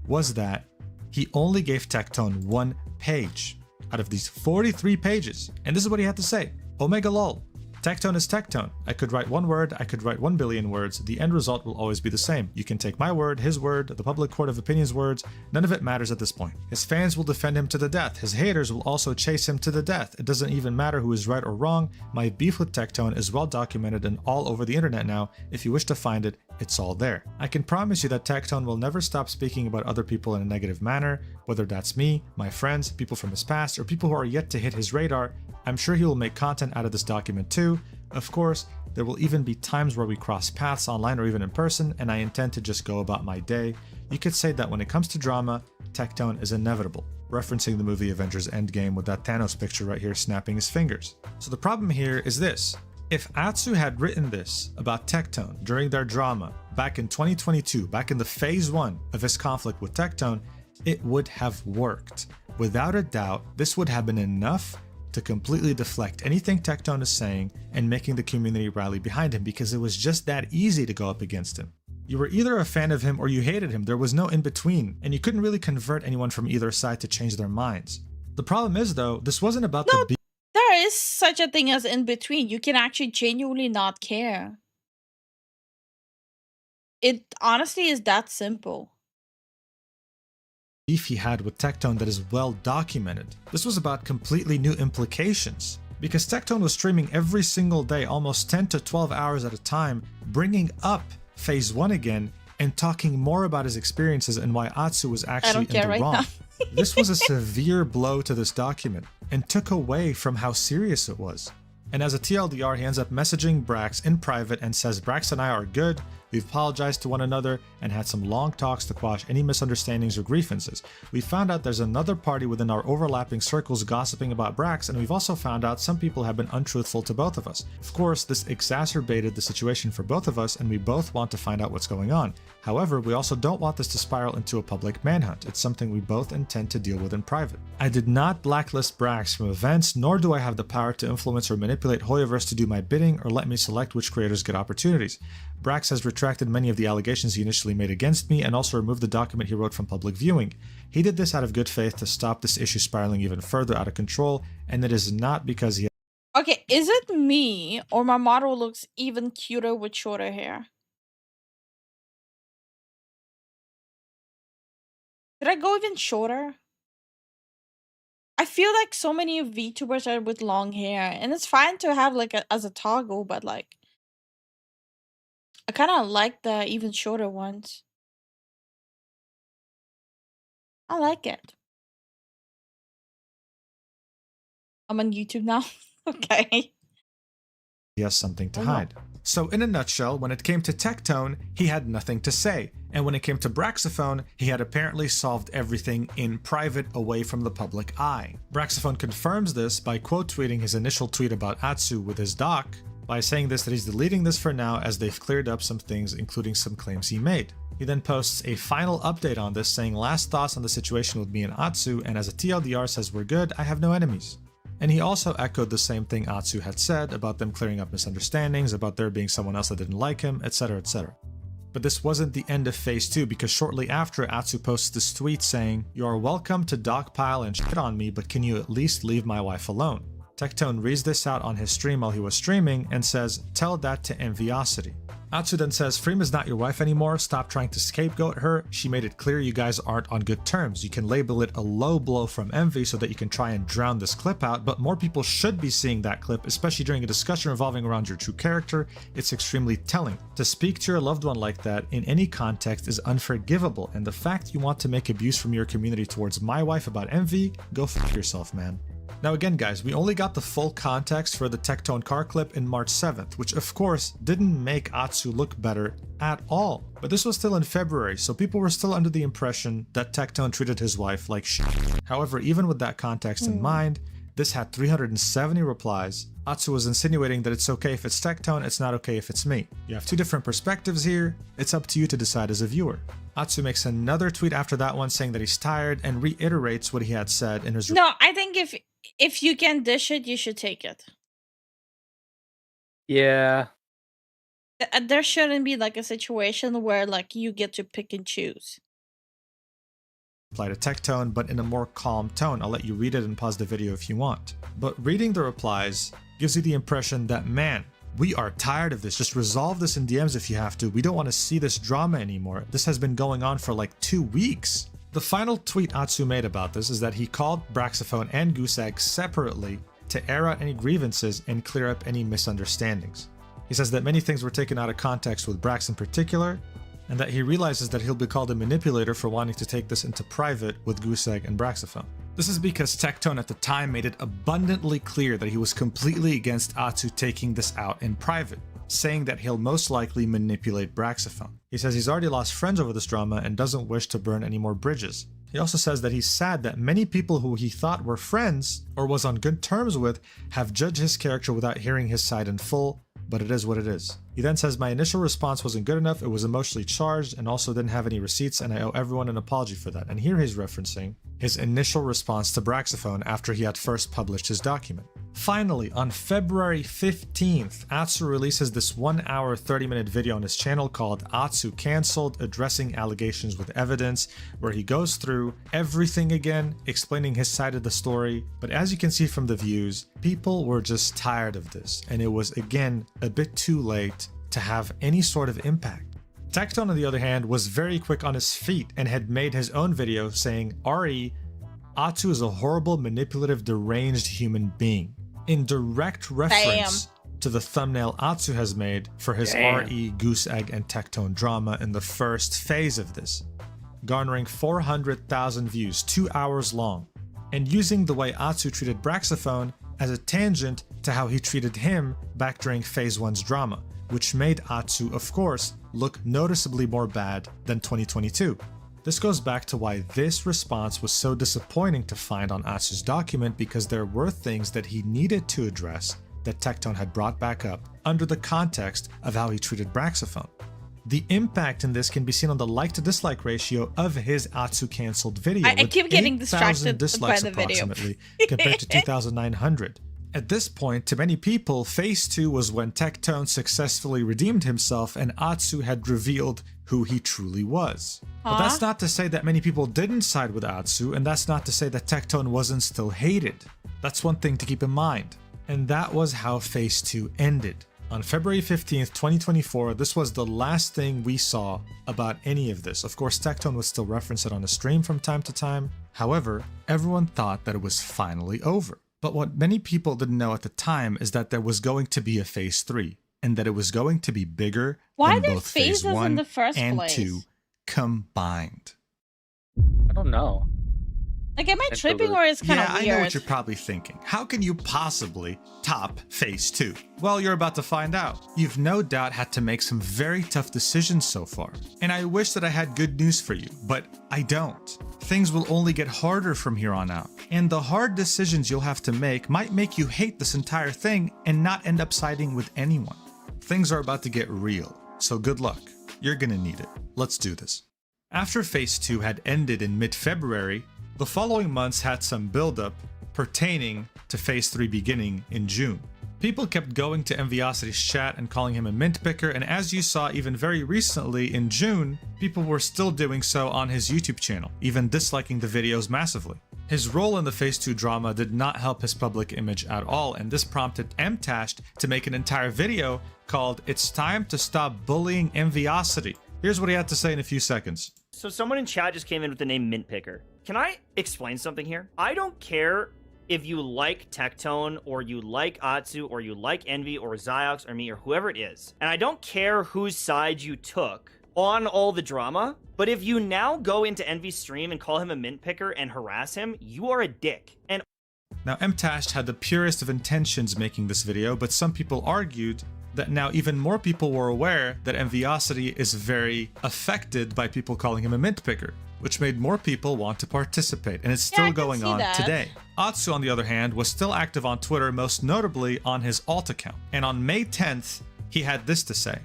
was that he only gave Tectone 1 page out of these 43 pages. And this is what he had to say. Omega lol. Tectone is Tectone. I could write 1 word, I could write 1 billion words. The end result will always be the same. You can take my word, his word, the public court of opinion's words. None of it matters at this point. His fans will defend him to the death. His haters will also chase him to the death. It doesn't even matter who is right or wrong. My beef with Tectone is well documented and all over the internet now. If you wish to find it, it's all there. I can promise you that Tectone will never stop speaking about other people in a negative manner, whether that's me, my friends, people from his past, or people who are yet to hit his radar. I'm sure he will make content out of this document too. Of course, there will even be times where we cross paths online or even in person, and I intend to just go about my day. You could say that when it comes to drama, Tectone is inevitable, referencing the movie Avengers Endgame with that Thanos picture right here snapping his fingers. So the problem here is this. If Atsu had written this about Tectone during their drama back in 2022, back in the phase 1 of his conflict with Tectone, it would have worked. Without a doubt, this would have been enough to completely deflect anything Tectone is saying and making the community rally behind him, because it was just that easy to go up against him. You were either a fan of him or you hated him. There was no in between, and you couldn't really convert anyone from either side to change their minds. The problem is though, this wasn't about the beef. There is such a thing as in between. You can actually genuinely not care. It honestly is that simple. Beef he had with Tectone that is well documented. This was about completely new implications, because Tectone was streaming every single day, almost 10 to 12 hours at a time, bringing up phase 1 again and talking more about his experiences and why Atsu was actually in the wrong. This was a severe blow to this document and took away from how serious it was. And as a TLDR, he ends up messaging Brax in private and says, Brax and I are good, we've apologized to one another and had some long talks to quash any misunderstandings or grievances. We found out there's another party within our overlapping circles gossiping about Brax, and we've also found out some people have been untruthful to both of us. Of course, this exacerbated the situation for both of us, and we both want to find out what's going on. However, we also don't want this to spiral into a public manhunt. It's something we both intend to deal with in private. I did not blacklist Brax from events, nor do I have the power to influence or manipulate Hoyoverse to do my bidding or let me select which creators get opportunities. Brax has retracted many of the allegations he initially made against me and also removed the document he wrote from public viewing. He did this out of good faith to stop this issue spiraling even further out of control, and it is not because he... Okay, is it me or my model looks even cuter with shorter hair? Did I go even shorter? I feel like so many VTubers are with long hair, and it's fine to have like as a toggle, but like I kind of like the even shorter ones. I like it. I'm on YouTube now. Okay. He has something to hide. So in a nutshell, when it came to Tectone, he had nothing to say. And when it came to Braxophone, he had apparently solved everything in private away from the public eye. Braxophone confirms this by quote tweeting his initial tweet about Atsu with his doc, by saying this that he's deleting this for now as they've cleared up some things, including some claims he made. He then posts a final update on this saying last thoughts on the situation with me and Atsu, and as a TLDR says we're good, I have no enemies. And he also echoed the same thing Atsu had said about them clearing up misunderstandings, about there being someone else that didn't like him, etc, etc. But this wasn't the end of phase 2, because shortly after, Atsu posts this tweet saying, "You are welcome to dogpile and shit on me, but can you at least leave my wife alone?" Tectone reads this out on his stream while he was streaming and says, "Tell that to Enviosity." Atsu then says, "Freem is not your wife anymore, stop trying to scapegoat her, she made it clear you guys aren't on good terms. You can label it a low blow from Envy so that you can try and drown this clip out, but more people should be seeing that clip, especially during a discussion revolving around your true character. It's extremely telling. To speak to your loved one like that in any context is unforgivable, and the fact you want to make abuse from your community towards my wife about Envy, go fuck yourself, man." Now again guys, we only got the full context for the Tectone car clip in March 7th, which of course didn't make Atsu look better at all. But this was still in February, so people were still under the impression that Tectone treated his wife like shit. However, even with that context in mind, This had 370 replies. Atsu was insinuating that it's okay if it's Tectone, it's not okay if it's me. You have two different perspectives here. It's up to you to decide as a viewer. Atsu makes another tweet after that one saying that he's tired and reiterates what he had said in his... No, I think if you can dish it, you should take it. Yeah. There shouldn't be like a situation where like you get to pick and choose. Reply to Tectone, but in a more calm tone. I'll let you read it and pause the video if you want. But reading the replies gives you the impression that, man, we are tired of this. Just resolve this in DMs if you have to. We don't want to see this drama anymore. This has been going on for like 2 weeks. The final tweet Atsu made about this is that he called Braxophone and Goose Egg separately to air out any grievances and clear up any misunderstandings. He says that many things were taken out of context with Brax in particular, and that he realizes that he'll be called a manipulator for wanting to take this into private with Goose Egg and Braxophone. This is because Tectone at the time made it abundantly clear that he was completely against Atsu taking this out in private, saying that he'll most likely manipulate Braxophone. He says he's already lost friends over this drama and doesn't wish to burn any more bridges. He also says that he's sad that many people who he thought were friends or was on good terms with have judged his character without hearing his side in full, but it is what it is. He then says, my initial response wasn't good enough, it was emotionally charged, and also didn't have any receipts, and I owe everyone an apology for that. And here he's referencing his initial response to Braxophone after he had first published his document. Finally, on February 15th, Atsu releases this 1 hour 30-minute video on his channel called Atsu Cancelled, Addressing Allegations with Evidence, where he goes through everything again, explaining his side of the story. But as you can see from the views, people were just tired of this, and it was again a bit too late to have any sort of impact. Tectone, on the other hand, was very quick on his feet and had made his own video saying, RE, Atsu is a horrible, manipulative, deranged human being, in direct reference to the thumbnail Atsu has made for his RE, Goose Egg, and Tectone drama in the first phase of this, garnering 400,000 views, 2 hours long, and using the way Atsu treated Braxophone as a tangent to how he treated him back during Phase 1's drama, which made Atsu, of course, look noticeably more bad than 2022. This goes back to why this response was so disappointing to find on Atsu's document, because there were things that he needed to address that Tectone had brought back up under the context of how he treated Braxophone. The impact in this can be seen on the like to dislike ratio of his Atsu cancelled video. I keep getting distracted by the video. Approximately, compared to 2,900. At this point, to many people, Phase 2 was when Tectone successfully redeemed himself and Atsu had revealed who he truly was. But that's not to say that many people didn't side with Atsu, and that's not to say that Tectone wasn't still hated. That's one thing to keep in mind. And that was how Phase 2 ended. On February 15th, 2024, this was the last thing we saw about any of this. Of course, Tectone would still reference it on a stream from time to time. However, everyone thought that it was finally over. But what many people didn't know at the time is that there was going to be a Phase 3, and that it was going to be bigger than both Phase 1 and 2 combined. I don't know. Like, am I tripping or is kind of weird? Yeah, I know what you're probably thinking. How can you possibly top Phase 2? Well, you're about to find out. You've no doubt had to make some very tough decisions so far. And I wish that I had good news for you, but I don't. Things will only get harder from here on out. And the hard decisions you'll have to make might make you hate this entire thing and not end up siding with anyone. Things are about to get real, so good luck. You're gonna need it. Let's do this. After Phase 2 had ended in mid-February, the following months had some buildup pertaining to Phase 3 beginning in June. People kept going to Enviosity's chat and calling him a mint picker, and as you saw even very recently in June, people were still doing so on his YouTube channel, even disliking the videos massively. His role in the Phase 2 drama did not help his public image at all, and this prompted Mtashed to make an entire video called "It's Time to Stop Bullying Enviosity." Here's what he had to say in a few seconds. So someone in chat just came in with the name Mint Picker. Can I explain something here? I don't care if you like Tectone, or you like Atsu, or you like Envy, or Ziox, or me, or whoever it is. And I don't care whose side you took on all the drama, but if you now go into Envy's stream and call him a mint picker and harass him, you are a dick. And now, Mtashed had the purest of intentions making this video, but some people argued that now even more people were aware that Enviosity is very affected by people calling him a mint picker, which made more people want to participate, and it's still going on today. Atsu, on the other hand, was still active on Twitter, most notably on his alt account. And on May 10th, he had this to say: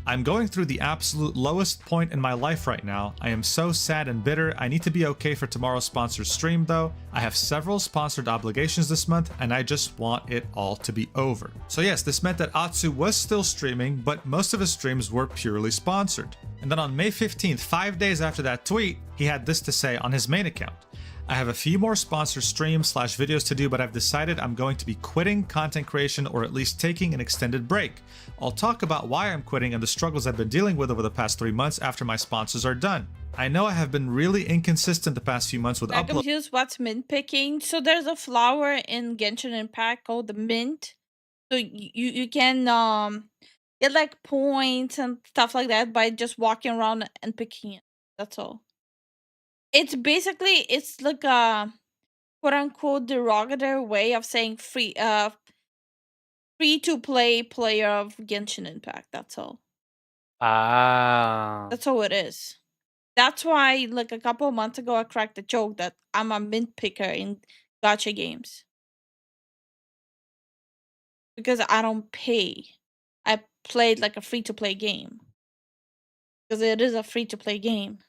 "I'm going through the absolute lowest point in my life right now. I am so sad and bitter. I need to be okay for tomorrow's sponsored stream though. I have several sponsored obligations this month and I just want it all to be over." So yes, this meant that Atsu was still streaming, but most of his streams were purely sponsored. And then on May 15th, 5 days after that tweet, he had this to say on his main account: "I have a few more sponsored streams / videos to do, but I've decided I'm going to be quitting content creation, or at least taking an extended break. I'll talk about why I'm quitting and the struggles I've been dealing with over the past 3 months after my sponsors are done. I know I have been really inconsistent the past few months with I'm uploads." confused what's mint picking. So there's a flower in Genshin Impact called the mint. So you can get like points and stuff like that by just walking around and picking it. That's all. It's basically, it's like a quote unquote derogatory way of saying free to play player of Genshin Impact. That's all. Ah. That's all it is. That's why, like a couple of months ago, I cracked the joke that I'm a mint picker in gacha games. Because I don't pay. I played like a free to play game. Because it is a free to play game.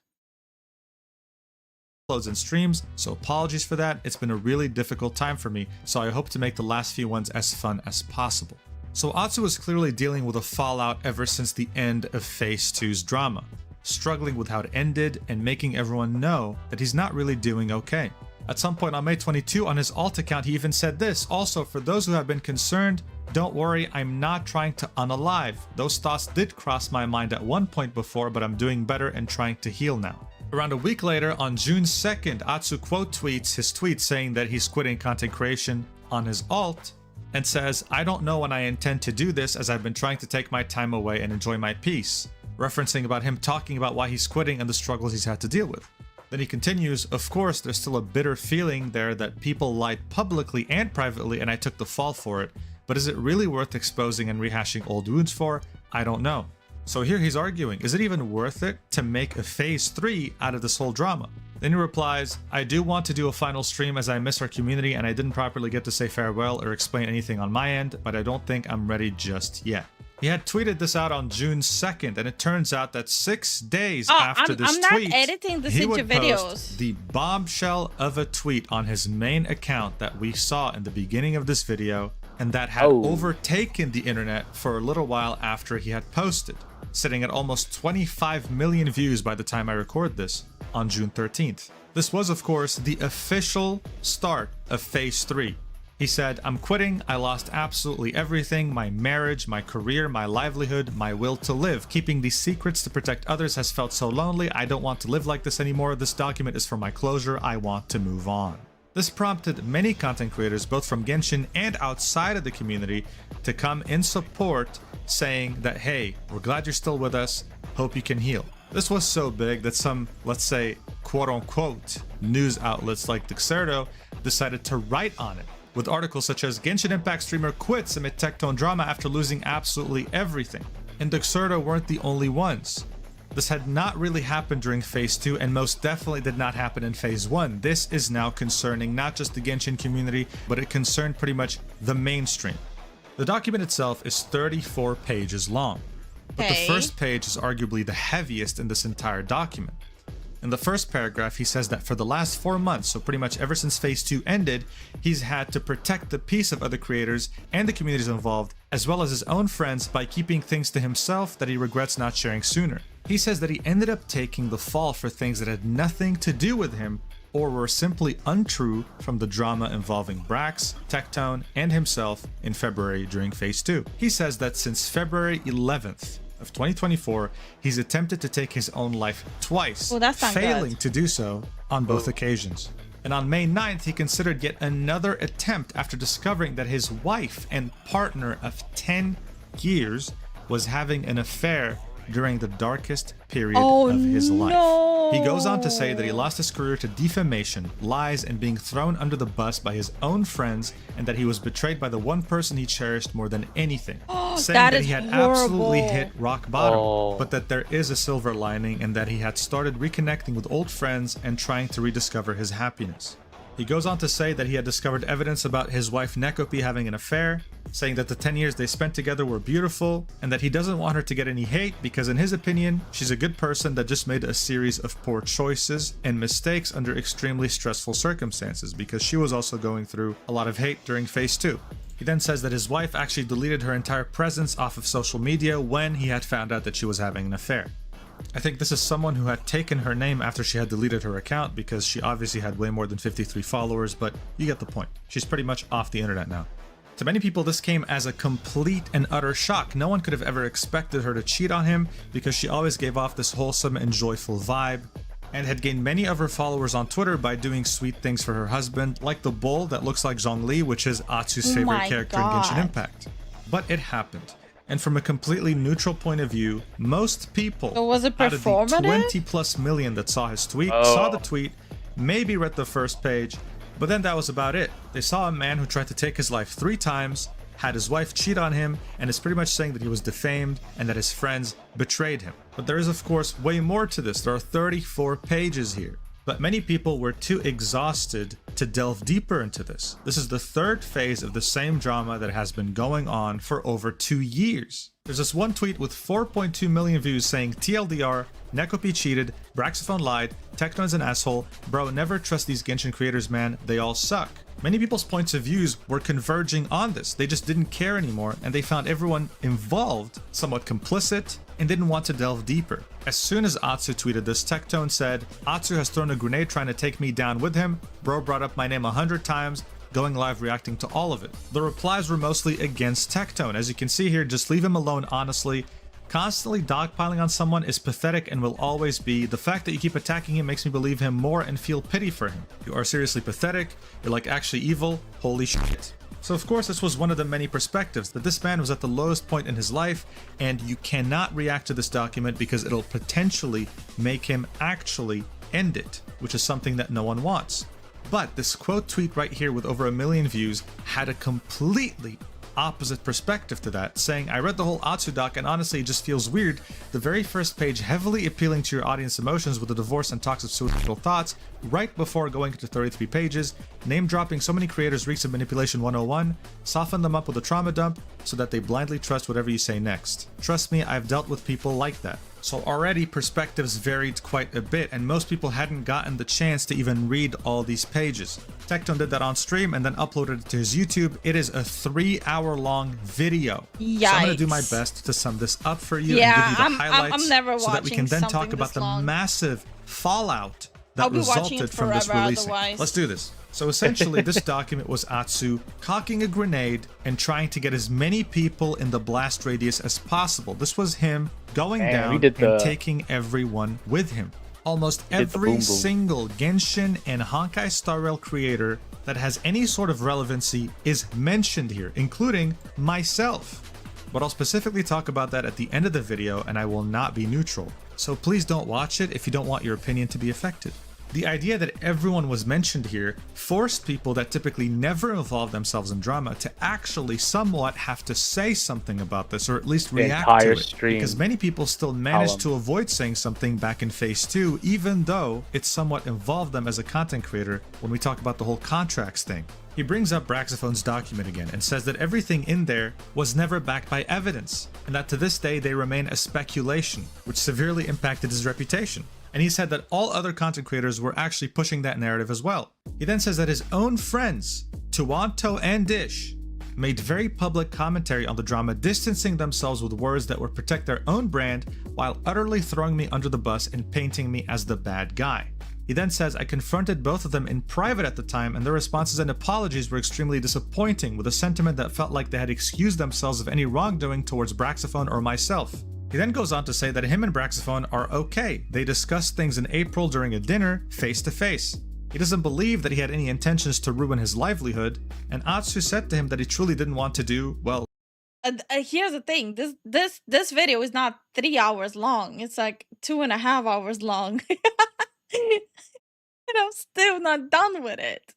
And streams, so apologies for that. It's been a really difficult time for me, so I hope to make the last few ones as fun as possible. So Atsu was clearly dealing with a fallout ever since the end of Phase 2's drama, struggling with how it ended and making everyone know that he's not really doing okay. At some point on May 22, on his alt account, he even said this: "Also, for those who have been concerned, don't worry, I'm not trying to unalive. Those thoughts did cross my mind at one point before, but I'm doing better and trying to heal now." Around a week later, on June 2nd, Atsu quote tweets his tweet saying that he's quitting content creation on his alt and says, "I don't know when I intend to do this, as I've been trying to take my time away and enjoy my peace," referencing about him talking about why he's quitting and the struggles he's had to deal with. Then he continues, "Of course, there's still a bitter feeling there that people lied publicly and privately and I took the fall for it, but is it really worth exposing and rehashing old wounds for? I don't know." So here he's arguing, is it even worth it to make a Phase 3 out of this whole drama? Then he replies, "I do want to do a final stream as I miss our community and I didn't properly get to say farewell or explain anything on my end, but I don't think I'm ready just yet." He had tweeted this out on June 2nd, and it turns out that 6 days after this I'm not tweet, editing this he into would videos. post the bombshell of a tweet on his main account that we saw in the beginning of this video, and that had overtaken the internet for a little while after he had posted, sitting at almost 25 million views by the time I record this on June 13th. This was, of course, the official start of Phase 3. He said, "I'm quitting. I lost absolutely everything: my marriage, my career, my livelihood, my will to live. Keeping these secrets to protect others has felt so lonely. I don't want to live like this anymore. This document is for my closure. I want to move on." This prompted many content creators, both from Genshin and outside of the community, to come in support, saying that, "Hey, we're glad you're still with us. Hope you can heal." This was so big that some, let's say, quote-unquote news outlets like Dexerto decided to write on it, with articles such as "Genshin Impact streamer quits amid Tectone drama after losing absolutely everything." And Dexerto weren't the only ones. This had not really happened during Phase 2 and most definitely did not happen in Phase 1. This is now concerning not just the Genshin community, but it concerned pretty much the mainstream. The document itself is 34 pages long, but the first page is arguably the heaviest in this entire document. In the first paragraph, he says that for the last 4 months, so pretty much ever since Phase 2 ended, he's had to protect the peace of other creators and the communities involved, as well as his own friends, by keeping things to himself that he regrets not sharing sooner. He says that he ended up taking the fall for things that had nothing to do with him or were simply untrue from the drama involving Brax, Tectone, and himself in February during Phase 2. He says that since February 11th of 2024, he's attempted to take his own life twice, failing to do so on both occasions. And on May 9th, he considered yet another attempt after discovering that his wife and partner of 10 years was having an affair during the darkest period of his life. He goes on to say that he lost his career to defamation, lies, and being thrown under the bus by his own friends, and that he was betrayed by the one person he cherished more than anything, saying that he had absolutely hit rock bottom, but that there is a silver lining and that he had started reconnecting with old friends and trying to rediscover his happiness. He goes on to say that he had discovered evidence about his wife Nekopi having an affair, saying that the 10 years they spent together were beautiful, and that he doesn't want her to get any hate because in his opinion, she's a good person that just made a series of poor choices and mistakes under extremely stressful circumstances because she was also going through a lot of hate during phase 2. He then says that his wife actually deleted her entire presence off of social media when he had found out that she was having an affair. I think this is someone who had taken her name after she had deleted her account because she obviously had way more than 53 followers, but you get the point. She's pretty much off the internet now. To many people, this came as a complete and utter shock. No one could have ever expected her to cheat on him because she always gave off this wholesome and joyful vibe and had gained many of her followers on Twitter by doing sweet things for her husband, like the bull that looks like Zhongli, which is Atsu's favorite character in Genshin Impact. But it happened. And from a completely neutral point of view, most people was it out of the 20+ million that saw his tweet, saw the tweet, maybe read the first page, but then that was about it. They saw a man who tried to take his life 3 times, had his wife cheat on him, and is pretty much saying that he was defamed and that his friends betrayed him. But there is of course way more to this. There are 34 pages here. But many people were too exhausted to delve deeper into this. This is the 3rd phase of the same drama that has been going on for over 2 years. There's this one tweet with 4.2 million views saying TLDR, Nekopi cheated, Braxophone lied, Techno's an asshole, bro never trust these Genshin creators man, they all suck. Many people's points of views were converging on this. They just didn't care anymore and they found everyone involved somewhat complicit and didn't want to delve deeper. As soon as Atsu tweeted this, Tectone said, Atsu has thrown a grenade trying to take me down with him, bro brought up my name 100 times, going live reacting to all of it. The replies were mostly against Tectone. As you can see here, just leave him alone honestly. Constantly dogpiling on someone is pathetic and will always be. The fact that you keep attacking him makes me believe him more and feel pity for him. You are seriously pathetic, you're like actually evil, holy shit. So of course this was one of the many perspectives, that this man was at the lowest point in his life and you cannot react to this document because it'll potentially make him actually end it, which is something that no one wants. But this quote tweet right here with over 1 million views had a completely opposite perspective to that, saying, I read the whole Atsu doc and honestly it just feels weird. The very first page heavily appealing to your audience emotions with the divorce and talks of suicidal thoughts, right before going into 33 pages, name dropping so many creators reeks of manipulation 101, soften them up with a trauma dump so that they blindly trust whatever you say next. Trust me, I've dealt with people like that. So already perspectives varied quite a bit and most people hadn't gotten the chance to even read all these pages. Tectone did that on stream and then uploaded it to his YouTube. It is a 3-hour-long video. Yikes. So I'm going to do my best to sum this up for you and give you the highlights I'm never so that we can then talk about the massive fallout that resulted from this releasing. Otherwise. Let's do this. So essentially this document was Atsu cocking a grenade and trying to get as many people in the blast radius as possible. This was him going down and taking everyone with him. Almost every single Genshin and Honkai Star Rail creator that has any sort of relevancy is mentioned here, including myself. But I'll specifically talk about that at the end of the video and I will not be neutral. So please don't watch it if you don't want your opinion to be affected. The idea that everyone was mentioned here forced people that typically never involve themselves in drama to actually somewhat have to say something about this, or at least react to it. Because many people still managed to avoid saying something back in phase 2, even though it somewhat involved them as a content creator when we talk about the whole contracts thing. He brings up Braxophone's document again and says that everything in there was never backed by evidence, and that to this day they remain a speculation, which severely impacted his reputation. And he said that all other content creators were actually pushing that narrative as well. He then says that his own friends, Tuanto and Dish, made very public commentary on the drama, distancing themselves with words that would protect their own brand while utterly throwing me under the bus and painting me as the bad guy. He then says, I confronted both of them in private at the time and their responses and apologies were extremely disappointing, with a sentiment that felt like they had excused themselves of any wrongdoing towards Braxophone or myself. He then goes on to say that him and Braxophone are okay. They discussed things in April during a dinner, face to face. He doesn't believe that he had any intentions to ruin his livelihood, and Atsu said to him that he truly didn't want to do, well... Here's the thing, this video is not 3 hours long, it's like 2.5 hours long. And I'm still not done with it.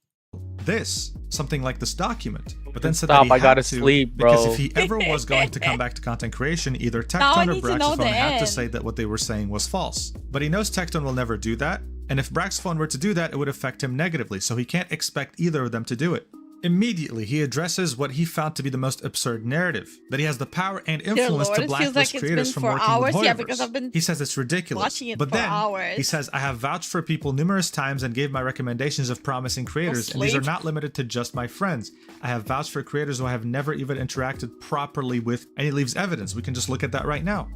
Something like this document, but then said that he had to sleep, bro. Because if he ever was going to come back to content creation, either Tectone or Braxophone had to say that what they were saying was false. But he knows Tectone will never do that, And if Braxphone were to do that, it would affect him negatively, so he can't expect either of them to do it. Immediately, he addresses what he found to be the most absurd narrative, that he has the power and influence to blacklist creators from working with Hoyoverse. Yeah, because I've been he says it's ridiculous. But then, he says, I have vouched for people numerous times and gave my recommendations of promising creators, and these are not limited to just my friends. I have vouched for creators who I have never even interacted properly with, and he leaves evidence. We can just look at that right now.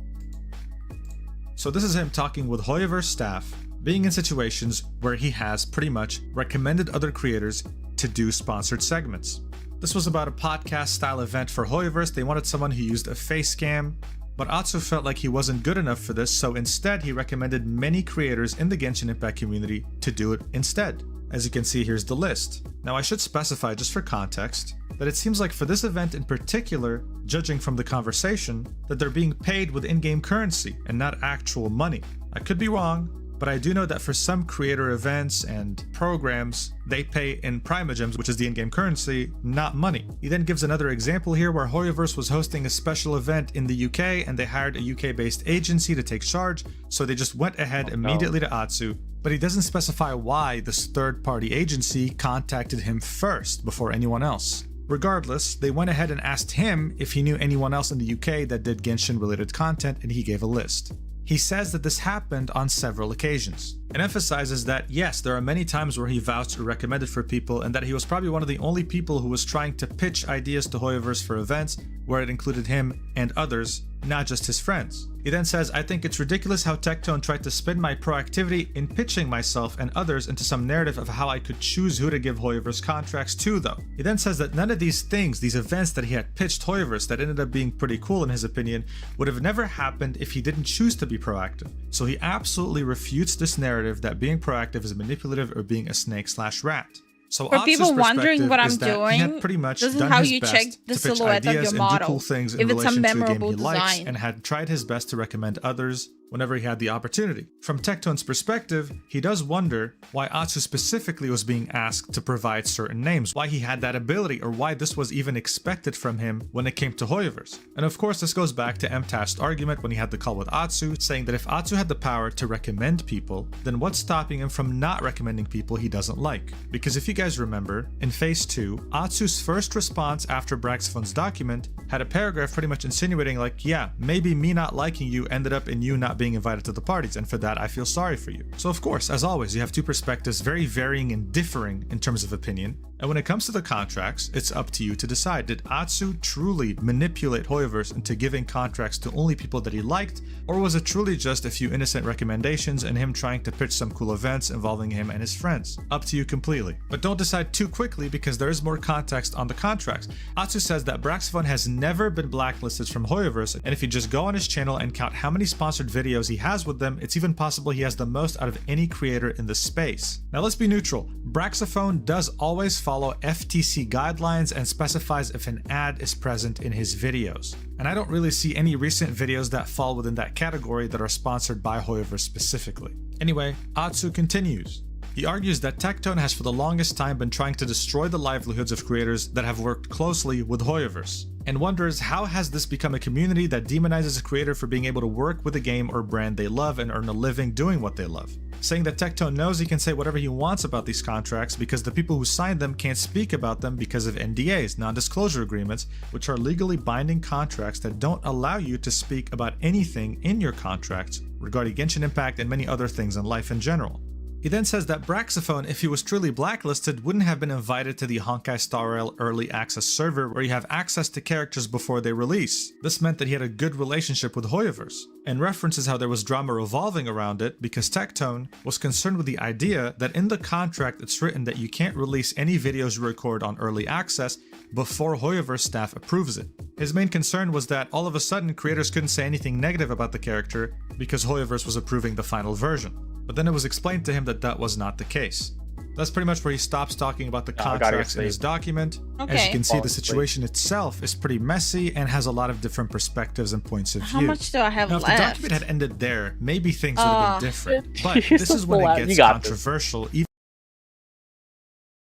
So this is him talking with Hoyoverse staff, being in situations where he has pretty much recommended other creators to do sponsored segments. This was about a podcast style event for Hoyoverse. They wanted someone who used a face cam, but Atsu felt like he wasn't good enough for this, so instead he recommended many creators in the Genshin Impact community to do it instead. As you can see, here's the list. Now I should specify, just for context, that it seems like for this event in particular, judging from the conversation, that they're being paid with in-game currency and not actual money. I could be wrong, but I do know that for some creator events and programs, they pay in Primogems, which is the in-game currency, not money. He then gives another example here where Hoyoverse was hosting a special event in the UK and they hired a UK-based agency to take charge, so they just went ahead immediately to Atsu, but he doesn't specify why this third-party agency contacted him first before anyone else. Regardless, they went ahead and asked him if he knew anyone else in the UK that did Genshin-related content, and he gave a list. He says that this happened on several occasions, and emphasizes that yes, there are many times where he vouched or recommended for people, and that he was probably one of the only people who was trying to pitch ideas to Hoyoverse for events where it included him and others, not just his friends. He then says, I think it's ridiculous how Tectone tried to spin my proactivity in pitching myself and others into some narrative of how I could choose who to give Hoyoverse contracts to though. He then says that none of these things, these events that he had pitched Hoyoverse that ended up being pretty cool in his opinion, would have never happened if he didn't choose to be proactive. So he absolutely refutes this narrative that being proactive is manipulative or being a snake/rat. So for people wondering what I'm he doing, had pretty much this is done how his you best check the to pitch silhouette of ideas your and do model. cool things in If it's a relation to a game memorable he likes, design. and had tried his best to recommend others whenever he had the opportunity. From Tectone's perspective, he does wonder why Atsu specifically was being asked to provide certain names, why he had that ability, or why this was even expected from him when it came to Hoyoverse. And of course, this goes back to MTAS's argument when he had the call with Atsu, saying that if Atsu had the power to recommend people, then what's stopping him from not recommending people he doesn't like? Because if you guys remember, in Phase 2, Atsu's first response after Braxphone's document had a paragraph pretty much insinuating like, yeah, maybe me not liking you ended up in you not being invited to the parties, and for that I feel sorry for you. So of course, as always, you have two perspectives, very varying and differing in terms of opinion, and when it comes to the contracts, it's up to you to decide. Did Atsu truly manipulate Hoyoverse into giving contracts to only people that he liked, or was it truly just a few innocent recommendations and him trying to pitch some cool events involving him and his friends? Up to you completely. But don't decide too quickly because there is more context on the contracts. Atsu says that Braxphone has never been blacklisted from Hoyoverse, and if you just go on his channel and count how many sponsored videos he has with them, it's even possible he has the most out of any creator in the space. Now let's be neutral. Braxphone does always follow FTC guidelines and specifies if an ad is present in his videos. And I don't really see any recent videos that fall within that category that are sponsored by Hoyoverse specifically. Anyway, Atsu continues. He argues that Tectone has for the longest time been trying to destroy the livelihoods of creators that have worked closely with Hoyoverse, and wonders how has this become a community that demonizes a creator for being able to work with a game or brand they love and earn a living doing what they love. Saying that Tectone knows he can say whatever he wants about these contracts because the people who signed them can't speak about them because of NDAs, non-disclosure agreements, which are legally binding contracts that don't allow you to speak about anything in your contracts regarding Genshin Impact and many other things in life in general. He then says that Braxphone, if he was truly blacklisted, wouldn't have been invited to the Honkai Star Rail early access server where you have access to characters before they release. This meant that he had a good relationship with Hoyoverse, and references how there was drama revolving around it because Tectone was concerned with the idea that in the contract it's written that you can't release any videos you record on early access before Hoyoverse staff approves it. His main concern was that all of a sudden creators couldn't say anything negative about the character because Hoyoverse was approving the final version. But then it was explained to him that that was not the case. That's pretty much where he stops talking about the contracts in his document. Okay. As you can see, the situation itself is pretty messy and has a lot of different perspectives and points of view. How much do I have now, left? if the document had ended there, maybe things would have been different. But this is when it gets controversial. It's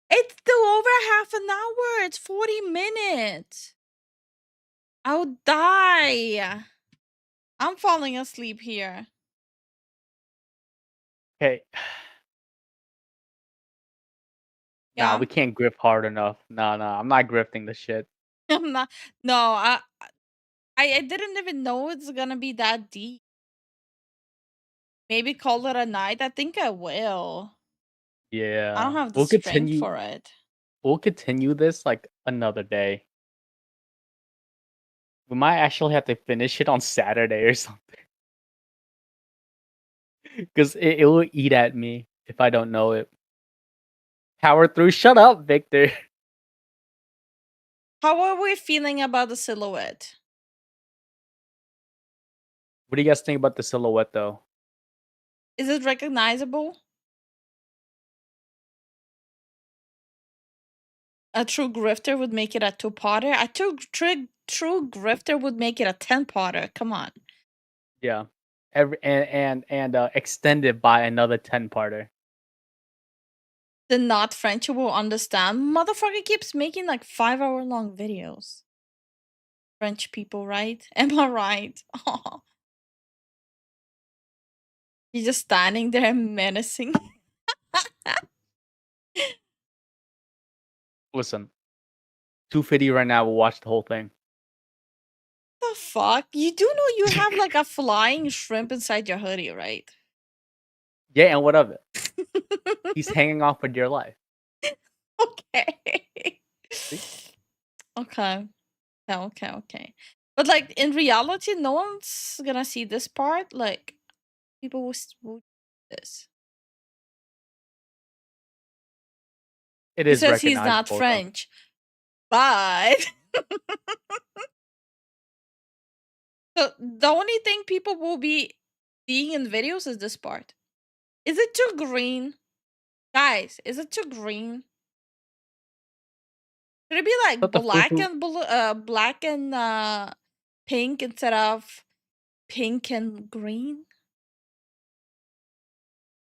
still over half an hour. It's 40 minutes. I'll die. I'm falling asleep here. Okay, Nah, we can't grift hard enough. Nah, I'm not grifting the shit. I'm not. No, I didn't even know it's gonna be that deep. Maybe call it a night. I think I will. Yeah. I don't have the strength for it. We'll continue this like another day. We might actually have to finish it on Saturday or something. Because it will eat at me if I don't know it. Power through. Shut up, Victor. How are we feeling about the silhouette? What do you guys think about the silhouette, though? Is it recognizable? A true grifter would make it a 2-potter. A true grifter would make it a 10-potter. Come on. Yeah. Extended by another 10-parter. The not French will understand. Motherfucker keeps making like 5-hour-long videos. French people, right? Am I right? Oh. He's just standing there menacing. Listen. 250 right now. We'll watch the whole thing. The fuck? You do know you have like a flying shrimp inside your hoodie, right? Yeah, and what of it? He's hanging off for dear life. Okay. Okay. Okay. But like in reality, no one's gonna see this part. Like people will see this. It He is says he's not recognizable, though. French, but so the only thing people will be seeing in videos is this part. Is it too green? Guys, is it too green? Should it be like black and pink instead of pink and green?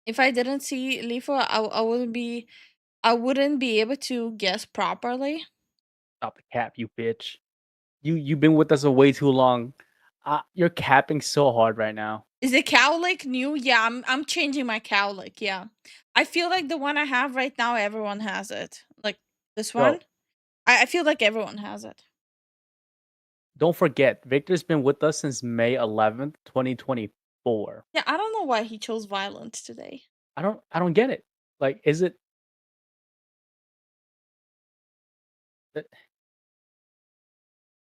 If I didn't see Lifu, I wouldn't be able to guess properly. Stop the cap, you bitch. You've been with us for way too long. You're capping so hard right now. Is the cowlick new? Yeah, I'm changing my cowlick. Yeah, I feel like the one I have right now, everyone has it. Like this one, I feel like everyone has it. Don't forget, Victor's been with us since May 11th, 2024. Yeah, I don't know why he chose violence today. I don't get it. Like, is it?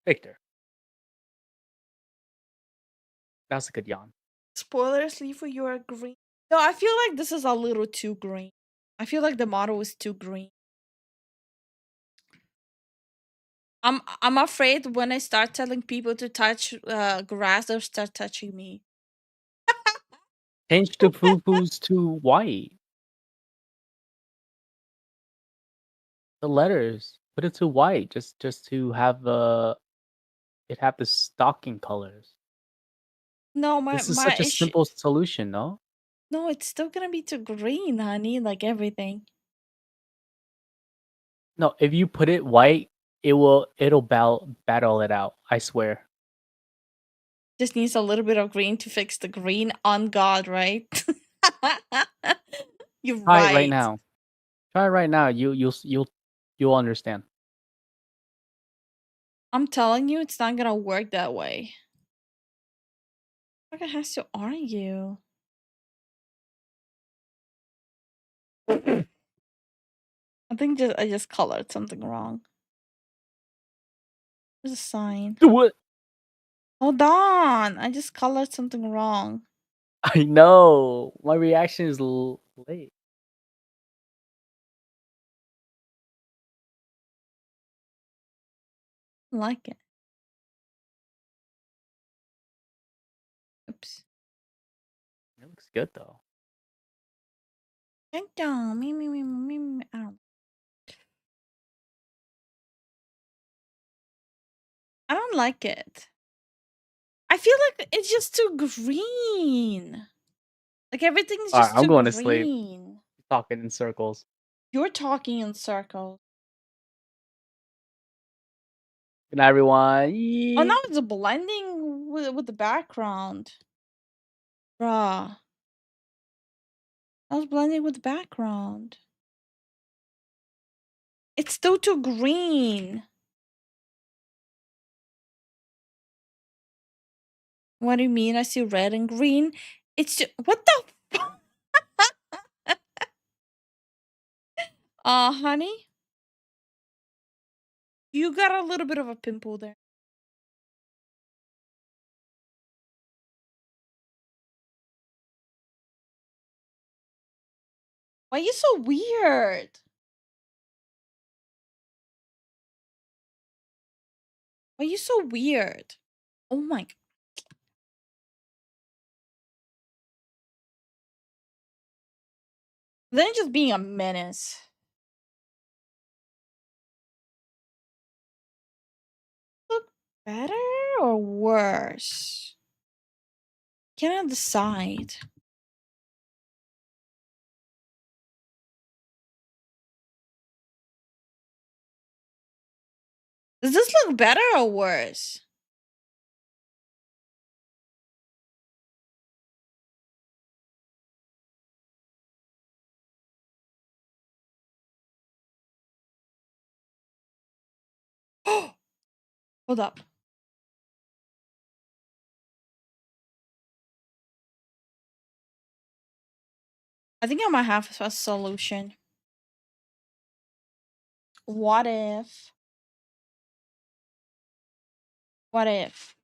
Victor. That's a good yawn. Spoilers, Lifu, you are green. No, I feel like this is a little too green. I feel like the model is too green. I'm afraid when I start telling people to touch grass, they'll start touching me. Change the poo-poos to white. The letters. Put it to white. Just to have it have the stocking colors. No, This is such a simple solution, no? No, it's still gonna be too green, honey, like everything. No, if you put it white, it'll battle it out. I swear. Just needs a little bit of green to fix the green on God, right? You're Try right. it right now. Try it right now. You'll understand. I'm telling you, it's not gonna work that way. Fucker has to argue. I think I just colored something wrong. There's a sign. What? Hold on. I just colored something wrong. I know. My reaction is late. I like it. Oops. It looks good though. Thank you. Me. I don't. I don't like it. I feel like it's just too green. Like everything's All right, just I'm too going green. to sleep. Talking in circles. You're talking in circles. Good night, everyone. Oh, now it's blending with the background. Bruh. I was blending with the background. It's still too green. What do you mean? I see red and green. It's just, what the honey? You got a little bit of a pimple there. Why are you so weird? Why are you so weird? Oh my god. Then just being a menace. Look better or worse? Cannot decide. Does this look better or worse? Hold up. I think I might have a solution. What if? What if?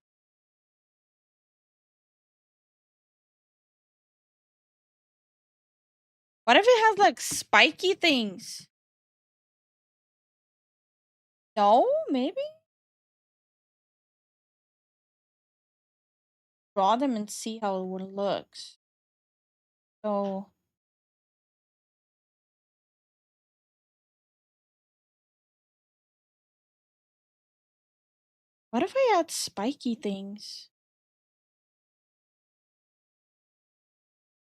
What if it has like spiky things? No, maybe? Draw them and see how it looks. So what if I add spiky things?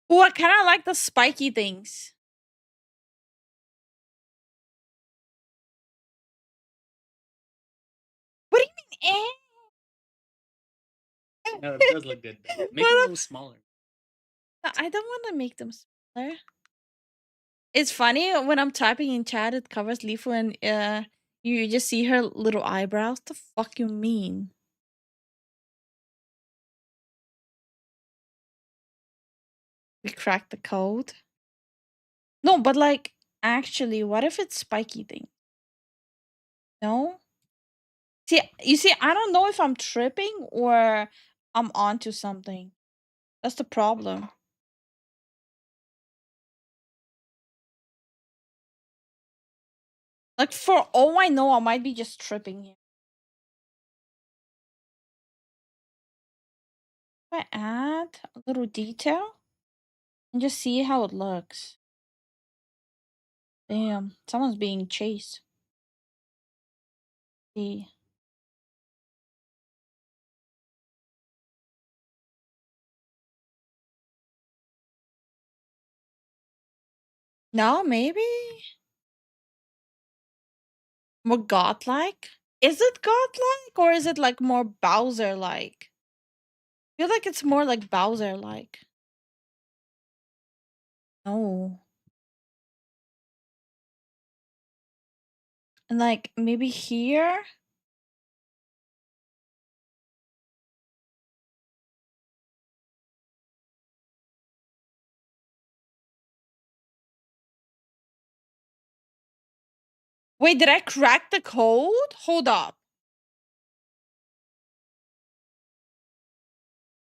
Oh, I kind of like the spiky things. What do you mean, eh? No, it does look good. Make it a little smaller. I don't want to make them smaller. It's funny when I'm typing in chat, it covers Lifu and you just see her little eyebrows. The fuck you mean? We cracked the code. No, but like actually, what if it's spiky thing? No? See, you see, I don't know if I'm tripping or I'm onto something. That's the problem. Like, for all I know, I might be just tripping here. If I add a little detail and just see how it looks. Damn, someone's being chased. See. No, maybe more godlike. Is it godlike or is it like more Bowser-like? I feel like it's more like Bowser-like. No. And like maybe here. Wait, did I crack the code? Hold up.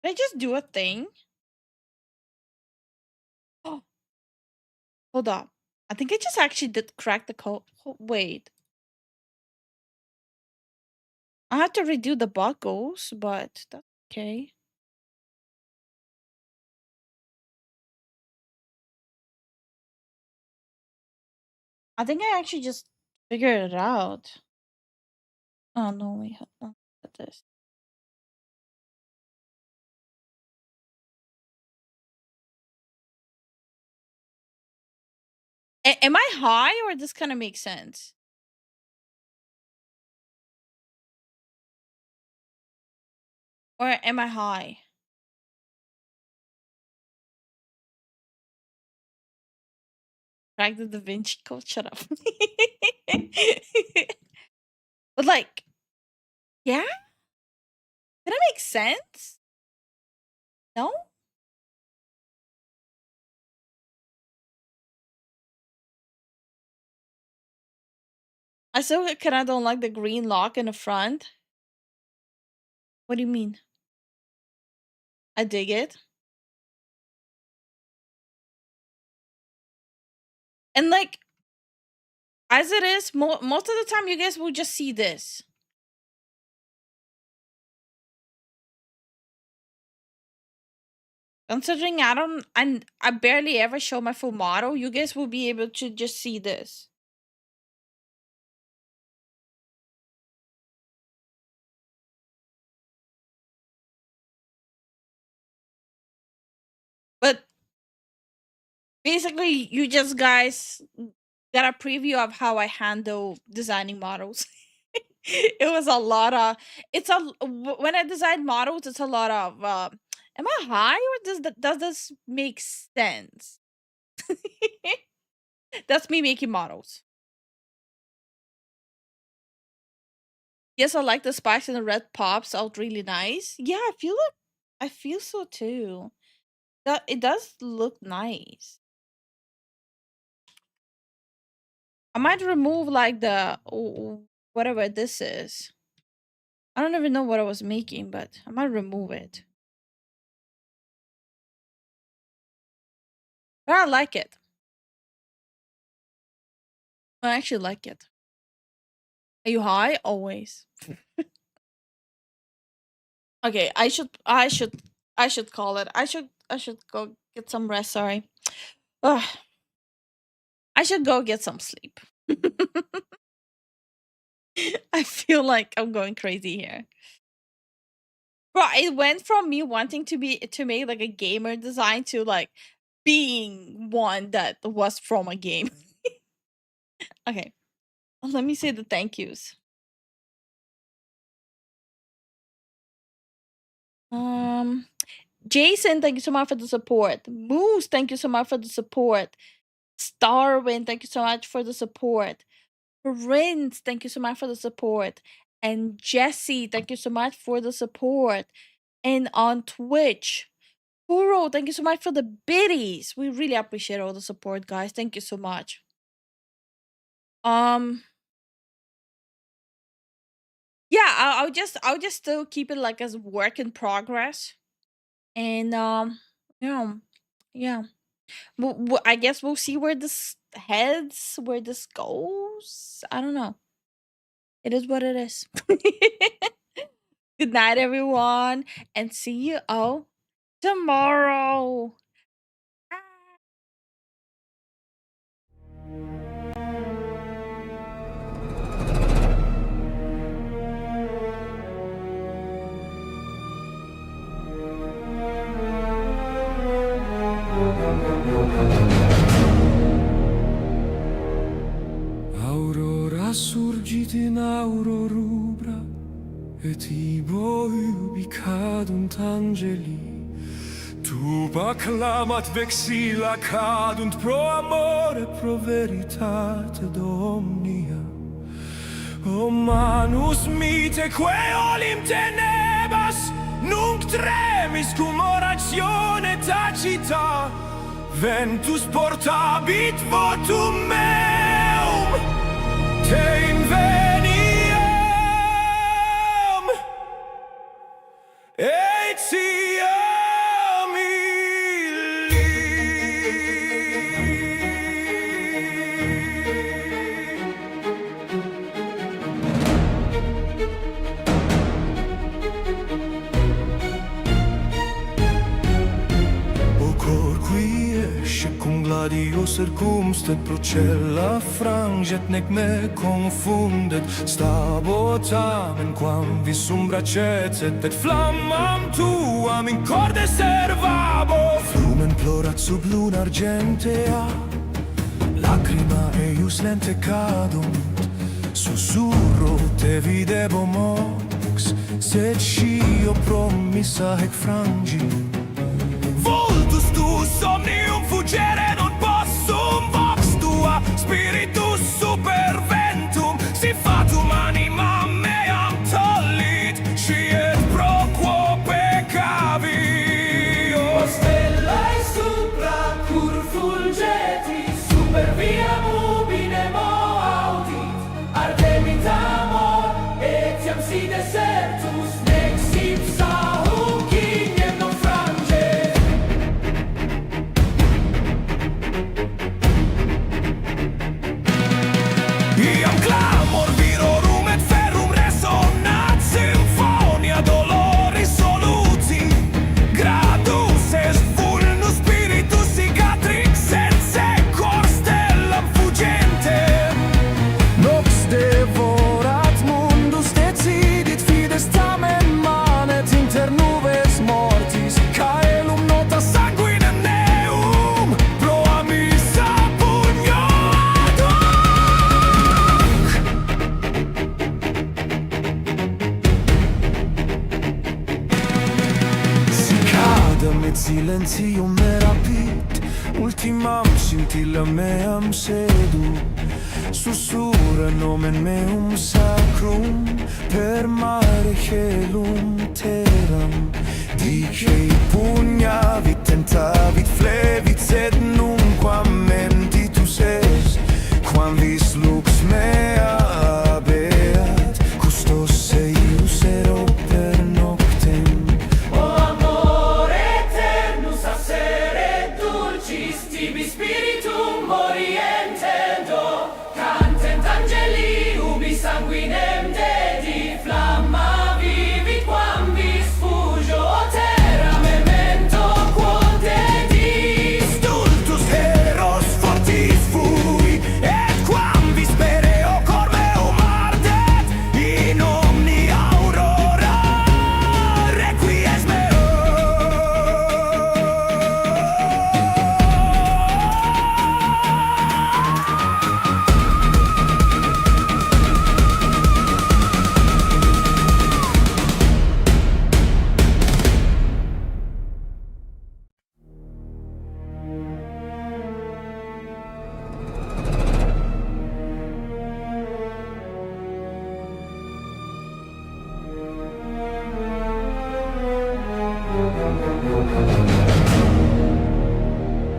Did I just do a thing? Oh. Hold up. I think I just actually did crack the code. Wait. I have to redo the buckles, but that's okay. I think I actually just figured it out. Oh no, wait, hold on. Look at this. Am I high or this kind of makes sense? Or am I high? Crack the Da Vinci Code. Shut up. But like, yeah? Did that make sense? No? I still kinda don't like the green lock in the front. What do you mean? I dig it. And like, as it is, most of the time you guys will just see this. Considering I barely ever show my full model, you guys will be able to just see this. But basically, you just guys got a preview of how I handle designing models. It was a lot of, when I design models, it's a lot of, am I high or does this make sense? That's me making models. Yes, I like the spikes and the red pops out really nice. Yeah, I feel so too. It does look nice. I might remove like the whatever this is. I don't even know what I was making, but I might remove it. But I like it. I actually like it. Are you high? Always. Okay, I should call it. I should go get some rest, sorry. Ugh. I should go get some sleep. I feel like I'm going crazy here. Bro, it went from me wanting to make like a gamer design to like being one that was from a game. Okay. Let me say the thank yous. Jason, thank you so much for the support. Moose, thank you so much for the support. Starwin, thank you so much for the support. Prince, thank you so much for the support. And Jesse, thank you so much for the support. And on Twitch, Kuro, thank you so much for the biddies. We really appreciate all the support, guys. Thank you so much. Yeah, I'll just still keep it like as work in progress. And yeah. I guess we'll see where this heads, where this goes. I don't know. It is what it is. Good night, everyone, and see you all tomorrow. Aurora surgit in aurorubra et ibo ubi cadunt angeli. Tubac clamat vexilla cadunt pro amore pro veritate domnia. O manus mite quae olim tenebas nunc tremis cum oratione tacita. Ventus portabit votum meum te inveniam etiam illi. O cor qui esce cum gladio circumstet procella franget nec me confundet stabotamen quam visum bracecet et flammam tuam in corde servabo. Flumen plorat sub luna argentea, lacrima eius lente cadunt, sussurro te videbo mox, sed scio promissa hec frangi. Vultus tu somnium fugere non possum, vox tua spiritus superventum. silenzio mi rapit, ultima scintilla me am sedu. Sussurrano men meum sacrum, per mare celum terram. Dicei pugnavit, tentavit, flevit, sed nunquam menti tu ses, quam vis lux mea habeat, custos eius ero per noctem. O amore eternus assere dulcis tibi spiritum orientendo, cantent angeli ubi sanguinem dedi, flamma vivit quam vis fugio terra memento quod dedi. Stultus eros fortis fui, et quam vispereo cor meum ardet, in omni aurora requies meo.